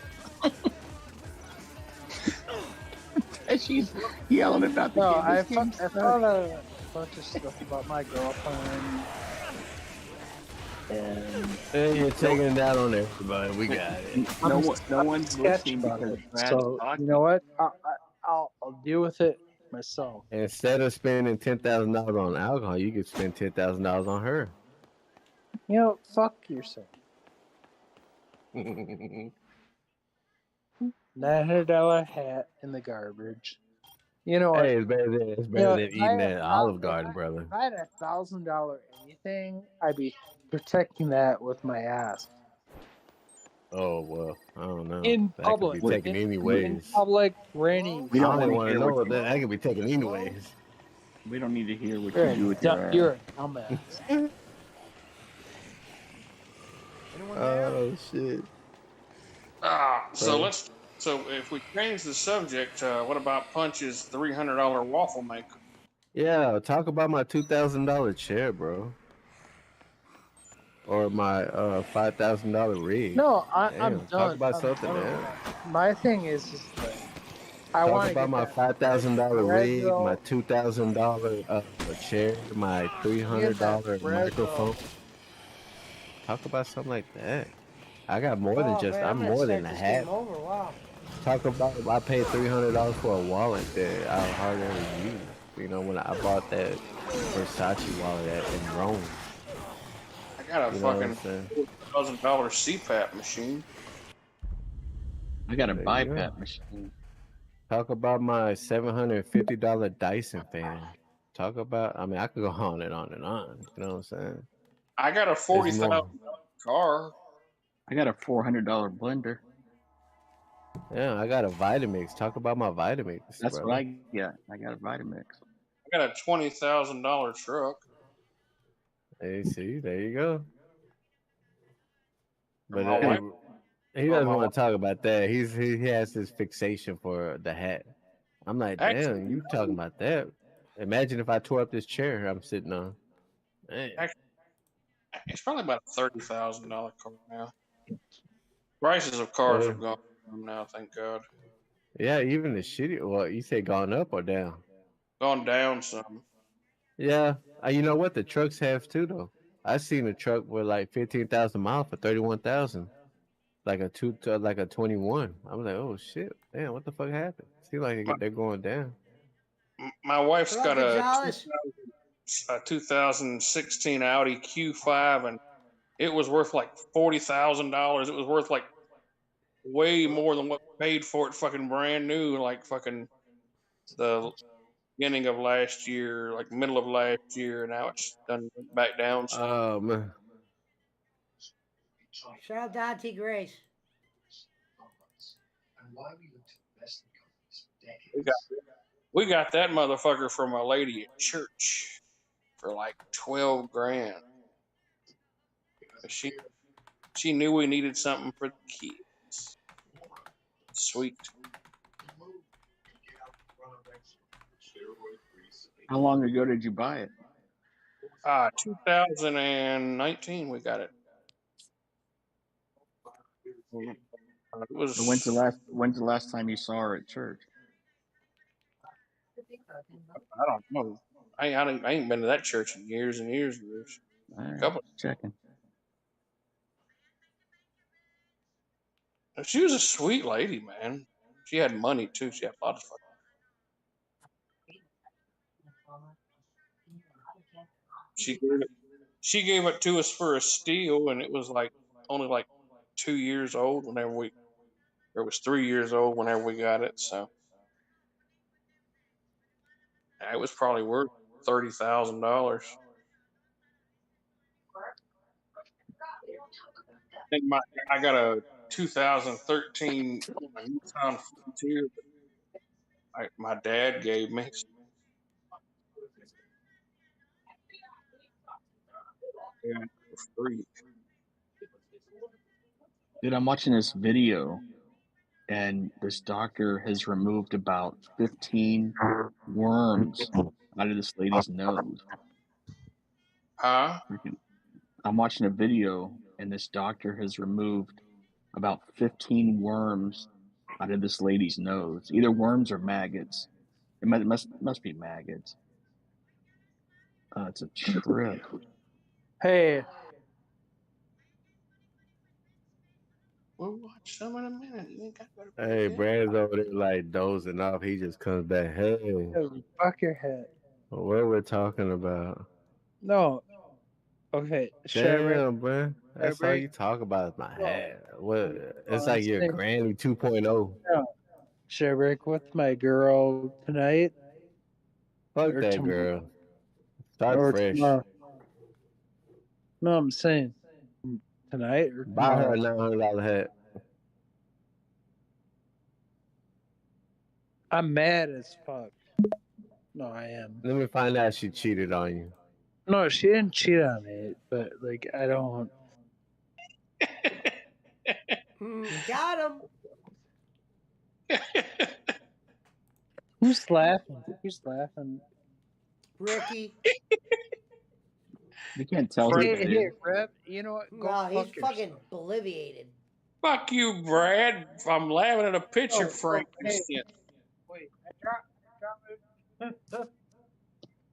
Pesci's yelling about the No, game. I This game found sucks. a bunch of stuff about my girlfriend. And Hey, you're taking it out on everybody. We got it. No one's sketch listening about because it. Brad's So talking. you know what? I'll deal with it myself. Instead of spending $10,000 on alcohol, you could spend $10,000 on her. You know, fuck yourself. $900 hat in the garbage. You know what? Hey, it's better than You know, eating at Olive Garden, brother. if I had $1,000 anything, I'd be protecting that with my ass Oh well, I don't know. in That could be public. taken In anyways. public, for any. We I don't don't want to want to hear know what that. That could be taken anyways. we don't need to hear what You're you do a, with your you're a dumbass. Anyone there? Oh shit. So if we change the subject, what about Punch's $300 waffle maker? Yeah, talk about my $2,000 chair, bro, or my $5,000 rig. No, I'm Damn, done. talk about I'm something done with else. that. My thing is just like I Talk want to about get my that $5,000 rig, my Brazil. $2,000 chair, my Get that $300 Brazil. microphone. Talk about something like that. I got more than Oh just. man, I'm I'm gonna more start than a this hat. game over. Wow. Talk about I paid $300 for a wallet that I hardly ever use. You know, when I bought that Versace wallet in Rome. I got a You know what I'm fucking saying? $1,000 CPAP machine. I got a There you go. BiPAP machine. Talk about my $750 Dyson fan. Talk about. I mean, I could go on and on and on. You know what I'm saying? I got a There's $40,000 more. car. I got a $400 blender. Yeah, I got a Vitamix. Talk about my Vitamix, That's what brother. I got. I got a Vitamix. I got a $20,000 truck. Hey, see, there you go. But My wife, he oh, doesn't my wife. want to talk about that. He has this fixation for the hat. I'm like, Actually, damn, you talking about that? Imagine if I tore up this chair I'm sitting on. Man. it's probably about a $30,000 car now. Prices of cars Well, have gone up now, thank God. yeah, even the shitty. Well, you say gone up or down? Gone down some. Yeah, you know what? The trucks have too, though. I seen a truck with like 15,000 miles for 31,000, like a 21. I was like, oh shit, damn, what the fuck happened? Seems like My, they're going down. my wife's What up, got a Gonzalez? 2016 Audi Q5, and it was worth like $40,000. It was worth like way more than what we paid for it, fucking brand new, like fucking the beginning of last year, like middle of last year. Now it's done back down. Man. Shout out to Auntie Grace. We got we got that motherfucker from a lady at church for like 12 grand. She knew we needed something for the kids. Sweet. How long ago did you buy it? 2019 we got it. It was. When's the last time you saw her at church? I don't know. I ain't been to that church in years and years and years. All right, Couple. checking. She was a sweet lady, man. She had money too. She had a lot of fucking. She gave it. She gave it to us for a steal, and it was like only like 2 years old whenever we. Or it was 3 years old whenever we got it. So it was probably worth $30,000. I got a 2013 Nissan Frontier that my dad gave me. Yeah, for free. Dude, I'm watching this video, and this doctor has removed about 15 worms out of this lady's nose. Huh? Freaking- I'm watching a video, and this doctor has removed about 15 worms out of this lady's nose. Either worms or maggots. It must be maggots. It's a trip. Hey, We'll watch some in a minute. You ain't got to go to bed Hey, yet. Brand's over there like dozing off. He just comes back. Hey, fuck your head. what we're talking about? No. Okay. Should I break? Damn, Brand. That's all break? you talk about is my No. head. What? It's I'm like your saying, granny 2.0. no. Should I break with my girl tonight Fuck or that tomorrow? girl. Start Or fresh. tomorrow? No, I'm saying tonight or Buy her a tomorrow. $900 hat. I'm mad as fuck. No, I am. Let me find out she cheated on you. No, she didn't cheat on me, but like I don't. Got him. Who's laughing? Who's laughing? Ricky. You can't tell Frank, who Hey, that hey, is. Rev. You know what? Go No, he's fuck fucking yourself. obliviated. fuck you, Brad. I'm laughing at a picture Oh, Frank hey, just sent. wait. I dropped it.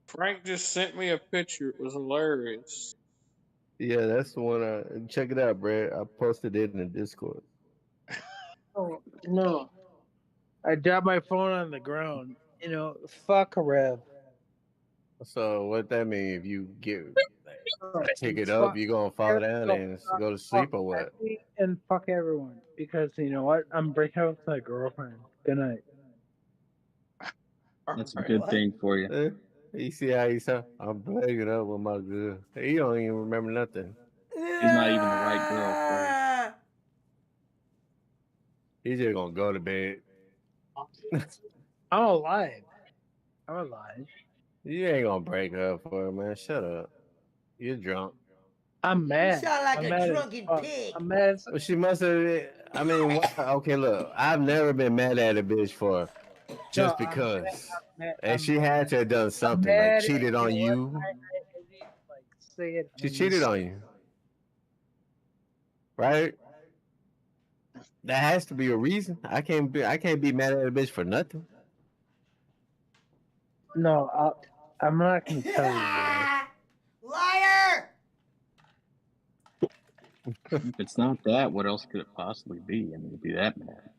Frank just sent me a picture. It was hilarious. Yeah, that's the one. Check it out, Brad. I posted it in the Discord. Oh, no. I dropped my phone on the ground. You know, fuck a Rev. So what that mean? If you pick it up, Fuck, you gonna fall down and go to sleep or what? Becky and fuck everyone. Because you know what? I'm breaking up with my girlfriend. Good night. That's a Alright. good What? thing for you. You see how he said, I'm breaking up with my girl. He don't even remember nothing. She's not even the right girl for you. He's just gonna go to bed. I'm alive. I'm alive. You ain't gonna break up for her, man. Shut up. You're drunk. I'm You mad. sound like I'm a mad as drunken fuck. pig. I'm mad as Well, she must have. I mean, okay, look. I've never been mad at a bitch for just No, because. mad. And she had to have done I'm something, like mad. cheated on You know what? you. I didn't like say it. She cheated on you, right? That has to be a reason. I can't be mad at a bitch for nothing. No, I'm not gonna tell you. That. Liar! If it's not that, what else could it possibly be? I mean, to be that mad.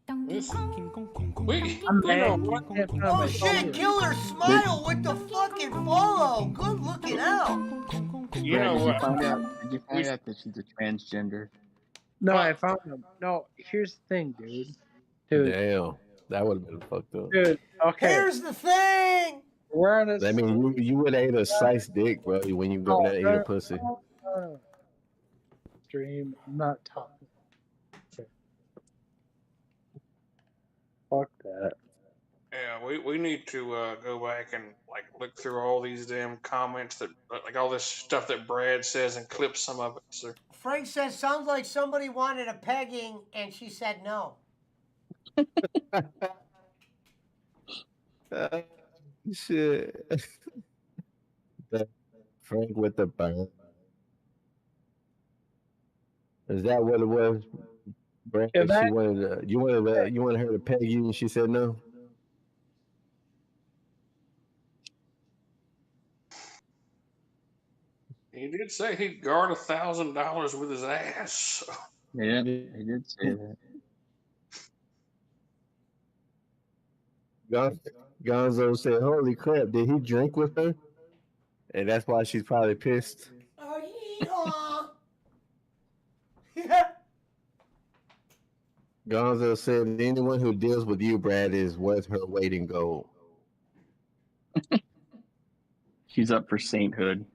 I'm You know mad. what? Oh shit, Killer Smile with the fucking follow. Good looking out. You Brad, know did you what? find out? Did you find out that she's a transgender? No, I Fuck. found him. No, here's the thing, dude. Damn, that would have been fucked up. Dude, okay. Here's the thing. We're on a. I mean, you would have ate a sliced dick, bro, when you go there to eat a pussy. No. Stream. I'm not talking. Okay. Fuck that. Yeah, we need to go back and like look through all these damn comments that like all this stuff that Brad says and clip some of it. So Frank says, sounds like somebody wanted a pegging and she said no. Shit. Frank with the burn. Is that what it was, Brad? If She that, wanted you wanted her to peg you, and she said no. He did say he'd guard $1,000 with his ass. Yeah, he did say that. Gon- Gonzo said, "Holy crap! Did he drink with her?" And that's why she's probably pissed. Gonzo said, "Anyone who deals with you, Brad, is worth her weight in gold." She's up for sainthood.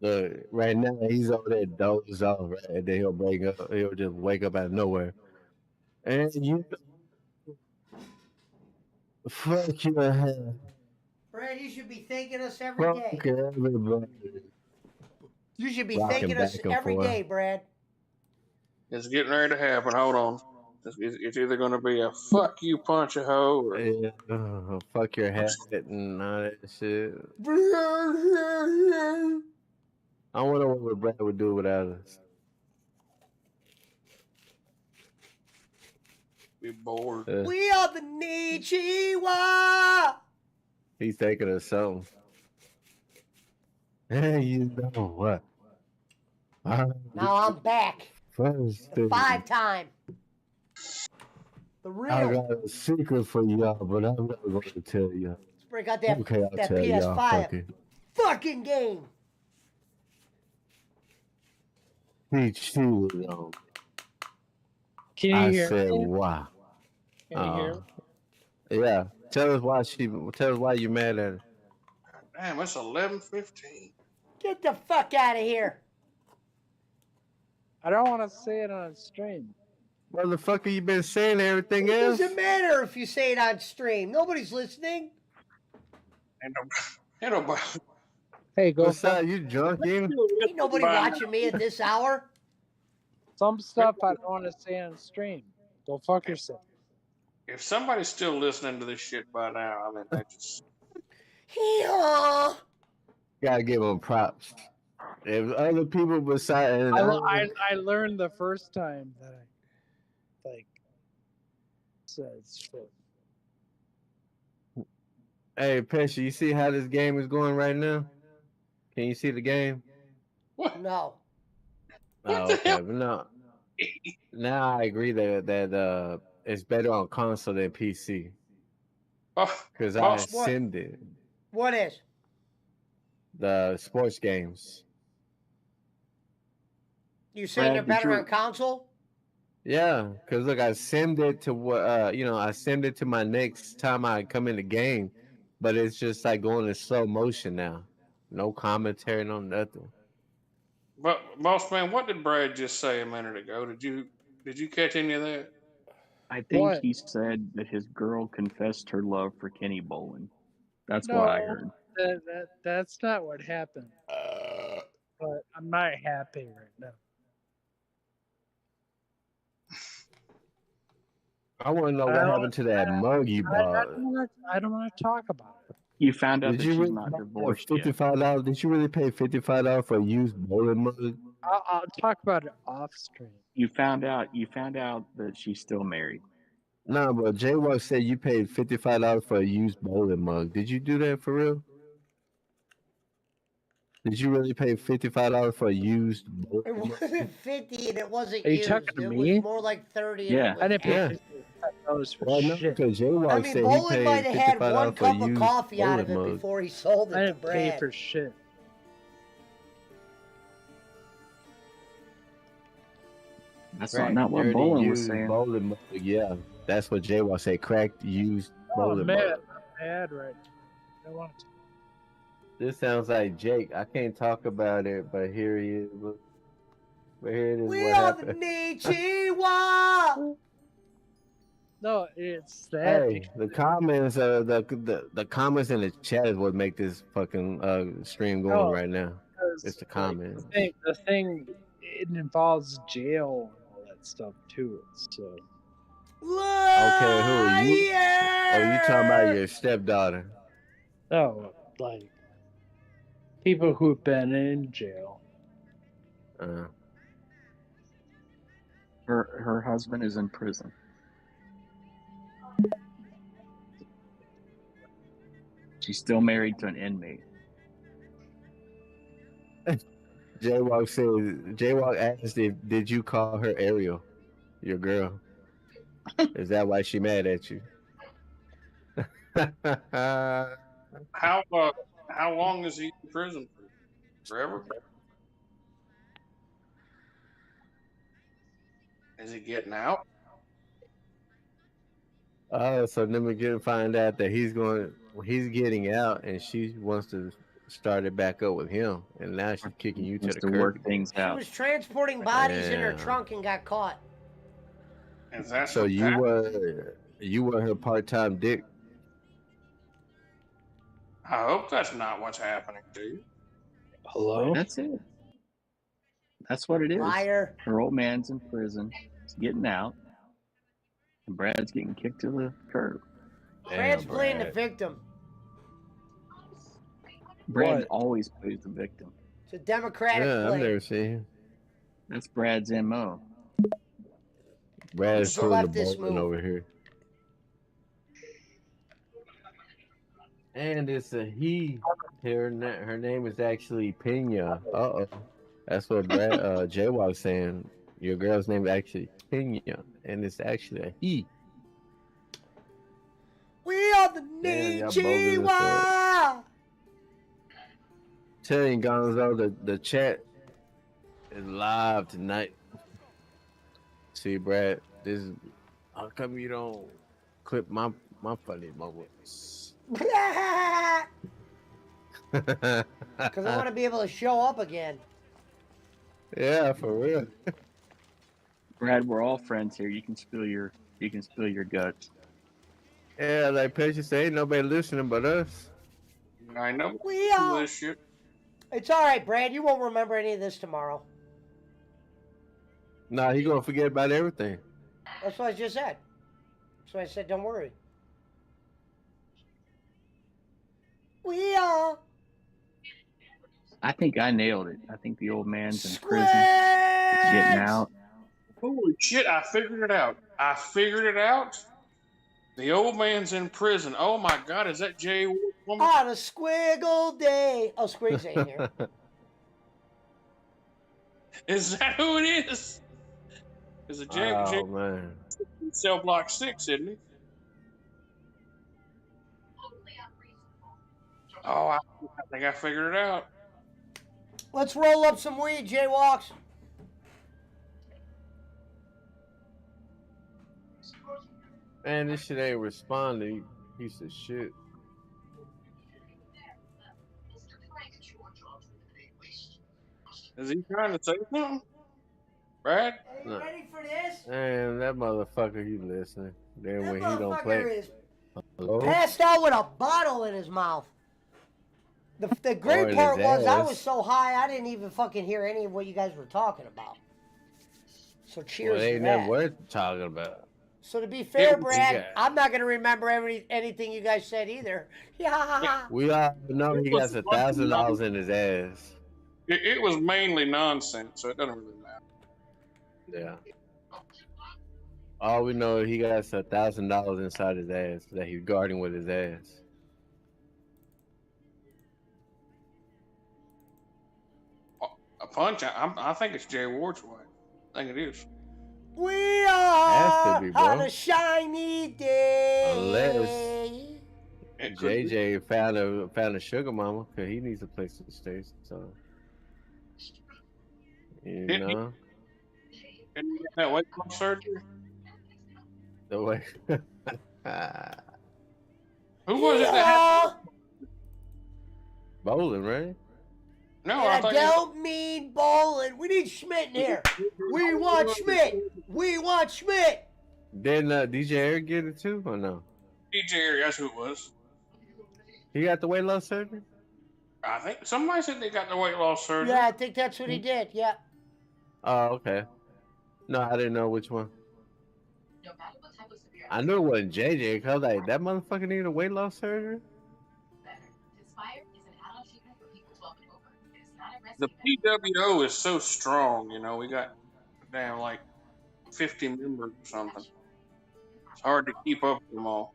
Right now, he's over there dozed off, right? And then he'll break up. He'll just wake up out of nowhere. And you fuck your head. Brad, you should be thanking us every Fuck day. everybody. You should be Rocking thanking us back and every forth. day, Brad. It's getting ready to happen. Hold on. It's either going to be a fuck you punch a hoe or Yeah, fuck your head and all that shit. I wonder what Brad would do without us. be bored. We are the Nichiwa. He's taking us something. Hey, you know what? Now I'm back. First The thing, 5-time. The I real. got a secret for y'all, but I'm not going to tell you. Let's break out that, Okay, I'll that tell y'all. Fuck PS5 it. fucking game. He cheated on. can you I hear said, me? why? Can you hear me? Yeah. Tell us why you're mad at her. Damn, it's 11:15. Get the fuck out of here. I don't want to say it on stream. Motherfucker, you been saying everything It else? doesn't matter if you say it on stream. Nobody's listening. Ain't nobody. Hey, go What's fuck. up? You drunk, you? Ain't nobody watching me at this hour. Some stuff I don't want to say on stream. Go fuck yourself. If somebody's still listening to this shit by now, I mean, they just. Hee-haw. Gotta give them props. If other people beside, I learned the first time that I like said shit. Hey, Pesci, you see how this game is going right now? Can you see the game? What? No. What Oh, the okay, hell? but no. Now I agree that it's better on console than PC Oh, because I boss, simmed it. What is? The sports games. You saying they're Brad, did better you- on console? Yeah, because look, I simmed it to what I simmed it to my next time I come in the game, but it's just like going in slow motion now. No commentary, no nothing. but boss man, what did Brad just say a minute ago? Did you catch any of that? I think What? he said that his girl confessed her love for Kenny Bolin. That's No, what I heard. that's not what happened. But I'm not happy right now. I want to know I what don't- happened to that mug you bought. I don't want to talk about it. You found out Did that you she's really not pay divorced yet. $55? Did you really pay $55 for a used bowling mug? I'll talk about it off stream. You found out that she's still married. Nah, but J-Walk said you paid $55 for a used bowling mug. Did you do that for real? Did you really pay $55 for a used It bowling mug? wasn't 50 and it wasn't Are you used. talking to It me? was more like 30. Yeah. And I it didn't was pay Yeah. $55 for Well, no, shit. because J-Walk I mean, said he Bolin might paid have had $55 one for a cup of used coffee out of bowling it mug. before he sold it I to didn't pay Brad. for shit. That's Cracked, not what dirty, Bolin was used saying. bowling mug. Yeah, that's what J-Walk said. Cracked, used Oh, bowling man, mug. I'm mad right now. I don't want to. This sounds like Jake. I can't talk about it, but here he is. But here it is. We What are the happened? Nichiwa. No, it's that. Hey, the comments, the comments in the chat is what make this fucking stream going No, right now. because, It's the like, comments. the thing, it involves jail and all that stuff too. So Okay, who you? Oh, you talking about your stepdaughter? no, like people who've been in jail. Uh, Her husband is in prison. She's still married to an inmate. Jaywalk asked if did you call her Ariel, your girl? Is that why she mad at you? How long is he in prison for? Forever? Is he getting out? Oh, so then we get to find out that he's getting out, and she wants to start it back up with him, and now she's kicking you to Wants the to curb work again. things She out. was transporting bodies in her Damn. trunk and got caught. Is that So what you were her part-time dick. I hope that's not what's happening to you. Hello? That's it. That's what it is. Liar. Her old man's in prison. He's getting out. And Brad's getting kicked to the curb. Brad's Damn, playing the Brad. victim. Brad What? always plays the victim. It's a democratic Yeah, I've play. never seen him. That's Brad's MO. Brad is He's a doing the leftist bowling move. over here. And it's a he. Her name is actually Pena. Uh-oh. That's what Jay was saying. Your girl's name is actually Pena, and it's actually a he. We are the Damn, y'all bogus as fuck. Ninja. Tell you, Gonzo, the chat is live tonight. See, Brad, how come you don't clip my funny moments? Because I want to be able to show up again. Yeah, for real. Brad, we're all friends here. You can spill your guts. Yeah, like Pesci said, ain't nobody listening but us. I know We are. this shit. It's all right, Brad. You won't remember any of this tomorrow. Nah, he gonna forget about everything. That's what I just said. So I said, don't worry. We are. I think I nailed it. I think the old man's in Squares. prison. He's getting out. Holy shit, I figured it out. The old man's in prison. Oh my god, is that Jay woman? On a squiggle day. Oh, Squiggs ain't here. Is that who it is? Is it Jay? Oh man. Cell block 6, isn't he? Oh, I think I figured it out. Let's roll up some weed, Jaywalks. Man, this shit ain't responding, you piece of shit. Is he trying to say something? Brad? Are you No. ready for this? Man, that motherfucker, he listening. Then That when he don't play, motherfucker is hello? passed out with a bottle in his mouth. The Or great in part his was I ass. was so high I didn't even fucking hear any of what you guys were talking about. So cheers Well, they to ain't that. never worth talking about. So to be fair, was- Brad, Yeah. I'm not gonna remember anything you guys said either. Yeah. We all know he got $1,000 in his ass. It was mainly nonsense, so it doesn't really matter. Yeah. All we know is he got $1,000 inside his ass that he's guarding with his ass. A punch, I think it's Jay Ward's wife. I think it is. We Has to are be, bro. on a shiny day. Unless It could be. JJ found a sugar mama because he needs a place to stay. So you Did he- know Didn't he get that weight loss surgery? the way. Who was it that had? Yeah. Bowling, right? No, I And I thought don't mean bowling. We need Schmidt in here. We want Schmidt. We want Schmidt. Didn't DJ Eric get it too, or no? DJ Area, that's who it was. He got the weight loss surgery. I think somebody said they got the weight loss surgery. Yeah, I think that's what he did. Yeah. Oh, okay. No, I didn't know which one. I knew it wasn't JJ because I was like, that motherfucker needed a weight loss surgery. The PWO is so strong. You know, we got damn like 50 members or something. It's hard to keep up with them all.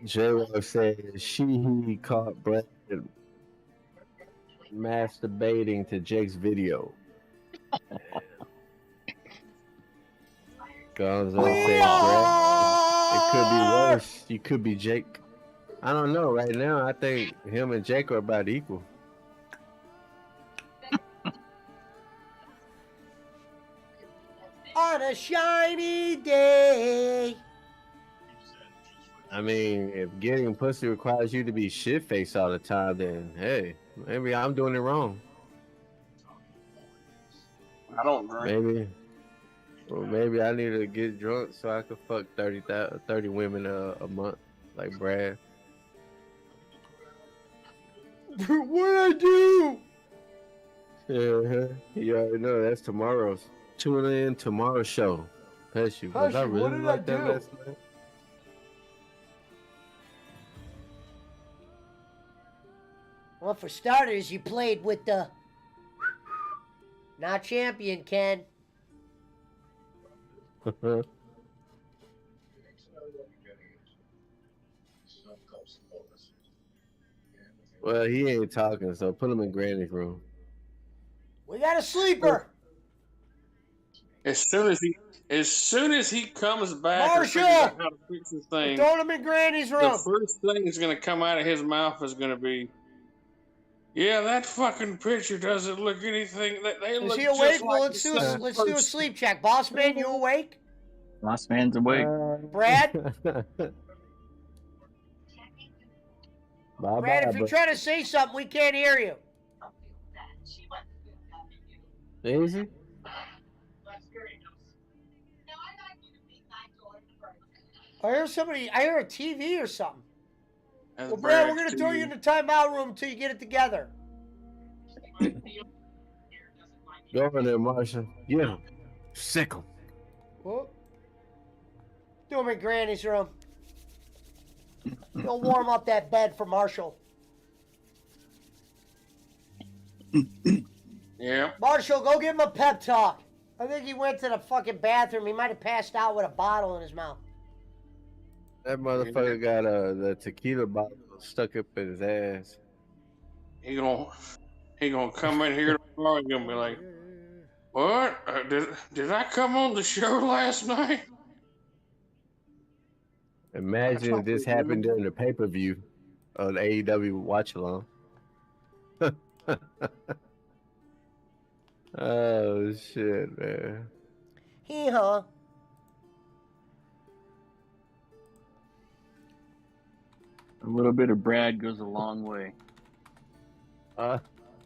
J-Rock said he caught Brad masturbating to Jake's video. Gonzo said, Brad, it could be worse. You could be Jake. I don't know. Right now, I think him and Jake are about equal. On a shiny day. I mean, if getting pussy requires you to be shit faced all the time, then hey, maybe I'm doing it wrong. I don't drink. Maybe I need to get drunk so I can fuck 30 women a month, like Brad. What'd I do? Yeah, you already know that's tomorrow's. Tune in tomorrow's show. Was I Hush, really what did like I that do? last night? Well, for starters, you played with the not champion, Ken. Well, he ain't talking, so put him in Granny's room. We got a sleeper. As soon as he comes back Marshall! or figures out how to fix his thing, Throw him in Granny's the room. first thing that's going to come out of his mouth is going to be, "Yeah, that fucking picture doesn't look anything. They Is look he just awake? like Well, the let's same do a person." sleep check. Boss man, you awake? Last man's awake. Brad? Bye Brad, bye, if you're trying to say something, we can't hear you. Easy. I hear a TV or something. That's Well, Brad, we're Brad's going to throw TV. you in the timeout room until you get it together. Go in there, Marshall. Get him. Sick him. Whoop. Do him in Granny's room. He'll warm up that bed for Marshall. Yeah. Marshall, go give him a pep talk. I think he went to the fucking bathroom. He might have passed out with a bottle in his mouth. That motherfucker got the tequila bottle stuck up in his ass. He gonna come in here tomorrow and gonna be like, "What? Did I come on the show last night?" Imagine if this happened during the pay-per-view of the AEW watch along. Oh shit, man. Hee-haw. A little bit of Brad goes a long way.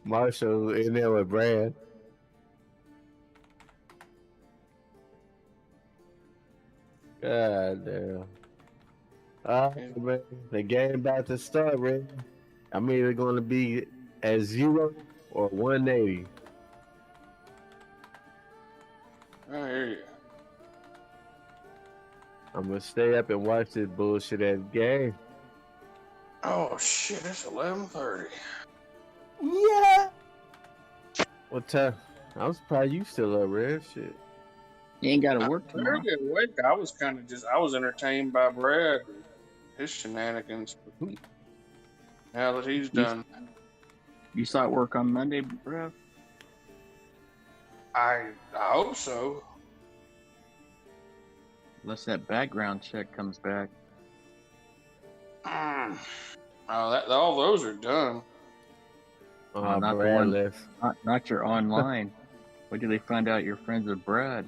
Marshall in there with Brad. God damn. Man, the game about to start, man. I'm either going to be at 0 or 180. I hear you. I'm going to stay up and watch this bullshit ass game. Oh shit! It's 11:30. Yeah. What time? I'm surprised you still up, Red. Shit. You ain't got to work tomorrow. I was kind of I was entertained by Brad and his shenanigans. Now that he's done, You start work on Monday, bro? I hope so. Unless that background check comes back. Oh, all those are done. Not the Brad one- left. Not your online. When did they find out you're friends with Brad?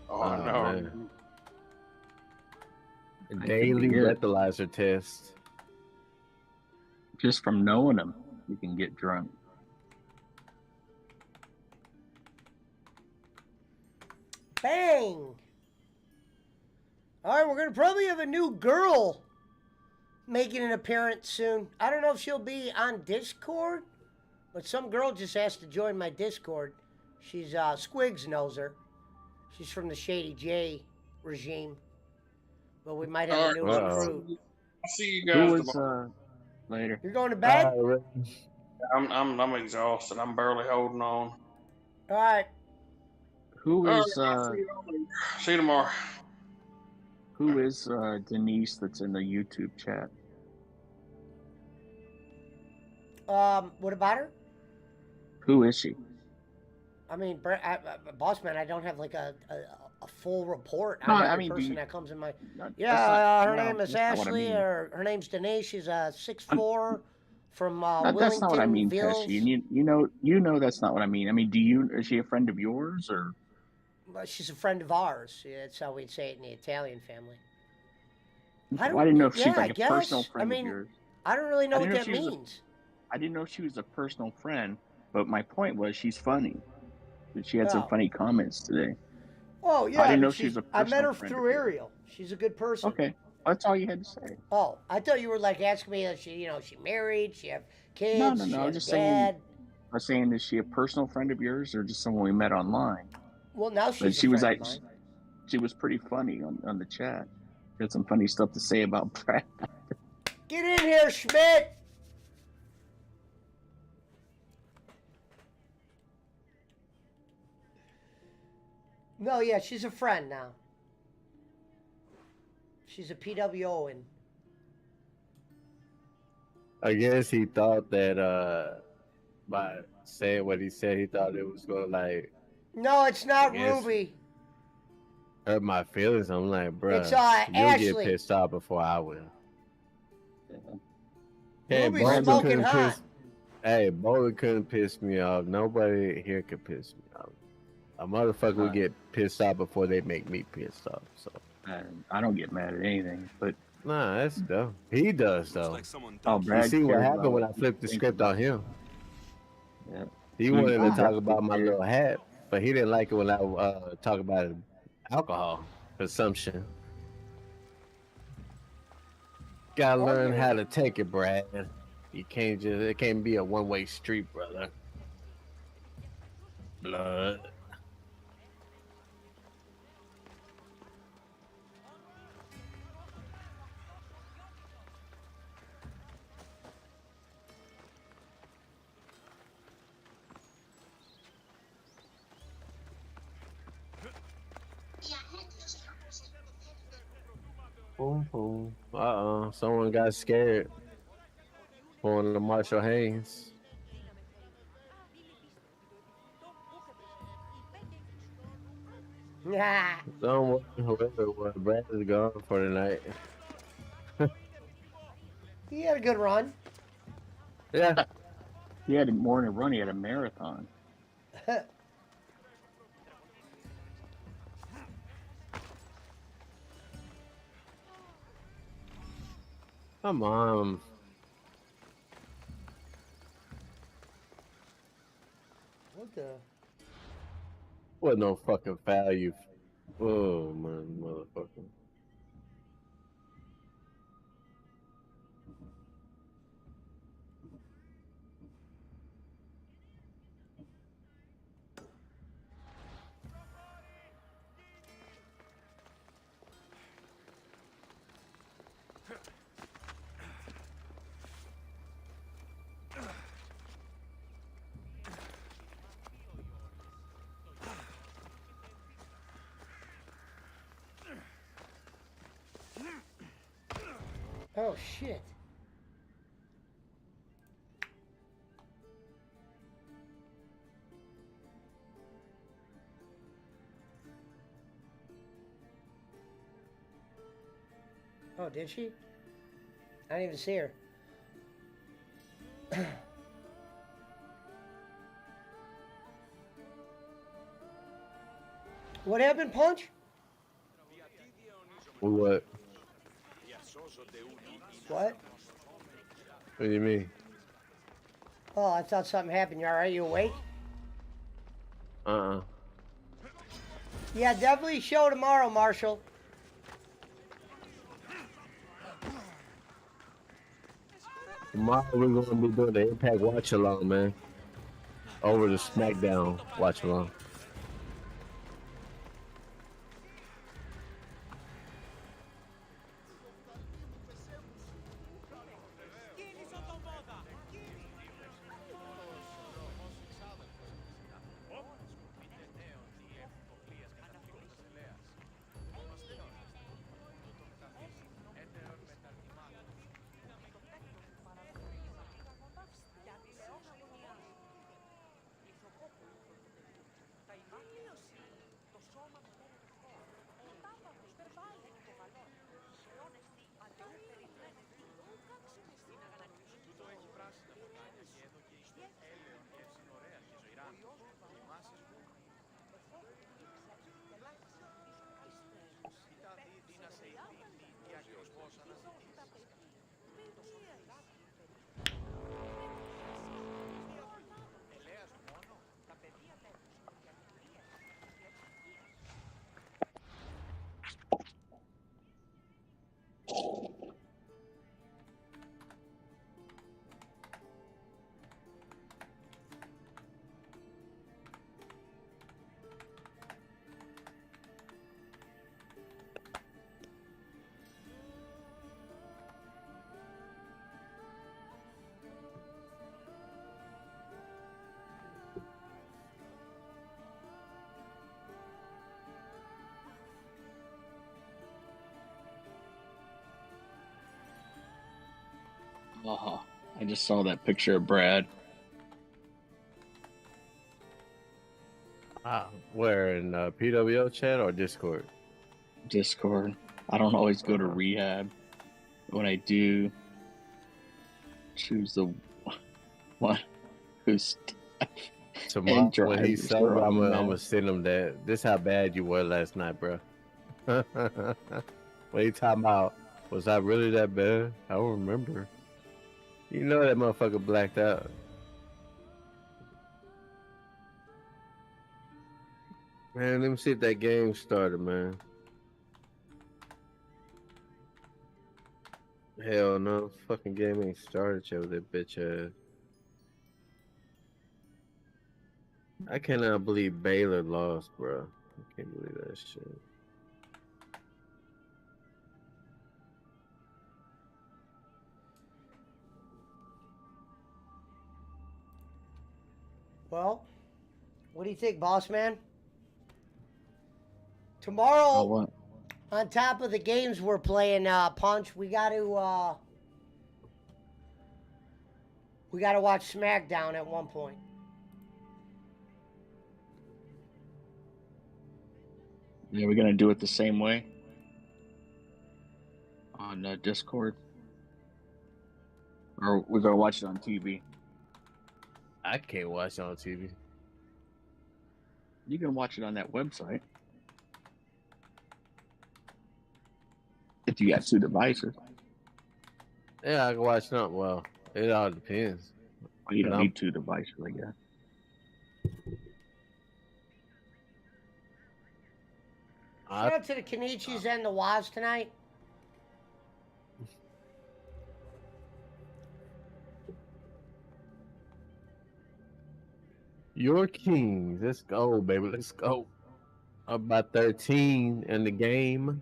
Oh, no. Man. I Daily think it- breathalyzer test. Just from knowing him, you can get drunk. Bang. All right, we're going to probably have a new girl making an appearance soon. I don't know if she'll be on Discord, but some girl just asked to join my Discord. She's Squigs knows her. She's from the Shady J regime. But we might have a new Uh-oh. recruit. I'll see you Who guys was tomorrow. later? You're going to bed? I'm exhausted. I'm barely holding on. All right. Who All right, is I'll see you all later. See you tomorrow. Denise that's in the YouTube chat? What about her? Who is she? I mean, boss man, I don't have like a full report No, on I every mean, do person you? that comes in my. No, Yeah, that's not. her No, name is that's not what I Ashley, mean. or her name's Denise. She's I'm, 6'4", from that's not what I Willington mean, Pesci. Vills. And you know that's not what I mean. I mean, is she a friend of yours or? She's a friend of ours. Yeah, that's how we'd say it in the Italian family. I Well, I don't. didn't know if Yeah, she's I like a personal guess. I friend of mean, yours. I don't really I know what didn't know if that she was a. means. I didn't know if she was a personal friend. But my point was, she's funny. She had some Oh, funny comments today. oh I yeah. I didn't mean, know if she was a I met personal her friend of through yours. Ariel. She's a good person. Okay, that's all you had to say. Oh, I thought you were like asking me if she married, she have kids, No. she I was has a just saying. dad. I was saying, is she a personal friend of yours or just someone we met online? Well, now But she's a she was friend of like, mine. she was pretty funny on the chat. She had some funny stuff to say about Brad. Get in here, Schmidt. No, yeah, she's a friend now. She's a PWO and I guess he thought that by saying what he said, he thought it was gonna like no, it's I not guess Ruby. hurt my feelings. I'm like, It's bruh, you'll get Ashley. pissed off before I will. Hey, Ruby's Bowling smoking couldn't hot. piss. Hey, Bowling couldn't piss me off. Nobody here could piss me off. A motherfucker would get pissed off before they make me pissed off. So I don't get mad at anything, but nah, that's dumb. He does though. oh, You Brad see what cares about happened when I people flipped the think script about on him? Yeah. He wanted to talk definitely about my cares. little hat, but he didn't like it when I talk about alcohol consumption. Gotta learn how to take it, Brad. You can't just it can't be a one-way street, brother. Blood. Boom, boom. Someone got scared. Pulling the Marshall Haynes. Nah. Someone, whoever it was, Brad is gone for the night. He had a good run. Yeah. He had more than a run. He had a marathon. Come on. What the? What no fucking foul you. Oh, man, motherfucker. Oh shit. Oh, did she? I didn't even see her. What happened, Punch? What? What? What do you mean? Oh, I thought something happened. You alright? You awake? Yeah, definitely show tomorrow, Marshall. Tomorrow we're gonna be doing the Impact Watch Along, man. Over the SmackDown Watch Along. I just saw that picture of Brad. Where in PWO chat or Discord? Discord. I don't always go to rehab. When I do, choose the one who's Tomorrow and when he's drivers sober, are I'm on the gonna map. send him that. This how bad you were last night, bro. What you talking about? Was I really that bad? I don't remember. You know that motherfucker blacked out. Man, let me see if that game started, man. Hell no, fucking game ain't started yet with that bitch ass. I cannot believe Baylor lost, bro. I can't believe that shit. Well, what do you think, boss man? Oh, Tomorrow, what? on top of the games we're playing, Punch, we got to watch SmackDown at one point. Yeah, we're gonna do it the same way on Discord, or we're gonna watch it on TV. I can't watch on TV. You can watch it on that website if you got 2 devices. Yeah, I can watch something. Well, it all depends. Well, you But don't need 2 devices, I guess. Shout out to the Kenichis and the Waz tonight. Your Kings. Let's go, baby. Let's go. About 13 in the game.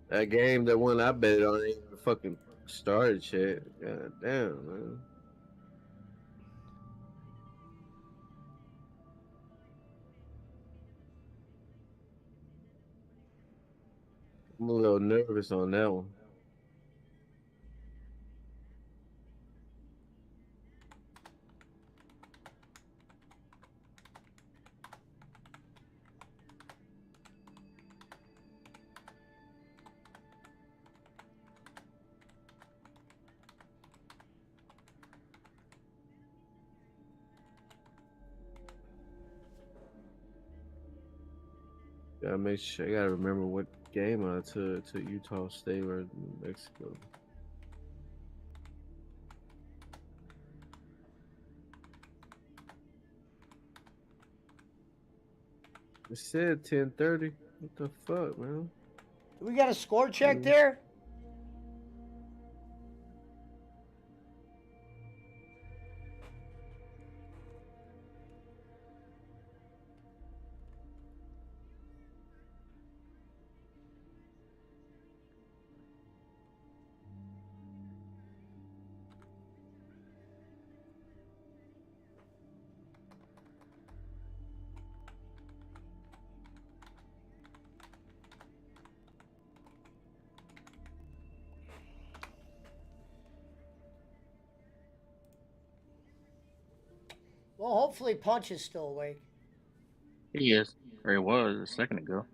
That game, that one I bet on, ain't even fucking started shit. God damn, man. I'm a little nervous on that one. Gotta make sure. I gotta remember what game I took to Utah State or New Mexico. It said 10:30. What the fuck, man? Do we got a score check there? Well, hopefully Punch is still awake. He is, or he was a second ago.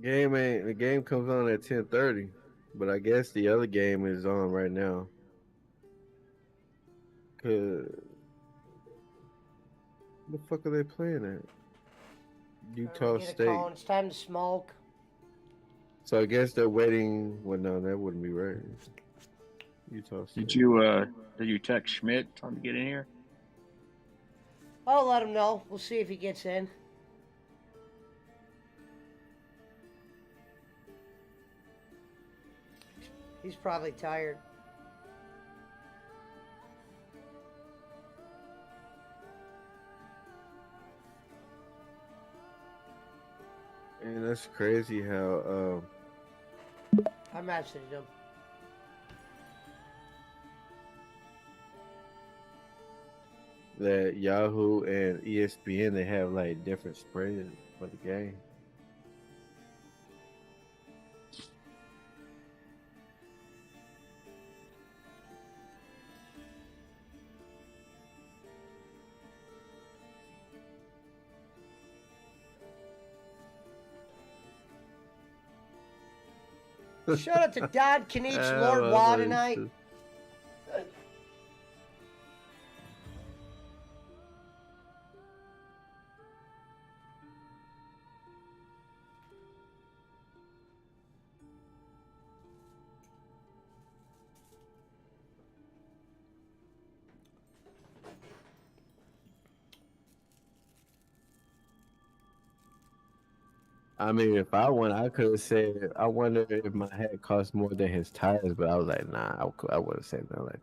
The game comes on at 10:30, but I guess the other game is on right now. Cause the fuck are they playing at? Utah Get a State. call. It's time to smoke. So I guess they're waiting. Well, no, that wouldn't be right. Utah State. Did you text Schmidt, tell him to get in here? I'll let him know. We'll see if he gets in. He's probably tired. And that's crazy how I messaged him. that Yahoo and ESPN, they have like different spreads for the game. Shout out to Don Kinich, Lord my Waugh boy, tonight. shit. I mean, if I won, I could have said, I wonder if my hat cost more than his tires, but I was like, nah, I wouldn't say nothing like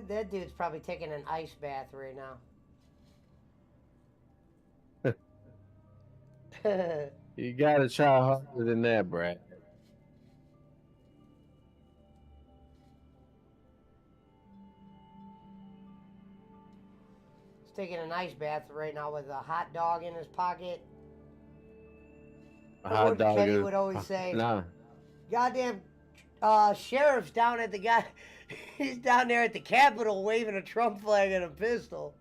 That dude's probably taking an ice bath right now. that. You gotta try harder than that, Brad. He's taking an ice bath right now with a hot dog in his pocket. A Or hot what dog Kenny is, would always say. nah. Goddamn sheriff's down at the guy. He's down there at the Capitol waving a Trump flag and a pistol.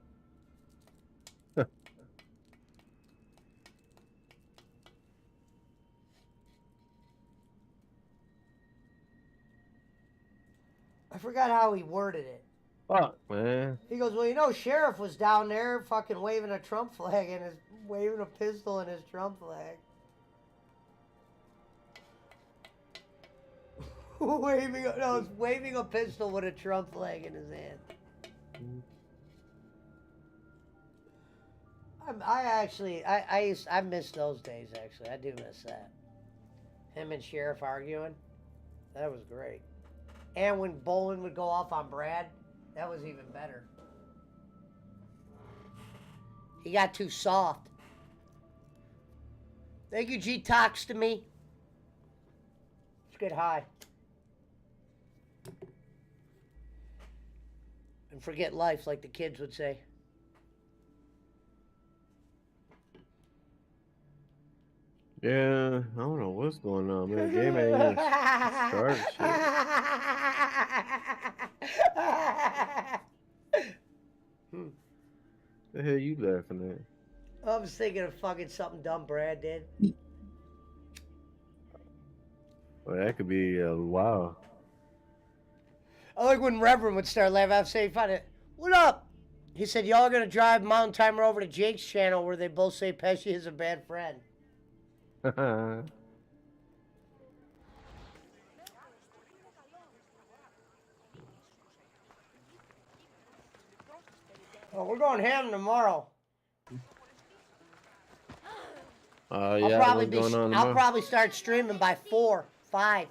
I forgot how he worded it. Fuck, man. He goes, well, you know, sheriff was down there fucking waving a Trump flag and waving a pistol in his Trump flag. Waving a pistol with a Trump flag in his hand. I miss those days, actually. I do miss that. Him and Sheriff arguing. That was great. And when Bolin would go off on Brad, that was even better. He got too soft. Thank you, G Talks to me. Let's get high. And forget life, like the kids would say. Yeah, I don't know what's going on, man. The game ain't even started shit. The hell you laughing at? I was thinking of fucking something dumb Brad did. Well, that could be a wow. I like when Reverend would start laughing. I'd say, what up? He said, y'all are going to drive Mountain Timer over to Jake's channel where they both say Pesci is a bad friend. Oh, Oh, we're going ham tomorrow. yeah, what's going on I'll tomorrow? probably start streaming by 4, 5.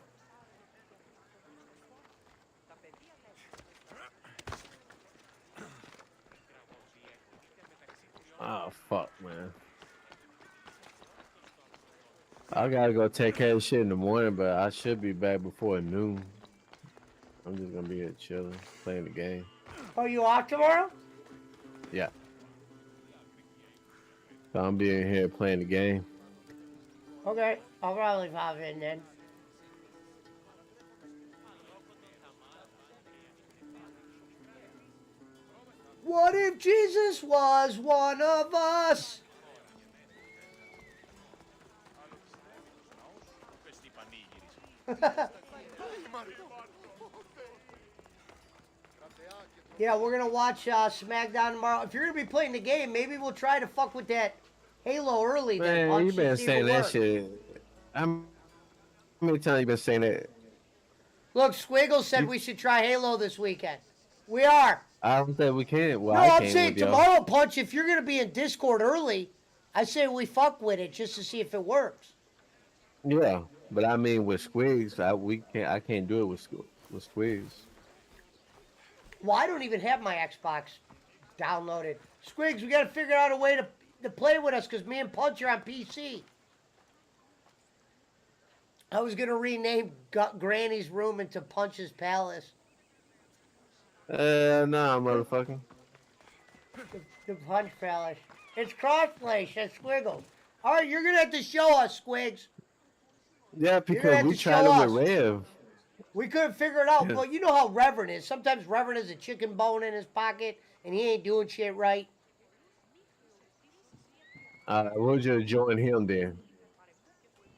Oh, fuck, man. I gotta go take care of shit in the morning, but I should be back before noon. I'm just gonna be here chilling, playing the game. Oh, you off tomorrow? Yeah. So I'm being here playing the game. Okay, I'll probably pop in then. What if Jesus was one of us? Yeah, we're gonna watch SmackDown tomorrow. If you're gonna be playing the game, maybe we'll try to fuck with that Halo early. Man, you been saying that shit. How many times you been saying that? Look, Squiggle said we should try Halo this weekend. We are. I don't think we can. Well, No, I I'm can't saying with y'all. tomorrow, Punch, if you're gonna be in Discord early, I say we fuck with it just to see if it works. Yeah, but I mean with Squigs, I can't do it with Squigs. Well, I don't even have my Xbox downloaded. Squigs, we gotta figure out a way to play with us because me and Punch are on PC. I was gonna rename Granny's room into Punch's Palace. Nah, motherfucker. The Punch Palace. It's crossplay, says Squiggle. All right, you're gonna have to show us, Squigs. Yeah, have because to we show tried it us. with Rev. We couldn't figure it out. Yeah. Well, you know how Reverend is. Sometimes Reverend has a chicken bone in his pocket and he ain't doing shit right. We'll just join him then.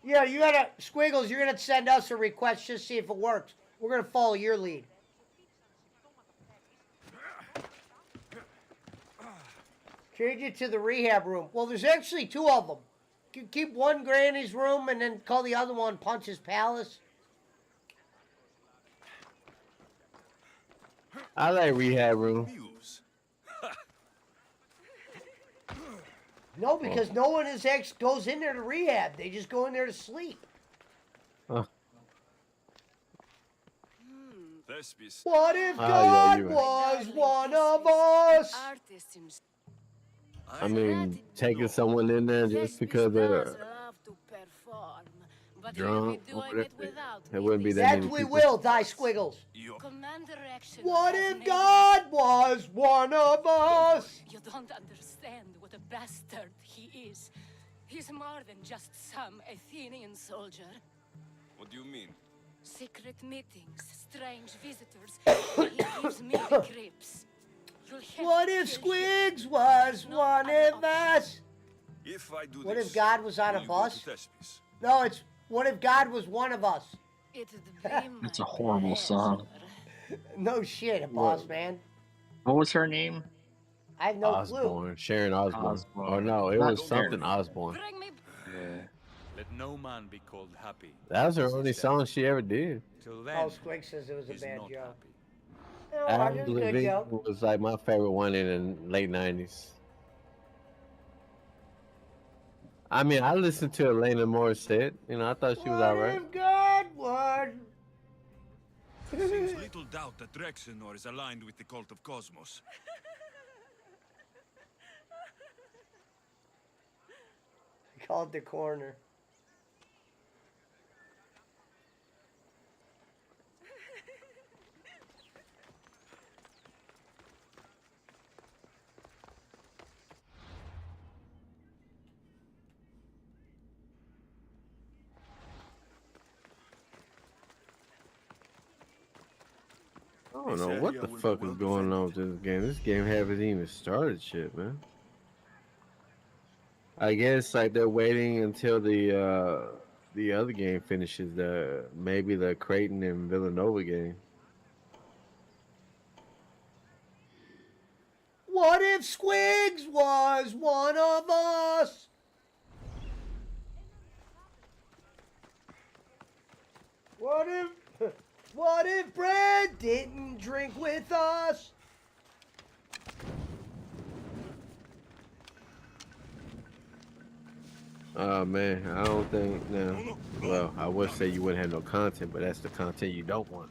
Yeah, you gotta, Squiggles, you're gonna send us a request just to see if it works. We're gonna follow your lead. Change it to the rehab room. Well, there's actually 2 of them. You keep one Granny's room and then call the other one Punch's Palace. I like rehab room. No, because no one goes in there to rehab. They just go in there to sleep. What if God was one of us? I mean, taking someone in there just because they're drunk or whatever, there wouldn't be that That many we people. will, Die Squiggles. What if God was one of us? You don't understand what a bastard he is. He's more than just some Athenian soldier. What do you mean? Secret meetings, strange visitors. He gives me the creeps. What if Squigs was one of us? If I do What this, if God was on a will you go bus? to Thespis? No, it's what if God was one of us? That's a horrible song. No shit, boss man. What was her name? I have no clue. Osborne, Sharon Osbourne. Osbourne. Or no, it Not was something Sharon. Osborne. Yeah. Let no man be called happy. That was her only song she ever did. Till then, Oh, Squig says it was a he's bad not joke. happy. Oh, Adam Roger's good Levine joke. was like my favorite one in the late 90s. I mean, I listened to Elena Morissette. You know, I thought she was What alright. if God was? Seems little doubt that Rexenor is aligned with the cult of Cosmos. Called the corner. I don't know what the fuck is going on with this game. This game haven't even started shit, man. I guess like they're waiting until the other game finishes, maybe the Creighton and Villanova game. What if Squigs was one of us? What if Brad didn't drink with us? Oh man, I don't think no. Well, I would say you wouldn't have no content, but that's the content you don't want.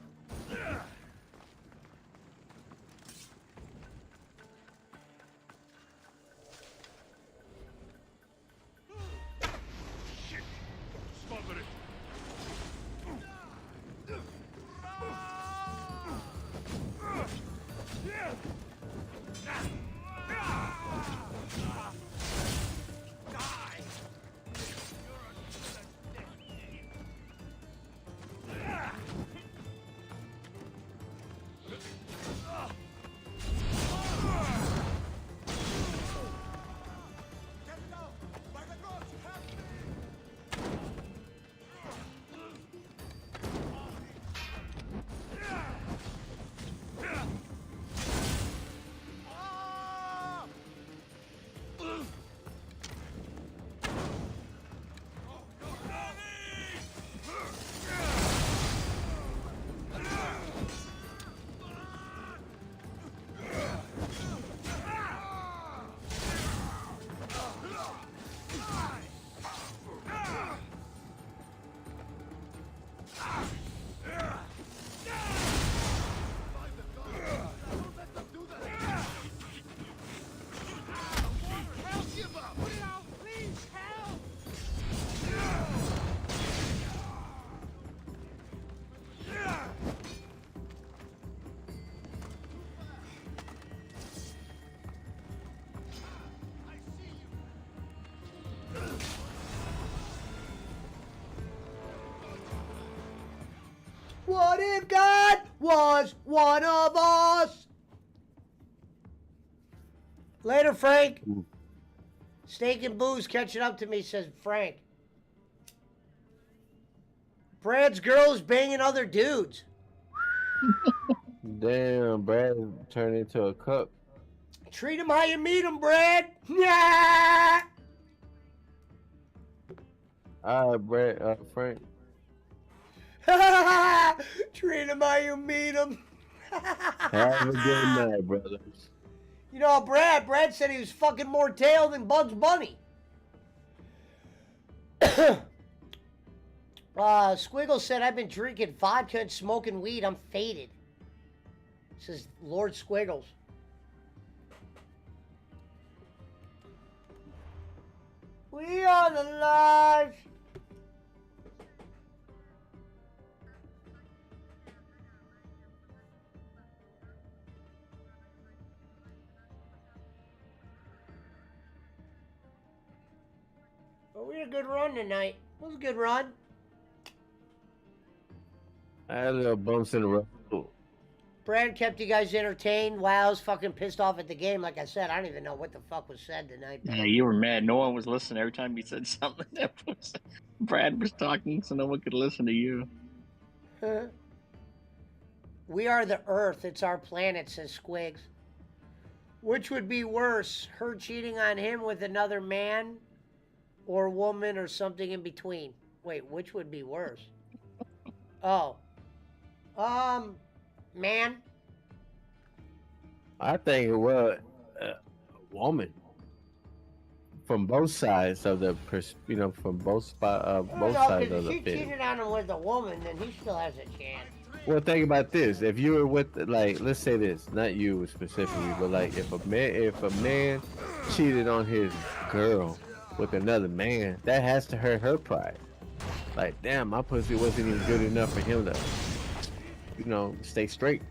What if God was one of us? Later, Frank. Steak and booze catching up to me, says Frank. Brad's girl is banging other dudes. Damn, Brad turned into a cup. Treat him how you meet him, Brad. Yeah. All right, Brad, Frank. Treat him how you meet him. Have a good night, brother. You know, Brad said he was fucking more tail than Bugs Bunny. Squiggle said, I've been drinking vodka and smoking weed. I'm faded. This is Lord Squiggles. We are the live. But we had a good run tonight. It was a good run. I had a little bumps in the road. Brad kept you guys entertained. Wow, I was fucking pissed off at the game. Like I said, I don't even know what the fuck was said tonight. Yeah, you were mad. No one was listening every time you said something. Brad was talking, so no one could listen to you. We are the Earth. It's our planet, says Squigs. Which would be worse, her cheating on him with another man or woman or something in between? Wait, which would be worse? Oh. Man. I think it was a woman from both sides of the, from both sides of the If he fence. cheated on him with a woman, then he still has a chance. Well, think about this: if you were with, like, let's say this, not you specifically, but like if a man cheated on his girl with another man, that has to hurt her pride. Like, damn, my pussy wasn't even good enough for him to, stay straight.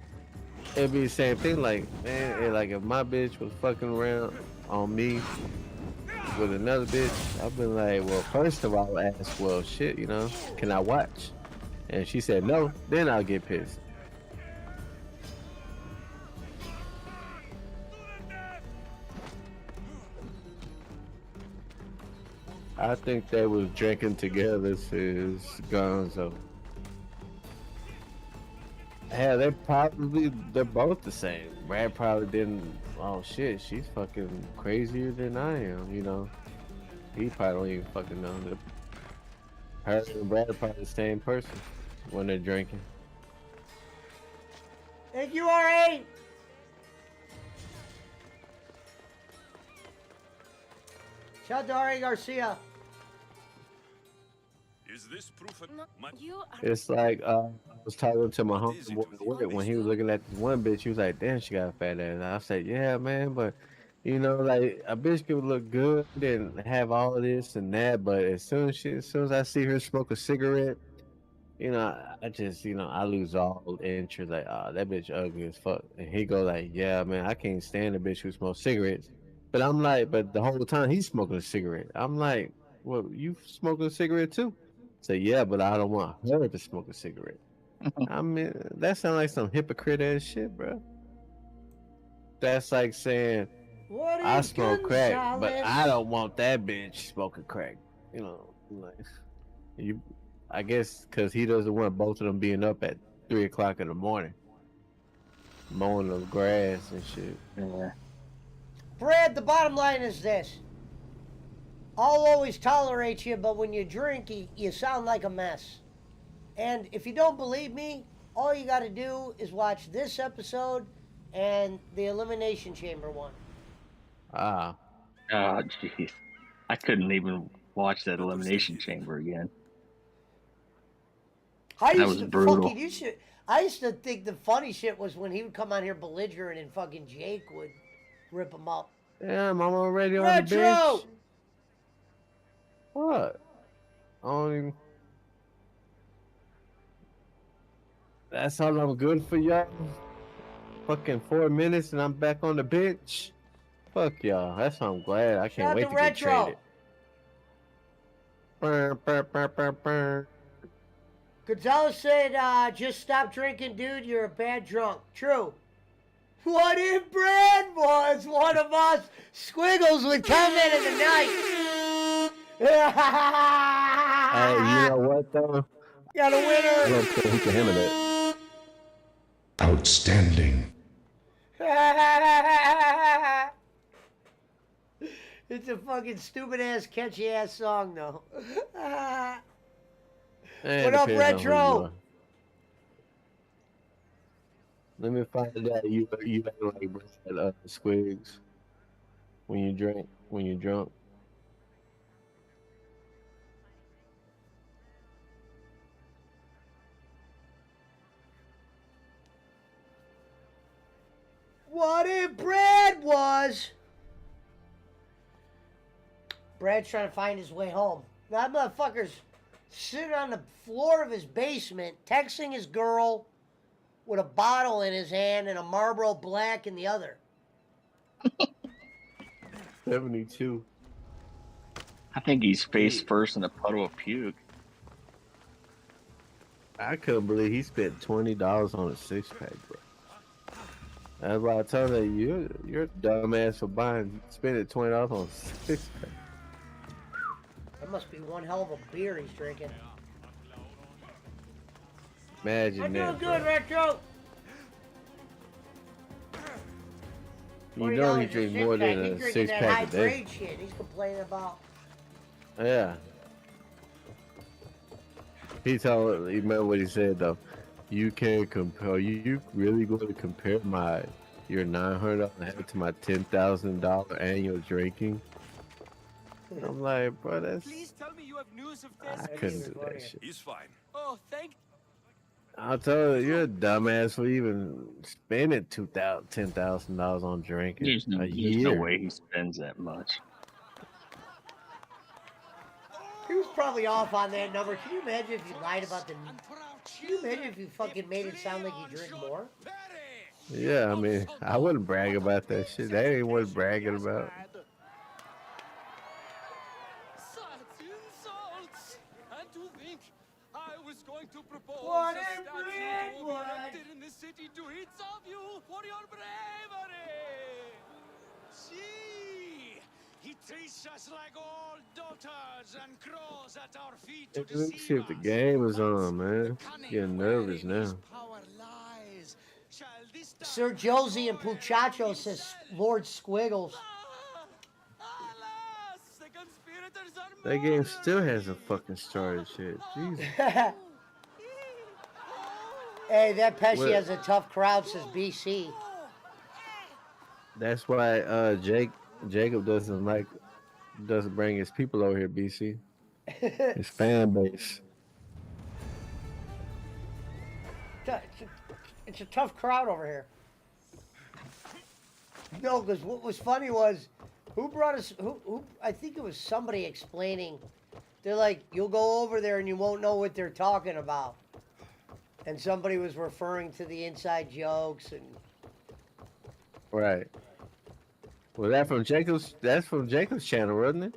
It'd be the same thing, like, man, like if my bitch was fucking around on me with another bitch, I've been like, well, first of all, I ask, well, shit, can I watch? And she said no, then I'll get pissed. I think they was drinking together, says Gonzo. Hell, they're both the same. Brad probably didn't, oh shit, she's fucking crazier than I am, He probably don't even fucking know. Her and Brad are probably the same person when they're drinking. Thank you, R.A. Shout out to R.A. Garcia. Is this proof of It's like, I was talking to my homeboy at work when he was looking at this one bitch. He was like, damn, she got a fat ass. I said, yeah, man, but, like, a bitch could look good and have all of this and that, but as soon as I see her smoke a cigarette, I just, I lose all interest. Like, that bitch ugly as fuck. And he go like, yeah, man, I can't stand a bitch who smokes cigarettes. But I'm like, but the whole time he's smoking a cigarette. I'm like, well, you smoking a cigarette too? Say, yeah, but I don't want her to smoke a cigarette. I mean, that sounds like some hypocrite ass shit, bro. That's like saying, I smoke crack, but I don't want that bitch smoking crack. Like, I guess because he doesn't want both of them being up at 3 o'clock in the morning, mowing the grass and shit. Yeah. Brad, the bottom line is this. I'll always tolerate you, but when you drink, you sound like a mess. And if you don't believe me, all you got to do is watch this episode and the Elimination Chamber one. Ah. Oh, jeez. I couldn't even watch that Elimination Chamber again. That was brutal. I used to think the funny shit was when he would come on here belligerent and fucking Jake would rip him up. Damn, I'm already on the Retro! bench. What? That's all I'm good for, y'all. Fucking 4 minutes and I'm back on the bench. Fuck y'all. That's why I'm glad. I can't wait to get traded. Burr, burr, burr, burr, burr. Gonzalez said, just stop drinking, dude. You're a bad drunk. True. What if Brad was one of us? Squiggles would come in the night. Hey, you know what though? Got a I winner. don't think he can handle that. Outstanding. It's a fucking stupid ass, catchy ass song though. Eh, What up, depends on who you Retro? are. Let me find out you ain't like Brad Squigs when you drunk. What if Brad was? Brad's trying to find his way home. That motherfucker's sitting on the floor of his basement, texting his girl with a bottle in his hand and a Marlboro Black in the other. 72. I think he's face He, first in a puddle of puke. I couldn't believe he spent $20 on a 6-pack, bro. That's why I told her you're a dumbass for spending $20 on a 6-pack. That must be one hell of a beer he's drinking. Imagine I'm that. doing good, Retro. You know he $20 drink a more than six-pack. a He's drinking that 6-pack high a day. grade shit. He's complaining about. Yeah. He told. You remember what he said though? You can't compare. You really going to compare your $900 habit to my $10,000 annual drinking? I'm like, bro, that's. Please tell me you have news of I this. couldn't do that shit. He's fine. Oh, thank. I told you, you're a dumbass for even spending $10,000 on drinking There's a no year. way he spends that much. He was probably off on that number. Can you imagine if you lied about the? Can you imagine if you fucking made it sound like you drink more? Yeah, I mean, I wouldn't brag about that shit. That ain't worth bragging about. Such insults! And to think I was going to propose What a if statue Red to be was? erected in the city to each of you for your bravery! See! He treats us like old dotards and crawls at our feet to Let me deceive see if the us. game is But on, man. the cunning Getting nervous wherein his now. power lies shall this time Sir Josie and destroy Puchacho says himself. Lord Squiggles. Ah! Alas! The conspirators are That game still murdering hasn't me. fucking started shit. Jesus. Hey, that Pesci What? has a tough crowd, says BC. That's why Jacob doesn't bring his people over here, BC. His fan base. It's a tough crowd over here. No, because what was funny was, who brought us? Who? I think it was somebody explaining. They're like, you'll go over there and you won't know what they're talking about. And somebody was referring to the inside jokes and. Right. Was that from Jacob's? That's from Jacob's channel, wasn't it?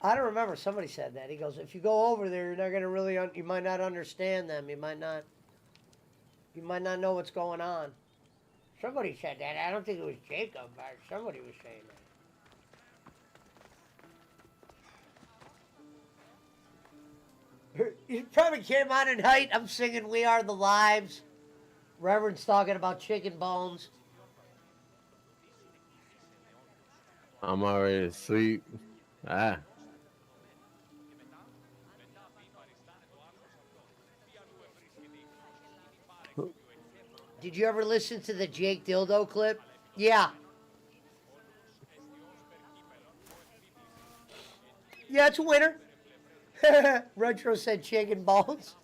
I don't remember. Somebody said that. He goes, if you go over there, you're not gonna really. You might not understand them. You might not. You might not know what's going on. Somebody said that. I don't think it was Jacob, but somebody was saying that. You probably came on at night. I'm singing "We Are the Lives." Reverend's talking about chicken bones. I'm already asleep. Ah. Did you ever listen to the Jake Dildo clip? Yeah. Yeah, it's a winner. Retro said chicken bones.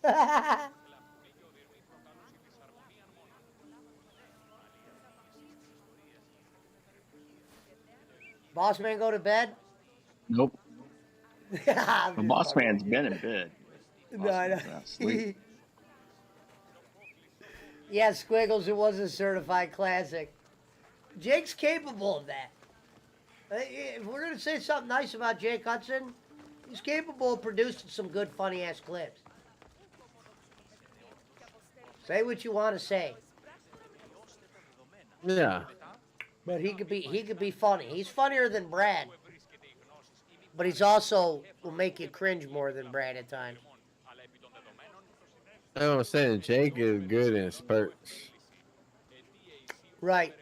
Boss man go to bed? Nope. I'm The just boss fucking man's with you. been in bed. No, I know. Not asleep. Yeah, Squiggles, it was a certified classic. Jake's capable of that. If we're going to say something nice about Jake Hudson, he's capable of producing some good, funny-ass clips. Say what you want to say. Yeah. But he could be funny. He's funnier than Brad. But he's also will make you cringe more than Brad at times. I know what I'm saying. Jake is good in spurts. Right.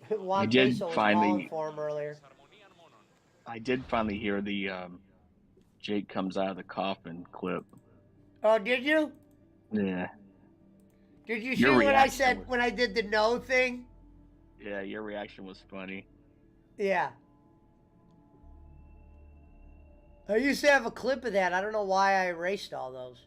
I Juan did Queso was calling finally, for him earlier. hear the Jake comes out of the coffin clip. Oh, did you? Yeah, Did you your see what I reaction said was when I did the no thing? your reaction was funny. Yeah. I used to have a clip of that. I don't know why I erased all those.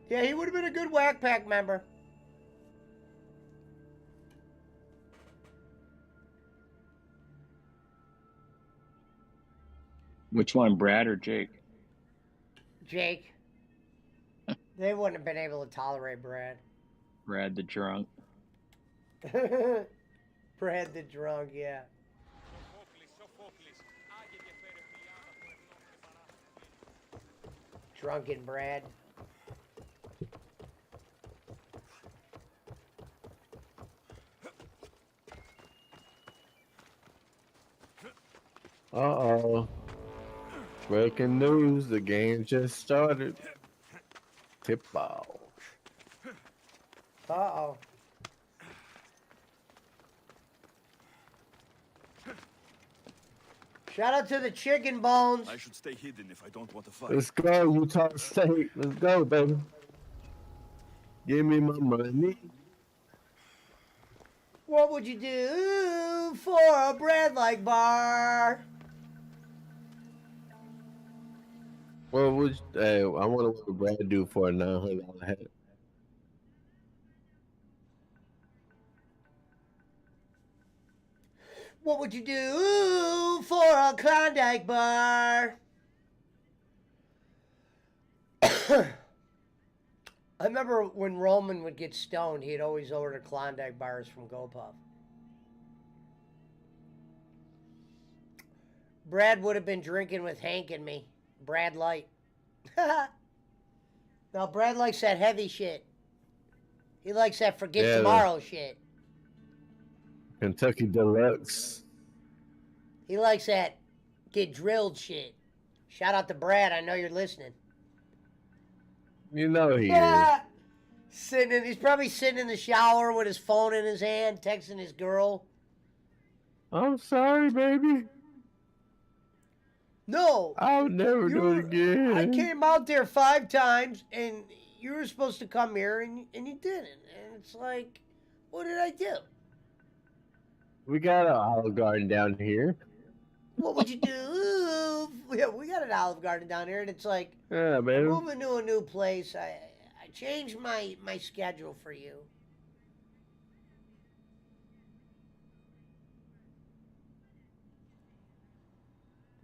Yeah, he would have been a good Whack Pack member. Which one, Brad or Jake? Jake. They wouldn't have been able to tolerate Brad. Brad the drunk. Brad the drunk, yeah. Drunken Brad. Uh-oh. Breaking news. The game just started. Tip ball. Uh-oh. Shout out to the chicken bones. I should stay hidden if I don't want to fight. Let's go, Utah State. Let's go, baby. Give me my money. What would you do for a bread like bar? What would hey, I wonder what Brad do for a $900 hat. What would you do for a Klondike bar? I remember when Roman would get stoned, he'd always order Klondike bars from GoPuff. Brad would have been drinking with Hank and me. Brad Light. No, Brad likes that heavy shit. He likes that forget tomorrow shit. Kentucky Deluxe. He likes that get drilled shit. Shout out to Brad. I know you're listening. You know he is. He's probably sitting in the shower with his phone in his hand, texting his girl. I'm sorry, baby. No. I'll never do it again. I came out there 5 times, and you were supposed to come here, and you didn't. And it's like, what did I do? We got an Olive Garden down here. What would you do? Yeah, we got an Olive Garden down here, and it's like, Yeah, baby. I'm moving to a new place. I changed my schedule for you.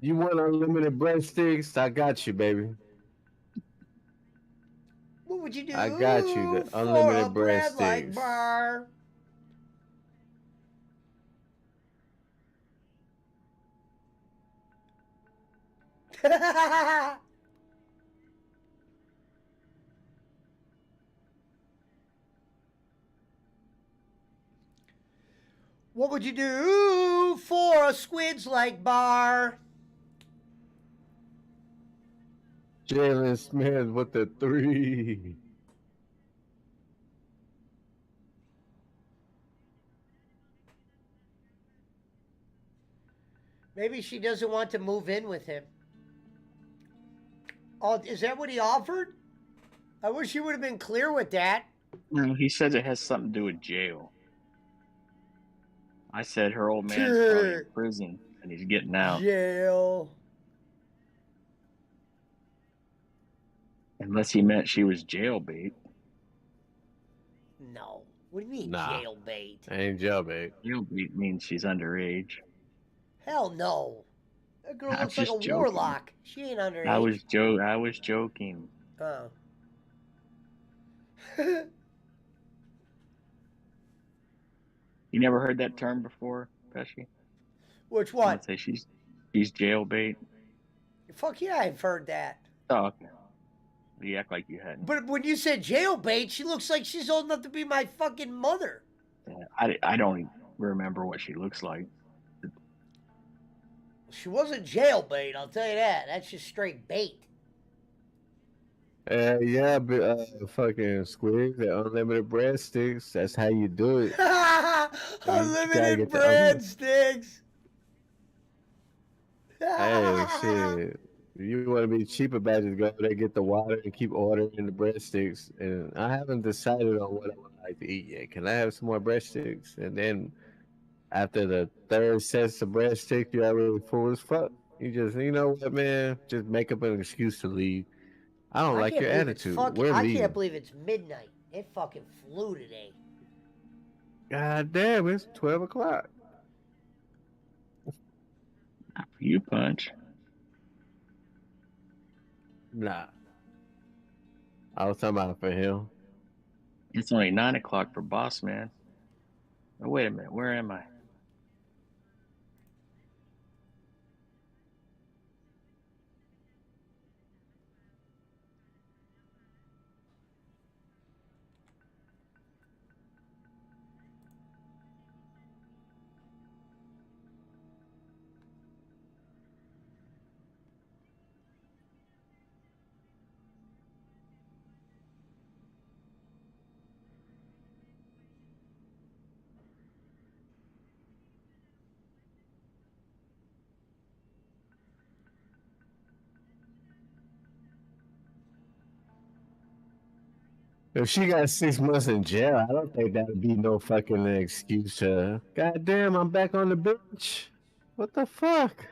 You want unlimited breadsticks? I got you, baby. What would you do? I got you, the for unlimited a bread like breadsticks. bar? What would you do for a squids like bar? Jalen Smith with the 3. Maybe she doesn't want to move in with him. Oh, is that what he offered? I wish he would have been clear with that. No, he says it has something to do with jail. I said her old man's probably in prison and he's getting out. Jail. Unless he meant she was jailbait. No. What do you mean Nah. jailbait? Ain't jailbait. Jailbait means she's underage. Hell no. That girl I'm looks like a just joking. warlock. She ain't underage. I was joking. Oh. You never heard that term before, Pesci? Which Someone one? say she's jailbait. Fuck yeah, I've heard that. Oh, okay. You act like you hadn't. But when you said jailbait, she looks like she's old enough to be my fucking mother. Yeah, I don't even remember what she looks like. She wasn't jailbait, I'll tell you that. That's just straight bait. Yeah, but fucking squid, the unlimited breadsticks. That's how you do it. You gotta Unlimited get the unlimited. breadsticks. Hey, shit. You want to be cheap about it, go over there, get the water, and keep ordering the breadsticks. And I haven't decided on what I would like to eat yet. Can I have some more breadsticks? And then after the third set of breadsticks, you're already full as fuck. You know what, man? Just make up an excuse to leave. I don't I like can't your believe it's attitude. fucking. We're I can't leaving. believe it's midnight. It fucking flew today. God damn, it's 12 o'clock. You punch. Nah. I was talking about for him. It's only 9 o'clock for Boss Man. Oh, wait a minute, where am I? If she got 6 months in jail, I don't think that would be no fucking excuse to. God damn, I'm back on the bench. What the fuck?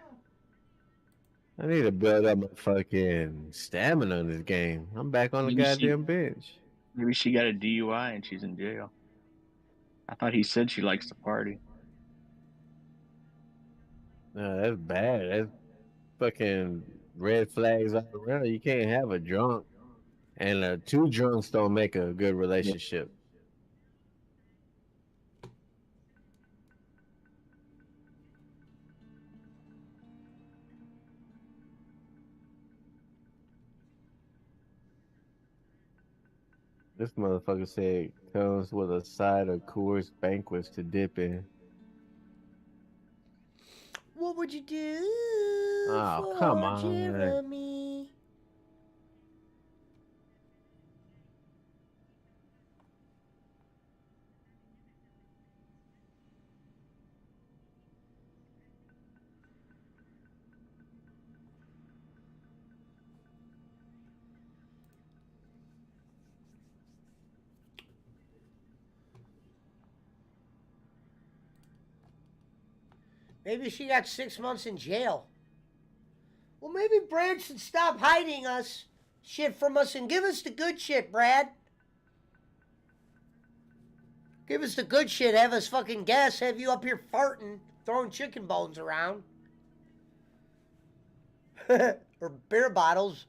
I need to build up my fucking stamina in this game. I'm back on the Maybe she goddamn bench. maybe she got a DUI and she's in jail. I thought he said she likes to party. No, that's bad. That's fucking red flags all around. You can't have a drunk, and two drunks don't make a good Yeah. relationship. This motherfucker said comes with a side of Coors Banquets to dip in. What would you do Oh, come for on. Jeremy? Maybe she got 6 months in jail. Well, maybe Brad should stop hiding us shit from us and give us the good shit, Brad. Give us the good shit. Have us fucking guess. Have you up here farting, throwing chicken bones around. Or beer bottles.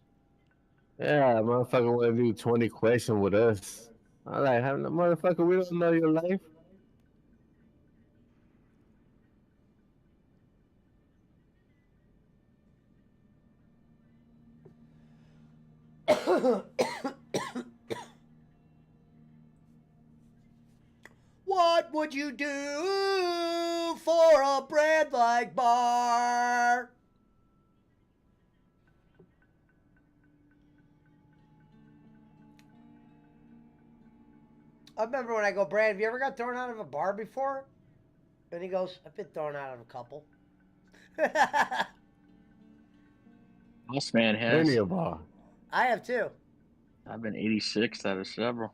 Yeah, motherfucker want to do 20 questions with us. I like, having the motherfucker, we don't know your life. What would you do for a bread like bar? I remember when I go, Brad, have you ever got thrown out of a bar before? And he goes, I've been thrown out of a couple. Boss Man Many has. of bar. I have too. I've been 86 out of several.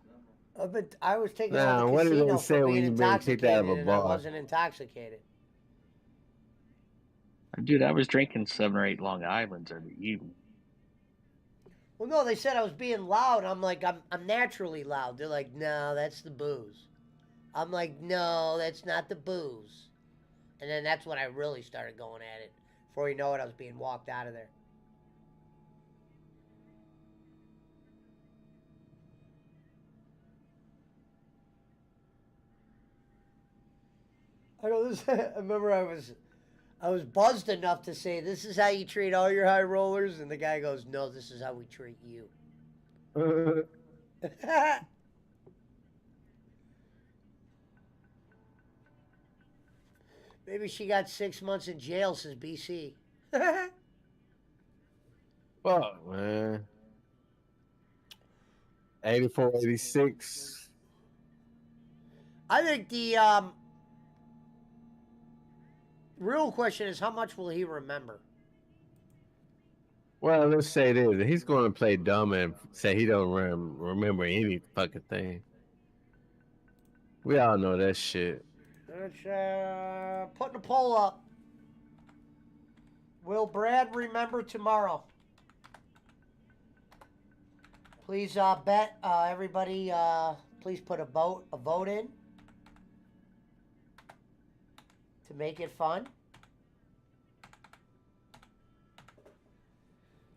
I was taken out Nah, of the what did they casino say for when being you been kicked out of intoxicated, a and I bar? wasn't intoxicated. Dude, I was drinking 7 or 8 Long Islands every evening. Well, no, they said I was being loud. I'm like, I'm naturally loud. They're like, no, that's the booze. I'm like, no, that's not the booze. And then that's when I really started going at it. Before you know it, I was being walked out of there. I know this. I remember I was buzzed enough to say, "This is how you treat all your high rollers," and the guy goes, "No, this is how we treat you." Maybe she got 6 months in jail, says BC. Fuck, man. 84, 86. I think the real question is, how much will he remember? Well, let's say this. He's going to play dumb and say he don't remember any fucking thing. We all know that shit. Let's putting a poll up. Will Brad remember tomorrow? Please bet everybody. Please put a vote in to make it fun.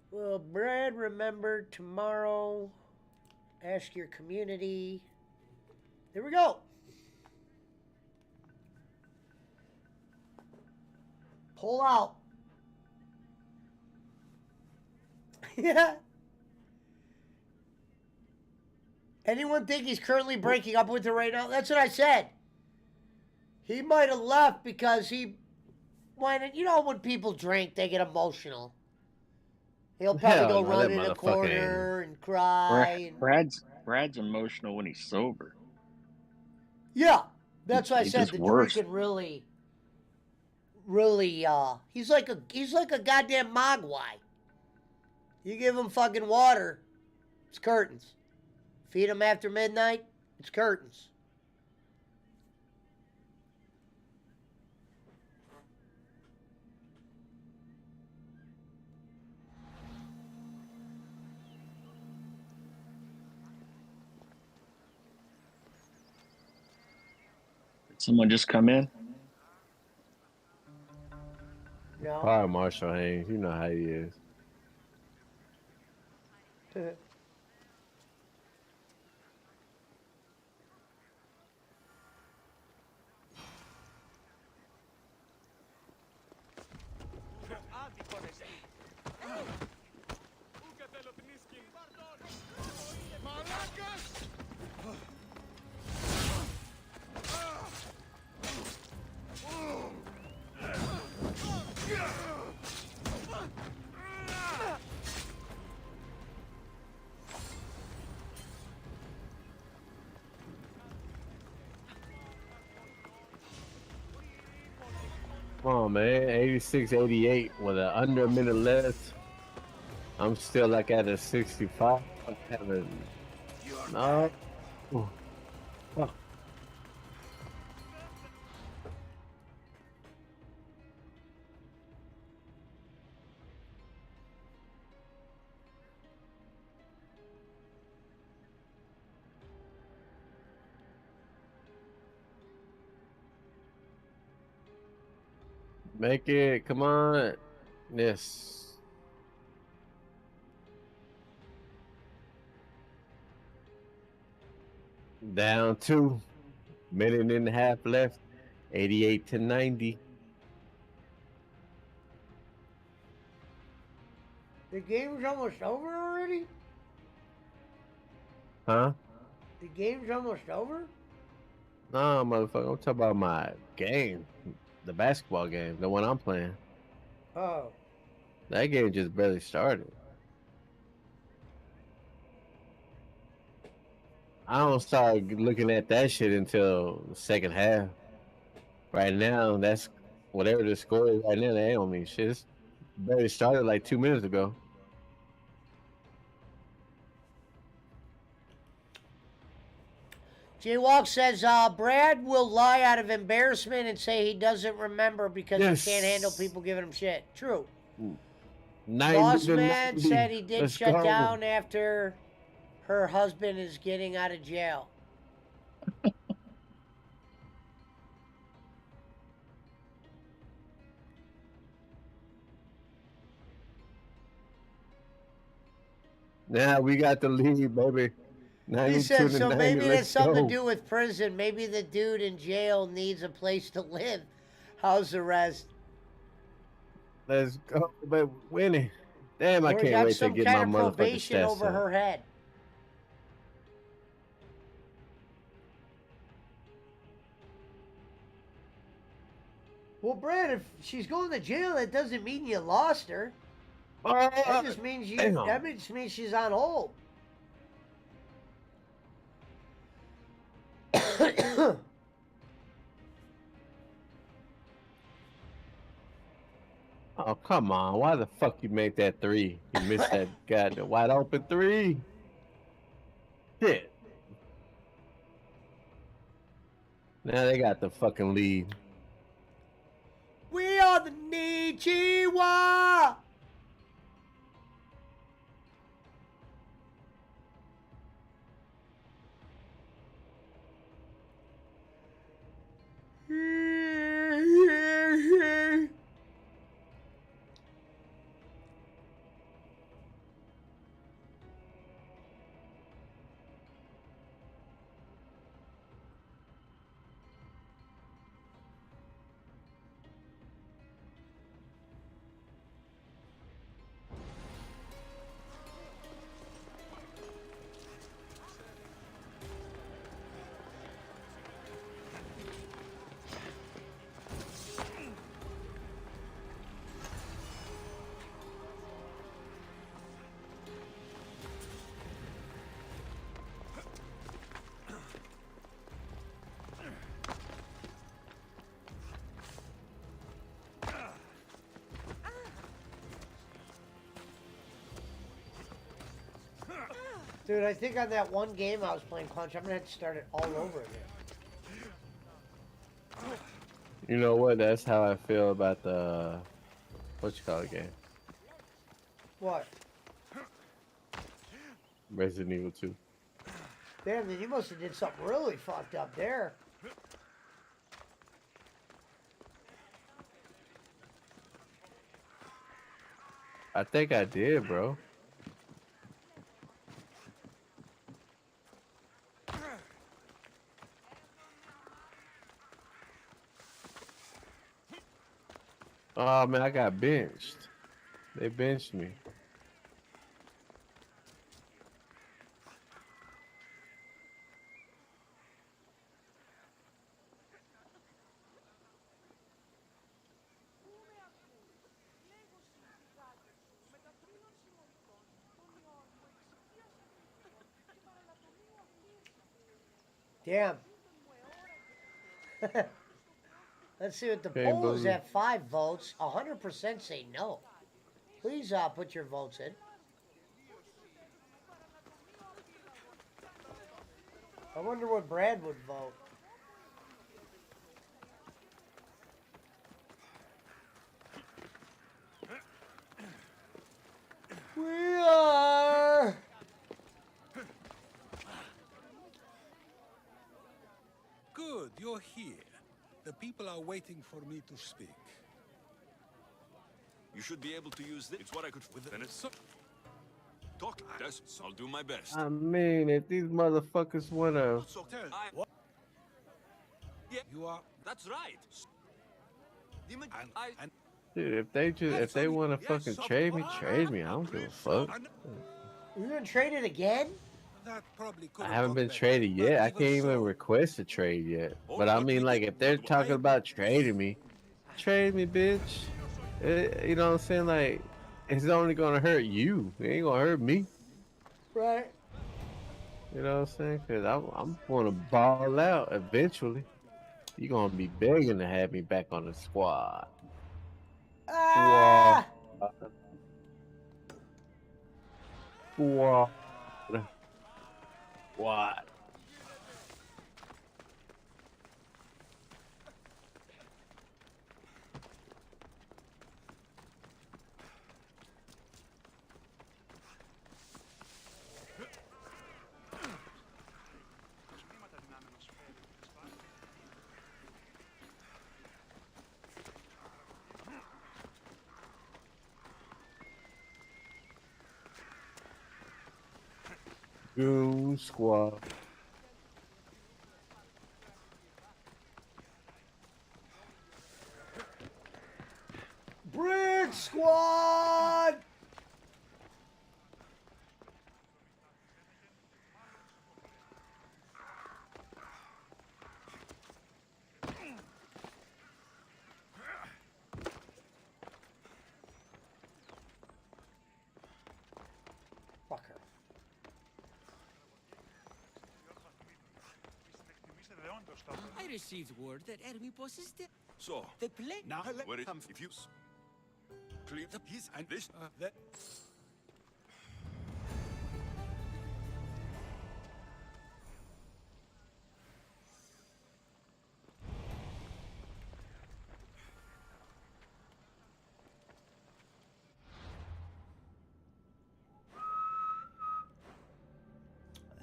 Will Brad remember tomorrow? Ask your community. There we go. Pull out. Yeah. Anyone think he's currently breaking up with her right now? That's what I said. He might have left because he wanted, you know, when people drink, they get emotional. He'll probably Hell go no, run that in a motherfucker corner and cry. Brad's emotional when he's sober. Yeah, that's what I He said. just The worse. drinking really, he's like a goddamn mogwai. You give him fucking water, it's curtains. Feed him after midnight, it's curtains. Did someone just come in? No. All right, Marshall Haynes. You know how he is. Come on, man. 86, 88 with under a minute left. I'm still like at a 65. I haven't. No. Oh. Make it. Come on. Yes. Down 2. Minute and a half left. 88 to 90. The game's almost over already? Huh? The game's almost over? No, motherfucker. I'm talking about my game. The basketball game. The one I'm playing. Oh. That game just barely started. I don't start looking at that shit until the second half. Right now, that's whatever the score is right now. They don't mean shit. It's barely started like 2 minutes ago. J-Walk says Brad will lie out of embarrassment and say he doesn't remember because he can't handle people giving him shit. True. 90 Boss to Man 90. said he did Let's shut go. down after her husband is getting out of jail. Now we got the lead, baby. He 92 said, to so 90. maybe that's Let's something to go. do with prison. Maybe the dude in jail needs a place to live. House arrest. Let's go, baby. Winning. Damn, I Or he can't got wait to some get kind my of motherfucking probation stats over up. her head. Well, Brad, if she's going to jail, that doesn't mean you lost her. That just means you. Damn. That just means she's on hold. Oh, come on. Why the fuck you make that three? You missed that goddamn wide open three. Shit. Now they got the fucking lead. We are the Nichiwa. Dude, I think on that one game I was playing Punch, I'm gonna have to start it all over again. You know what? That's how I feel about the what you call it game. What? Resident Evil 2. Damn, then you must have did something really fucked up there. I think I did, bro. Oh man, I got benched. They benched me. Damn. Let's see what the Can't poll is believe- at 5 votes. 100% say no. Please put your votes in. I wonder what Brad would vote. We are. Good, you're here. The people are waiting for me to speak. You should be able to use this. It's what I could with it. So talk. Yes, I'll do my best. I mean, if these motherfuckers wanna, So tell what? Yeah, you are. That's right. And dude, if they wanna fucking trade me, trade me. I don't give a fuck. You're gonna trade it again? that probably could I have haven't gone been better, traded but yet. I can't even so. request a trade yet. Oh, But I what mean, we like, did, if they're what talking I- about trading me, trade me, bitch. You know what I'm saying? Like, it's only gonna hurt you. It ain't gonna hurt me. Right. You know what I'm saying? Because I'm gonna ball out eventually. You're gonna be begging to have me back on the squad. Ah! Squad. Squad. Goon Squad. Brick Squad! Fucker. I received word that Hermipos is dead. So, The plague. now where it comes if you clear the piece and this that.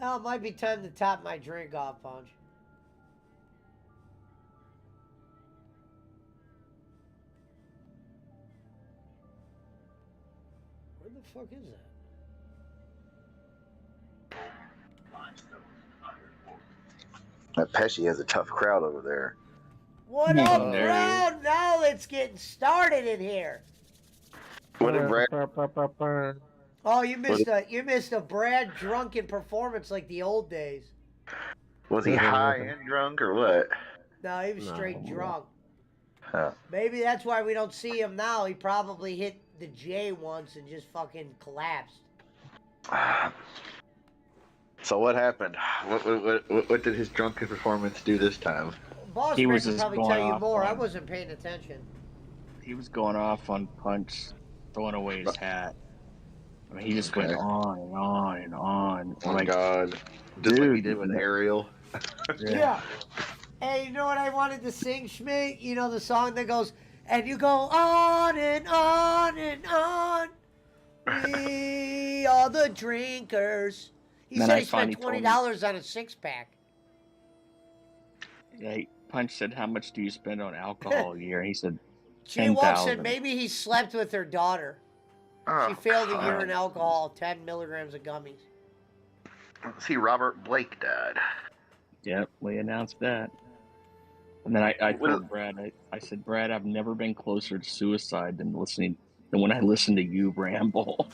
Well, it might be time to top my drink off, Punch. Where the fuck is that? That Pesci has a tough crowd over there. What up, bro? Now it's getting started in here. What did Brad? Oh, you missed a Brad drunken performance like the old days. Was he high and drunk or what? No, he was straight drunk. Huh. Maybe that's why we don't see him now. He probably hit the J once and just fucking collapsed. So what happened? What did his drunken performance do this time? Boss He man was can just probably going tell you off more. I on- wasn't paying attention. He was going off on Punch, throwing away his hat. I mean, he just went on and on and on. Oh like, God! Just like he did with Ariel. Yeah. Hey, you know what I wanted to sing, Schmidt? You know the song that goes, and you go on and on and on. We are the drinkers. He Then said I he spent finally $20 on a six-pack. Yeah, Punch said, "How much do you spend on alcohol a year?" And he said, She walks in, 10,000. maybe he slept with her daughter. Oh, She failed a year God. in alcohol, 10 milligrams of gummies. See, Robert Blake died. Yep, we announced that. And then I What told Brad, I said, Brad, I've never been closer to suicide than when I listened to you ramble.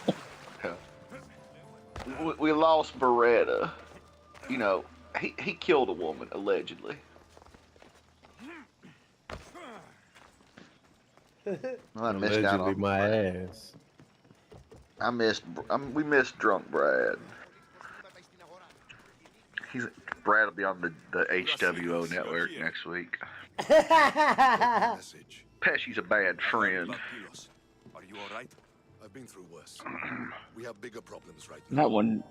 We lost Beretta. You know, he killed a woman allegedly. Well, I missed out Allegedly on my ass. We missed drunk Brad. Brad will be on the HWO network next week. Pesci's a bad friend. Are you all right? I've been through worse. We have bigger problems right now. That one,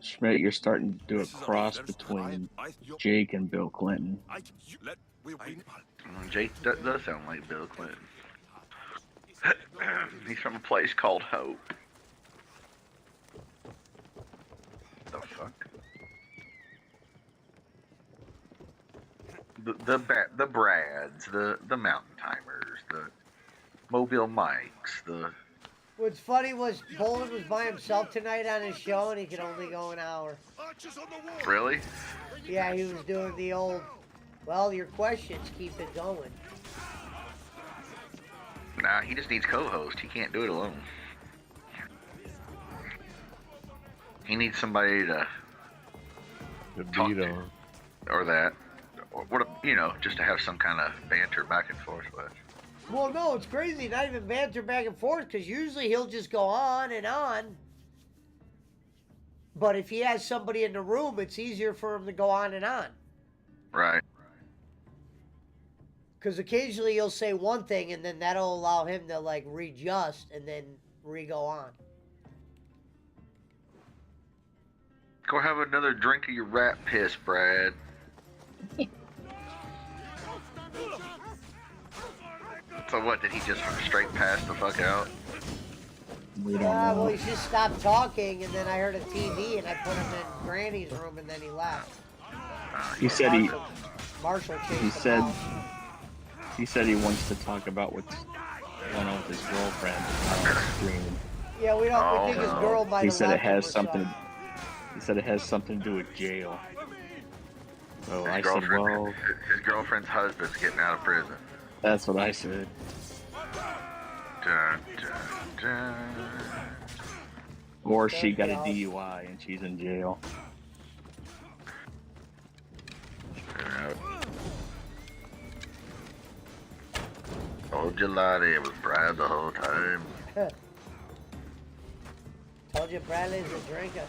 Schmidt, you're starting to do a cross between Jake and Bill Clinton. Jake does sound like Bill Clinton. He's from a place called Hope. The fuck? The Brads, the Mountain Timers, the Mobile Mikes, the... What's funny was Poland was by himself tonight on his show, and he could only go an hour. Really? Yeah, he was doing the old, well, your questions keep it going. Nah, he just needs co-host. He can't do it alone. He needs somebody to talk beat to, on. or that, or what, just to have some kind of banter back and forth with. Well, no, it's crazy. Not even banter back and forth, because usually he'll just go on and on. But if he has somebody in the room, it's easier for him to go on and on. Right. Because occasionally he'll say one thing, and then that'll allow him to, like, readjust and then re-go on. Go have another drink of your rat piss, Brad. So what, did he just straight pass the fuck out? We don't Yeah, know. well, he just stopped talking, and then I heard a TV, and I put him in Granny's room, and then he left. He said he Marshall chased he him said out. he said he wants to talk about what's going on with his girlfriend on the screen. Yeah, we think his girl might He have said it left him has or something. He said it has something to do with jail. So I said, girlfriend, well, his girlfriend's husband's getting out of prison. that's what I said. Dun, dun, dun. Or she got a DUI and she's in jail. Told you, Lottie, it was Brad the whole time. Told you Bradley's a drinker.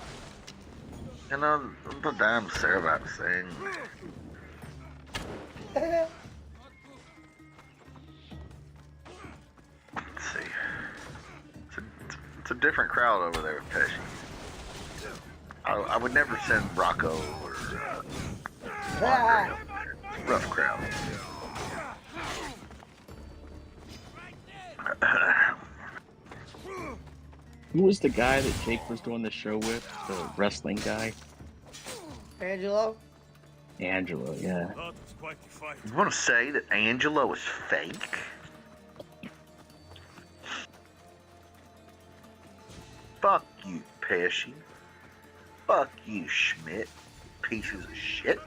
You know, the damn Sarah thing. Let's see. It's a different crowd over there with Pesci. I would never send Rocco or Andre up there. It's a rough crowd. Who was the guy that Jake was doing the show with? The wrestling guy? Angelo? Angelo, yeah. You want to say that Angelo is fake? Fuck you, Pesci. Fuck you, Schmidt. Pieces of shit.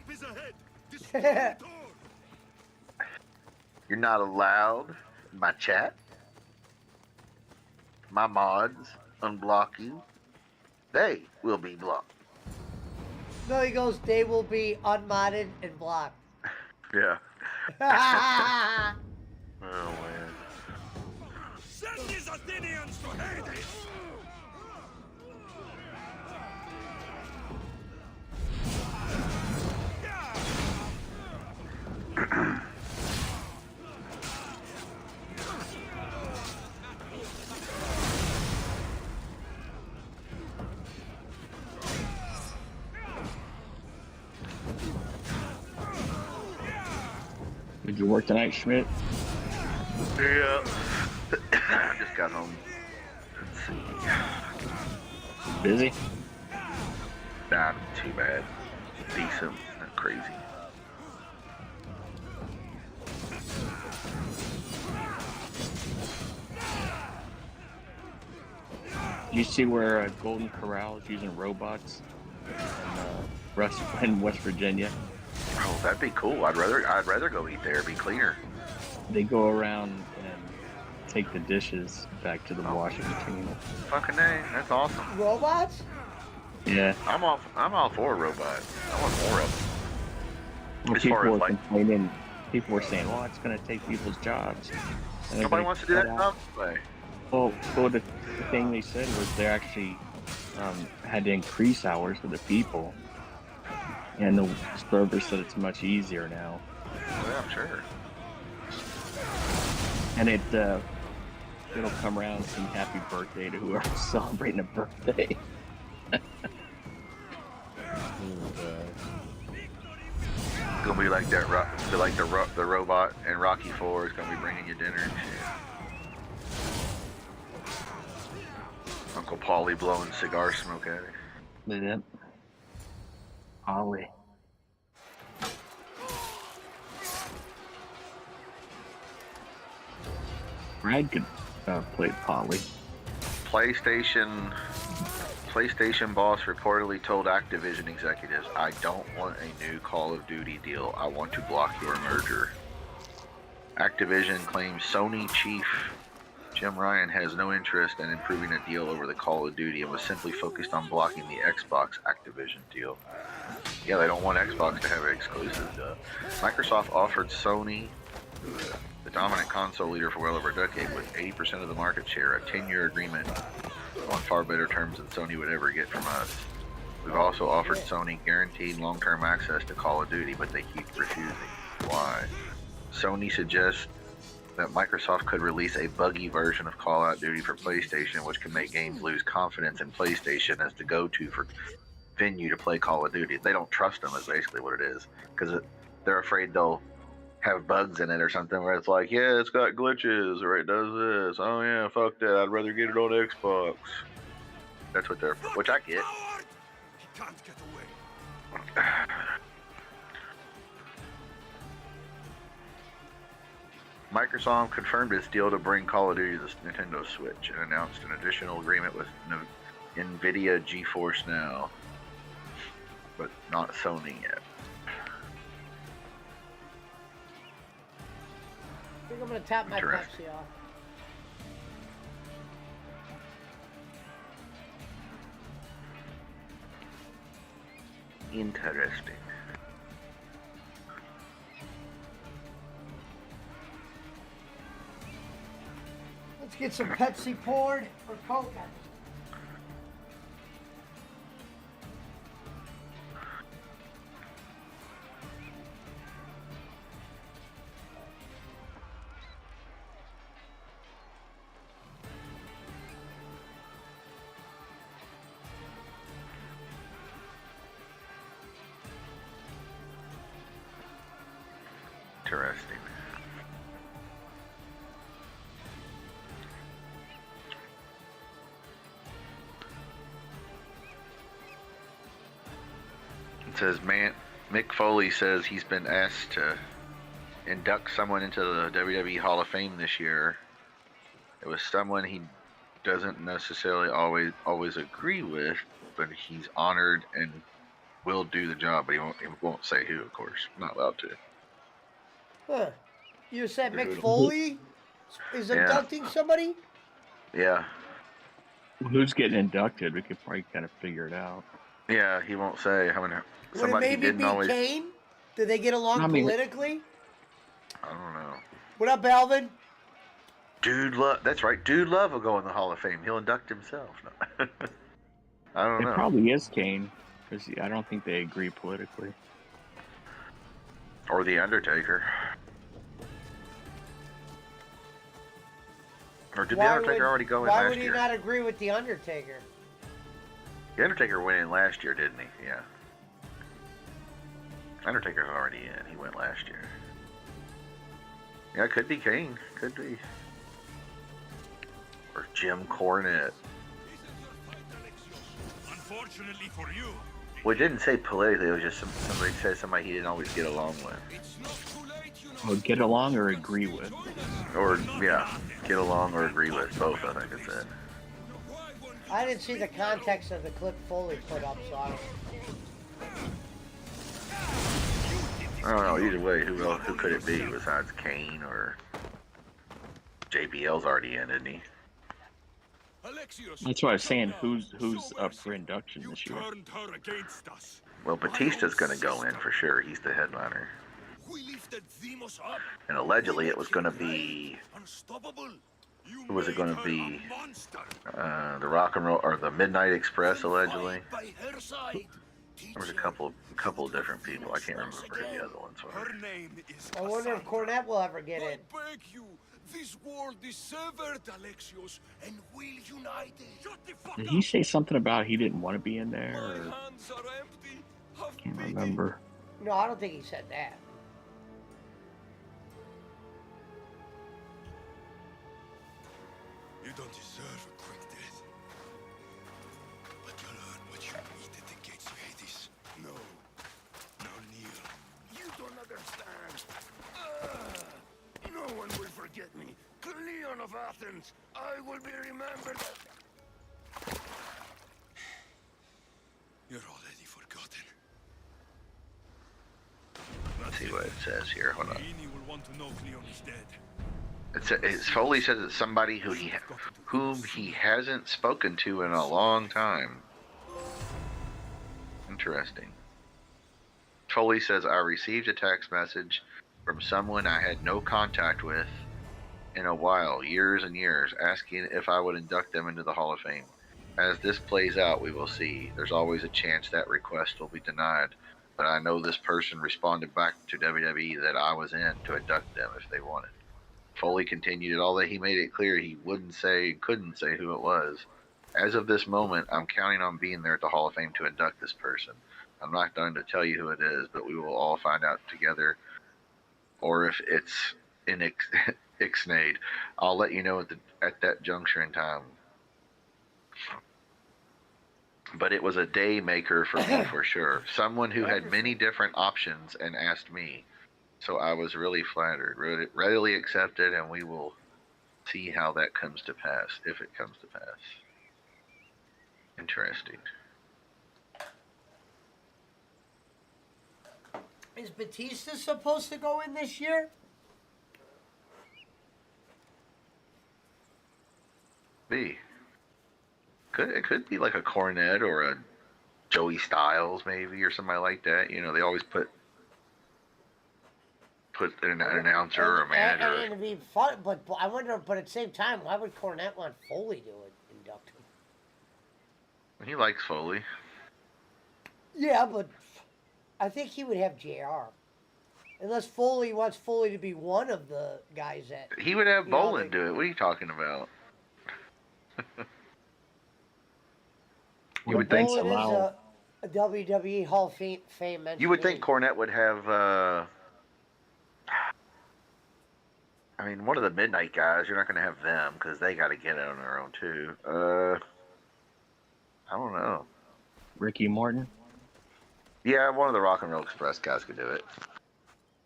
You're not allowed in my chat. My mods unblock you. They will be blocked. No, he goes, they will be unmodded and blocked. Yeah. Oh, man. Send these Athenians to Hades! Did you work tonight, Schmidt? Yeah. I just got home. Let's see. Busy? Not too bad. Decent. Not crazy. You see where Golden Corral is using robots in West Virginia? Oh, that'd be cool. I'd rather go eat there. It'd be cleaner. They go around and take the dishes back to the washing machine. Fucking name. That's awesome. Robots? Yeah. I'm all for robots. I want more of them. Well, As people far as were like, complaining. People were saying, "Well, it's going to take people's jobs." And nobody wants to do that job anyway. Well, the thing they said was they actually had to increase hours for the people, and the server said it's much easier now. Yeah, I'm sure. And it'll come around and sing happy birthday to whoever's celebrating a birthday. It's gonna be like that. Like the robot in Rocky 4 is gonna be bringing you dinner and shit. Uncle Paulie blowing cigar smoke at it. Yeah. Ollie. Brad could play Polly. PlayStation boss reportedly told Activision executives, "I don't want a new Call of Duty deal. I want to block your merger." Activision claims Sony chief Jim Ryan has no interest in improving a deal over the Call of Duty and was simply focused on blocking the Xbox Activision deal. Yeah, they don't want Xbox to have exclusives. Microsoft offered Sony, the dominant console leader for well over a decade, with 80% of the market share, a 10-year agreement on far better terms than Sony would ever get from us. We've also offered Sony guaranteed long-term access to Call of Duty, but they keep refusing. Why? Sony suggests that Microsoft could release a buggy version of Call of Duty for PlayStation, which can make games lose confidence in PlayStation as the go-to for venue to play Call of Duty. They don't trust them is basically what it is, because they're afraid they'll have bugs in it or something where it's like, yeah, it's got glitches or it does this. Oh yeah, fuck that. I'd rather get it on Xbox. That's what they're, which I get. He can't get away. Microsoft confirmed its deal to bring Call of Duty to the Nintendo Switch and announced an additional agreement with NVIDIA GeForce Now. but not Sony yet. I think I'm gonna tap my Interesting. Pepsi off. Interesting. Let's get some Pepsi poured or Coke. Interesting. It says, Mick Foley says he's been asked to induct someone into the WWE Hall of Fame this year. It was someone he doesn't necessarily always agree with, but he's honored and will do the job, but he won't say who, of course. Not allowed to. Huh. You said Mick Foley is inducting somebody? Yeah. Who's getting inducted? We could probably kind of figure it out. Yeah, he won't say. I mean, Would it maybe be Kane? Do they get along politically? I don't know. What up, Alvin? Dude Love. That's right. Dude Love will go in the Hall of Fame. He'll induct himself. I don't know. It probably is Kane, because I don't think they agree politically. Or The Undertaker. Or did The Undertaker already go in last year? Why would he not agree with The Undertaker? The Undertaker went in last year, didn't he? Yeah. Undertaker's already in. He went last year. Yeah, it could be Kane. Could be. Or Jim Cornette. Unfortunately for you. Well, it didn't say politically. It was just somebody said somebody he didn't always get along with. Or get along or agree with. Or, yeah, get along or agree with. Both, I think it said. I didn't see the context of the clip Foley put up, so I don't know. Either way, who could it be besides Kane or JBL's already in, isn't he? That's why I was saying who's up for induction this year. Well, Batista's going to go in for sure. He's the headliner. And allegedly it was going to be... Who was it going to be? The Rock and Roll or the Midnight Express, allegedly. There was a couple of different people. I can't remember who the other ones were. I wonder if Cornette will ever get in. This world is severed, Alexios, and we'll unite it. Shut the fuck Did he say something about he didn't want to be in there? Or... I can't remember. No, I don't think he said that. You don't deserve a quick death. But you'll learn what you eat at the gates of Hades. No. Now kneel. You don't understand. No one will forget me. Cleon of Athens. I will be remembered. You're already forgotten. Let's see what it says here. Hold on. Will want to know Cleon is dead. Foley says it's somebody whom he hasn't spoken to in a long time. Interesting. Foley says, I received a text message from someone I had no contact with in a while, years and years, asking if I would induct them into the Hall of Fame. As this plays out, we will see. There's always a chance that request will be denied, but I know this person responded back to WWE that I was in to induct them if they wanted. Foley continued, although he made it clear he couldn't say who it was. As of this moment, I'm counting on being there at the Hall of Fame to induct this person. I'm not going to tell you who it is, but we will all find out together. Or if it's ixnayed, I'll let you know at that juncture in time. But it was a day maker for me for sure. Someone who had many different options and asked me. So I was really flattered, readily accepted, and we will see how that comes to pass, if it comes to pass. Interesting. Is Batista supposed to go in this year? It could be like a Cornette or a Joey Styles maybe or somebody like that. You know, they always put an announcer or a manager. And it'd be fun, but I wonder. But at the same time, why would Cornette want Foley to induct him? He likes Foley. Yeah, but I think he would have JR. Unless Foley wants Foley to be one of the guys that... He would have Bolin do it. What are you talking about? You would think Bolin is a WWE Hall of Fame mention. You would think Cornette would have... I mean, one of the Midnight guys, you're not going to have them because they got to get it on their own, too. I don't know. Ricky Morton? Yeah, one of the Rock and Roll Express guys could do it.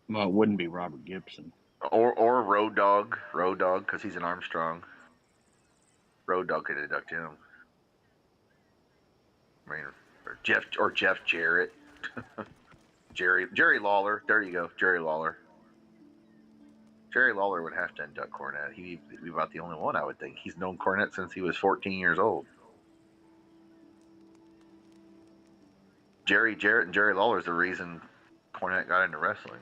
Well, it wouldn't be Robert Gibson. Or Road Dogg, because he's an Armstrong. Road Dogg could induct him. I mean, or Jeff Jarrett. Jerry Lawler. There you go, Jerry Lawler. Jerry Lawler would have to induct Cornette. He'd be about the only one, I would think. He's known Cornette since he was 14 years old. Jerry Jarrett and Jerry Lawler is the reason Cornette got into wrestling.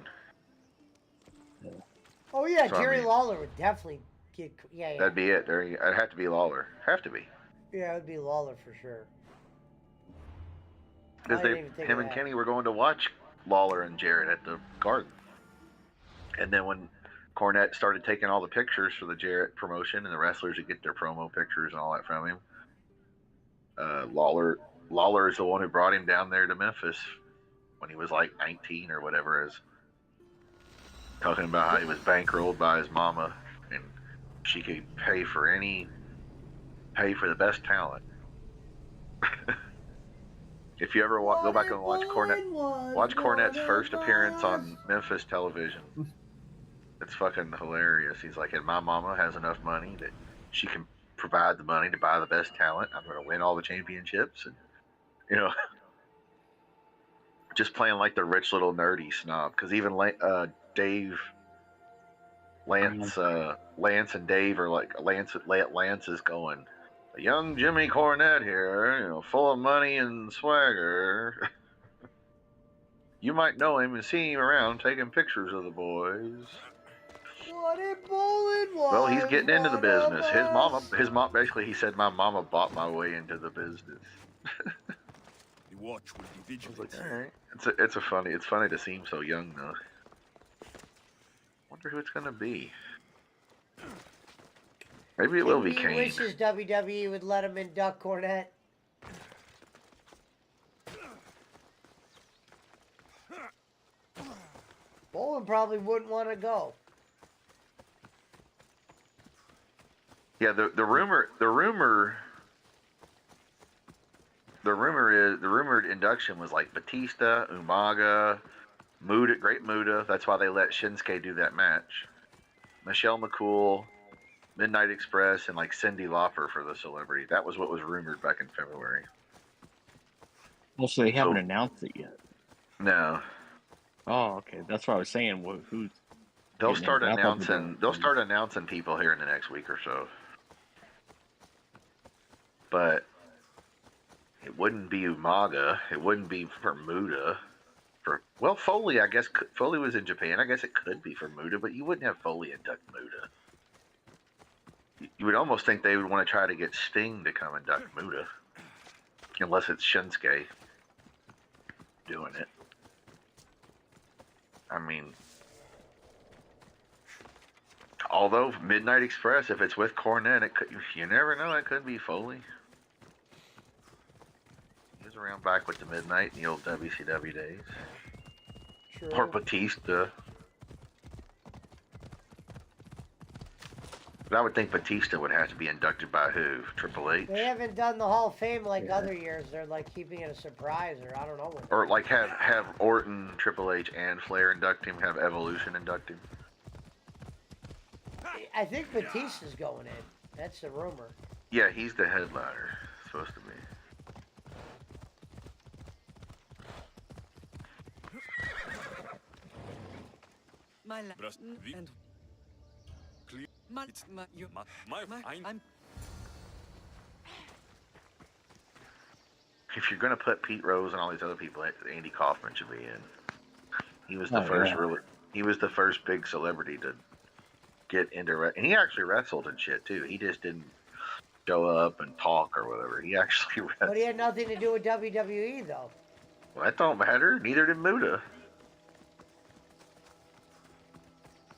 Oh yeah, so, Jerry Lawler would definitely get. Yeah. That'd be it. It'd have to be Lawler. Have to be. Yeah, it would be Lawler for sure. Because him and Kenny were going to watch Lawler and Jarrett at the Garden, and then when Cornette started taking all the pictures for the Jarrett promotion and the wrestlers would get their promo pictures and all that from him, Lawler is the one who brought him down there to Memphis when he was like 19 or whatever, talking about how he was bankrolled by his mama and she could pay for the best talent. If you ever go back and watch Cornette's first appearance on Memphis television, it's fucking hilarious. He's like, and my mama has enough money that she can provide the money to buy the best talent. I'm going to win all the championships, and just playing like the rich little nerdy snob. Because even Lance and Dave are like Lance is going, a young Jimmy Cornette here, full of money and swagger. You might know him and see him around taking pictures of the boys. What a Bolin was. Well, he's getting into the business. His mom, basically, he said, my mama bought my way into the business. The watch will be vigilant. Like, all right. It's funny to see him so young, though. Wonder who it's gonna be. Maybe it will be Kane. He wishes WWE would let him induct Cornette. Bolin probably wouldn't want to go. Yeah, the rumored induction was like Batista, Umaga, Great Muta. That's why they let Shinsuke do that match. Michelle McCool, Midnight Express, and like Cyndi Lauper for the celebrity. That was what was rumored back in February. Well, so they haven't announced it yet. No. Oh, okay. That's what I was saying. Who's? They'll start announcing people here in the next week or so. But it wouldn't be Umaga. It wouldn't be for Muta. Foley, I guess Foley was in Japan. I guess it could be for Muta, but you wouldn't have Foley induct Muta. You would almost think they would want to try to get Sting to come induct Muta, unless it's Shinsuke doing it. I mean, although Midnight Express, if it's with Cornette, you never know. It could be Foley. He was around back with the Midnight in the old WCW days. Sure. Or Batista. But I would think Batista would have to be inducted by who? Triple H? They haven't done the Hall of Fame like other years. They're like keeping it a surprise, or I don't know. Or like have Orton, Triple H, and Flair induct him. Have Evolution induct him. I think Batista's going in. That's the rumor. Yeah, he's the headliner. Supposed to be. My Brust, wie- and Clear. my, It's my, you, I'm If you're gonna put Pete Rose and all these other people, Andy Kaufman should be in. He was the Oh, first yeah. really. He was the first big celebrity to get into and he actually wrestled and shit too. He just didn't show up and talk or whatever. He actually wrestled. But he had nothing to do with WWE though. Well, that don't matter. Neither did Muta.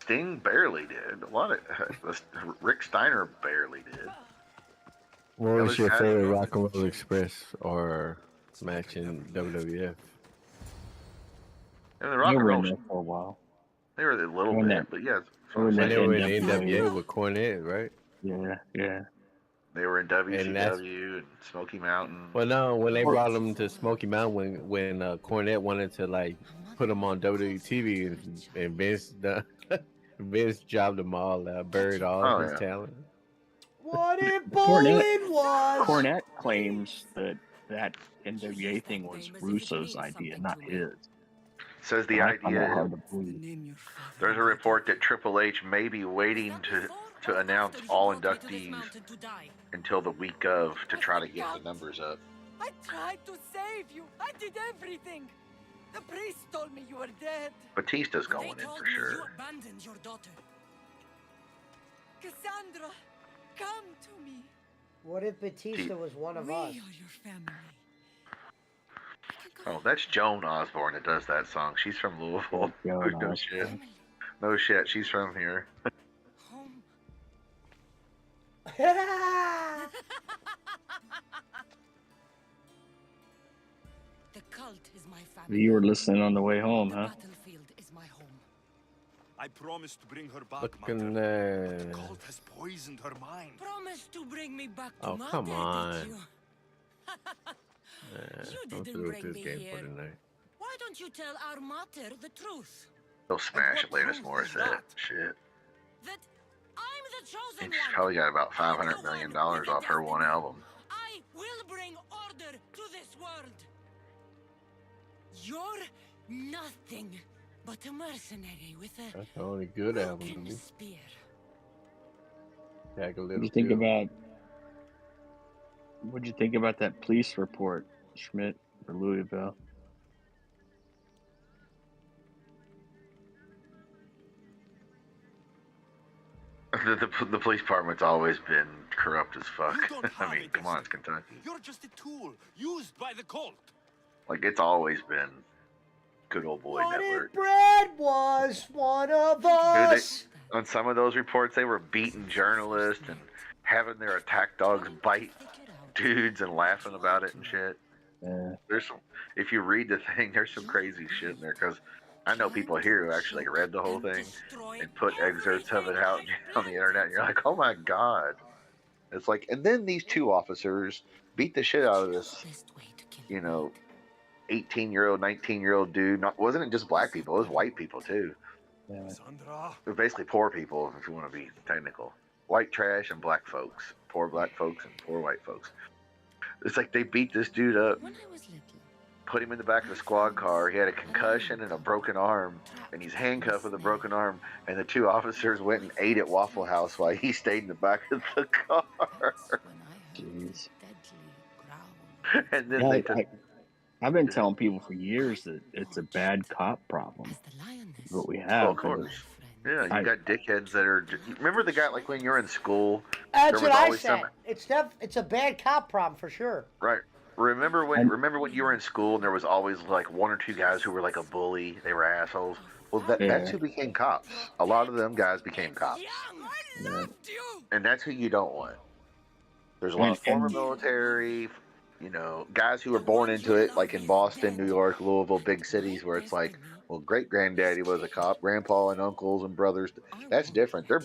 Sting barely did. A lot of Rick Steiner barely did. What The was others your had- favorite Rock and Roll Express or match in WWF? And the Rock They and were Roll, in there for a while. they were a little When bit, that- but yeah. when When that they were in NWA. NWA with Cornette, right? Yeah. They were in And that's WCW and Smoky Mountain. well, no, when they brought him to Smoky Mountain, when Cornette wanted to like put him on WWE TV, and Vince Vince jobbed them all out, buried all Oh, his yeah. talent. What if Cornette- bowling was? Cornette claims that NWA thing was Russo's idea, not his. Says the I find that idea. hard to believe. name your father. There's a report that Triple H may be waiting to announce all inductees until the week of to try to get the numbers up. I tried to save you. I did everything. The priest told me you were dead. Batista's going in for sure. You abandoned your daughter. Cassandra, come to me. What if Batista was one of We us? are your family. Oh, that's Joan Osborne that does that song. She's from Louisville. Joan No Osborne. shit. No shit. She's from here. Home. The cult is my family. You were listening on the way home, The huh? battlefield is my home. I promised to bring her back, Looking Mother. The cult has poisoned her mind. Promise to bring me back to Oh, Mother, come on. did you? You I'm didn't through with bring this me game here. for tonight. Why don't you tell our mater the truth? They'll smash what Atlantis proof is Morissette. that? Shit. That I'm the chosen And she's one. probably got about $500 million off her one album. I will bring order to this world. You're nothing but a mercenary with a That's the only good album to broken me. spear. Tag a What'd little you think pill. what'd you think about that police report, Schmidt, for Louisville? The police department's always been corrupt as fuck. You don't I have mean, a come on, it's destiny. Kentucky. You're just a tool used by the cult. Like, it's always been good old boy What network. if Brad was one of us? On some of those reports, they were beating journalists and having their attack dogs bite dudes and laughing about it and shit. Yeah. There's some, if you read the thing, there's some crazy shit in there because I know people here who actually read the whole thing and put excerpts of it out on the internet. And you're like, oh my god! It's like, and then these two officers beat the shit out of this, 18-year-old, 19-year-old dude. Wasn't it just black people? It was white people too. Yeah. Sandra. They're basically poor people, if you want to be technical. White trash and black folks. Poor black folks and poor white folks. It's like they beat this dude up, When I was little, put him in the back of the squad car. He had a concussion and a broken arm, and he's handcuffed with a broken arm. And the two officers went and ate at Waffle House while he stayed in the back of the car. Jeez. deadly growl. And then Yeah, they took. I've been telling people for years that it's a bad cop problem. As the lioness. What we Oh, have. of course. My friend. Yeah, you got dickheads that are. Remember the guy, like when you're in school? That's there what was I always said. It's a bad cop problem for sure. Right. Remember when you were in school and there was always like one or two guys who were like a bully? They were assholes. Well, that's who became cops. A lot of them guys became cops, I loved you. and that's who you don't want. There's a lot of former military, guys who were born into it, like in Boston, New York, Louisville, big cities where it's like, well, great granddaddy was a cop, grandpa and uncles and brothers. That's different. They're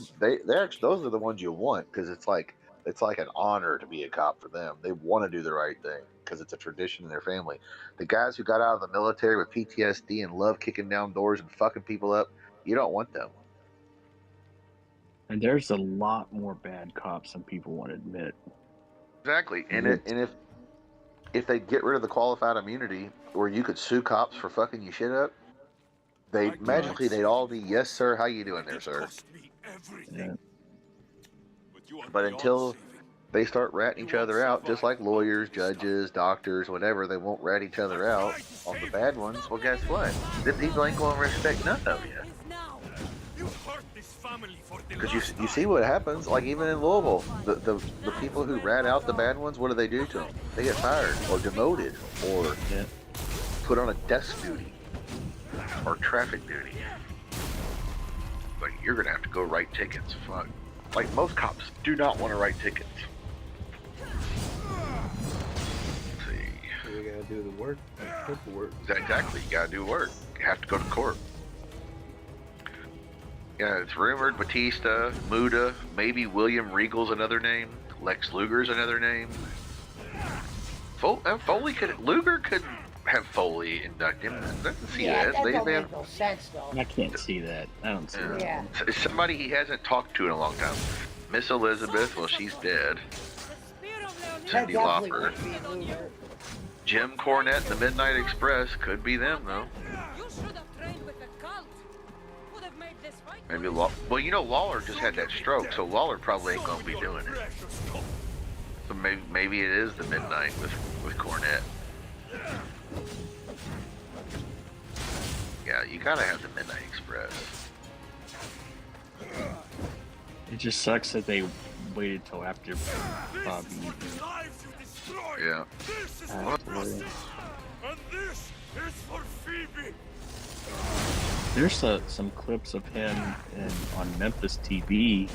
actually, those are the ones you want because it's like an honor to be a cop for them. They want to do the right thing because it's a tradition in their family. The guys who got out of the military with PTSD and love kicking down doors and fucking people up, you don't want them. And there's a lot more bad cops than people want to admit. Exactly. And if they get rid of the qualified immunity where you could sue cops for fucking you shit up, Magically they'd all be, yes sir, how you doing there, sir? Yeah. But until they start ratting each other out, just like lawyers, judges, doctors, whatever, they won't rat each other out on the bad ones. Well, guess what? The people ain't going to respect none of you. Because you see what happens, like even in Louisville, the people who rat out the bad ones, what do they do to them? They get fired or demoted or put on a desk duty or traffic duty. Like, you're going to have to go write tickets. Fuck. Like, most cops do not want to write tickets. Let's see. You gotta do the work, paperwork. Exactly, you gotta do work. You have to go to court. Yeah, it's rumored Batista, Muda, maybe William Regal's another name. Lex Luger's another name. Foley Luger could have Foley induct him. I don't see that. That They don't have make no sense, though. I can't see that. I don't see that. Yeah. It's somebody he hasn't talked to in a long time. Miss Elizabeth, well, she's dead. That Cyndi definitely Lauper. would be Luger. Jim Cornette and the Midnight Express could be them, though. You should have trained with the cult. Would have made this fight. Maybe well, you know, Lawler just had that stroke, so Lawler probably ain't gonna be doing it. So maybe it is the Midnight with Cornette. Yeah, you gotta have the Midnight Express. It just sucks that they waited till after Bobby. Yeah. Absolutely. And this is for Phoebe. There's some clips of him on Memphis TV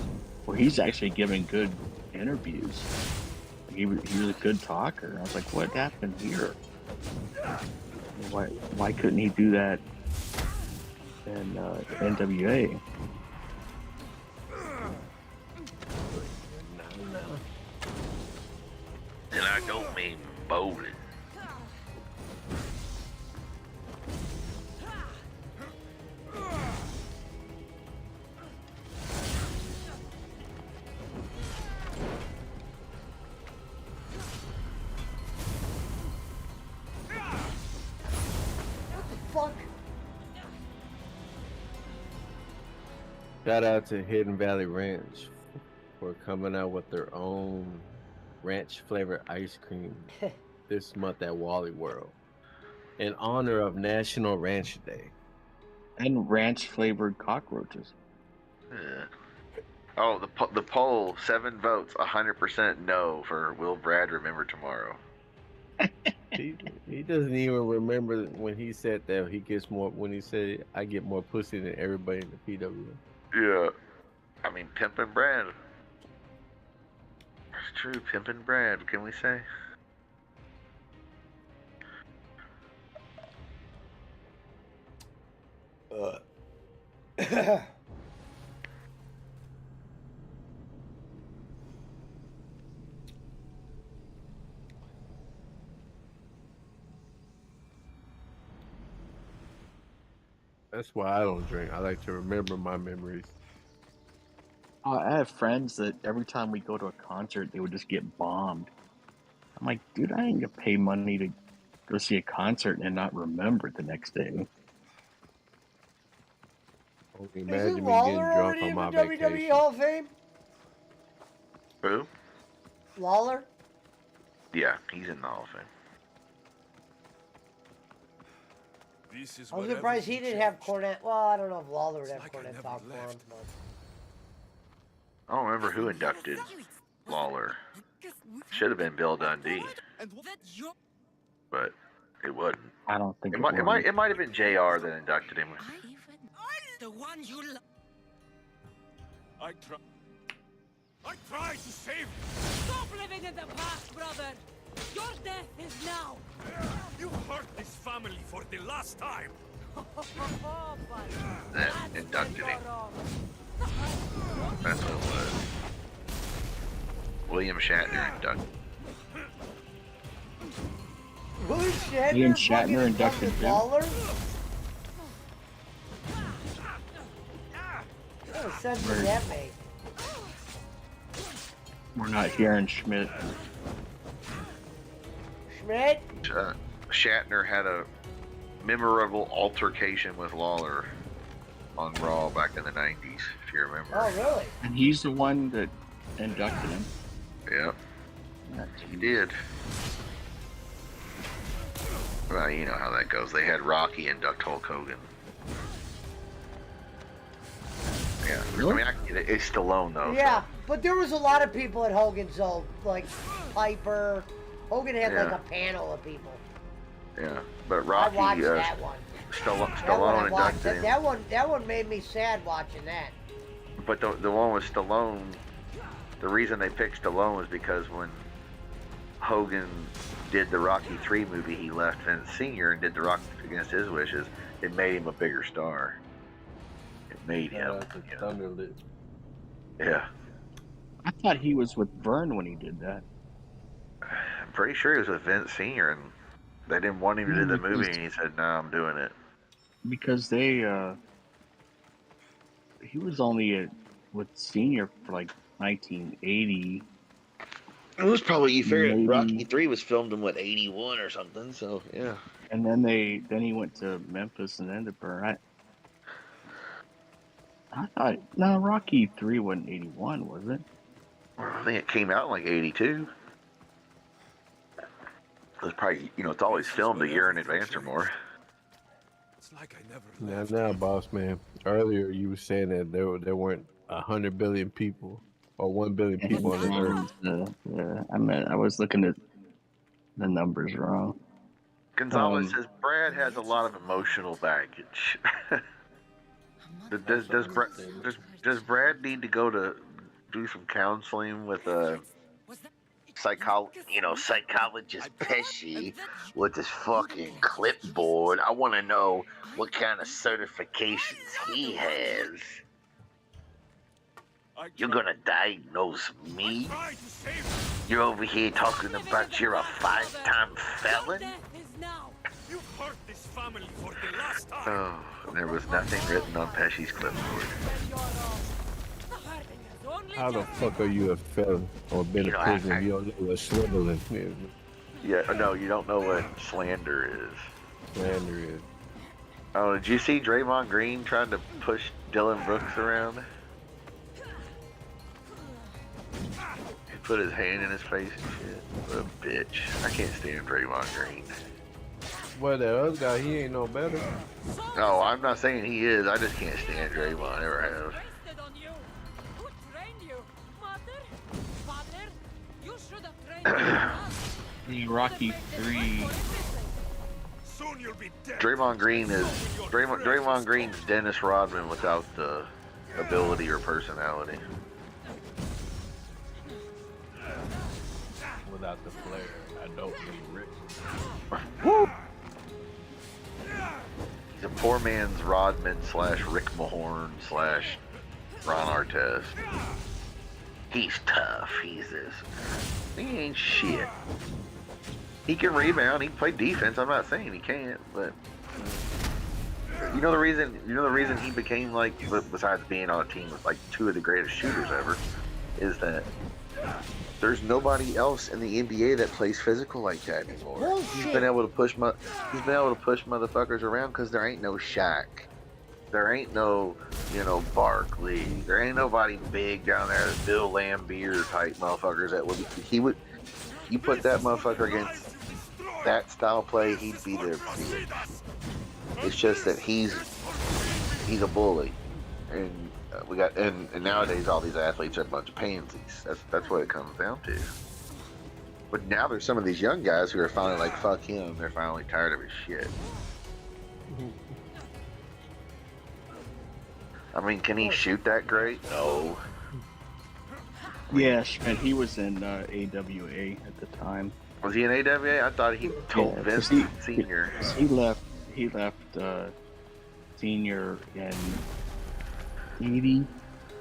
where he's actually giving good interviews. He was a good talker. I was like, what happened here? Why couldn't he do that in NWA? And I don't mean bowling. Fuck. Shout out to Hidden Valley Ranch for coming out with their own ranch flavored ice cream this month at Wally World in honor of National Ranch Day. And ranch flavored cockroaches. Yeah. Oh, the poll, 7 votes, 100% no for Will Brad remember tomorrow. He doesn't even remember when he said that he gets more, when he said I get more pussy than everybody in the PW. Yeah. I mean, Pimpin' Brad. It's true, Pimpin' Brad, can we say? That's why I don't drink. I like to remember my memories. I have friends that every time we go to a concert, they would just get bombed. I'm like, dude, I ain't gonna pay money to go see a concert and not remember it the next day. Imagine Isn't me Lawler getting drunk already on in my the WWE vacation. Hall of Fame? Who? Lawler? Yeah, he's in the Hall of Fame. This is I was where surprised he everything didn't have changed. Cornette. Well, I don't know if Lawler would have like I Cornette never talk for him. left. But... I don't remember who inducted Lawler. Should have been Bill Dundee, but it wasn't. I don't think It might have been JR that inducted him. The one you love. I tried to save you. Stop living in the past, brother. Your death is now. You hurt this family for the last time. That inducted him. That's what it was. William Shatner inducted. William Shatner inducted him. Lawler? What sense does that make? We're not hearing Schmidt. Schmidt? Shatner had a memorable altercation with Lawler on Raw back in the 90s, if you remember. Oh, really? And he's the one that inducted him. Yep. He did. Well, you know how that goes. They had Rocky induct Hulk Hogan. Yeah. Really? I mean, it's Stallone, though. Yeah, So. but there was a lot of people at Hogan's, though. Like Piper. Hogan had like a panel of people. Yeah. But Rocky, I watched that one. Stallone inducted him. That one made me sad watching that. But the one with Stallone, the reason they picked Stallone was because when Hogan did the Rocky 3 movie, he left Vince Sr. and did the Rocky against his wishes. It made him a bigger star. It made him. Yeah. I thought he was with Vern when he did that. I'm pretty sure he was with Vince Sr. and they didn't want him to do the movie, and he said, "No, I'm doing it." Because he was only with Senior for like 1980. It was probably, you figured, Maybe. Rocky 3 was filmed in, 81 or something, so, yeah. And then he went to Memphis and then to Burn. I thought, no, Rocky 3 wasn't 81, was it? I think it came out in 82. It was probably, it's always filmed a year in advance or more. It's like I never Now, boss man. Earlier, you were saying that there weren't 100 billion people or 1 billion people on the earth. I was looking at the numbers wrong. Gonzalez says Brad has a lot of emotional baggage. Does Brad need to go to do some counseling with a psychologist Pesci with his fucking clipboard? I want to know what kind of certifications he has. You're gonna diagnose me? You're over here talking about you're a 5-time felon? Oh, there was nothing written on Pesci's clipboard. How the fuck are you a felon or been in prison if you don't know what swindling is? Yeah, no, you don't know what slander is. Slander is. Oh, did you see Draymond Green trying to push Dylan Brooks around? He put his hand in his face and shit. What a bitch. I can't stand Draymond Green. Well, that other guy, he ain't no better. No, I'm not saying he is. I just can't stand Draymond. Never have. Rocky 3. Soon you'll be dead. Draymond Green's Dennis Rodman without the ability or personality. Without the flair, I don't need Rick. Woo! He's a poor man's Rodman / Rick Mahorn / Ron Artest. He's tough. He's this. He ain't shit. He can rebound. He can play defense. I'm not saying he can't, but you know the reason he became besides being on a team with 2 of the greatest shooters ever, is that there's nobody else in the NBA that plays physical like that anymore. Bullshit. He's been able to push motherfuckers around because there ain't no Shaq. There ain't no, Barkley. There ain't nobody big down there. Bill Laimbeer type motherfuckers you put that motherfucker against that style play, he'd be there. It's just that he's a bully, and and nowadays all these athletes are a bunch of pansies. That's what it comes down to. But now there's some of these young guys who are finally like, fuck him. They're finally tired of his shit. I mean, can he shoot that great? No. Yeah, Schmidt, he was in AWA at the time. Was he in AWA? I thought he told Vince Senior. He left Senior in 80,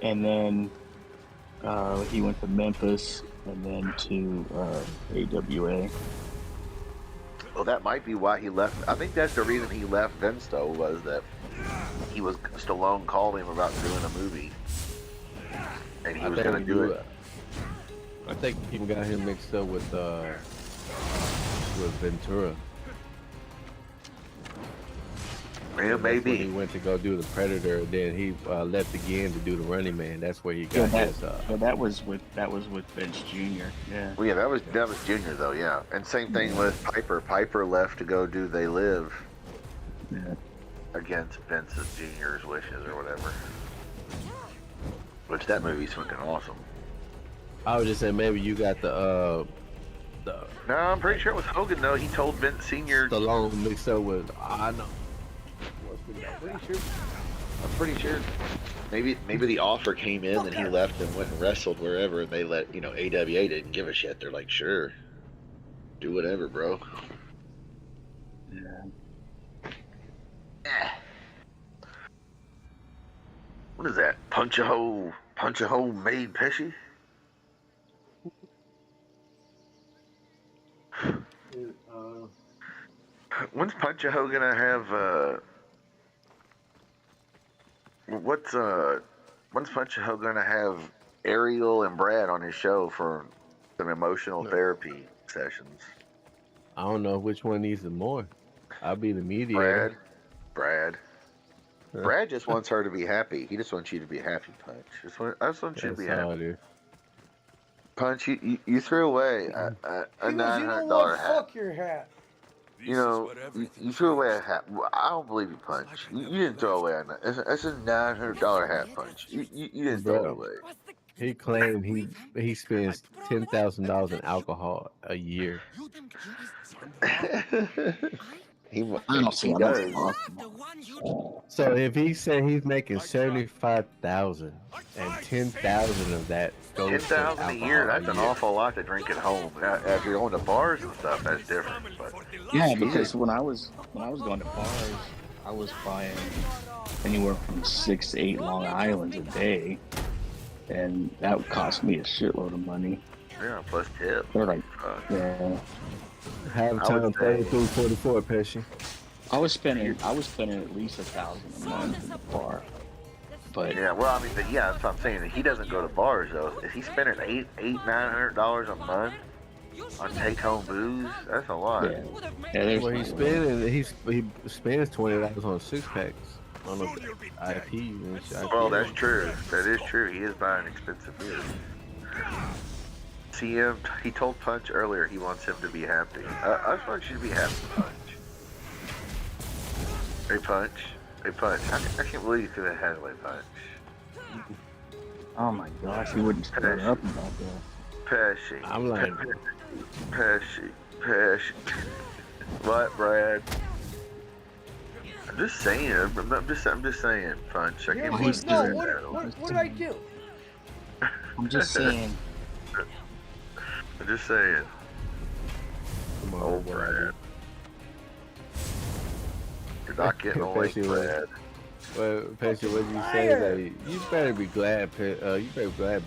and then he went to Memphis, and then to AWA. Well, that might be why he left. I think that's the reason he left Vince, though, was that Stallone called him about doing a movie, and he was going to do it. I think he got him mixed up with Ventura. Yeah, That's when he maybe. went to go do the Predator, and then he left again to do the Running Man. That's where he Yeah, got his. that was with Vince Jr. Yeah. Well, yeah, that was Junior though. Yeah, and same thing with Piper. Piper left to go do They Live Yeah. against Vince's Junior's wishes or whatever. Which that movie's fucking awesome. I was just saying maybe you got the. No, I'm pretty sure it was Hogan though. He told Vince Senior. Stallone mixed up with I know. I'm pretty sure. Maybe the offer came in and he left and went and wrestled wherever, and they let AWA didn't give a shit. They're like, sure, do whatever, bro. Yeah. What is that? Punch a hole made Pesci? When's Punch a Hoe gonna have? When's Punch a Hoe gonna have Ariel and Brad on his show for some emotional therapy sessions? I don't know which one needs it more. I'll be the mediator. Brad just wants her to be happy. He just wants you to be happy, Punch. I just want you to be happy. Punch, you threw away a $900 hat. Fuck your hat. You threw away a hat. I don't believe you, Punch. You didn't throw away that's a $900 hat, Punch. You didn't throw it away. He claimed he spends $10,000 in alcohol a year. He does. So if he said he's making 75,000 and 10,000 of that goes 10,000 a year. That's an awful lot to drink at home. Now, if you're going to bars and stuff, that's different. But Yeah, because when I was going to bars, I was buying anywhere from 6 to 8 Long Islands a day, and that would cost me a shitload of money. Yeah, plus tip. They're like, yeah. Have time 33-44, Pesci. I was spending at least $1,000 a month in the bar. But yeah, well, I mean, that's what I'm saying. He doesn't go to bars though. If he's spending $900 a month on take-home booze, that's a lot. Yeah, well, he spends $20 on 6-packs on the IP and shit. Well, that's true. That is true. He is buying expensive beer. See him? He told Punch earlier he wants him to be happy. I just want you to be happy, Punch. Hey, Punch. Hey, Punch. I can't believe you threw that hat away, Punch. oh my gosh, he wouldn't shut up about that. Pesci. I'm like, Pesci. What, Brad? I'm just saying. I'm just saying, Punch. I can't believe you threw that hat away. What did I do? I'm just saying. I'm just saying. Oh, Brad. You're not getting away, Brad. Well, Pesci, what you say that you better be glad,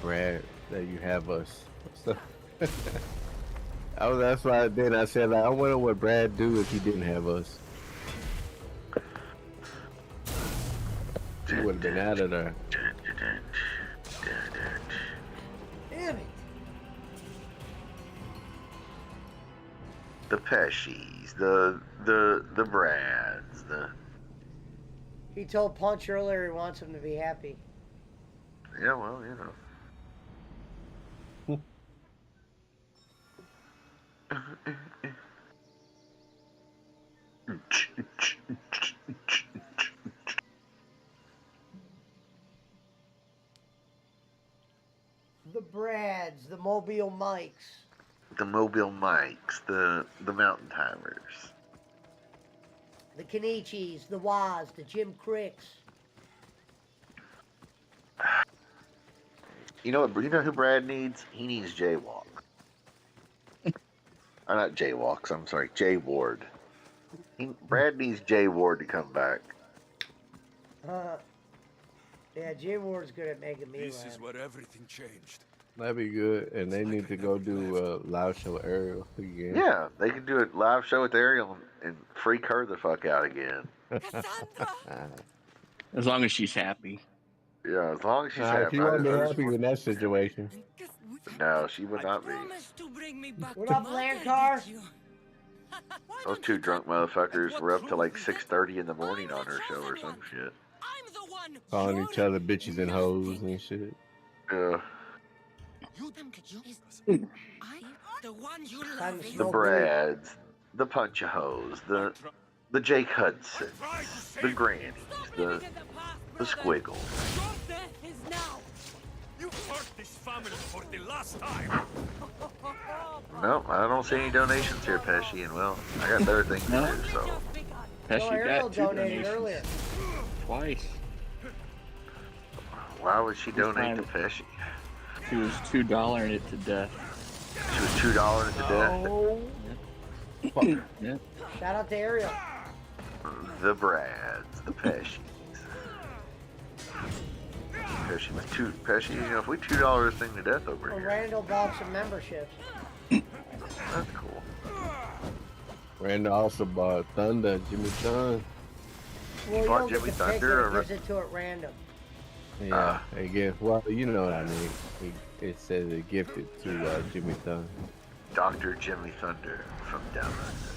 Brad, that you have us. So, that's why then I said, I wonder what Brad do if he didn't have us. He would have been out of there. Damn it. The Pescis, the Brads, He told Punch earlier he wants him to be happy. Yeah, well, you know. The Brads, the Mobile Mikes. The Mobile Mikes, the Mountain Timers. The Kenichis, the Waz, the Jim Cricks. You know who Brad needs? He needs Jaywalk. Not Jaywalks, I'm sorry, Jay Ward. Brad needs Jay Ward to come back. Yeah, Jay Ward's good at making me laugh. This is where everything changed. That'd be good, and they need to go do a live show with Ariel again. Yeah, they can do a live show with Ariel and freak her the fuck out again. As long as she's happy. Yeah, as long as she's happy. She wouldn't be happy in that situation. No, she would not be. What up, Landcar? Those two drunk motherfuckers were up to like 6:30 in the morning on her show or some shit. Calling each other bitches and hoes and shit. Yeah. Time to The smoke weed. Brads, the Punch-A-Hoes, the Jake Hudsons, the Grannies, the Squiggles. You've hurt this family for the last time. Nope, I don't see any donations here, Pesci, and well, I got better things to do, so. Pesci Ariel got 2 donated donations. earlier. Twice. Why would she donate to fine. Pesci? She was $2 it to death. She was $2 to death. Oh. Yeah. Shout out to Ariel. The Brads, the Pescis. Pesci was Pesci, you know, if we $2 this thing to death over Well, here, Randall bought some memberships. that's cool. Randall also bought Thunder, Jimmy Thun. Well, you bought don't get Jimmy to pick Thunder it. or- It gives it to it random. Yeah, they give. Well, you know what I mean. It says it gifted to Jimmy Thun. Dr. Jimmy Thunder from down under.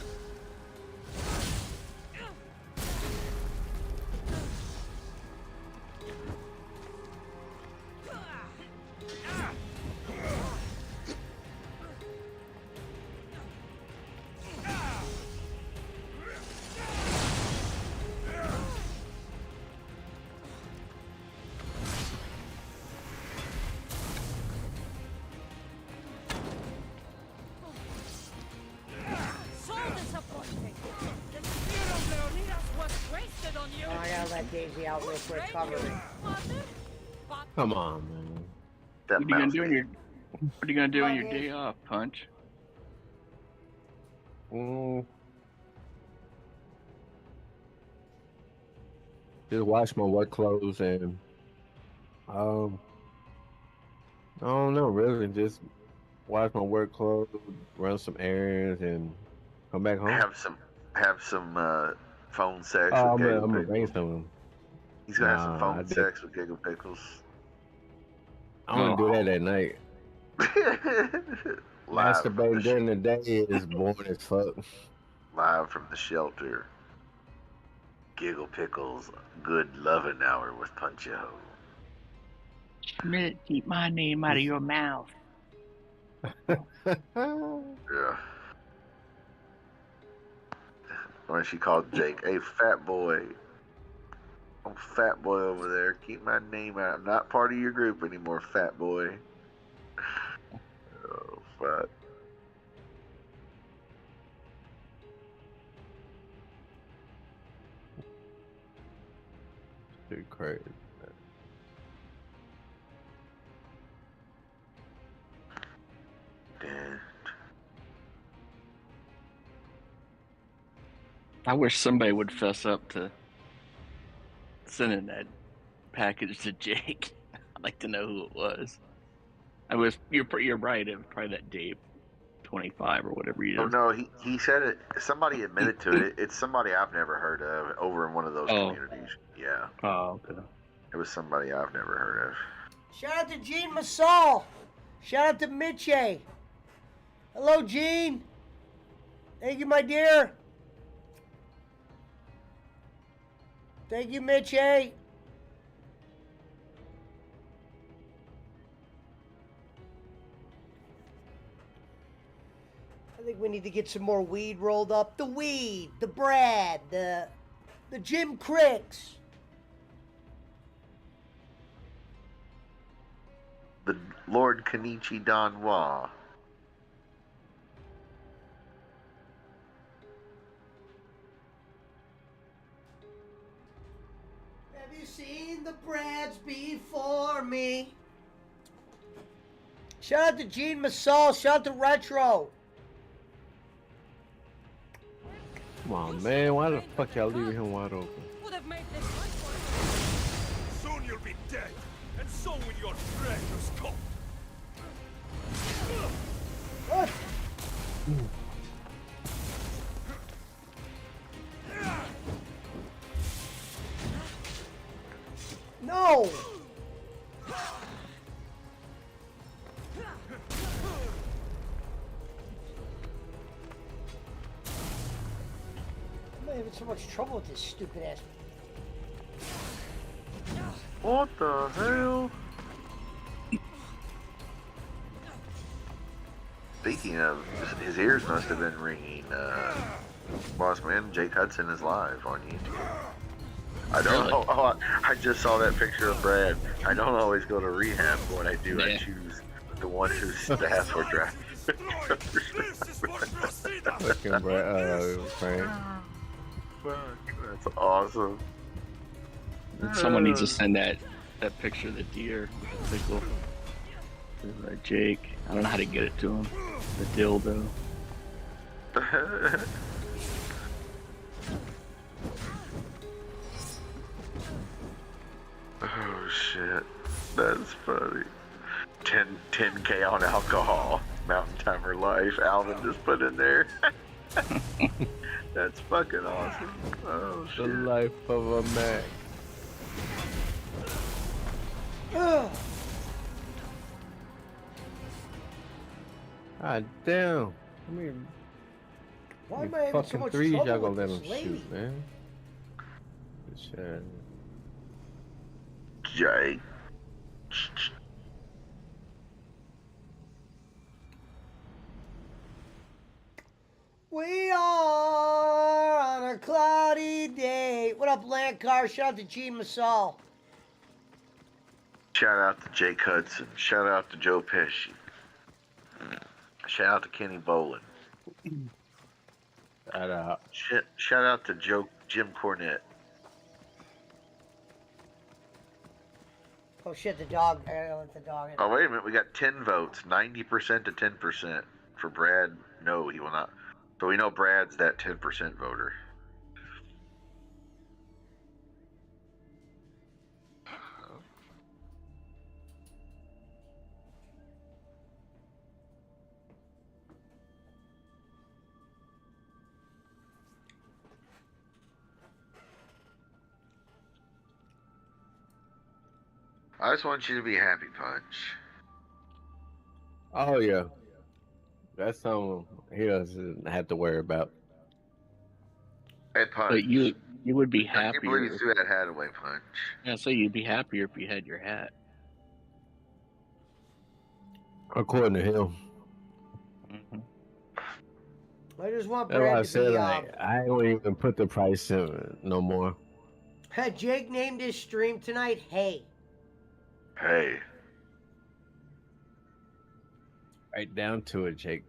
So disappointing. The spear of Leonidas was wasted on you. Oh, I gotta let Daisy out real quick. Cover me. Come on, man. That What are you gonna mouse do in game. your What are you gonna do on your day off, Punch? Just wash my work clothes and I don't know, really. Just wash my work clothes, run some errands, and come back home. Have some phone sex Oh, with I'm Giggle gonna Pickles. bring some. He's gonna have some Nah, phone I sex with Giggle Pickles. I'm gonna do that at night. Live from the Masturbating during the day is boring as fuck. Live from the shelter. Giggle Pickles, good loving hour with Punch-A-Ho. Schmidt, keep my name out of your mouth. Yeah. When she called Jake, hey, fat boy. Oh, fat boy over there. Keep my name out. I'm not part of your group anymore, fat boy. Oh, fuck. Too crazy. Damn. I wish somebody would fess up to sending that package to Jake. I'd like to know who it was. You're right. It was probably that Dave 25 or whatever he is. Oh no, he said it. Somebody admitted to it. It's somebody I've never heard of over in one of those communities. Yeah. Oh, okay. It was somebody I've never heard of. Shout out to Gene Masol. Shout out to Mitchie. Hello, Gene. Thank you, my dear. Thank you, Mitchie. I think we need to get some more weed rolled up. The weed, the Brad, the Jim Cricks. The Lord Kenichi Donwa. Have you seen the Brads before me? Shout out to Gene Masol. Shout out to Retro. Come on, man. Why the fuck y'all leaving him wide open? Would have made this much more. Soon you'll be dead, and so will your precious coat. What? No! having so much trouble with this stupid ass. What the hell? Speaking of, his ears must have been ringing. Boss man, Jake Hudson is live on YouTube. I don't know. Oh, I just saw that picture of Brad. I don't always go to rehab, but when I do, I choose the one whose staff are drafted. Fucking Frank. That's awesome. Someone needs to send that picture of the deer with the pickle. Jake, I don't know how to get it to him. The dildo. Oh shit, that's funny. 10K on alcohol. Mountain Timer Life. Alvin just put in there. That's fucking awesome. Oh shit. The life of a Mac. God damn. I mean, why am I having so fucking much threes y'all trouble gonna let with him this lady? shoot, man. Shit. Jake. We are on a cloudy day. What up, Lankar? Shout out to G Masal. Shout out to Jake Hudson. Shout out to Joe Pesci. Shout out to Kenny Bolin. Shout out to Jim Cornette. Oh shit, the dog. I gotta let the dog in. Oh, wait a minute. We got 10 votes. 90% to 10%. For Brad, no, he will not. So we know Brad's that 10% voter. I just want you to be happy, Punch. Oh yeah. That's something he doesn't have to worry about. Hey, Punch. But you would be I can't believe you happier. threw that hat away, Punch. Yeah, so you'd be happier if you had your hat. According to him. I just want That's why Brad I to said, be. like, I don't even put the price in no more. Jake named his stream tonight. Hey. Hey. Right down to it, Jake.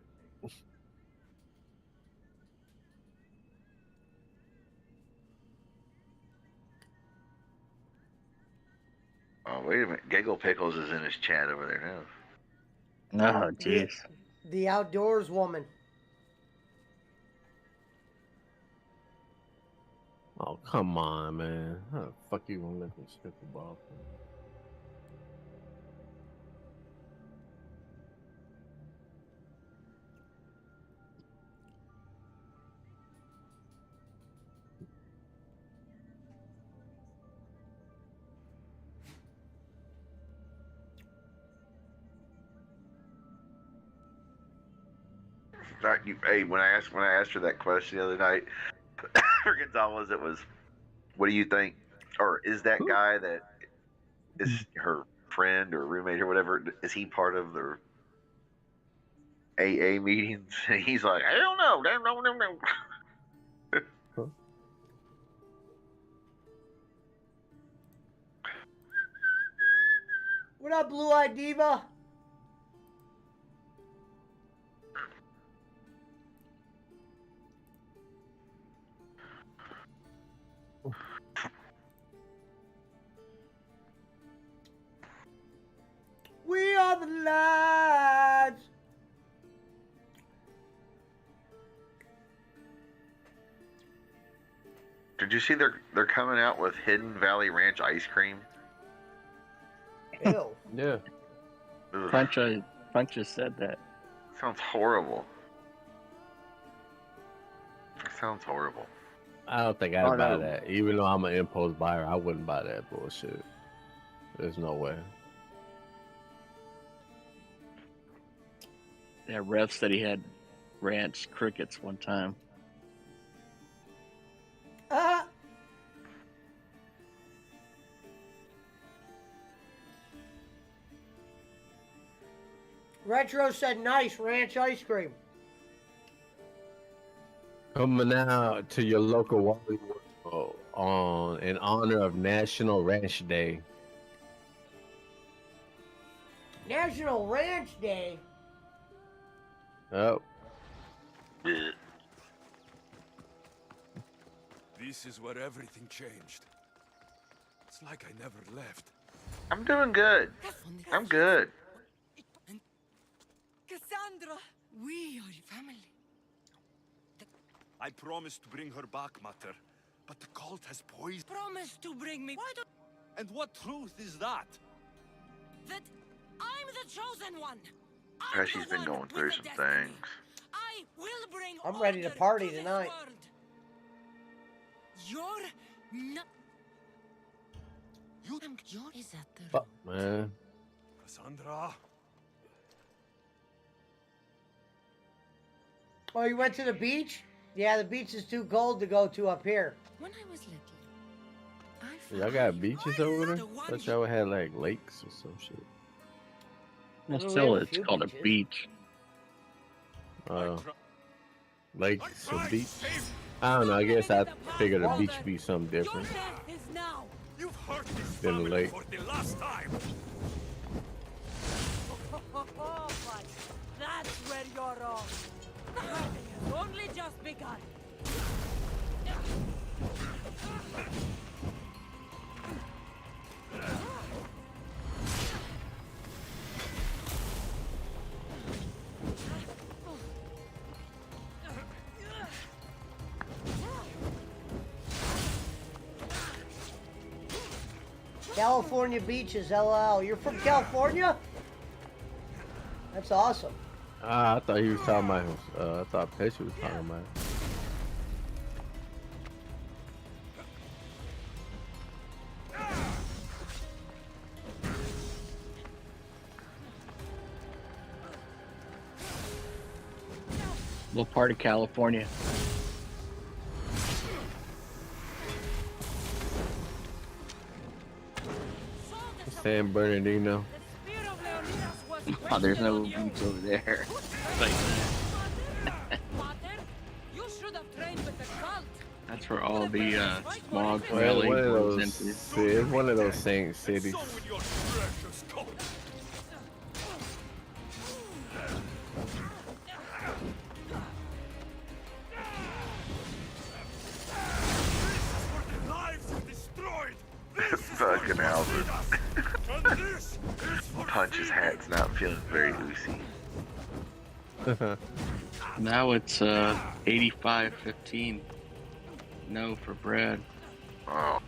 Oh, wait a minute. Giggle Pickles is in his chat over there now. Oh, jeez. The outdoors woman. Oh, come on, man. How the fuck you gonna let them skip the ball? Hey, when I asked her that question the other night, for Gonzalez, it was, what do you think? Or is that guy that is her friend or roommate or whatever, is he part of the AA meetings? And he's like, I don't know. Huh? What up, Blue Eyed Diva? We are the lads. Did you see they're coming out with Hidden Valley Ranch ice cream? Ew. Yeah. Punch just said that. Sounds horrible. It sounds horrible. I don't think I'd buy no. that. Even though I'm an impulse buyer, I wouldn't buy that bullshit. There's no way. Yeah, Rev said he had ranch crickets one time. Retro said nice ranch ice cream. Coming out to your local Wally World on in honor of National Ranch Day. National Ranch Day. Oh. This is where everything changed. It's like I never left. I'm doing good. I'm good. Cassandra, we are family. I promised to bring her back, Mater, but the cult has poisoned. Promise to bring me. Why don't... And what truth is that? That I'm the chosen one. Pesci's been going through some things. I will bring. I'm ready to party tonight. You're not. You're is that the Fuck, man. Cassandra. Oh, you went to the beach? Yeah, the beach is too cold to go to up here. When I was little, Y'all got beaches over there? Thought y'all had like lakes or some shit. Well, still, it's called a beach. Lakes or beach? I don't know. I guess I figured a beach would be something different than the lake. For the last time. Oh, but that's where you're wrong. The fighting has only just begun. California beaches, LL. You're from California? That's awesome. I thought he was talking about him. I thought Pesci was talking about it. What part of California? San Bernardino. Oh, there's no beach over there. That's where all the smog from Well, LA one of goes those, into. it's one of those same cities. Fucking Albert. Punch's hat's not feeling very loosey. Now it's 85-15. No for Brad. Oh,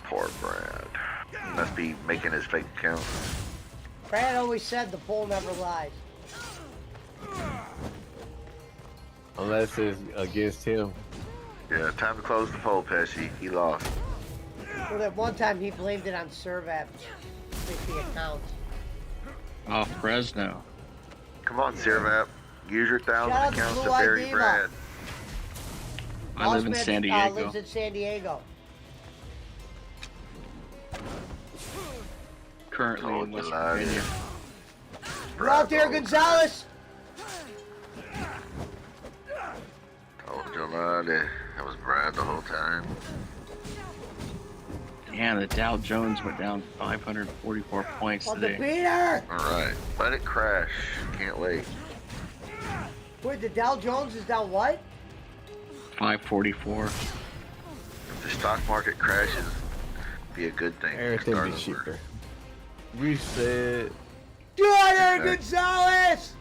poor Brad. He must be making his fake account. Brad always said the poll never lies. Unless it's against him. Yeah, time to close the poll, Pesci. He lost. Well, that one time he blamed it on Servap. 50 accounts. Oh, Fresno. Come on, Servap. Use your 1,000 Shout out to accounts to Blue bury Eye Brad. I live in Bossman, San Diego. lives in San Diego. Currently in West Virginia. You're out there, Gonzalez! Told you about it. That was Brad the whole time. Yeah, the Dow Jones went down 544 points On the today. beater! Alright. Let it crash. Can't wait. Wait, the Dow Jones is down what? 544. If the stock market crashes, be a good thing. Everything Start be over. cheaper. Reset. Get out there, Gonzalez!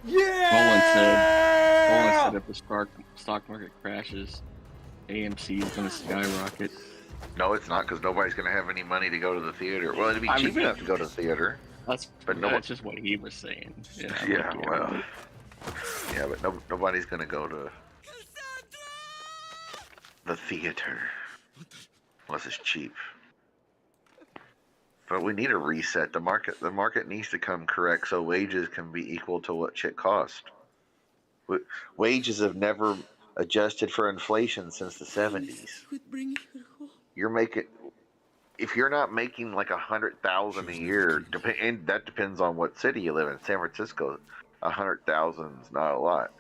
Yeah! Nolan said if the stock market crashes, AMC is going to skyrocket. No, it's not, because nobody's going to have any money to go to the theater. Well, it'd be cheap enough to go to the theater. That's just what he was saying. Yeah, well. Yeah, but nobody's going to go to the theater. Unless it's cheap. But we need a reset. The market needs to come correct so wages can be equal to what shit cost. Wages have never adjusted for inflation since the 70s. You're making if you're not making like 100,000 a year, and that depends on what city you live in. San Francisco, 100,000 is not a lot.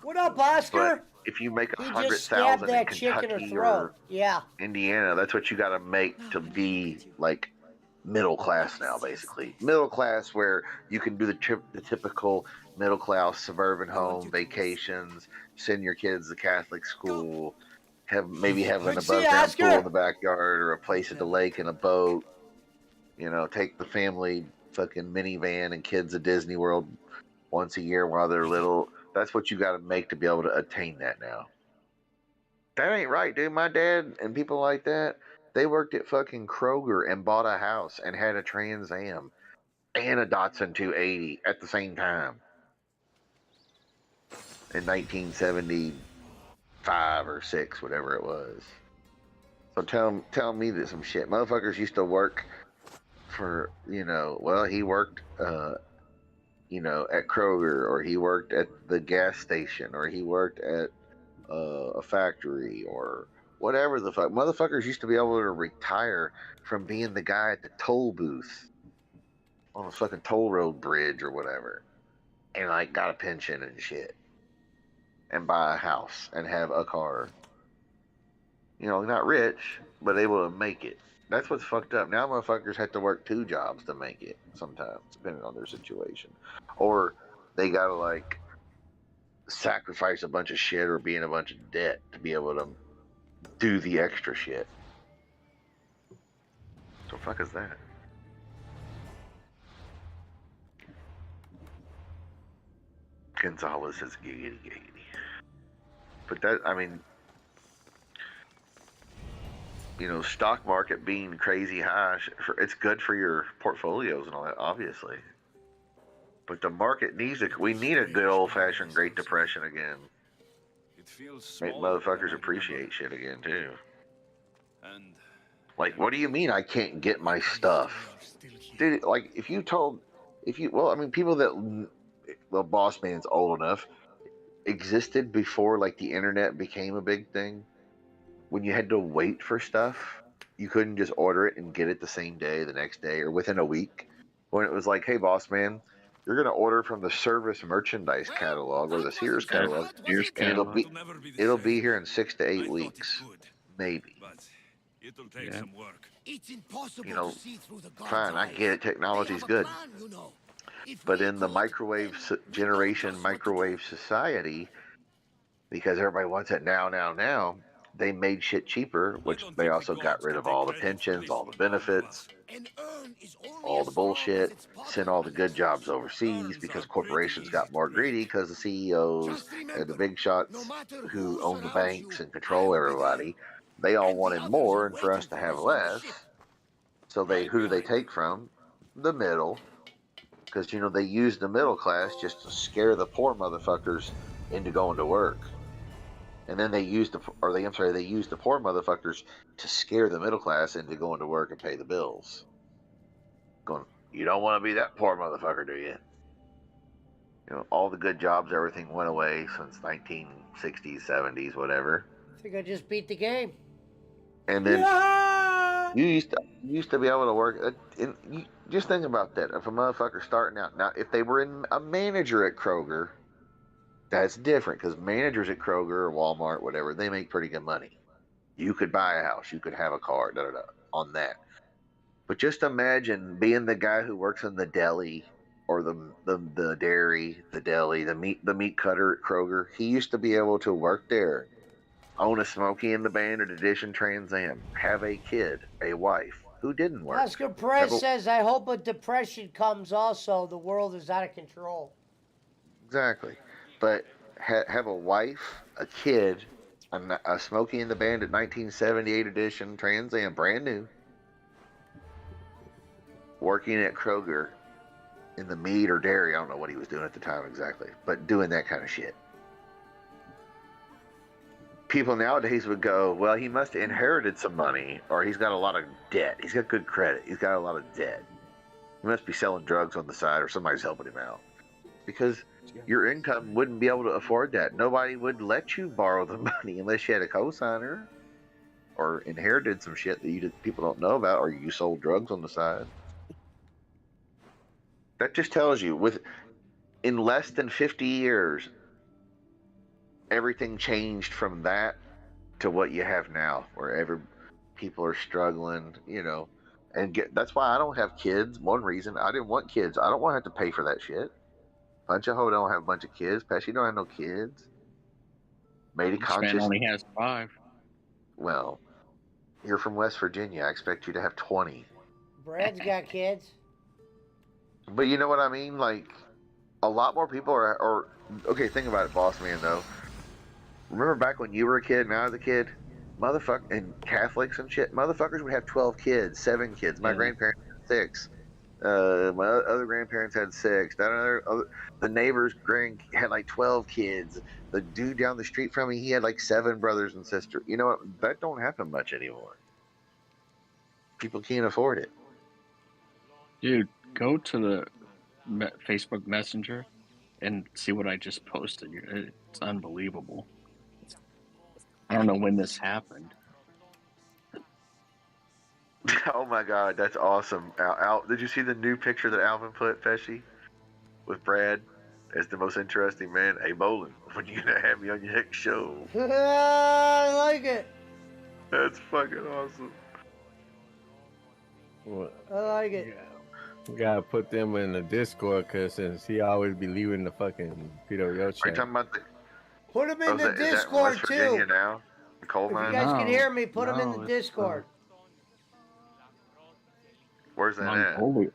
What up, Oscar? But if you make He just stabbed 100,000 in that chick in her Kentucky throat. or Yeah. Indiana, that's what you got to make to be like middle class now, basically. Middle class where you can do the typical middle class suburban home, vacations, send your kids to Catholic school, have an See above ya, ground pool in Oscar. the backyard or a place at the lake and a boat. You know, take the family fucking minivan and kids to Disney World once a year while they're little. That's what you got to make to be able to attain that now. That ain't right, dude. My dad and people like that, they worked at fucking Kroger and bought a house and had a Trans Am and a Datsun 280 at the same time in 1975 or 6, whatever it was. So tell me that some shit. Motherfuckers used to work for, he worked, at Kroger, or he worked at the gas station, or he worked at a factory, or whatever the fuck. Motherfuckers used to be able to retire from being the guy at the toll booth on a fucking toll road bridge or whatever, and like got a pension and shit, and buy a house and have a car. Not rich, but able to make it. That's what's fucked up. Now motherfuckers have to work 2 jobs to make it sometimes, depending on their situation. Or they gotta like sacrifice a bunch of shit or be in a bunch of debt to be able to do the extra shit. So fuck is that? Gonzalez says giggity giggity. But that, I mean, stock market being crazy high, it's good for your portfolios and all that, obviously. But the market we need a good old-fashioned Great Depression again. Make motherfuckers appreciate shit again, too. Like, what do you mean I can't get my stuff? Dude, like, people that, the boss man's old enough, existed before, like, the internet became a big thing. When you had to wait for stuff, you couldn't just order it and get it the same day, the next day, or within a week. When it was like, hey, boss man, you're going to order from the Service Merchandise Catalog or the Sears Catalog, and it'll be here in 6 to 8 weeks, maybe. It'll take some work. It's impossible to see through the fine, I get it, technology's good. But in the microwave society, because everybody wants it now, they made shit cheaper, which they also got rid of all the pensions, all the benefits, all the bullshit, sent all the good jobs overseas because corporations got more greedy because the CEOs and the big shots who own the banks and control everybody, they all wanted more and for us to have less. So who do they take from? The middle. Because, they use the middle class just to scare the poor motherfuckers into going to work. And then they use the poor motherfuckers to scare the middle class into going to work and pay the bills. Going, you don't want to be that poor motherfucker, do you? All the good jobs, everything went away since 1960s, 70s, whatever. I think I just beat the game. And then you used to be able to work. Just think about that. If a motherfucker starting out now, if they were a manager at Kroger, that's different because managers at Kroger or Walmart, whatever, they make pretty good money. You could buy a house, you could have a car, on that. But just imagine being the guy who works in the deli or the dairy, the deli, the meat cutter at Kroger. He used to be able to work there, own a Smokey and the Bandit edition Trans Am, have a kid, a wife who didn't work. Oscar Perez says, I hope a depression comes also. The world is out of control. Exactly. But have a wife, a kid, a Smokey and the Bandit 1978 edition Trans Am, brand new, working at Kroger in the meat or dairy. I don't know what he was doing at the time exactly, but doing that kind of shit. People nowadays would go, well, he must have inherited some money, or he's got a lot of debt. He's got good credit. He's got a lot of debt. He must be selling drugs on the side, or somebody's helping him out. Because your income wouldn't be able to afford that. Nobody would let you borrow the money unless you had a cosigner. or inherited some shit that people don't know about, or you sold drugs on the side. That just tells you, in less than 50 years, everything changed from that to what you have now, where people are struggling, and that's why I don't have kids. One reason I didn't want kids. I don't want to have to pay for that shit. Bunch of ho don't have a bunch of kids. Pesci don't have no kids. Made a This man conscious. only has 5. Well, you're from West Virginia. I expect you to have 20. Brad's got kids. But you know what I mean? Like, a lot more people are okay, think about it, boss man, though. Remember back when you were a kid and I was a kid? Motherfucker, and Catholics and shit, motherfuckers would have 12 kids, 7 kids. My grandparents had 6. My other grandparents had 6. The neighbor's had like 12 kids. The dude down the street from me, he had like 7 brothers and sisters. You know what? That don't happen much anymore. People can't afford it. Dude, go to the Facebook Messenger and see what I just posted. It's unbelievable. I don't know when this happened. Oh my god, that's awesome. Did you see the new picture that Alvin put, Pesci? With Brad as the most interesting man? Hey, Bolin, when you gonna have me on your next show? I like it. That's fucking awesome. I like it. Yeah. We gotta put them in the Discord, cause since he always be leaving the fucking PWO Are you chat. talking about the? Put him in the Is that in Discord West Virginia too. now? The coal If you mine? guys can hear me, put him in the it's, Discord. Where's that Mongolia.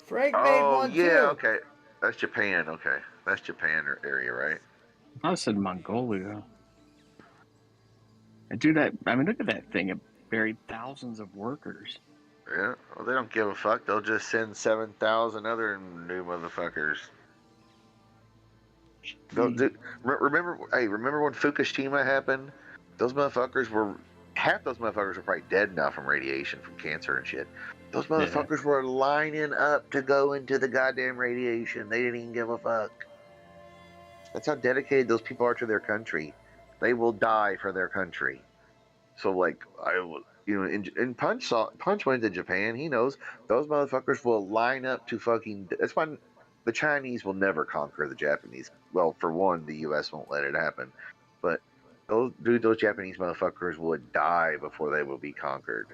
Frank made one yeah, too. okay. That's Japan. Okay, that's Japan area, right? I said Mongolia. And dude, look at that thing. It buried thousands of workers. Yeah. Well, they don't give a fuck. They'll just send 7,000 other new motherfuckers. Remember when Fukushima happened? Half those motherfuckers were probably dead now from radiation, from cancer and shit. Those motherfuckers were lining up to go into the goddamn radiation. They didn't even give a fuck. That's how dedicated those people are to their country. They will die for their country. So, like, and Punch went to Japan. He knows those motherfuckers will line up to fucking. That's why the Chinese will never conquer the Japanese. Well, for one, the U.S. won't let it happen. But those Japanese motherfuckers would die before they will be conquered.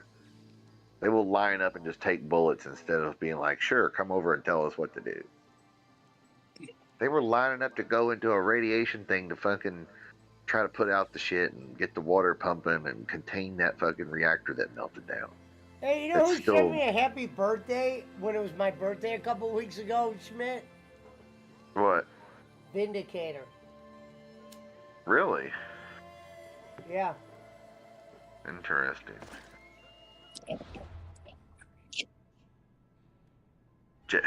They will line up and just take bullets instead of being like, sure, come over and tell us what to do. They were lining up to go into a radiation thing to fucking try to put out the shit and get the water pumping and contain that fucking reactor that melted down. Hey, you know who sent me a happy birthday when it was my birthday a couple weeks ago, Schmidt? What? Vindicator. Really? Yeah. Interesting.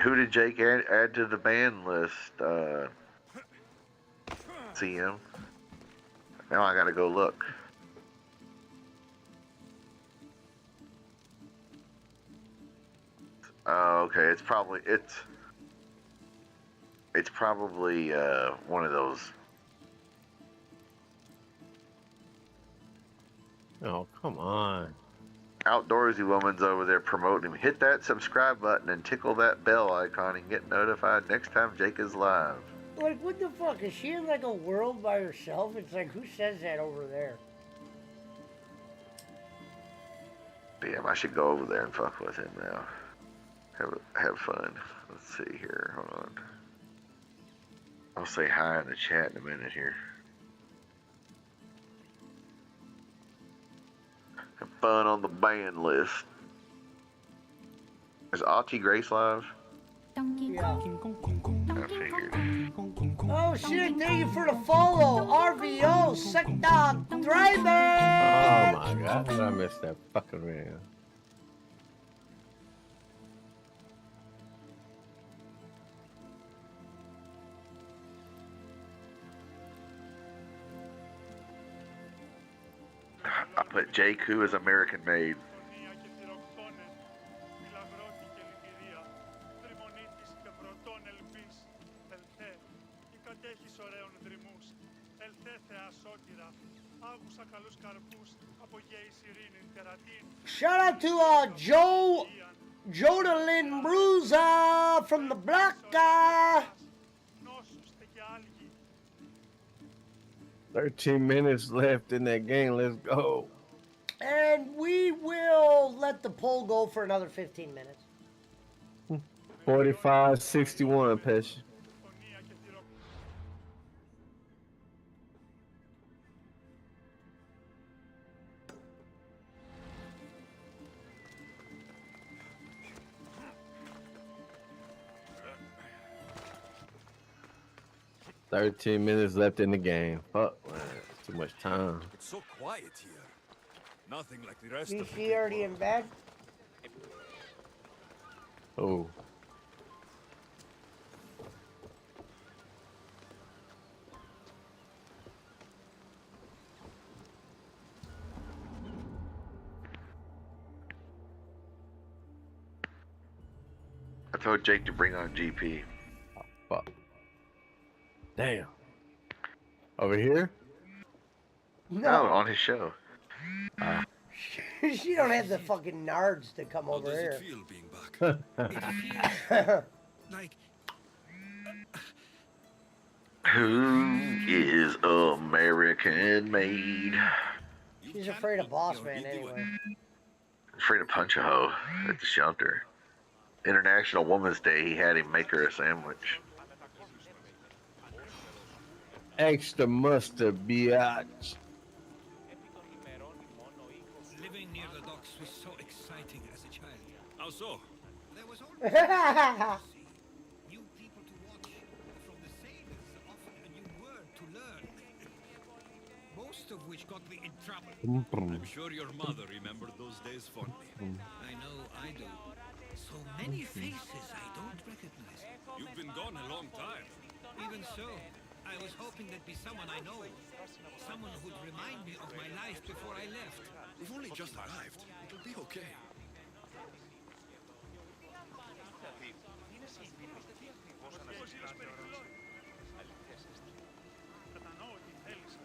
Who did Jake add to the ban list? CM. Now I gotta go look. Oh, okay. It's probably one of those. Oh, come on. Outdoorsy woman's over there promoting him. Hit that subscribe button and tickle that bell icon and get notified next time Jake is live. Like, what the fuck? Is she in like a world by herself? It's like, who says that over there? Damn, I should go over there and fuck with him now. Have fun. Let's see here. Hold on. I'll say hi in the chat in a minute here. Have fun on the ban list. Is Auntie Grace live? Yeah. I figured. Oh shit, thank you for the follow. RVO, Sector Driver. Oh my god, how did I miss that fucking video? I put Jake, who is American made. Shout out to Jodalyn Bruza from the block. 13 minutes left in that game. Let's go. And we will let the poll go for another 15 minutes. 45-61, Pesci. "13 minutes left in the game. Fuck, man. It's too much time." It's so quiet here. Nothing like the rest Is of the she already in bed? Oh. I told Jake to bring on GP. Fuck. Damn. Over here? No, on his show. She don't have the fucking nards to come over here. Feel being back? Like Who is American made? She's afraid of Boss Man anyway. Afraid to punch a hoe at the shelter. International Women's Day, he had him make her a sandwich. Extra mustard, biatch. living near the docks was so exciting as a child. How so? There was always new people to watch. From the sailors, often a new word to learn. Most of which got me in trouble. I'm sure your mother remembered those days fondly. I know I do. So many faces I don't recognize. You've been gone a long time. Even so, I was hoping there'd be someone I know. Someone who'd remind me of my life before I left. We've only just arrived. It'll be okay.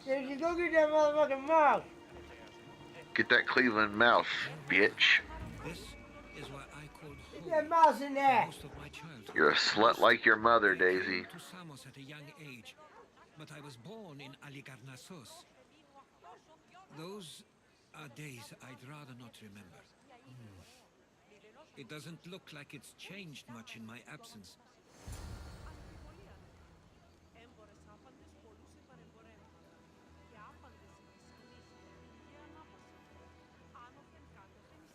Did you go get that motherfucking mouse? Get that Cleveland mouse, bitch. This is what I called Get that mouse in there. most of my childhood. You're a slut like your mother, Daisy. To Samos at a young age, but I was born in Aligarnasos. Those are days I'd rather not remember. It doesn't look like it's changed much in my absence.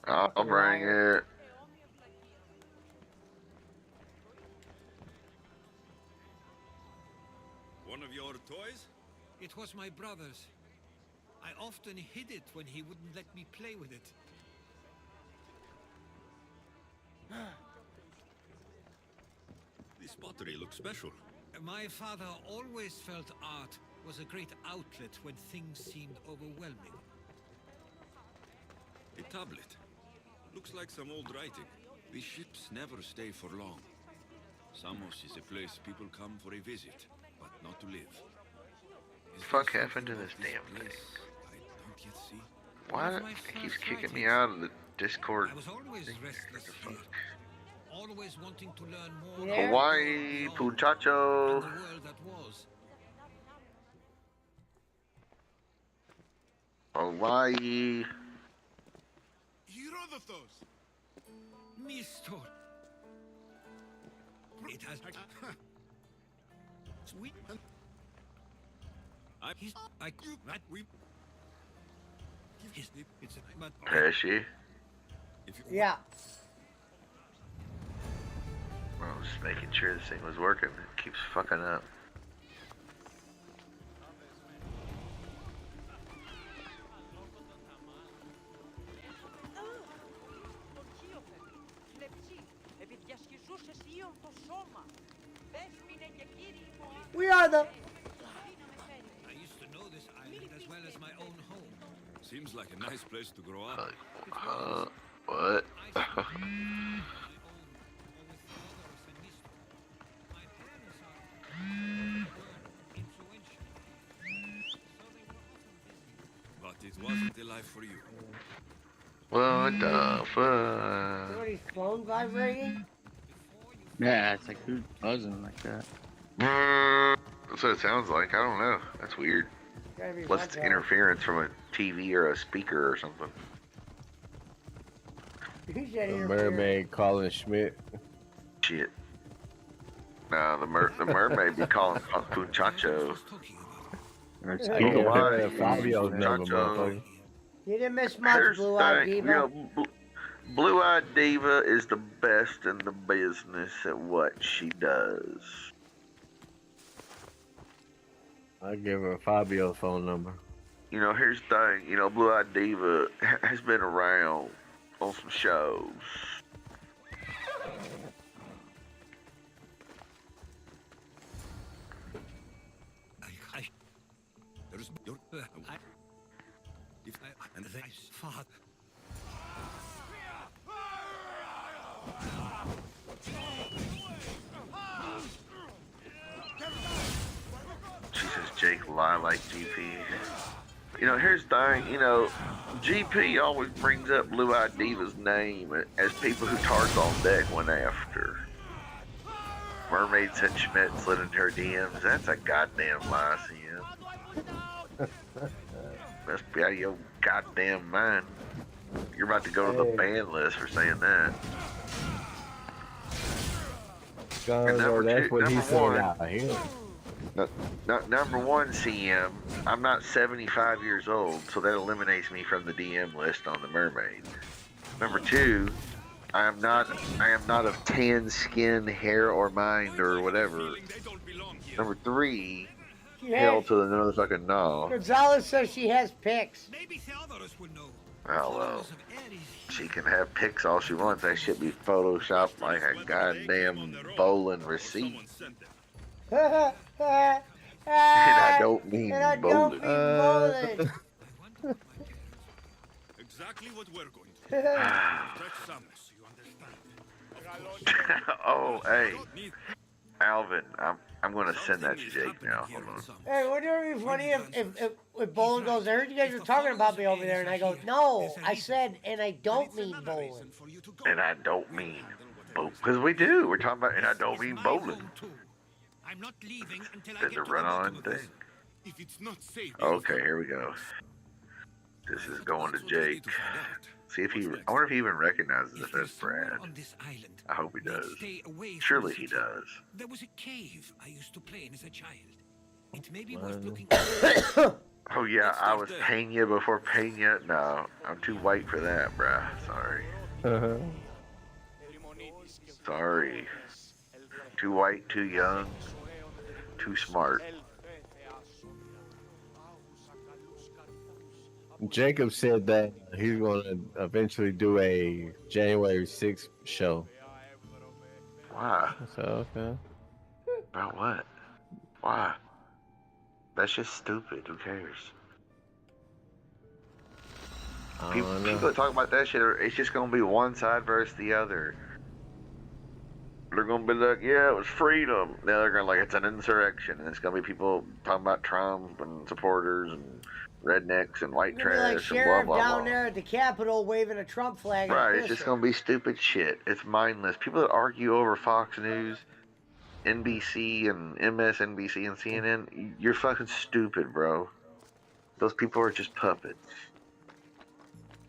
I'll bring it. One of your toys? It was my brother's. I often hid it when he wouldn't let me play with it. This pottery looks special. My father always felt art was a great outlet when things seemed overwhelming. A tablet. Looks like some old writing. The ships never stay for long. Samos is a place people come for a visit, but not to live. Fuck happened to this damn thing? I don't yet see. Why? It keeps kicking me out of the Discord. I was always restless here. Always wanting to learn more Yeah. Hawaii, about Puchacho. the world that was. Hawaii. Herodotos. Mistor. It has sweet. It's but Pesci. Yeah. I was just making sure this thing was working. It keeps fucking up. We are the. I used to know this island as well as my own home. Seems like a nice place to grow up. What? wasn't the life for you. What the fuck? Somebody's phone vibrating? Yeah, it's like who's buzzing like that? That's what it sounds like. I don't know. That's weird. Gotta be Unless my it's dog. interference from a TV or a speaker or something. He said The interference. mermaid calling Schmidt. Shit. No, the mermaid be calling Punchacho. You can hear Fabio's number, motherfucker. You didn't miss much, Here's Blue the Eyed thing, Diva. Blue Eyed Diva is the best in the business at what she does. I'll give her Fabio's phone number. You know, here's the thing. You know, Blue Eyed Diva has been around on some shows. She says Jake lie like GP. You know, here's the thing. You know, GP always brings up Blue Eyed Diva's name as people who Tarzan deck went after. Mermaid said Schmidt slid into her DMs. That's a goddamn lie, CM. Must be out of your goddamn mind. You're about to go to the ban list for saying that. That's what he said out here. Number one, CM, I'm not 75 years old, so that eliminates me from the DM list on the Mermaid. Number two, I am not of tan skin, hair, or mind, or whatever. Number three, hell to the motherfucking no. Gonzalez says she has pics. Oh, well. She can have pics all she wants. That shit be photoshopped like a goddamn bowling receipt. And I don't mean bowling. Exactly what we're going to do. Oh, hey. Alvin, I'm going to send that to Jake now. Hold on. Hey, wouldn't it be funny if Bolin goes, I heard you guys were talking about me over there, and I go, no, I said, and I don't mean Bolin. And I don't mean bowling. Because we do. We're talking about, and I don't mean bowling. I'm not leaving until I There's get a to run-on thing. If it's not safe. Okay, here we go. This is going to Jake. See if he. I wonder if he even recognizes if that's Brad. I hope he does. Surely he does. There was a cave I used to play in as a child. It may be worth looking. Oh yeah, I was Pena before Pena. No, I'm too white for that, bruh. Sorry. Sorry. Too white, too young, too smart. Jacob said that he's going to eventually do a January 6th show. Why? So, okay. About what? Why? That's just stupid. Who cares? People that talk about that shit, it's just going to be one side versus the other. They're going to be like, yeah, it was freedom. Now they're going to like, it's an insurrection. And it's going to be people talking about Trump and supporters and rednecks and white You're gonna be like trash and blah, sheriff blah, down blah. there at the Capitol waving a Trump flag. Right, it's just going to be stupid shit. It's mindless. People that argue over Fox News, NBC, and MSNBC and CNN, you're fucking stupid, bro. Those people are just puppets.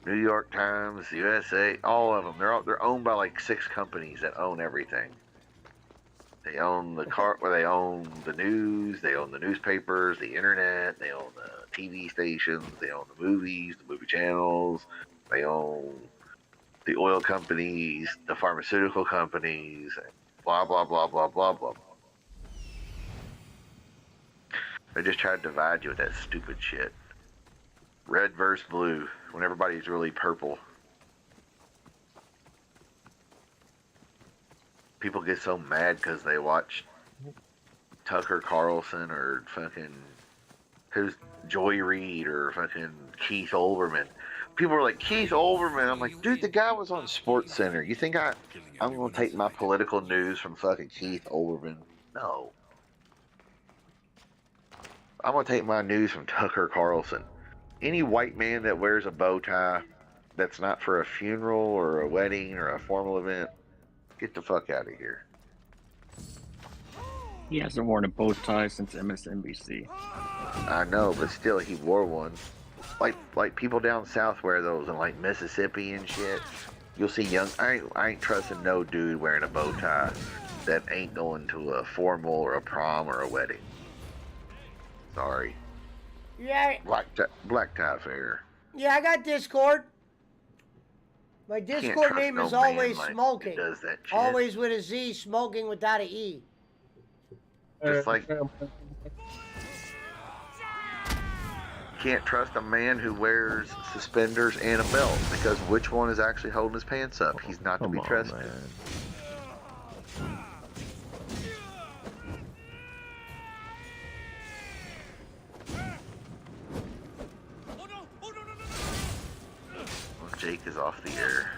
New York Times, USA, all of them. They're owned by like 6 companies that own everything. They own the they own the news, they own the newspapers, the internet, they own the TV stations, they own the movies, the movie channels, they own the oil companies, the pharmaceutical companies, blah blah blah blah blah blah. They just try to divide you with that stupid shit. Red versus blue, when everybody's really purple. People get so mad because they watch Tucker Carlson or fucking who's Joy Reid or fucking Keith Olbermann. People are like, Keith Olbermann. I'm like, dude, the guy was on Sports Center. You think I'm gonna take my political news from fucking Keith Olbermann? No. I'm gonna take my news from Tucker Carlson. Any white man that wears a bow tie that's not for a funeral or a wedding or a formal event, get the fuck out of here. He hasn't worn a bow tie since MSNBC. I know, but still, he wore one. Like people down south wear those in like Mississippi and shit. You'll see young. I ain't trusting no dude wearing a bow tie that ain't going to a formal or a prom or a wedding. Sorry. Yeah. Black tie affair. Yeah, I got Discord. My Discord name is always smoking. Does that shit. Always with a Z, smoking without a E. Just like can't trust a man who wears suspenders and a belt, because which one is actually holding his pants up? He's not to be trusted. Well, Jake is off the air.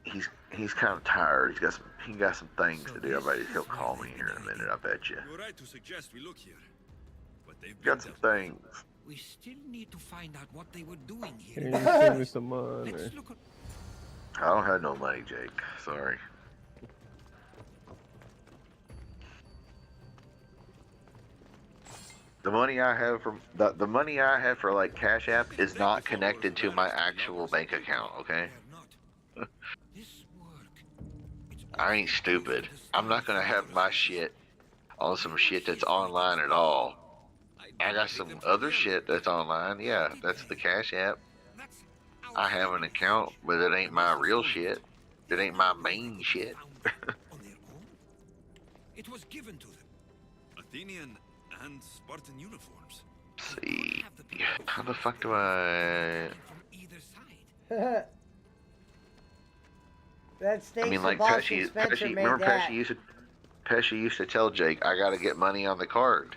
He's kind of tired. He got some things to do. I bet he'll call me here in a minute. I bet you. You're right to suggest we look here, but they've got some things. We still need to find out what they were doing here. Can you send me some money? Let's look at... I don't have no money, Jake. Sorry. The money I have from the money I have for like Cash App is not connected to my actual bank account. Okay. I ain't stupid. I'm not gonna have my shit on some shit that's online at all. I got some other shit that's online. Yeah, that's the Cash App. I have an account, but it ain't my real shit. It ain't my main shit. It was given to them. Athenian and Spartan uniforms. See, how the fuck do I? That's thanks I mean, like to Boston Spencer Pesci. made Remember that. Pesci used to tell Jake, "I got to get money on the card."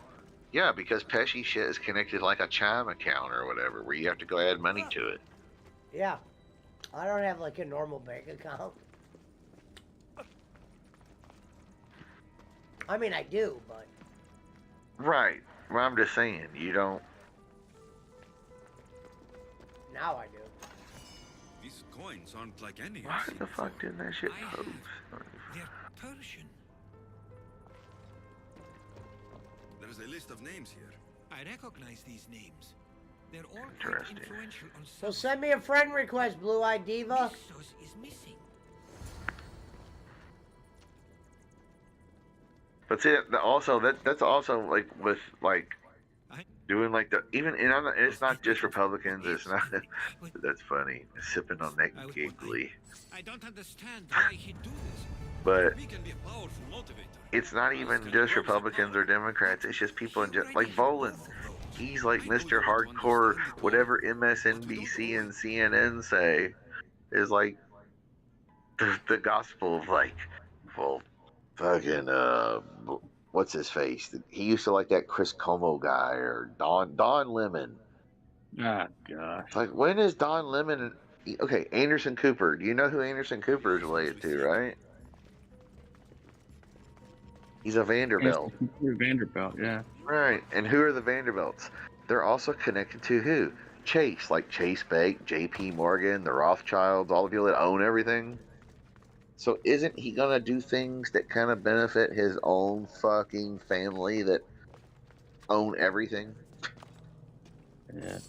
Yeah, because Pesci shit is connected like a Chime account or whatever, where you have to go add money to it. Yeah. I don't have like a normal bank account. I mean, I do, but... Right. Well, I'm just saying, you don't... Now I do. These coins aren't like any. Why the fuck didn't that shit post? They're Persian. There's a list of names here. I recognize these names. They're all quite Interesting. influential on So send me a friend request, Blue-Eyed Diva. Missos is missing. But see, that's also like with like doing like the even and it's not just Republicans. It's not. That's funny. Sipping on that giggly. I don't understand why he'd do this. But We can be a powerful motivator. it's not even just Republicans or Democrats. It's just people in like Bolin. He's like Mr. Hardcore. Whatever MSNBC and CNN say is like the gospel of like, well, fucking what's his face? He used to like that Chris Como guy or Don Lemon. Ah, gosh. Like, when is Don Lemon? Okay, Anderson Cooper. Do you know who Anderson Cooper is related to, right? He's a Vanderbilt. Vanderbilt, yeah. Right. And who are the Vanderbilts? They're also connected to who? Chase, like Chase Bank, J.P. Morgan, the Rothschilds, all the people that own everything. So isn't he gonna do things that kind of benefit his own fucking family that own everything? Yeah.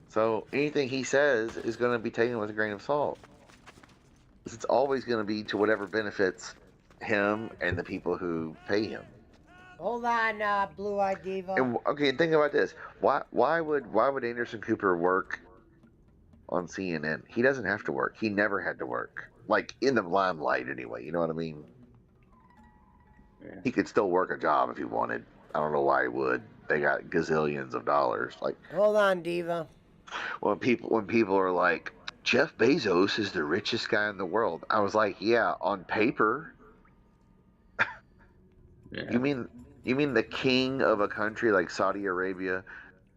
So anything he says is gonna be taken with a grain of salt. It's always gonna be to whatever benefits him and the people who pay him. Hold on, Blue-Eyed Diva. And, okay, think about this. Why would Anderson Cooper work on CNN? He doesn't have to work. He never had to work. Like, in the limelight anyway, you know what I mean? Yeah. He could still work a job if he wanted. I don't know why he would. They got gazillions of dollars. Like, Hold on, Diva. when people are like, Jeff Bezos is the richest guy in the world, I was like, yeah, on paper. Yeah. You mean the king of a country like Saudi Arabia,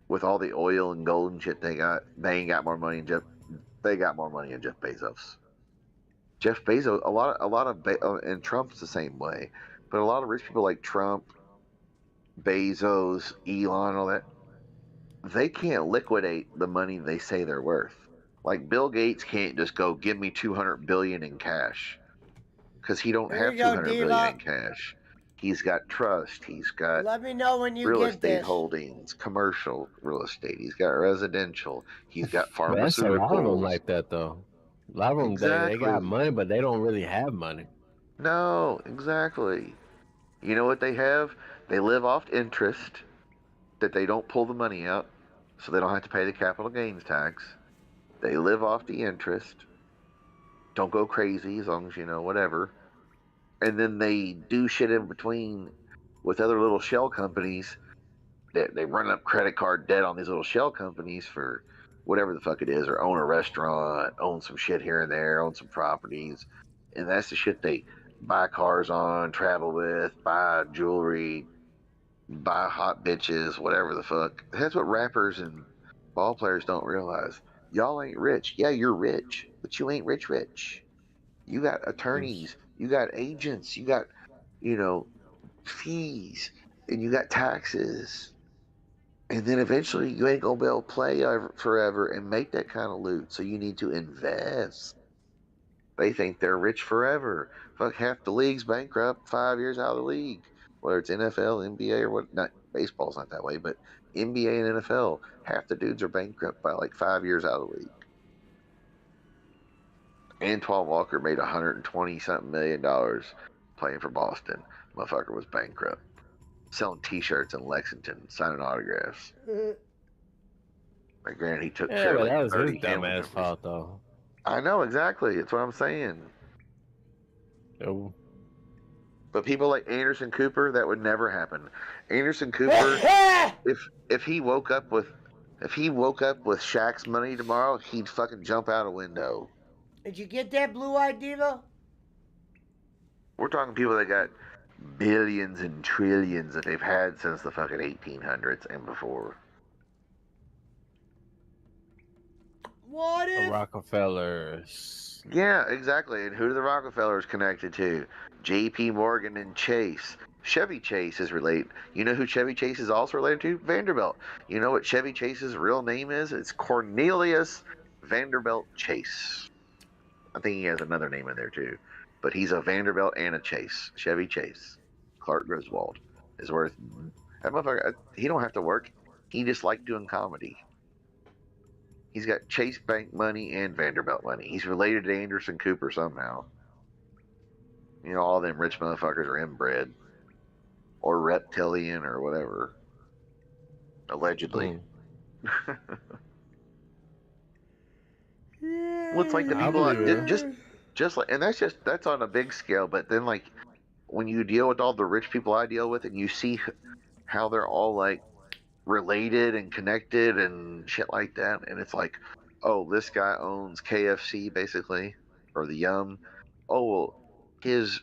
with all the oil and gold and shit they got? They ain't got more money than Jeff. They got more money than Jeff Bezos. Jeff Bezos, a lot of and Trump's the same way, but a lot of rich people like Trump, Bezos, Elon, all that, they can't liquidate the money they say they're worth. Like Bill Gates can't just go give me 200 billion in cash because he don't Here have you go, 200 billion Diva. in cash. He's got trust. He's got Let me know when you real get estate this. holdings, commercial real estate. He's got residential. He's got But that's a lot of them pharmaceuticals. like that though. A lot of them they got Exactly. money, but they don't really have money. No, exactly. You know what they have? They live off interest that they don't pull the money out, so they don't have to pay the capital gains tax. They live off the interest. Don't go crazy as long as you know whatever. And then they do shit in between with other little shell companies. They run up credit card debt on these little shell companies for whatever the fuck it is, or own a restaurant, own some shit here and there, own some properties. And that's the shit they buy cars on, travel with, buy jewelry, buy hot bitches, whatever the fuck. That's what rappers and ball players don't realize. Y'all ain't rich. Yeah, you're rich, but you ain't rich. You got attorneys, you got agents, you got, you know, fees, and you got taxes. And then eventually you ain't gonna be able to play forever and make that kind of loot. So you need to invest. They think they're rich forever. Fuck, half the league's bankrupt 5 years out of the league. Whether it's NFL, NBA, or what, not baseball's not that way, but NBA and NFL, half the dudes are bankrupt by like 5 years out of the league. Antoine Walker made $120 something million playing for Boston. Motherfucker was bankrupt. Selling T-shirts in Lexington, signing autographs. Like, granted, he took Yeah, care of but like that was his 30 gambling dumbass companies. fault though. I know exactly. That's what I'm saying. Oh. But people like Anderson Cooper, that would never happen. Anderson Cooper, if he woke up with Shaq's money tomorrow, he'd fucking jump out a window. Did you get that, Blue-Eyed Diva? We're talking people that got billions and trillions that they've had since the fucking 1800s and before. What The if? Rockefellers. Yeah, exactly. And who do the Rockefellers connected to? J.P. Morgan and Chase. Chevy Chase is related. You know who Chevy Chase is also related to? Vanderbilt. You know what Chevy Chase's real name is? It's Cornelius Vanderbilt Chase. I think he has another name in there too. But he's a Vanderbilt and a Chase. Chevy Chase. Clark Griswold is worth. That motherfucker, he don't have to work. He just liked doing comedy. He's got Chase Bank money and Vanderbilt money. He's related to Anderson Cooper somehow. You know, all them rich motherfuckers are inbred. Or reptilian or whatever. Allegedly. Well, it's like the I people believe it. just like, and that's on a big scale. But then, like, when you deal with all the rich people I deal with, and you see how they're all like related and connected and shit like that, and it's like, oh, this guy owns KFC basically, or the Yum. Oh, well, his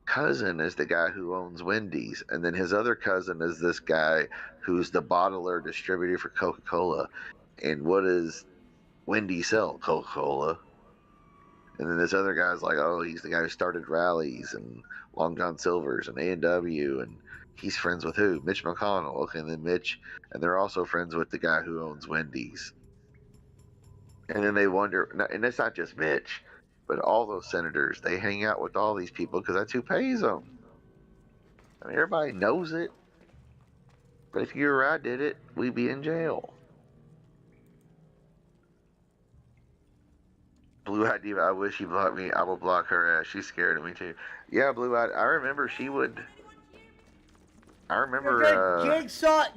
cousin is the guy who owns Wendy's, and then his other cousin is this guy who's the bottler distributor for Coca-Cola. And what does Wendy's sell? Coca-Cola. And then this other guy's like, oh, he's the guy who started Rallies and Long John Silver's and A&W, and he's friends with who? Mitch McConnell. Okay, and then Mitch, and they're also friends with the guy who owns Wendy's. And then they wonder, and it's not just Mitch, but all those senators, they hang out with all these people because that's who pays them. I mean, everybody knows it. But if you or I did it, we'd be in jail. Blue Eyed Diva, I wish she blocked me. I will block her ass. She's scared of me too. Yeah, Blue Eyed. I remember she would. I remember.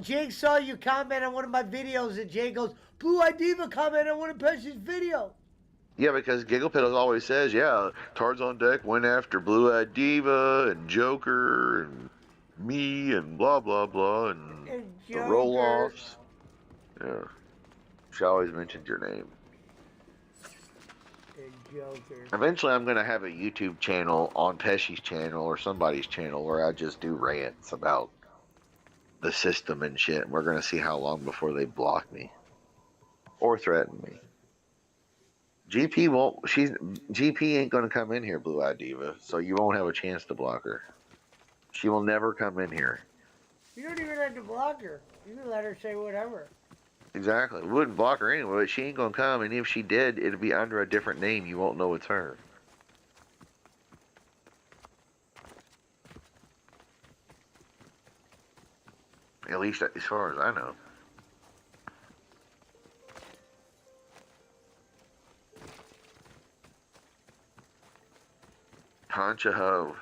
Jake saw you comment on one of my videos, and Jake goes, Blue-Eyed Diva comment on one of Pesci's video. Yeah, because Giggle Piddles always says, yeah, Tards on Deck went after Blue Eyed Diva and Joker and me and blah blah blah and the roll offs. Yeah, she always mentioned your name. Joker. Eventually, I'm gonna have a YouTube channel on Pesci's channel or somebody's channel where I just do rants about the system and shit. And we're gonna see how long before they block me or threaten me. GP ain't gonna come in here, Blue Eyed Diva, so you won't have a chance to block her. She will never come in here. You don't even have to block her. You can let her say whatever. Exactly. We wouldn't block her anyway, but she ain't gonna come, and if she did, it'd be under a different name. You won't know it's her. At least as far as I know. Concha Ho.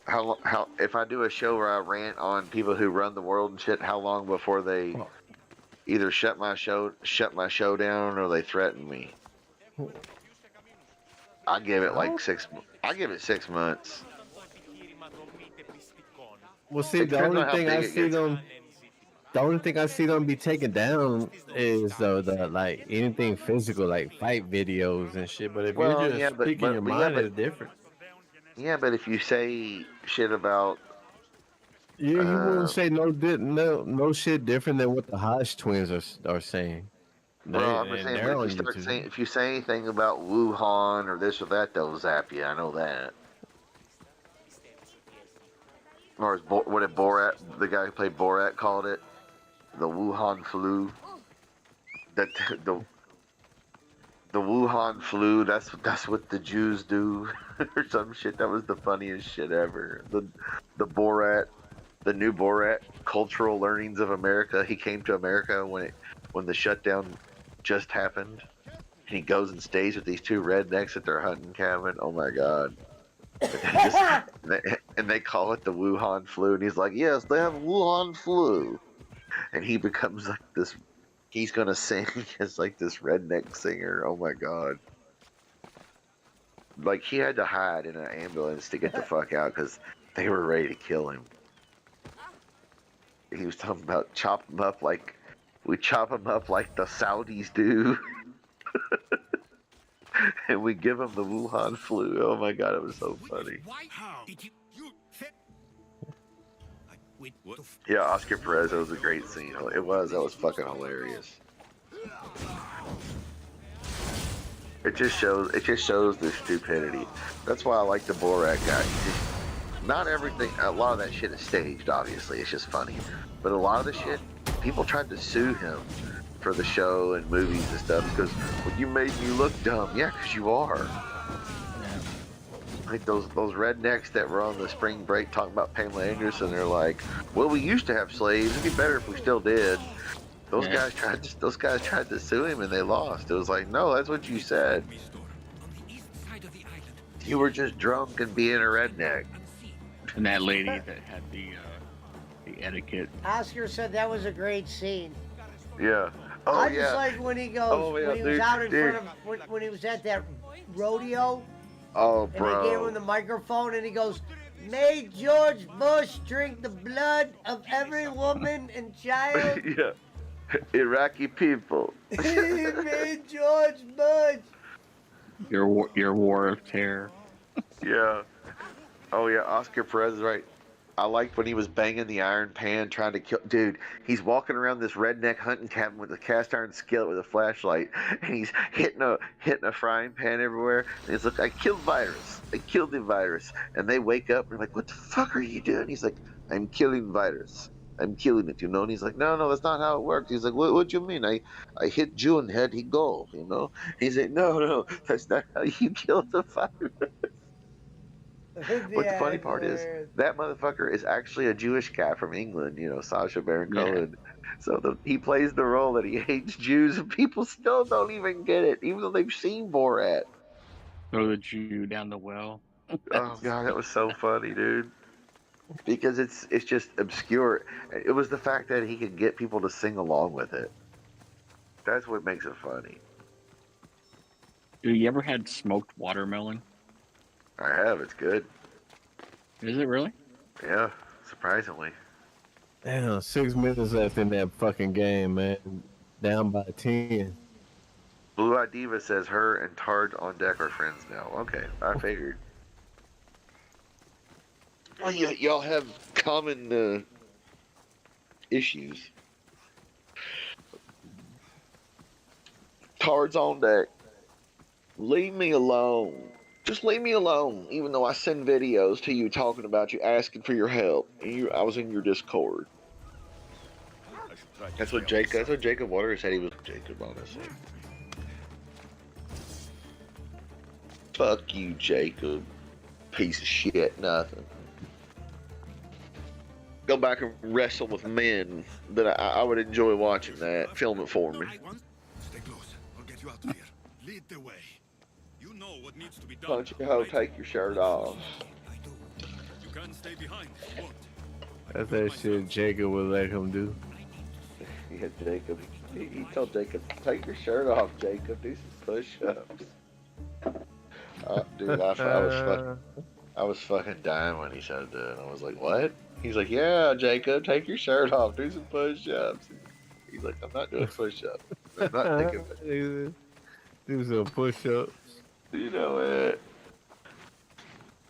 How if I do a show where I rant on people who run the world and shit, how long before they either shut my show down or they threaten me? I give it like I give it 6 months. Well, see, It depends on how big it gets. the only thing I see them be taken down is the like anything physical, like fight videos and shit. But if you're Well, just yeah, speaking your mind, it's different. yeah, but if you say shit about You wouldn't say no shit different than what the Hodge twins are saying. well, I'm just And saying, they're if you on start YouTube. saying, if you say anything about Wuhan or this or that, they'll zap you. I know that. Or what did Borat, the guy who played Borat, called it? The Wuhan flu. That the Wuhan flu. That's what the Jews do, or some shit. That was the funniest shit ever. The Borat, the new Borat, cultural learnings of America. He came to America when the shutdown just happened. And he goes and stays with these two rednecks at their hunting cabin. Oh my god. And they call it the Wuhan flu, and he's like, "Yes, they have Wuhan flu," and he becomes like this. He's gonna sing as like this redneck singer. Oh my god! Like he had to hide in an ambulance to get the fuck out because they were ready to kill him. He was talking about chop him up like we chop him up like the Saudis do, and we give him the Wuhan flu. Oh my god, it was so funny. How did you Yeah, Oscar Perez, that was a great scene. It was. That was fucking hilarious. It just shows the stupidity. That's why I like the Borat guy. Not everything. A lot of that shit is staged. Obviously, it's just funny. But a lot of the shit, people tried to sue him for the show and movies and stuff because well, you made me look dumb. Yeah, because you are. Like those rednecks that were on the spring break talking about Pamela Anderson. They're like, well, we used to have slaves. It'd be better if we still did. Those guys tried to sue him and they lost. It was like, no, that's what you said. You were just drunk and being a redneck. And that lady that had the etiquette. Oscar said that was a great scene. Yeah. Oh I yeah. just like when he goes Oh, yeah, when he was dude, out in dude. front of when he was at that rodeo. Oh, And they gave him bro. the microphone, and he goes, "May George Bush drink the blood of every woman and child." Yeah. Iraqi people. May George Bush. Your war of terror. Yeah. Oh yeah, Oscar Perez is right. I liked when he was banging the iron pan trying to kill. Dude, he's walking around this redneck hunting cabin with a cast iron skillet with a flashlight, and he's hitting a frying pan everywhere. And he's like, "I killed virus. I killed the virus." And they wake up and they're like, "What the fuck are you doing?" He's like, "I'm killing virus. I'm killing it, you know." And he's like, "No, that's not how it works." He's like, "What do you mean? I hit June head, he go, you know?" He's like, "No, that's not how you kill the virus." But the funny part is that motherfucker is actually a Jewish guy from England, you know, Sacha Baron Cohen. So he plays the role that he hates Jews, and people still don't even get it, even though they've seen Borat. Throw the Jew down the well. Oh god, that was so funny, dude. Because it's just obscure. It was the fact that he could get people to sing along with it. That's what makes it funny. Dude, you ever had smoked watermelon? I have. It's good. Is it really? Yeah, surprisingly. Damn, 6 minutes left in that fucking game, man. Down by 10. Blue Eyed Diva says her and Tard on deck are friends now. Okay, I figured. Oh, y'all have common issues. Tard's on deck. Leave me alone. Just leave me alone, even though I send videos to you talking about you asking for your help. And I was in your Discord. That's what Jacob Waters said he was. Jacob, honestly. Fuck you, Jacob. Piece of shit, nothing. Go back and wrestle with men. That I would enjoy watching that. Film it for me. Stay close. I'll get you out of here. Lead the way. You know what needs to be done. Why don't you ho take your shirt off? You can't stay behind. Won't. That's that shit Jacob would let him do. Yeah, Jacob. He told Jacob, take your shirt off, Jacob. Do some push-ups. Dude, I was fucking dying when he said that. I was like, what? He's like, yeah, Jacob, take your shirt off. Do some push-ups. He's like, I'm not doing push-ups. I'm not thinking of it. Do some push-ups. You know it.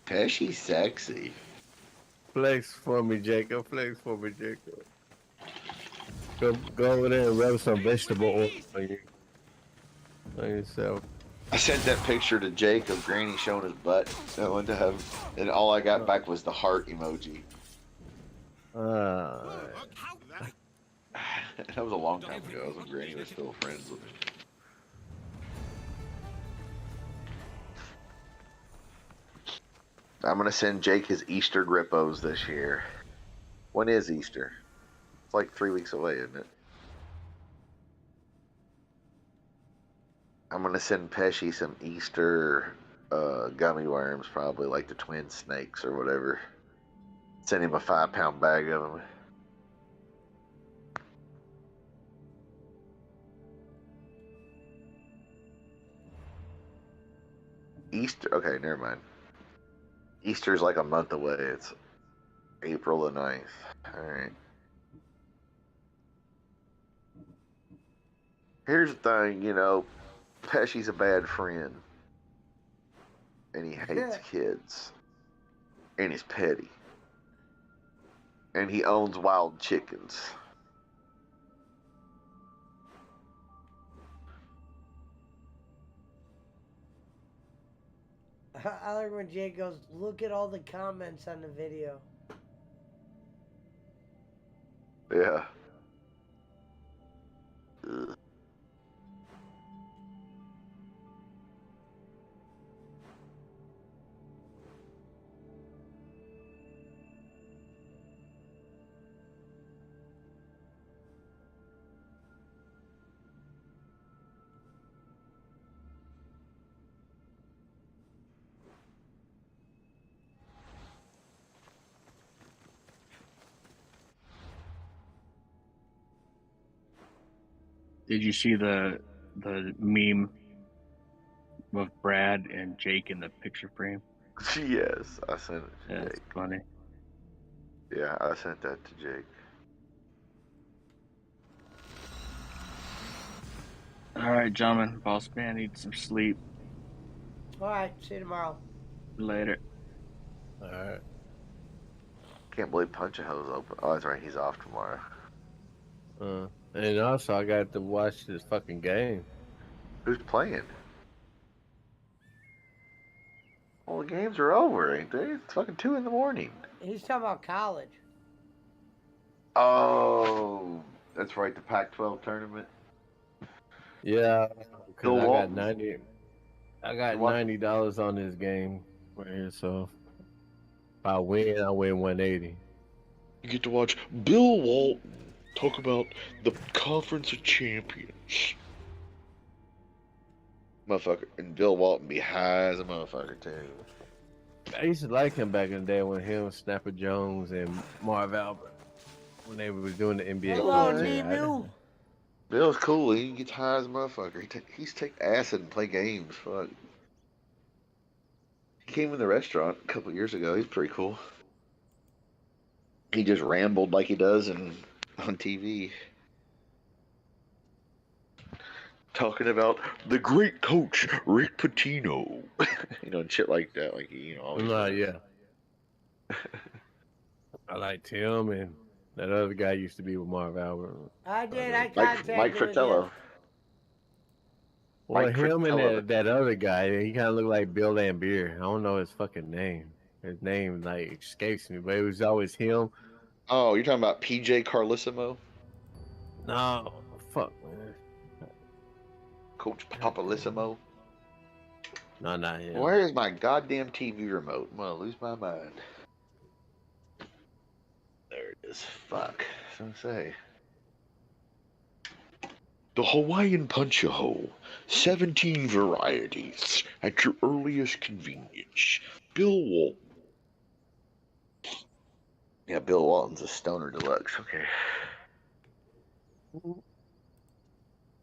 Pesci's sexy. Flex for me, Jacob. Flex for me, Jacob. Go over there and rub some vegetable oil on yourself. I sent that picture to Jacob, Granny showing his butt. I went to him, and all I got back was the heart emoji. That was a long time ago. I was when Granny was still friends with me. I'm gonna send Jake his Easter grippos this year. When is Easter? It's like 3 weeks away, isn't it? I'm gonna send Pesci some Easter gummy worms, probably like the twin snakes or whatever. Send him a 5-pound bag of them. Easter, okay, never mind. Easter's like a month away. It's April the 9th. Alright. Here's the thing, you know, Pesci's a bad friend. And he hates kids. And he's petty. And he owns wild chickens. I like when Jake goes, look at all the comments on the video. Yeah. Ugh. Did you see the meme of Brad and Jake in the picture frame? Yes, I sent it to That's Jake. funny. Yeah, I sent that to Jake. All right, gentlemen. Boss man needs some sleep. All right, see you tomorrow. Later. All right. Can't believe Punch a Ho's open. Oh, that's right. He's off tomorrow. And also, I got to watch this fucking game. Who's playing? Well, the games are over, ain't they? It's fucking 2 in the morning. He's talking about college. Oh, that's right. The Pac-12 tournament. Yeah, Bill because Walton. I got $90 on this game right here. So if I win 180. You get to watch Bill Walton talk about the Conference of Champions. Motherfucker. And Bill Walton be high as a motherfucker, too. I used to like him back in the day when him, Snapper Jones, and Marv Albert, when they were doing the NBA. Hello, commentary. Ninu. Bill's cool. He gets high as a motherfucker. He's take acid and play games. Fuck. He came in the restaurant a couple years ago. He's pretty cool. He just rambled like he does on TV. Talking about the great coach, Rick Pitino. You know, and shit like that. Like, you know, always Yeah. I liked him, and that other guy used to be with Marv Albert. I did. I Mike contacted Fratello. him. Well, Mike him and Fratello. that other guy, he kind of looked like Bill Lambier. I don't know his fucking name. His name like escapes me, but it was always him. Oh, you're talking about PJ Carlissimo? No, fuck, man. Coach Papalissimo? No, not him. Where is my goddamn TV remote? I'm gonna lose my mind. There it is. Fuck. I was gonna say. The Hawaiian Punch-A-Hole. 17 varieties at your earliest convenience. Bill Walton. Yeah, Bill Walton's a stoner deluxe. Okay.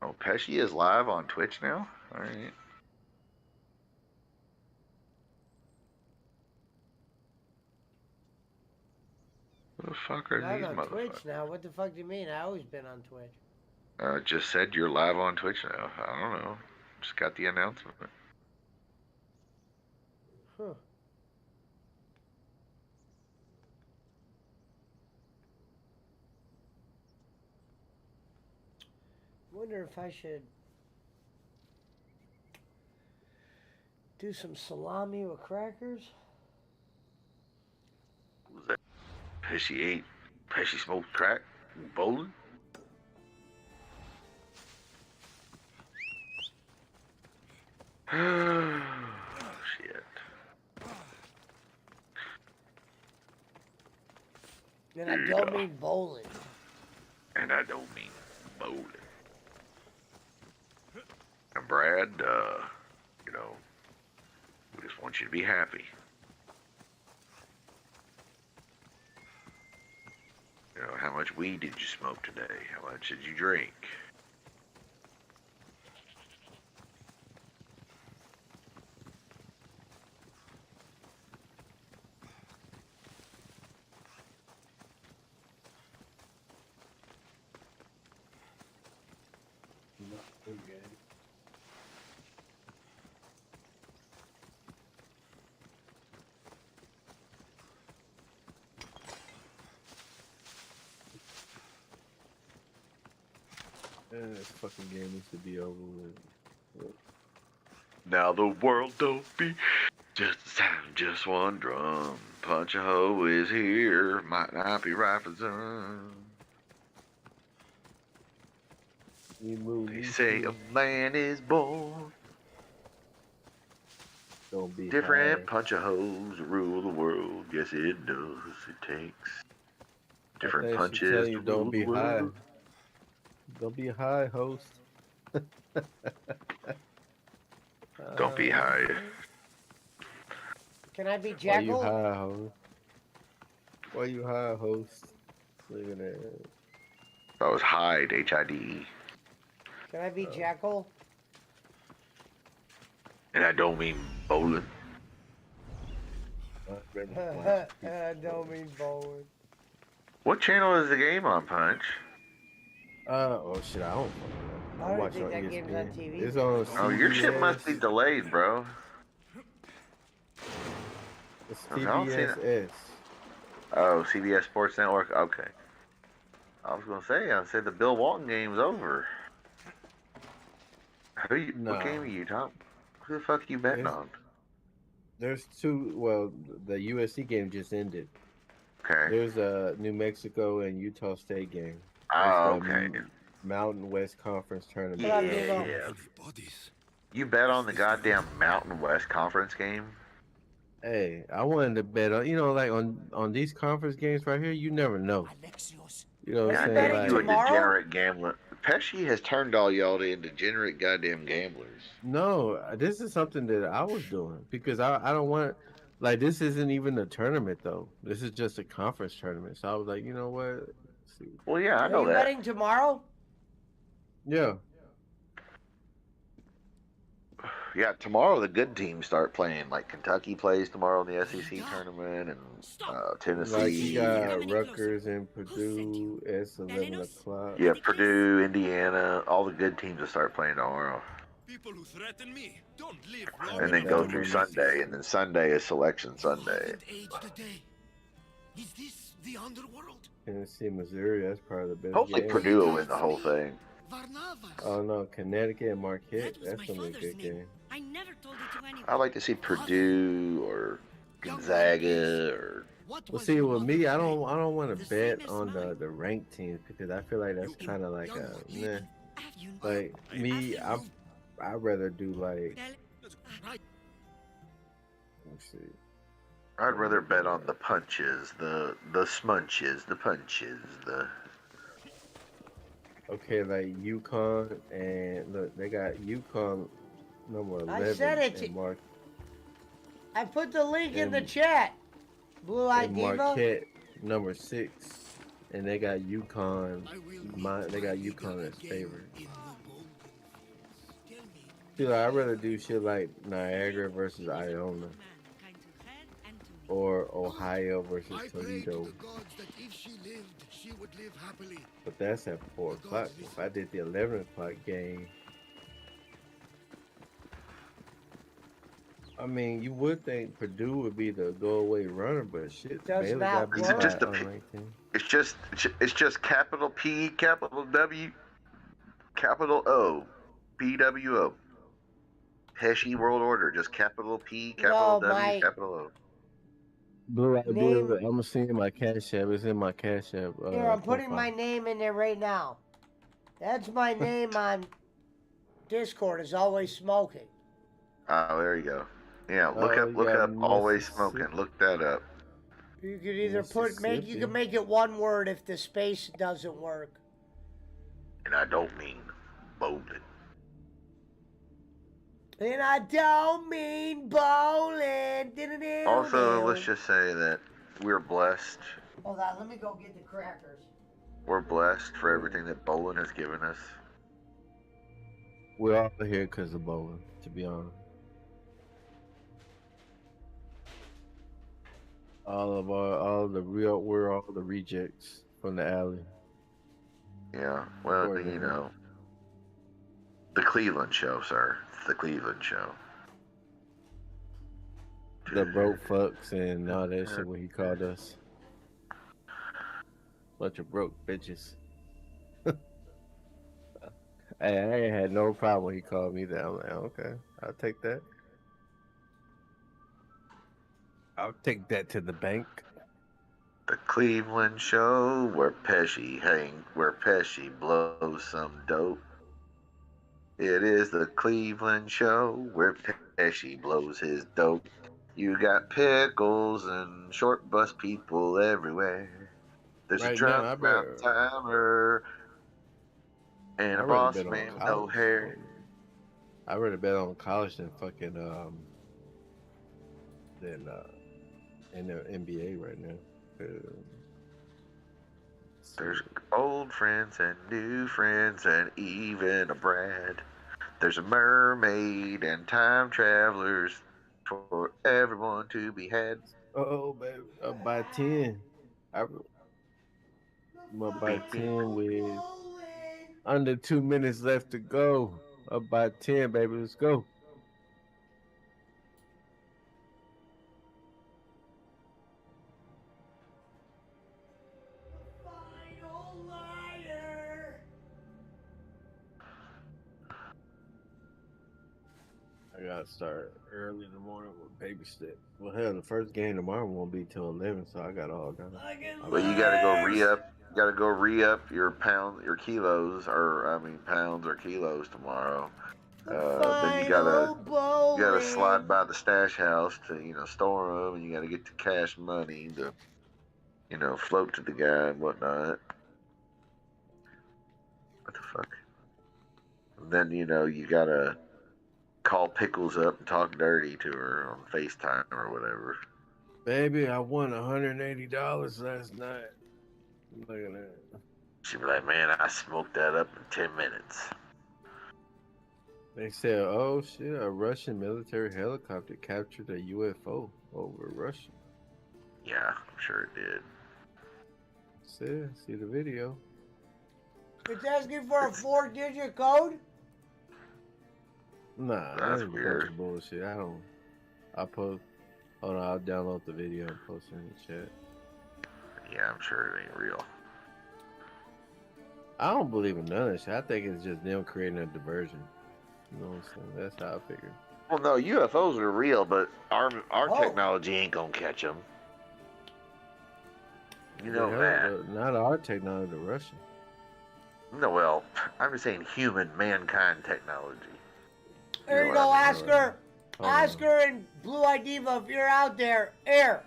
Oh, Pesci is live on Twitch now? Alright. What the fuck are Live these on motherfuckers? Twitch now. What the fuck do you mean? I always been on Twitch. Just said you're live on Twitch now. I don't know. Just got the announcement. Huh. Wonder if I should do some salami with crackers. What was that? Pesci smoked crack? Bowling? Oh, shit. And I don't mean bowling. And I don't mean bowling. And Brad, you know, we just want you to be happy. You know, how much weed did you smoke today? How much did you drink? This fucking game needs to be over with. Now the world don't be just the sound, just one drum. Punch-A-Hole is here, might not be right for some. They say a man is born. Don't be different high. Punch-A-Holes rule the world. Yes, it does. It takes different I should punches tell to you, rule don't the be high. world. Don't be high, host. Don't be high. Can I be Why you Jackal? high, host? Why you high, host? Look at that. That was hide, H-I-D-E. Can I be Jackal? And I don't mean bowling. I don't mean bowling. What channel is the game on, Punch? Oh shit, I don't know. I don't think that game's on TV. It's on Oh, your shit CBS. must be delayed, bro. It's I don't see TBS. Oh, CBS Sports Network? Okay. I was gonna say, the Bill Walton game's over. What game are you, Tom? Who the fuck are you betting on? There's two. Well, the USC game just ended. Okay. There's a New Mexico and Utah State game. Oh, It's the okay. Mountain West Conference tournament. Yeah. You bet on the goddamn Mountain West Conference game? Hey, I wanted to bet on, like on these conference games right here. You never know. You know what Yeah, I'm I saying? think you a Like, degenerate gambler. Pesci has turned all y'all into degenerate goddamn gamblers. no, this is something that I was doing because I don't want, like, this isn't even a tournament though. This is just a conference tournament. So I was like, you know what? Let's see. Well, yeah, I Are know you that. betting tomorrow? Yeah. Yeah, tomorrow the good teams start playing. Like Kentucky plays tomorrow in the SEC tournament, and Tennessee. Like you got Rutgers and Purdue. It's 11 o'clock. Yeah, Purdue, Indiana, all the good teams will start playing tomorrow. People who threaten me don't live And then go through Sunday, and then Sunday is Selection Sunday. Is this the underworld? Tennessee, Missouri. That's probably the best. Hopefully game. Purdue will win the whole thing. Oh no, Connecticut and Marquette. That's gonna be a good game. I never told it to anyone. I like to see Purdue or Gonzaga or. Well, see, with me, I don't want to bet on the ranked teams because I feel like that's kind of like a meh. Like me, I'd rather do like. Let's see. I'd rather bet on the punches, the smunches, the punches, the. Okay, like UConn and look, they got UConn number 11. I said it. And I put the link in the chat. Blue Eyed Diva. Marquette number 6, and they got UConn. They got UConn as favorite. See, like, I'd rather do shit like Niagara versus Iona, or Ohio versus Toledo. But that's at 4 o'clock. If I did the 11 o'clock game, I mean, you would think Purdue would be the go-away runner, but shit, Baylor got beat by It's just capital P, capital W, capital O, PWO. Pesci World Order, just capital P, capital W, capital O. Blue Eyed Diva, I'm gonna see my Cash App. It's in my Cash App. Here, I'm putting my name in there right now. That's my name on Discord. Is Always Smoking. Oh, there you go. Yeah, look up Always Smoking. Look that up. You could either you can make it one word if the space doesn't work. And I don't mean bowling. And I don't mean bowling. Also, let's just say that we're blessed. Hold on, let me go get the crackers. We're blessed for everything that bowling has given us. We're all here because of bowling, to be honest. We're all the rejects from the alley. Yeah, well, you know, the Cleveland show, sir. The Cleveland show. The broke fucks and all that shit, what he called us. Bunch of broke bitches. Hey, I ain't had no problem when he called me that. I'm like, okay, I'll take that. I'll take that to the bank. The Cleveland show where Pesci blows some dope. It is the Cleveland show where Pesci blows his dope. You got pickles and short bus people everywhere. There's a drunk mountain timer and a boss man with no hair. I rather bet on college than fucking in the NBA right now. There's old friends and new friends and even a Brad. There's a mermaid and time travelers for everyone to be had. Oh, baby, up by 10. I'm up by 10 with under 2 minutes left to go. Up by 10, baby. Let's go. I gotta start early in the morning with babysit. Well, hell, the first game tomorrow won't be till 11, so I got all done. But you gotta go re-up. You gotta go re-up your pounds or kilos tomorrow. Then you gotta slide by the stash house to store them, and you gotta get the cash money to float to the guy and whatnot. What the fuck? And then you gotta call Pickles up and talk dirty to her on FaceTime or whatever. Baby, I won $180 last night. Look at that. She'd be like, man, I smoked that up in 10 minutes. They said, oh shit, a Russian military helicopter captured a UFO over Russia. Yeah, I'm sure it did. See the video. It's asking for a 4-digit code? Nah, that's weird. Bullshit. I'll post. Hold on, I'll download the video and post it in the chat. Yeah, I'm sure it ain't real. I don't believe in none of that shit. I think it's just them creating a diversion. You know what I'm saying? That's how I figure. Well, no, UFOs are real, but our Oh. technology ain't gonna catch them. You know that. Not our technology, the Russian. No, well, I'm just saying human, mankind technology. There you go, Oscar. Oscar and Blue Eye Diva, if you're out there, air.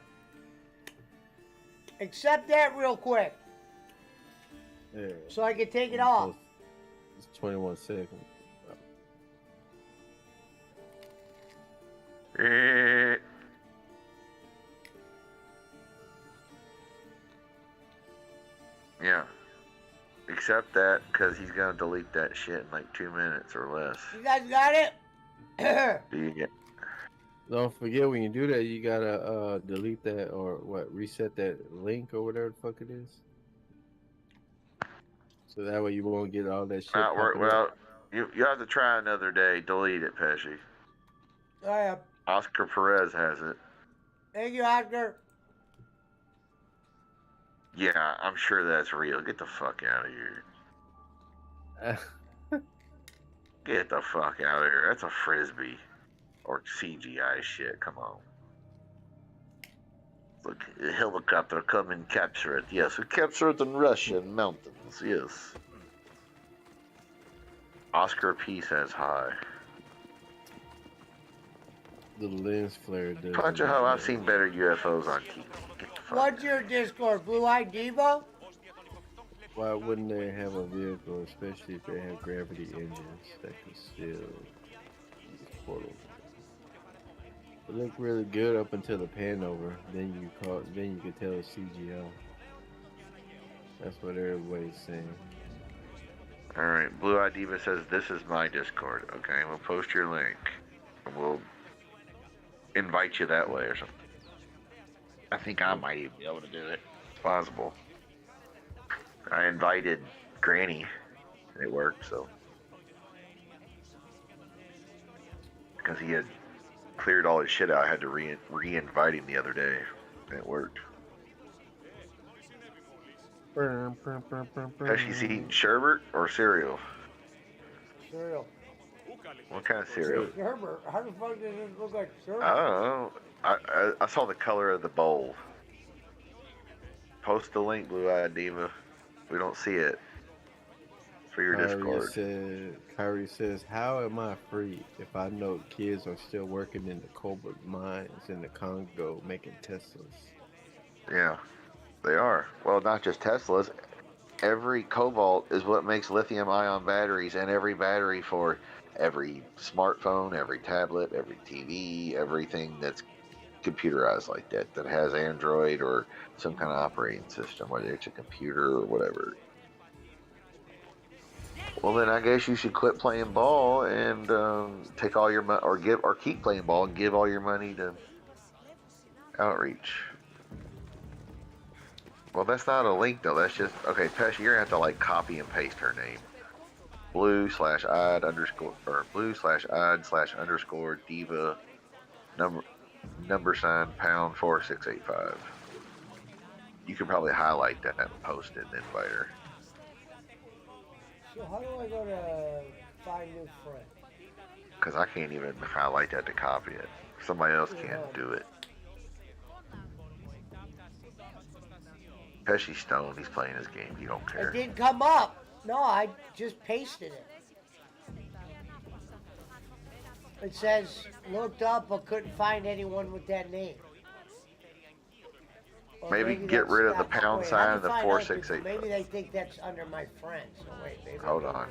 Accept that real quick. Yeah. So I can take it off. It's 21 seconds. Yeah. Accept that, because he's gonna delete that shit in like 2 minutes or less. You guys got it? Do you get? Don't forget when you do that, you gotta delete that or reset that link or whatever the fuck it is. So that way you won't get all that shit. Not work. Well, you have to try another day. Delete it, Pesci. Oscar Perez has it. Thank you, Oscar. Yeah, I'm sure that's real. Get the fuck out of here. Get the fuck out of here. That's a frisbee. Or CGI shit. Come on. Look, a helicopter come and capture it. Yes, we capture it in Russian mountains. Yes. Oscar P says hi. The lens flare does. Punch a hoe. I've seen better UFOs on TV. What's your Discord, Blue Eye Diva? Why wouldn't they have a vehicle, especially if they have gravity engines that can still use portals? It looked really good up until the pan over. Then you could tell it's CGI. That's what everybody's saying. All right, Blue Eye Diva says this is my Discord. Okay, we'll post your link. We'll invite you that way or something. I think I might even be able to do it. It's possible. I invited Granny, and it worked. So because he had cleared all his shit out, I had to re-invite him the other day, and it worked. Has she eating sherbet or cereal? Cereal. What kind of cereal? Sherbet. How the fuck does it look like cereal? I don't know. I saw the color of the bowl. Post the link, Blue Eye Diva. We don't see it. For your Discord. Kyrie says, how am I free if I know kids are still working in the cobalt mines in the Congo making Teslas? Yeah, they are. Well, not just Teslas. Every cobalt is what makes lithium-ion batteries, and every battery for every smartphone, every tablet, every TV, everything that's computerized like that has Android or some kind of operating system, whether it's a computer or whatever. Well, then I guess you should quit playing ball and take all your money, or keep playing ball and give all your money to outreach. Well, that's not a link though. That's just okay. Pesci, you're gonna have to like copy and paste her name. blue/id underscore or blue/id/_ diva #sign pound 4685. You could probably highlight that and post it and invite her. So how do I go to find new friend? Because I can't even highlight that to copy it. Somebody else can't do it. Pesci's stoned. He's playing his game. He don't care. It didn't come up. No, I just pasted it. It says, looked up but couldn't find anyone with that name. Or maybe get rid of the pound sign and the 468. Maybe they think that's under my friends. So wait, maybe hold on.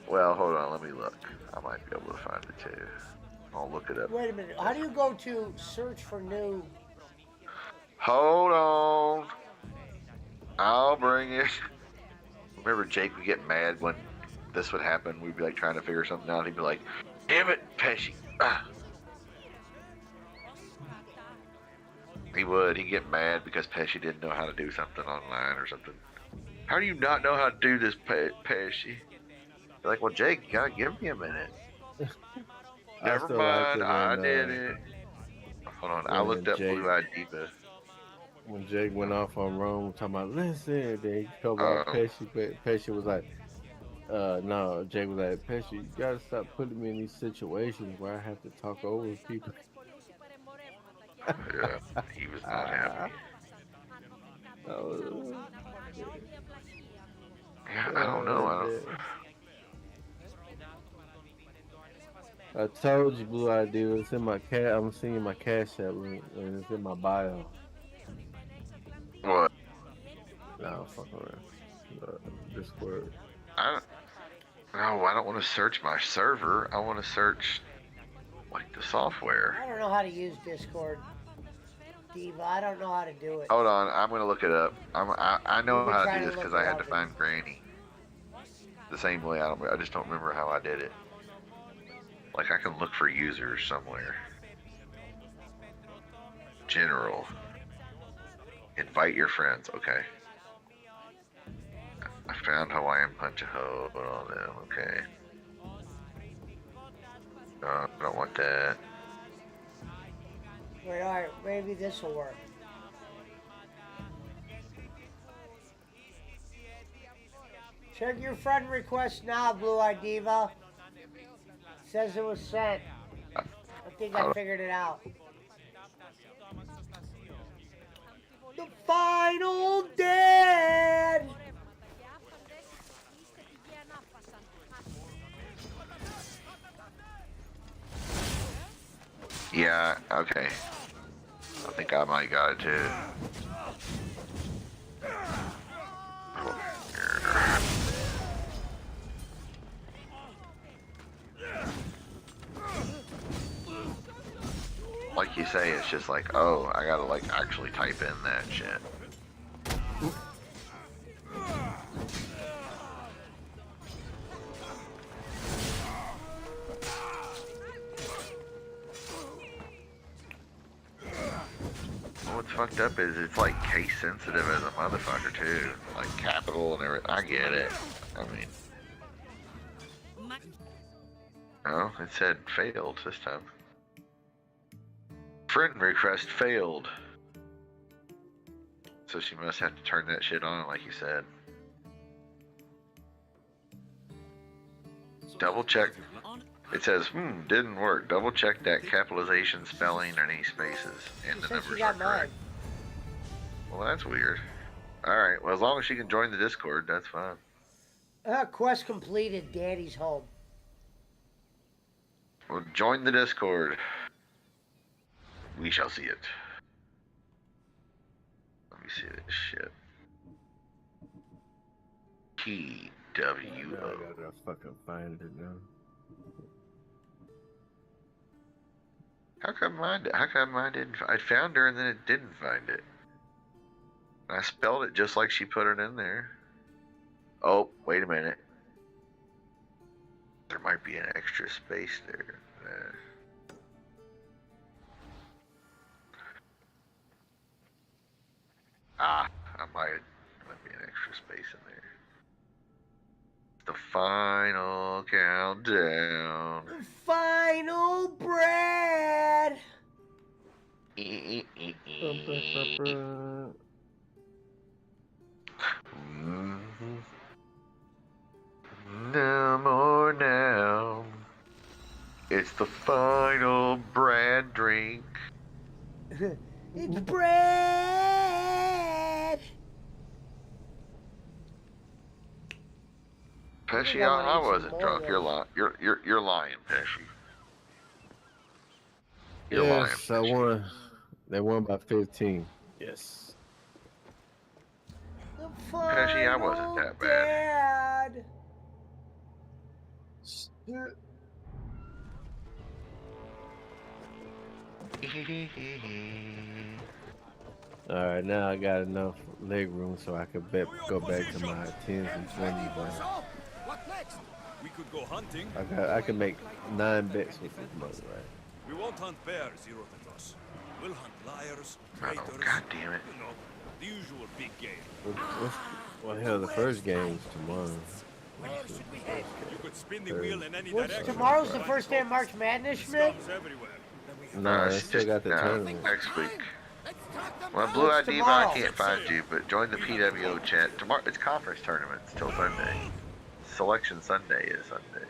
Well, hold on. Let me look. I might be able to find it too. I'll look it up. Wait a minute. How do you go to search for new? Hold on. I'll bring it. Remember Jake would get mad when this would happen. We'd be like trying to figure something out. He'd be like, damn it, Pesci. Ah. He would. He'd get mad because Pesci didn't know how to do something online or something. How do you not know how to do this, Pesci? They're like, well, Jake, you gotta give me a minute. Never mind, I did it. Hold on, I looked up Blue Eye Diva. when Jake went off on Rome talking about listen, then he told about Um, Pesci, but Pesci was like, no, Jake was like, Pesci, you gotta stop putting me in these situations where I have to talk over people. yeah, he was not happy. Oh, Yeah, I don't know. I don't. God, I told you, Blue Idea. It's in my cat. I'm seeing my cash app, and it's in my bio. What? No, fuck around. Discord. I don't. No, I don't want to search my server. I want to search like the software. I don't know how to use Discord, Diva. I don't know how to do it. Hold on, I'm gonna look it up. I know We've been how to trying do to this look because I it had to up. find Granny. The same way I just don't remember how I did it. Like I can look for users somewhere. General. Invite your friends. Okay. I found Hawaiian Punch a Hoe on them. Okay. No, I don't want that. Wait, alright, maybe this will work. Check your friend request now, Blue Eye Diva. Says it was sent. I think I figured it out. The final dead! Yeah, okay. I think I might got it too. Like you say, it's just like, oh, I gotta like actually type in that shit. What's fucked up is it's like case sensitive as a motherfucker too. Like capital and everything. I get it. I mean. Oh, it said failed this time. Friend request failed. So she must have to turn that shit on like you said. Double check. It says, didn't work. Double check that capitalization, spelling, or any spaces, and the numbers are correct. Well, that's weird. Alright, well, as long as she can join the Discord, that's fine. Quest completed. Daddy's home. Well, join the Discord. We shall see it. Let me see this shit. TWO. I gotta fucking find it now. How come mine didn't? I found her and then it didn't find it. I spelled it just like she put it in there. Oh, wait a minute. There might be an extra space there. I might be an extra space in there. The final countdown. The final bread. No more now. It's the final Brad drink. It's bread. Pesci, I wasn't drunk. You're lying. You're lying, Pesci. You're lying. Yes, I won. They won by 15. Yes. Pesci, I wasn't that bad. All right, now I got enough leg room so I can go back to my 10s and 20s. What next? We could go hunting. I can make 9 bets with this money, right? We won't hunt bears, Herodotus. We'll hunt liars, traitors. Oh, God damn it. You know, the usual big game. Well, hell, the first game is tomorrow. You could spin the wheel in any direction. Tomorrow's the first day of March Madness, Schmidt? No, I still got the tournament. Next week. Let's track them Well, Blue It's Eyed Diva, I tomorrow. can't find you, but join the PWO chat. Tomorrow, it's conference tournaments till Sunday. Selection Sunday is Sunday.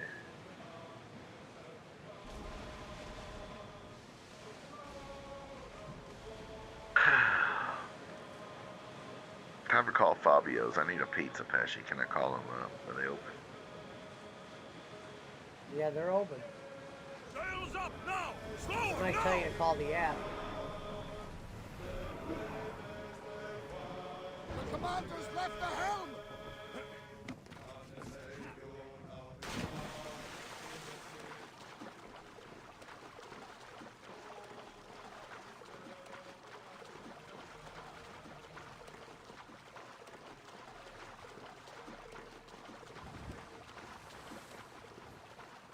Time to call Fabio's. I need a pizza Pesci. Can I call them when they open? Yeah, they're open. Sails up now! Slow I might tell you to call the app. The commander's left the helm!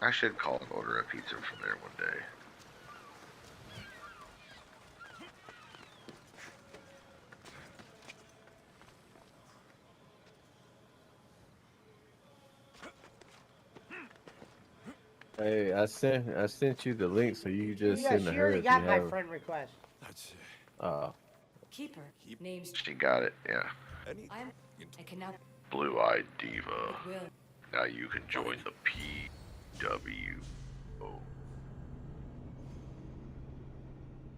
I should call and order a pizza from there one day. Hey, I sent you the link so you just Yeah, send to she her already if got you my have. friend request. That's Keeper names. She got it, yeah. I can now. Blue-eyed diva. Will. Now you can join the PWO.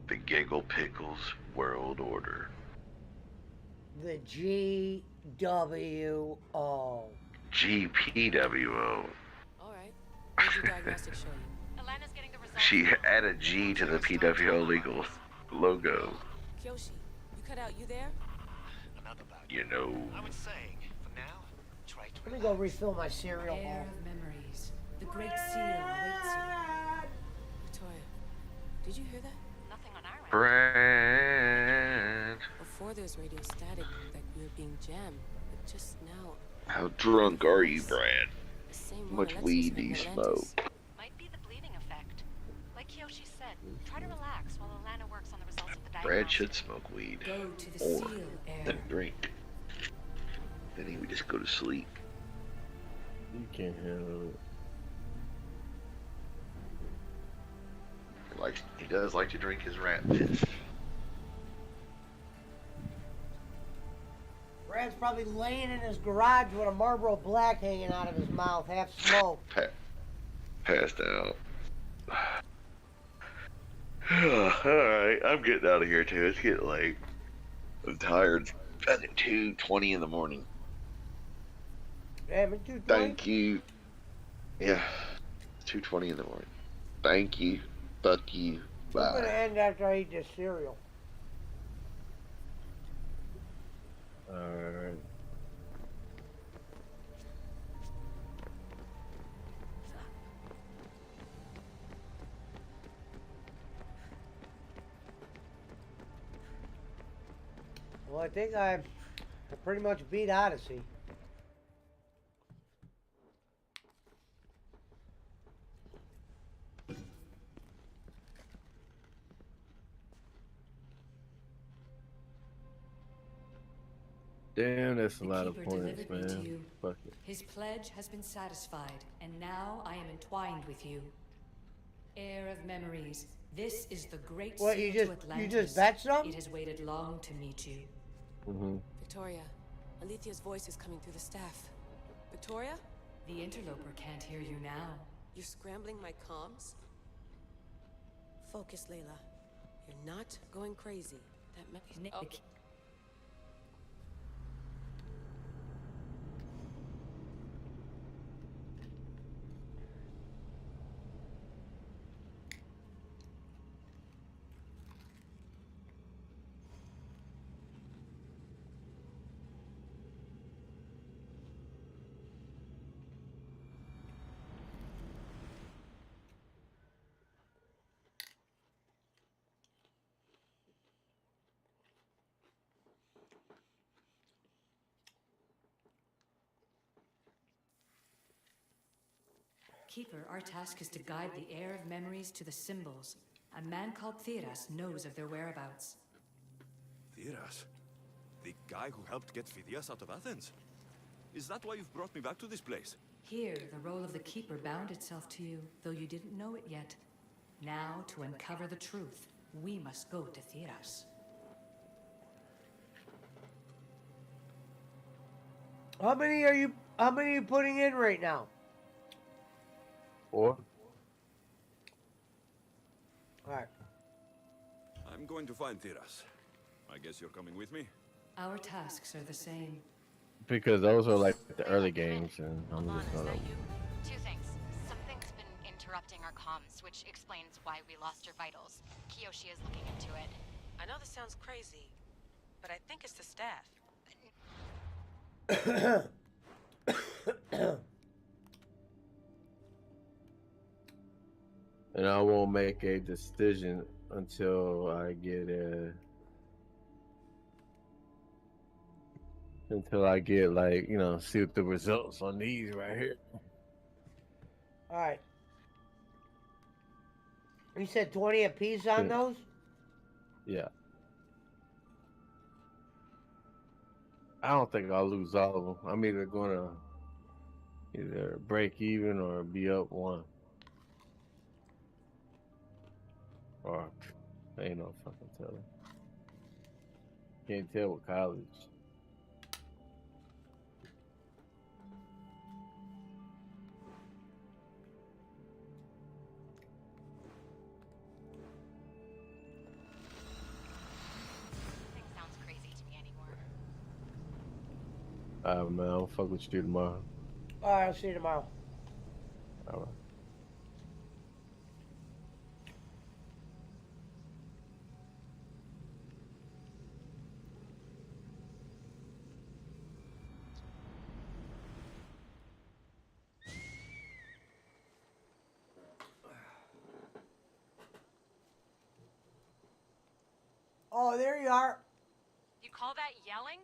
The Giggle Pickles World Order. The GWO. GPWO. All right. What's your diagnostic show you? Alana's getting the results. She added G to the PWO legal logo. Kyoshi, you cut out. You there? You know. I was saying, for now, try to. Let me go refill my cereal Air bowl. of memories. The Great Seal awaits you. Victoria, did you hear that? Nothing on our end. Brand. Before there's radio static that we were being jammed, but just now, How drunk are you, Brad? the same How one much Alexios weed had do you in smoke? Atlantis. Might be the bleeding effect. Like Kyoshi said, try to relax while Alana works on the results of the diagnostic. Brad should smoke weed. Go to the Or Seal Air. then drink. Then he would just go to sleep. You can't handle it. He does like to drink his rat piss. Brad's probably laying in his garage with a Marlboro Black hanging out of his mouth, half smoked. Passed out. Alright, I'm getting out of here too. It's getting late. I'm tired. It's 2:20 in the morning. Damn it, 2:20. Thank you. Yeah. It's 2:20 in the morning. Thank you. Fuck you. I'm gonna Bye. end after I eat this cereal. Alright. Well, I think I pretty much beat Odyssey. Damn, that's a The lot of Keeper points, delivered me to man. you. Fuck it. His pledge has been satisfied, and now I am entwined with you. Heir of memories, this is the great What, seal you to just Atlantis. bet some? It has waited long to meet you. Mm-hmm. Victoria, Alethia's voice is coming through the staff. Victoria? The interloper can't hear you now. You're scrambling my comms? Focus, Layla. You're not going crazy. That oh. Keeper, our task is to guide the heir of memories to the symbols. A man called Theras knows of their whereabouts. Theras? The guy who helped get Phidias out of Athens? Is that why you've brought me back to this place? Here, the role of the Keeper bound itself to you, though you didn't know it yet. Now, to uncover the truth, we must go to Theras. How many are you? How many are you putting in right now? 4. All right. I'm going to find Tiras. I guess you're coming with me? Our tasks are the same. Because those are like the early games, and I'm Alana, just is gonna. that you? Two things. Something's been interrupting our comms, which explains why we lost your vitals. Kiyoshi is looking into it. I know this sounds crazy, but I think it's the staff. And I won't make a decision until I get like, you know, see what the results on these right here. All right. You said 20 apiece on those? Yeah. I don't think I'll lose all of them. I'm either gonna break even or be up 1. Or ain't no fucking telling. Can't tell with college. Nothing sounds crazy to me anymore. Man, I'll fuck with you tomorrow. All right, I'll see you tomorrow. All right. Oh, there you are. You call that yelling?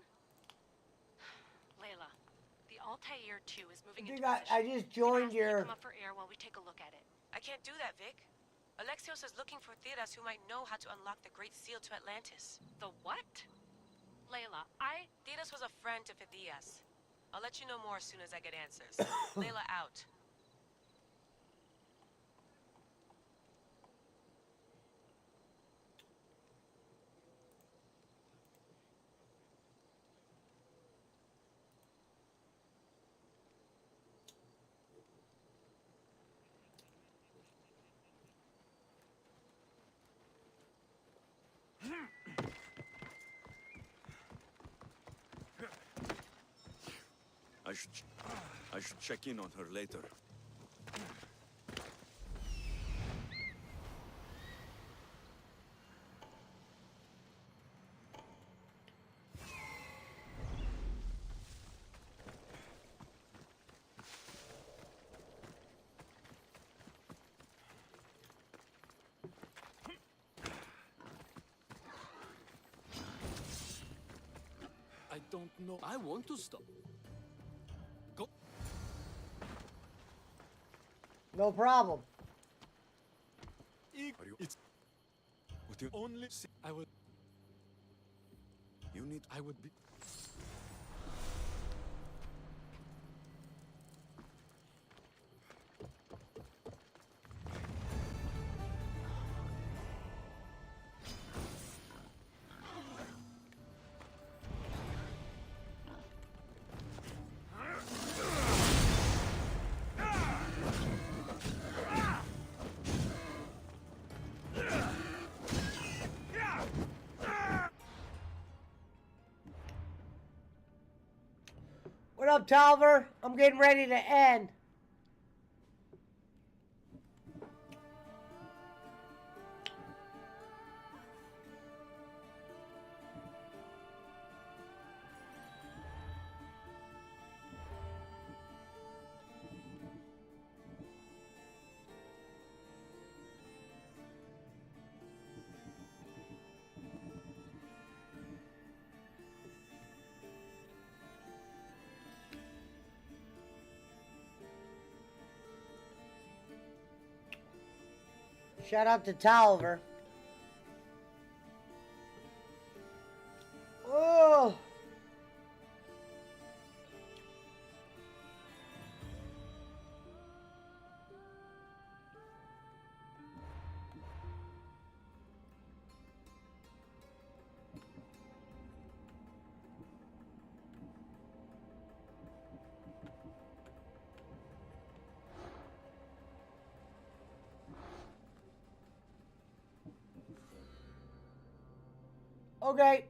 Layla, the Altair 2 is moving into position. I just joined your... Come up for air while we take a look at it. I can't do that, Vic. Alexios is looking for Theras who might know how to unlock the Great Seal to Atlantis. The what? Layla, Theras was a friend to Phidias. I'll let you know more as soon as I get answers. Layla out. I should check in on her later. I don't know. I want to stop. Go. No problem. It's what you only see. I would. You need. I would be. What up, Tolliver? I'm getting ready to end. Shout out to Tolliver. Oh. Okay.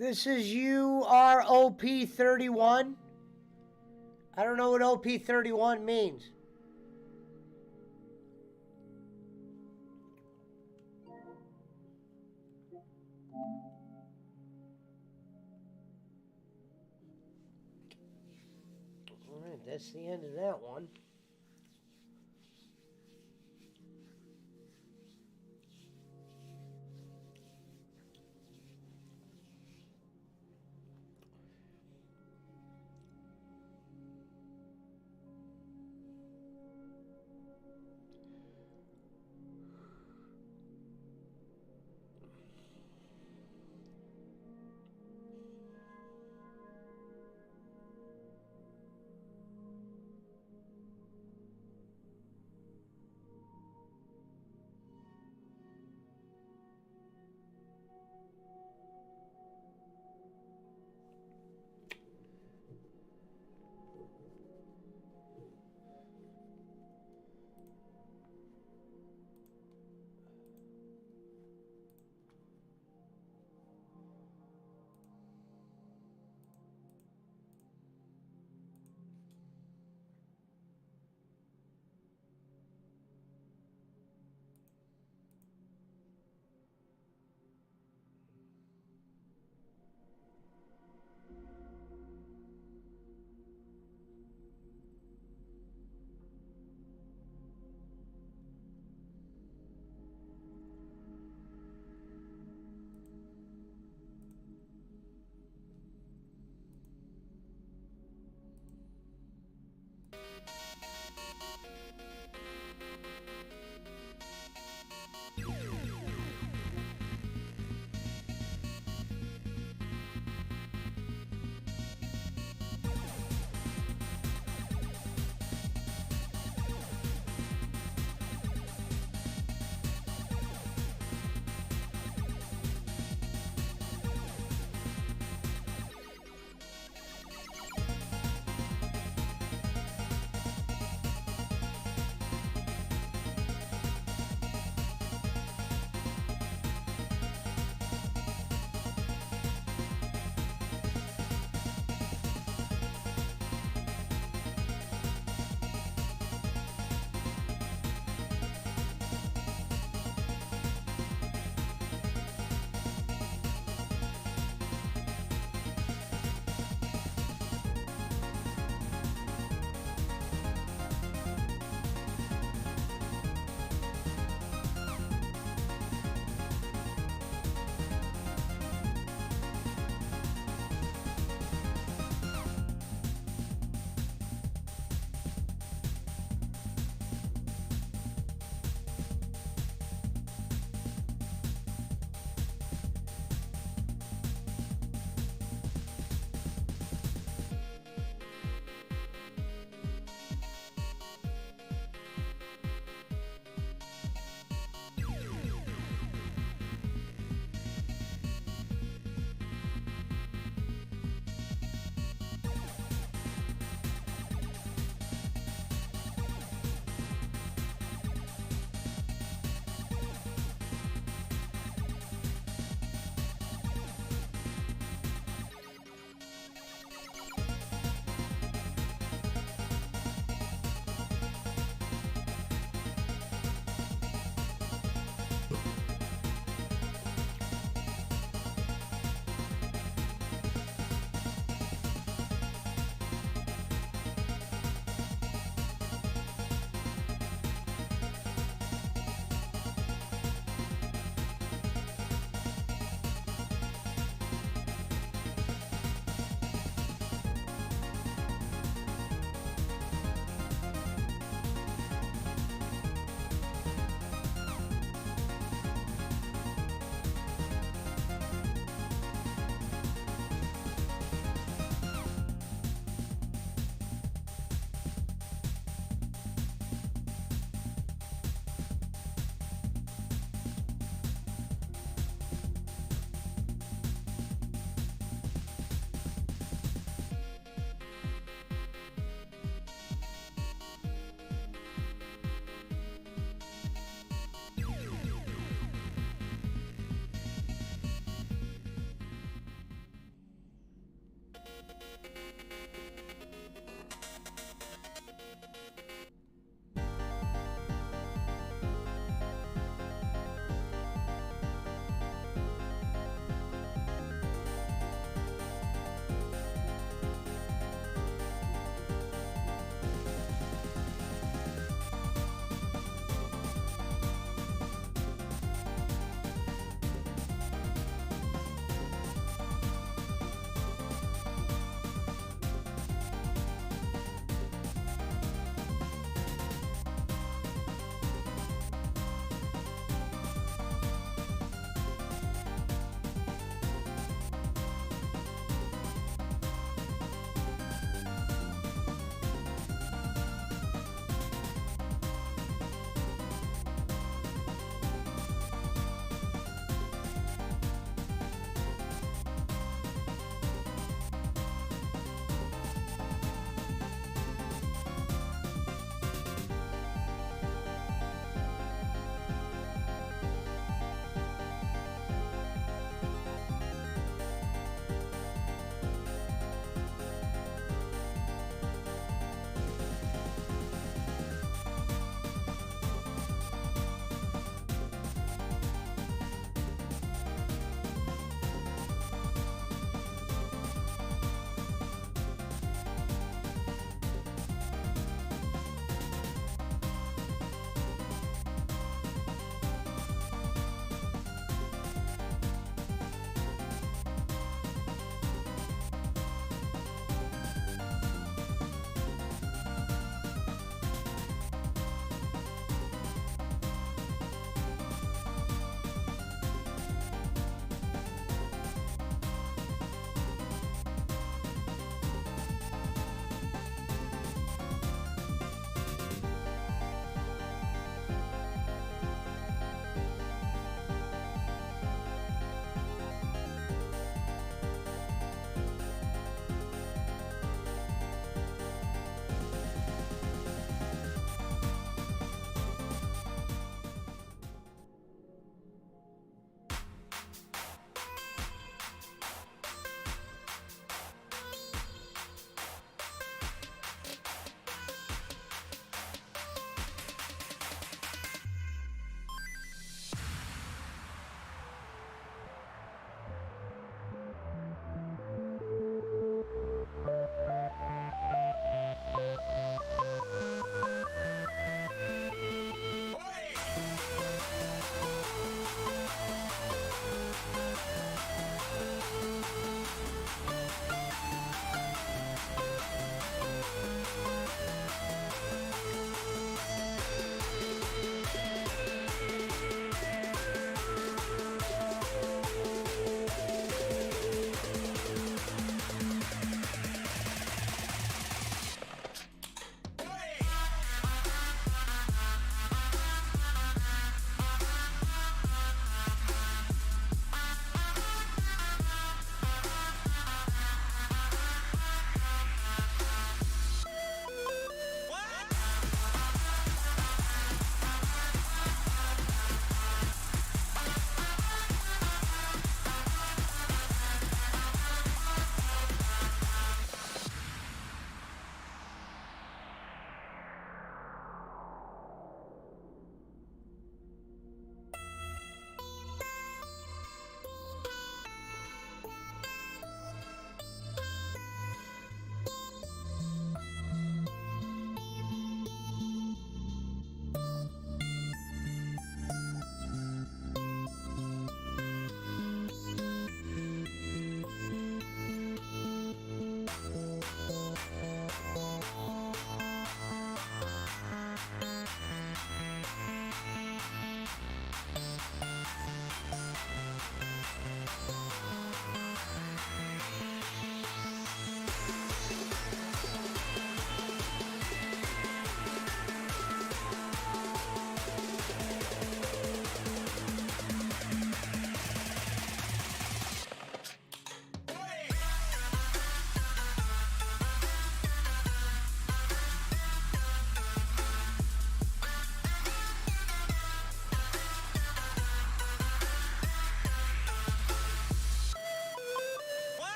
This is UROP31. I don't know what OP31 means. All right, that's the end of that one.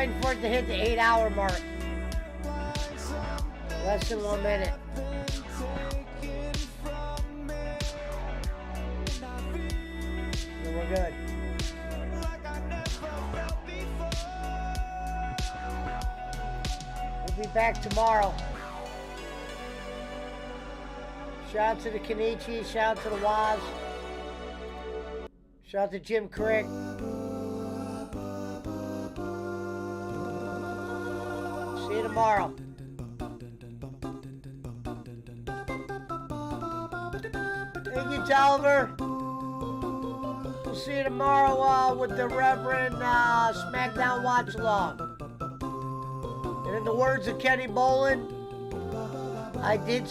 waiting for it to hit the 8-hour mark. Less than 1 minute. So we're good. We'll be back tomorrow. Shout out to the Kenichi, shout out to the Waz. Shout out to Jim Crick. See you tomorrow. Thank you, Tolliver. We'll see you tomorrow with the Reverend SmackDown Watch Along. And in the words of Kenny Bolin, I did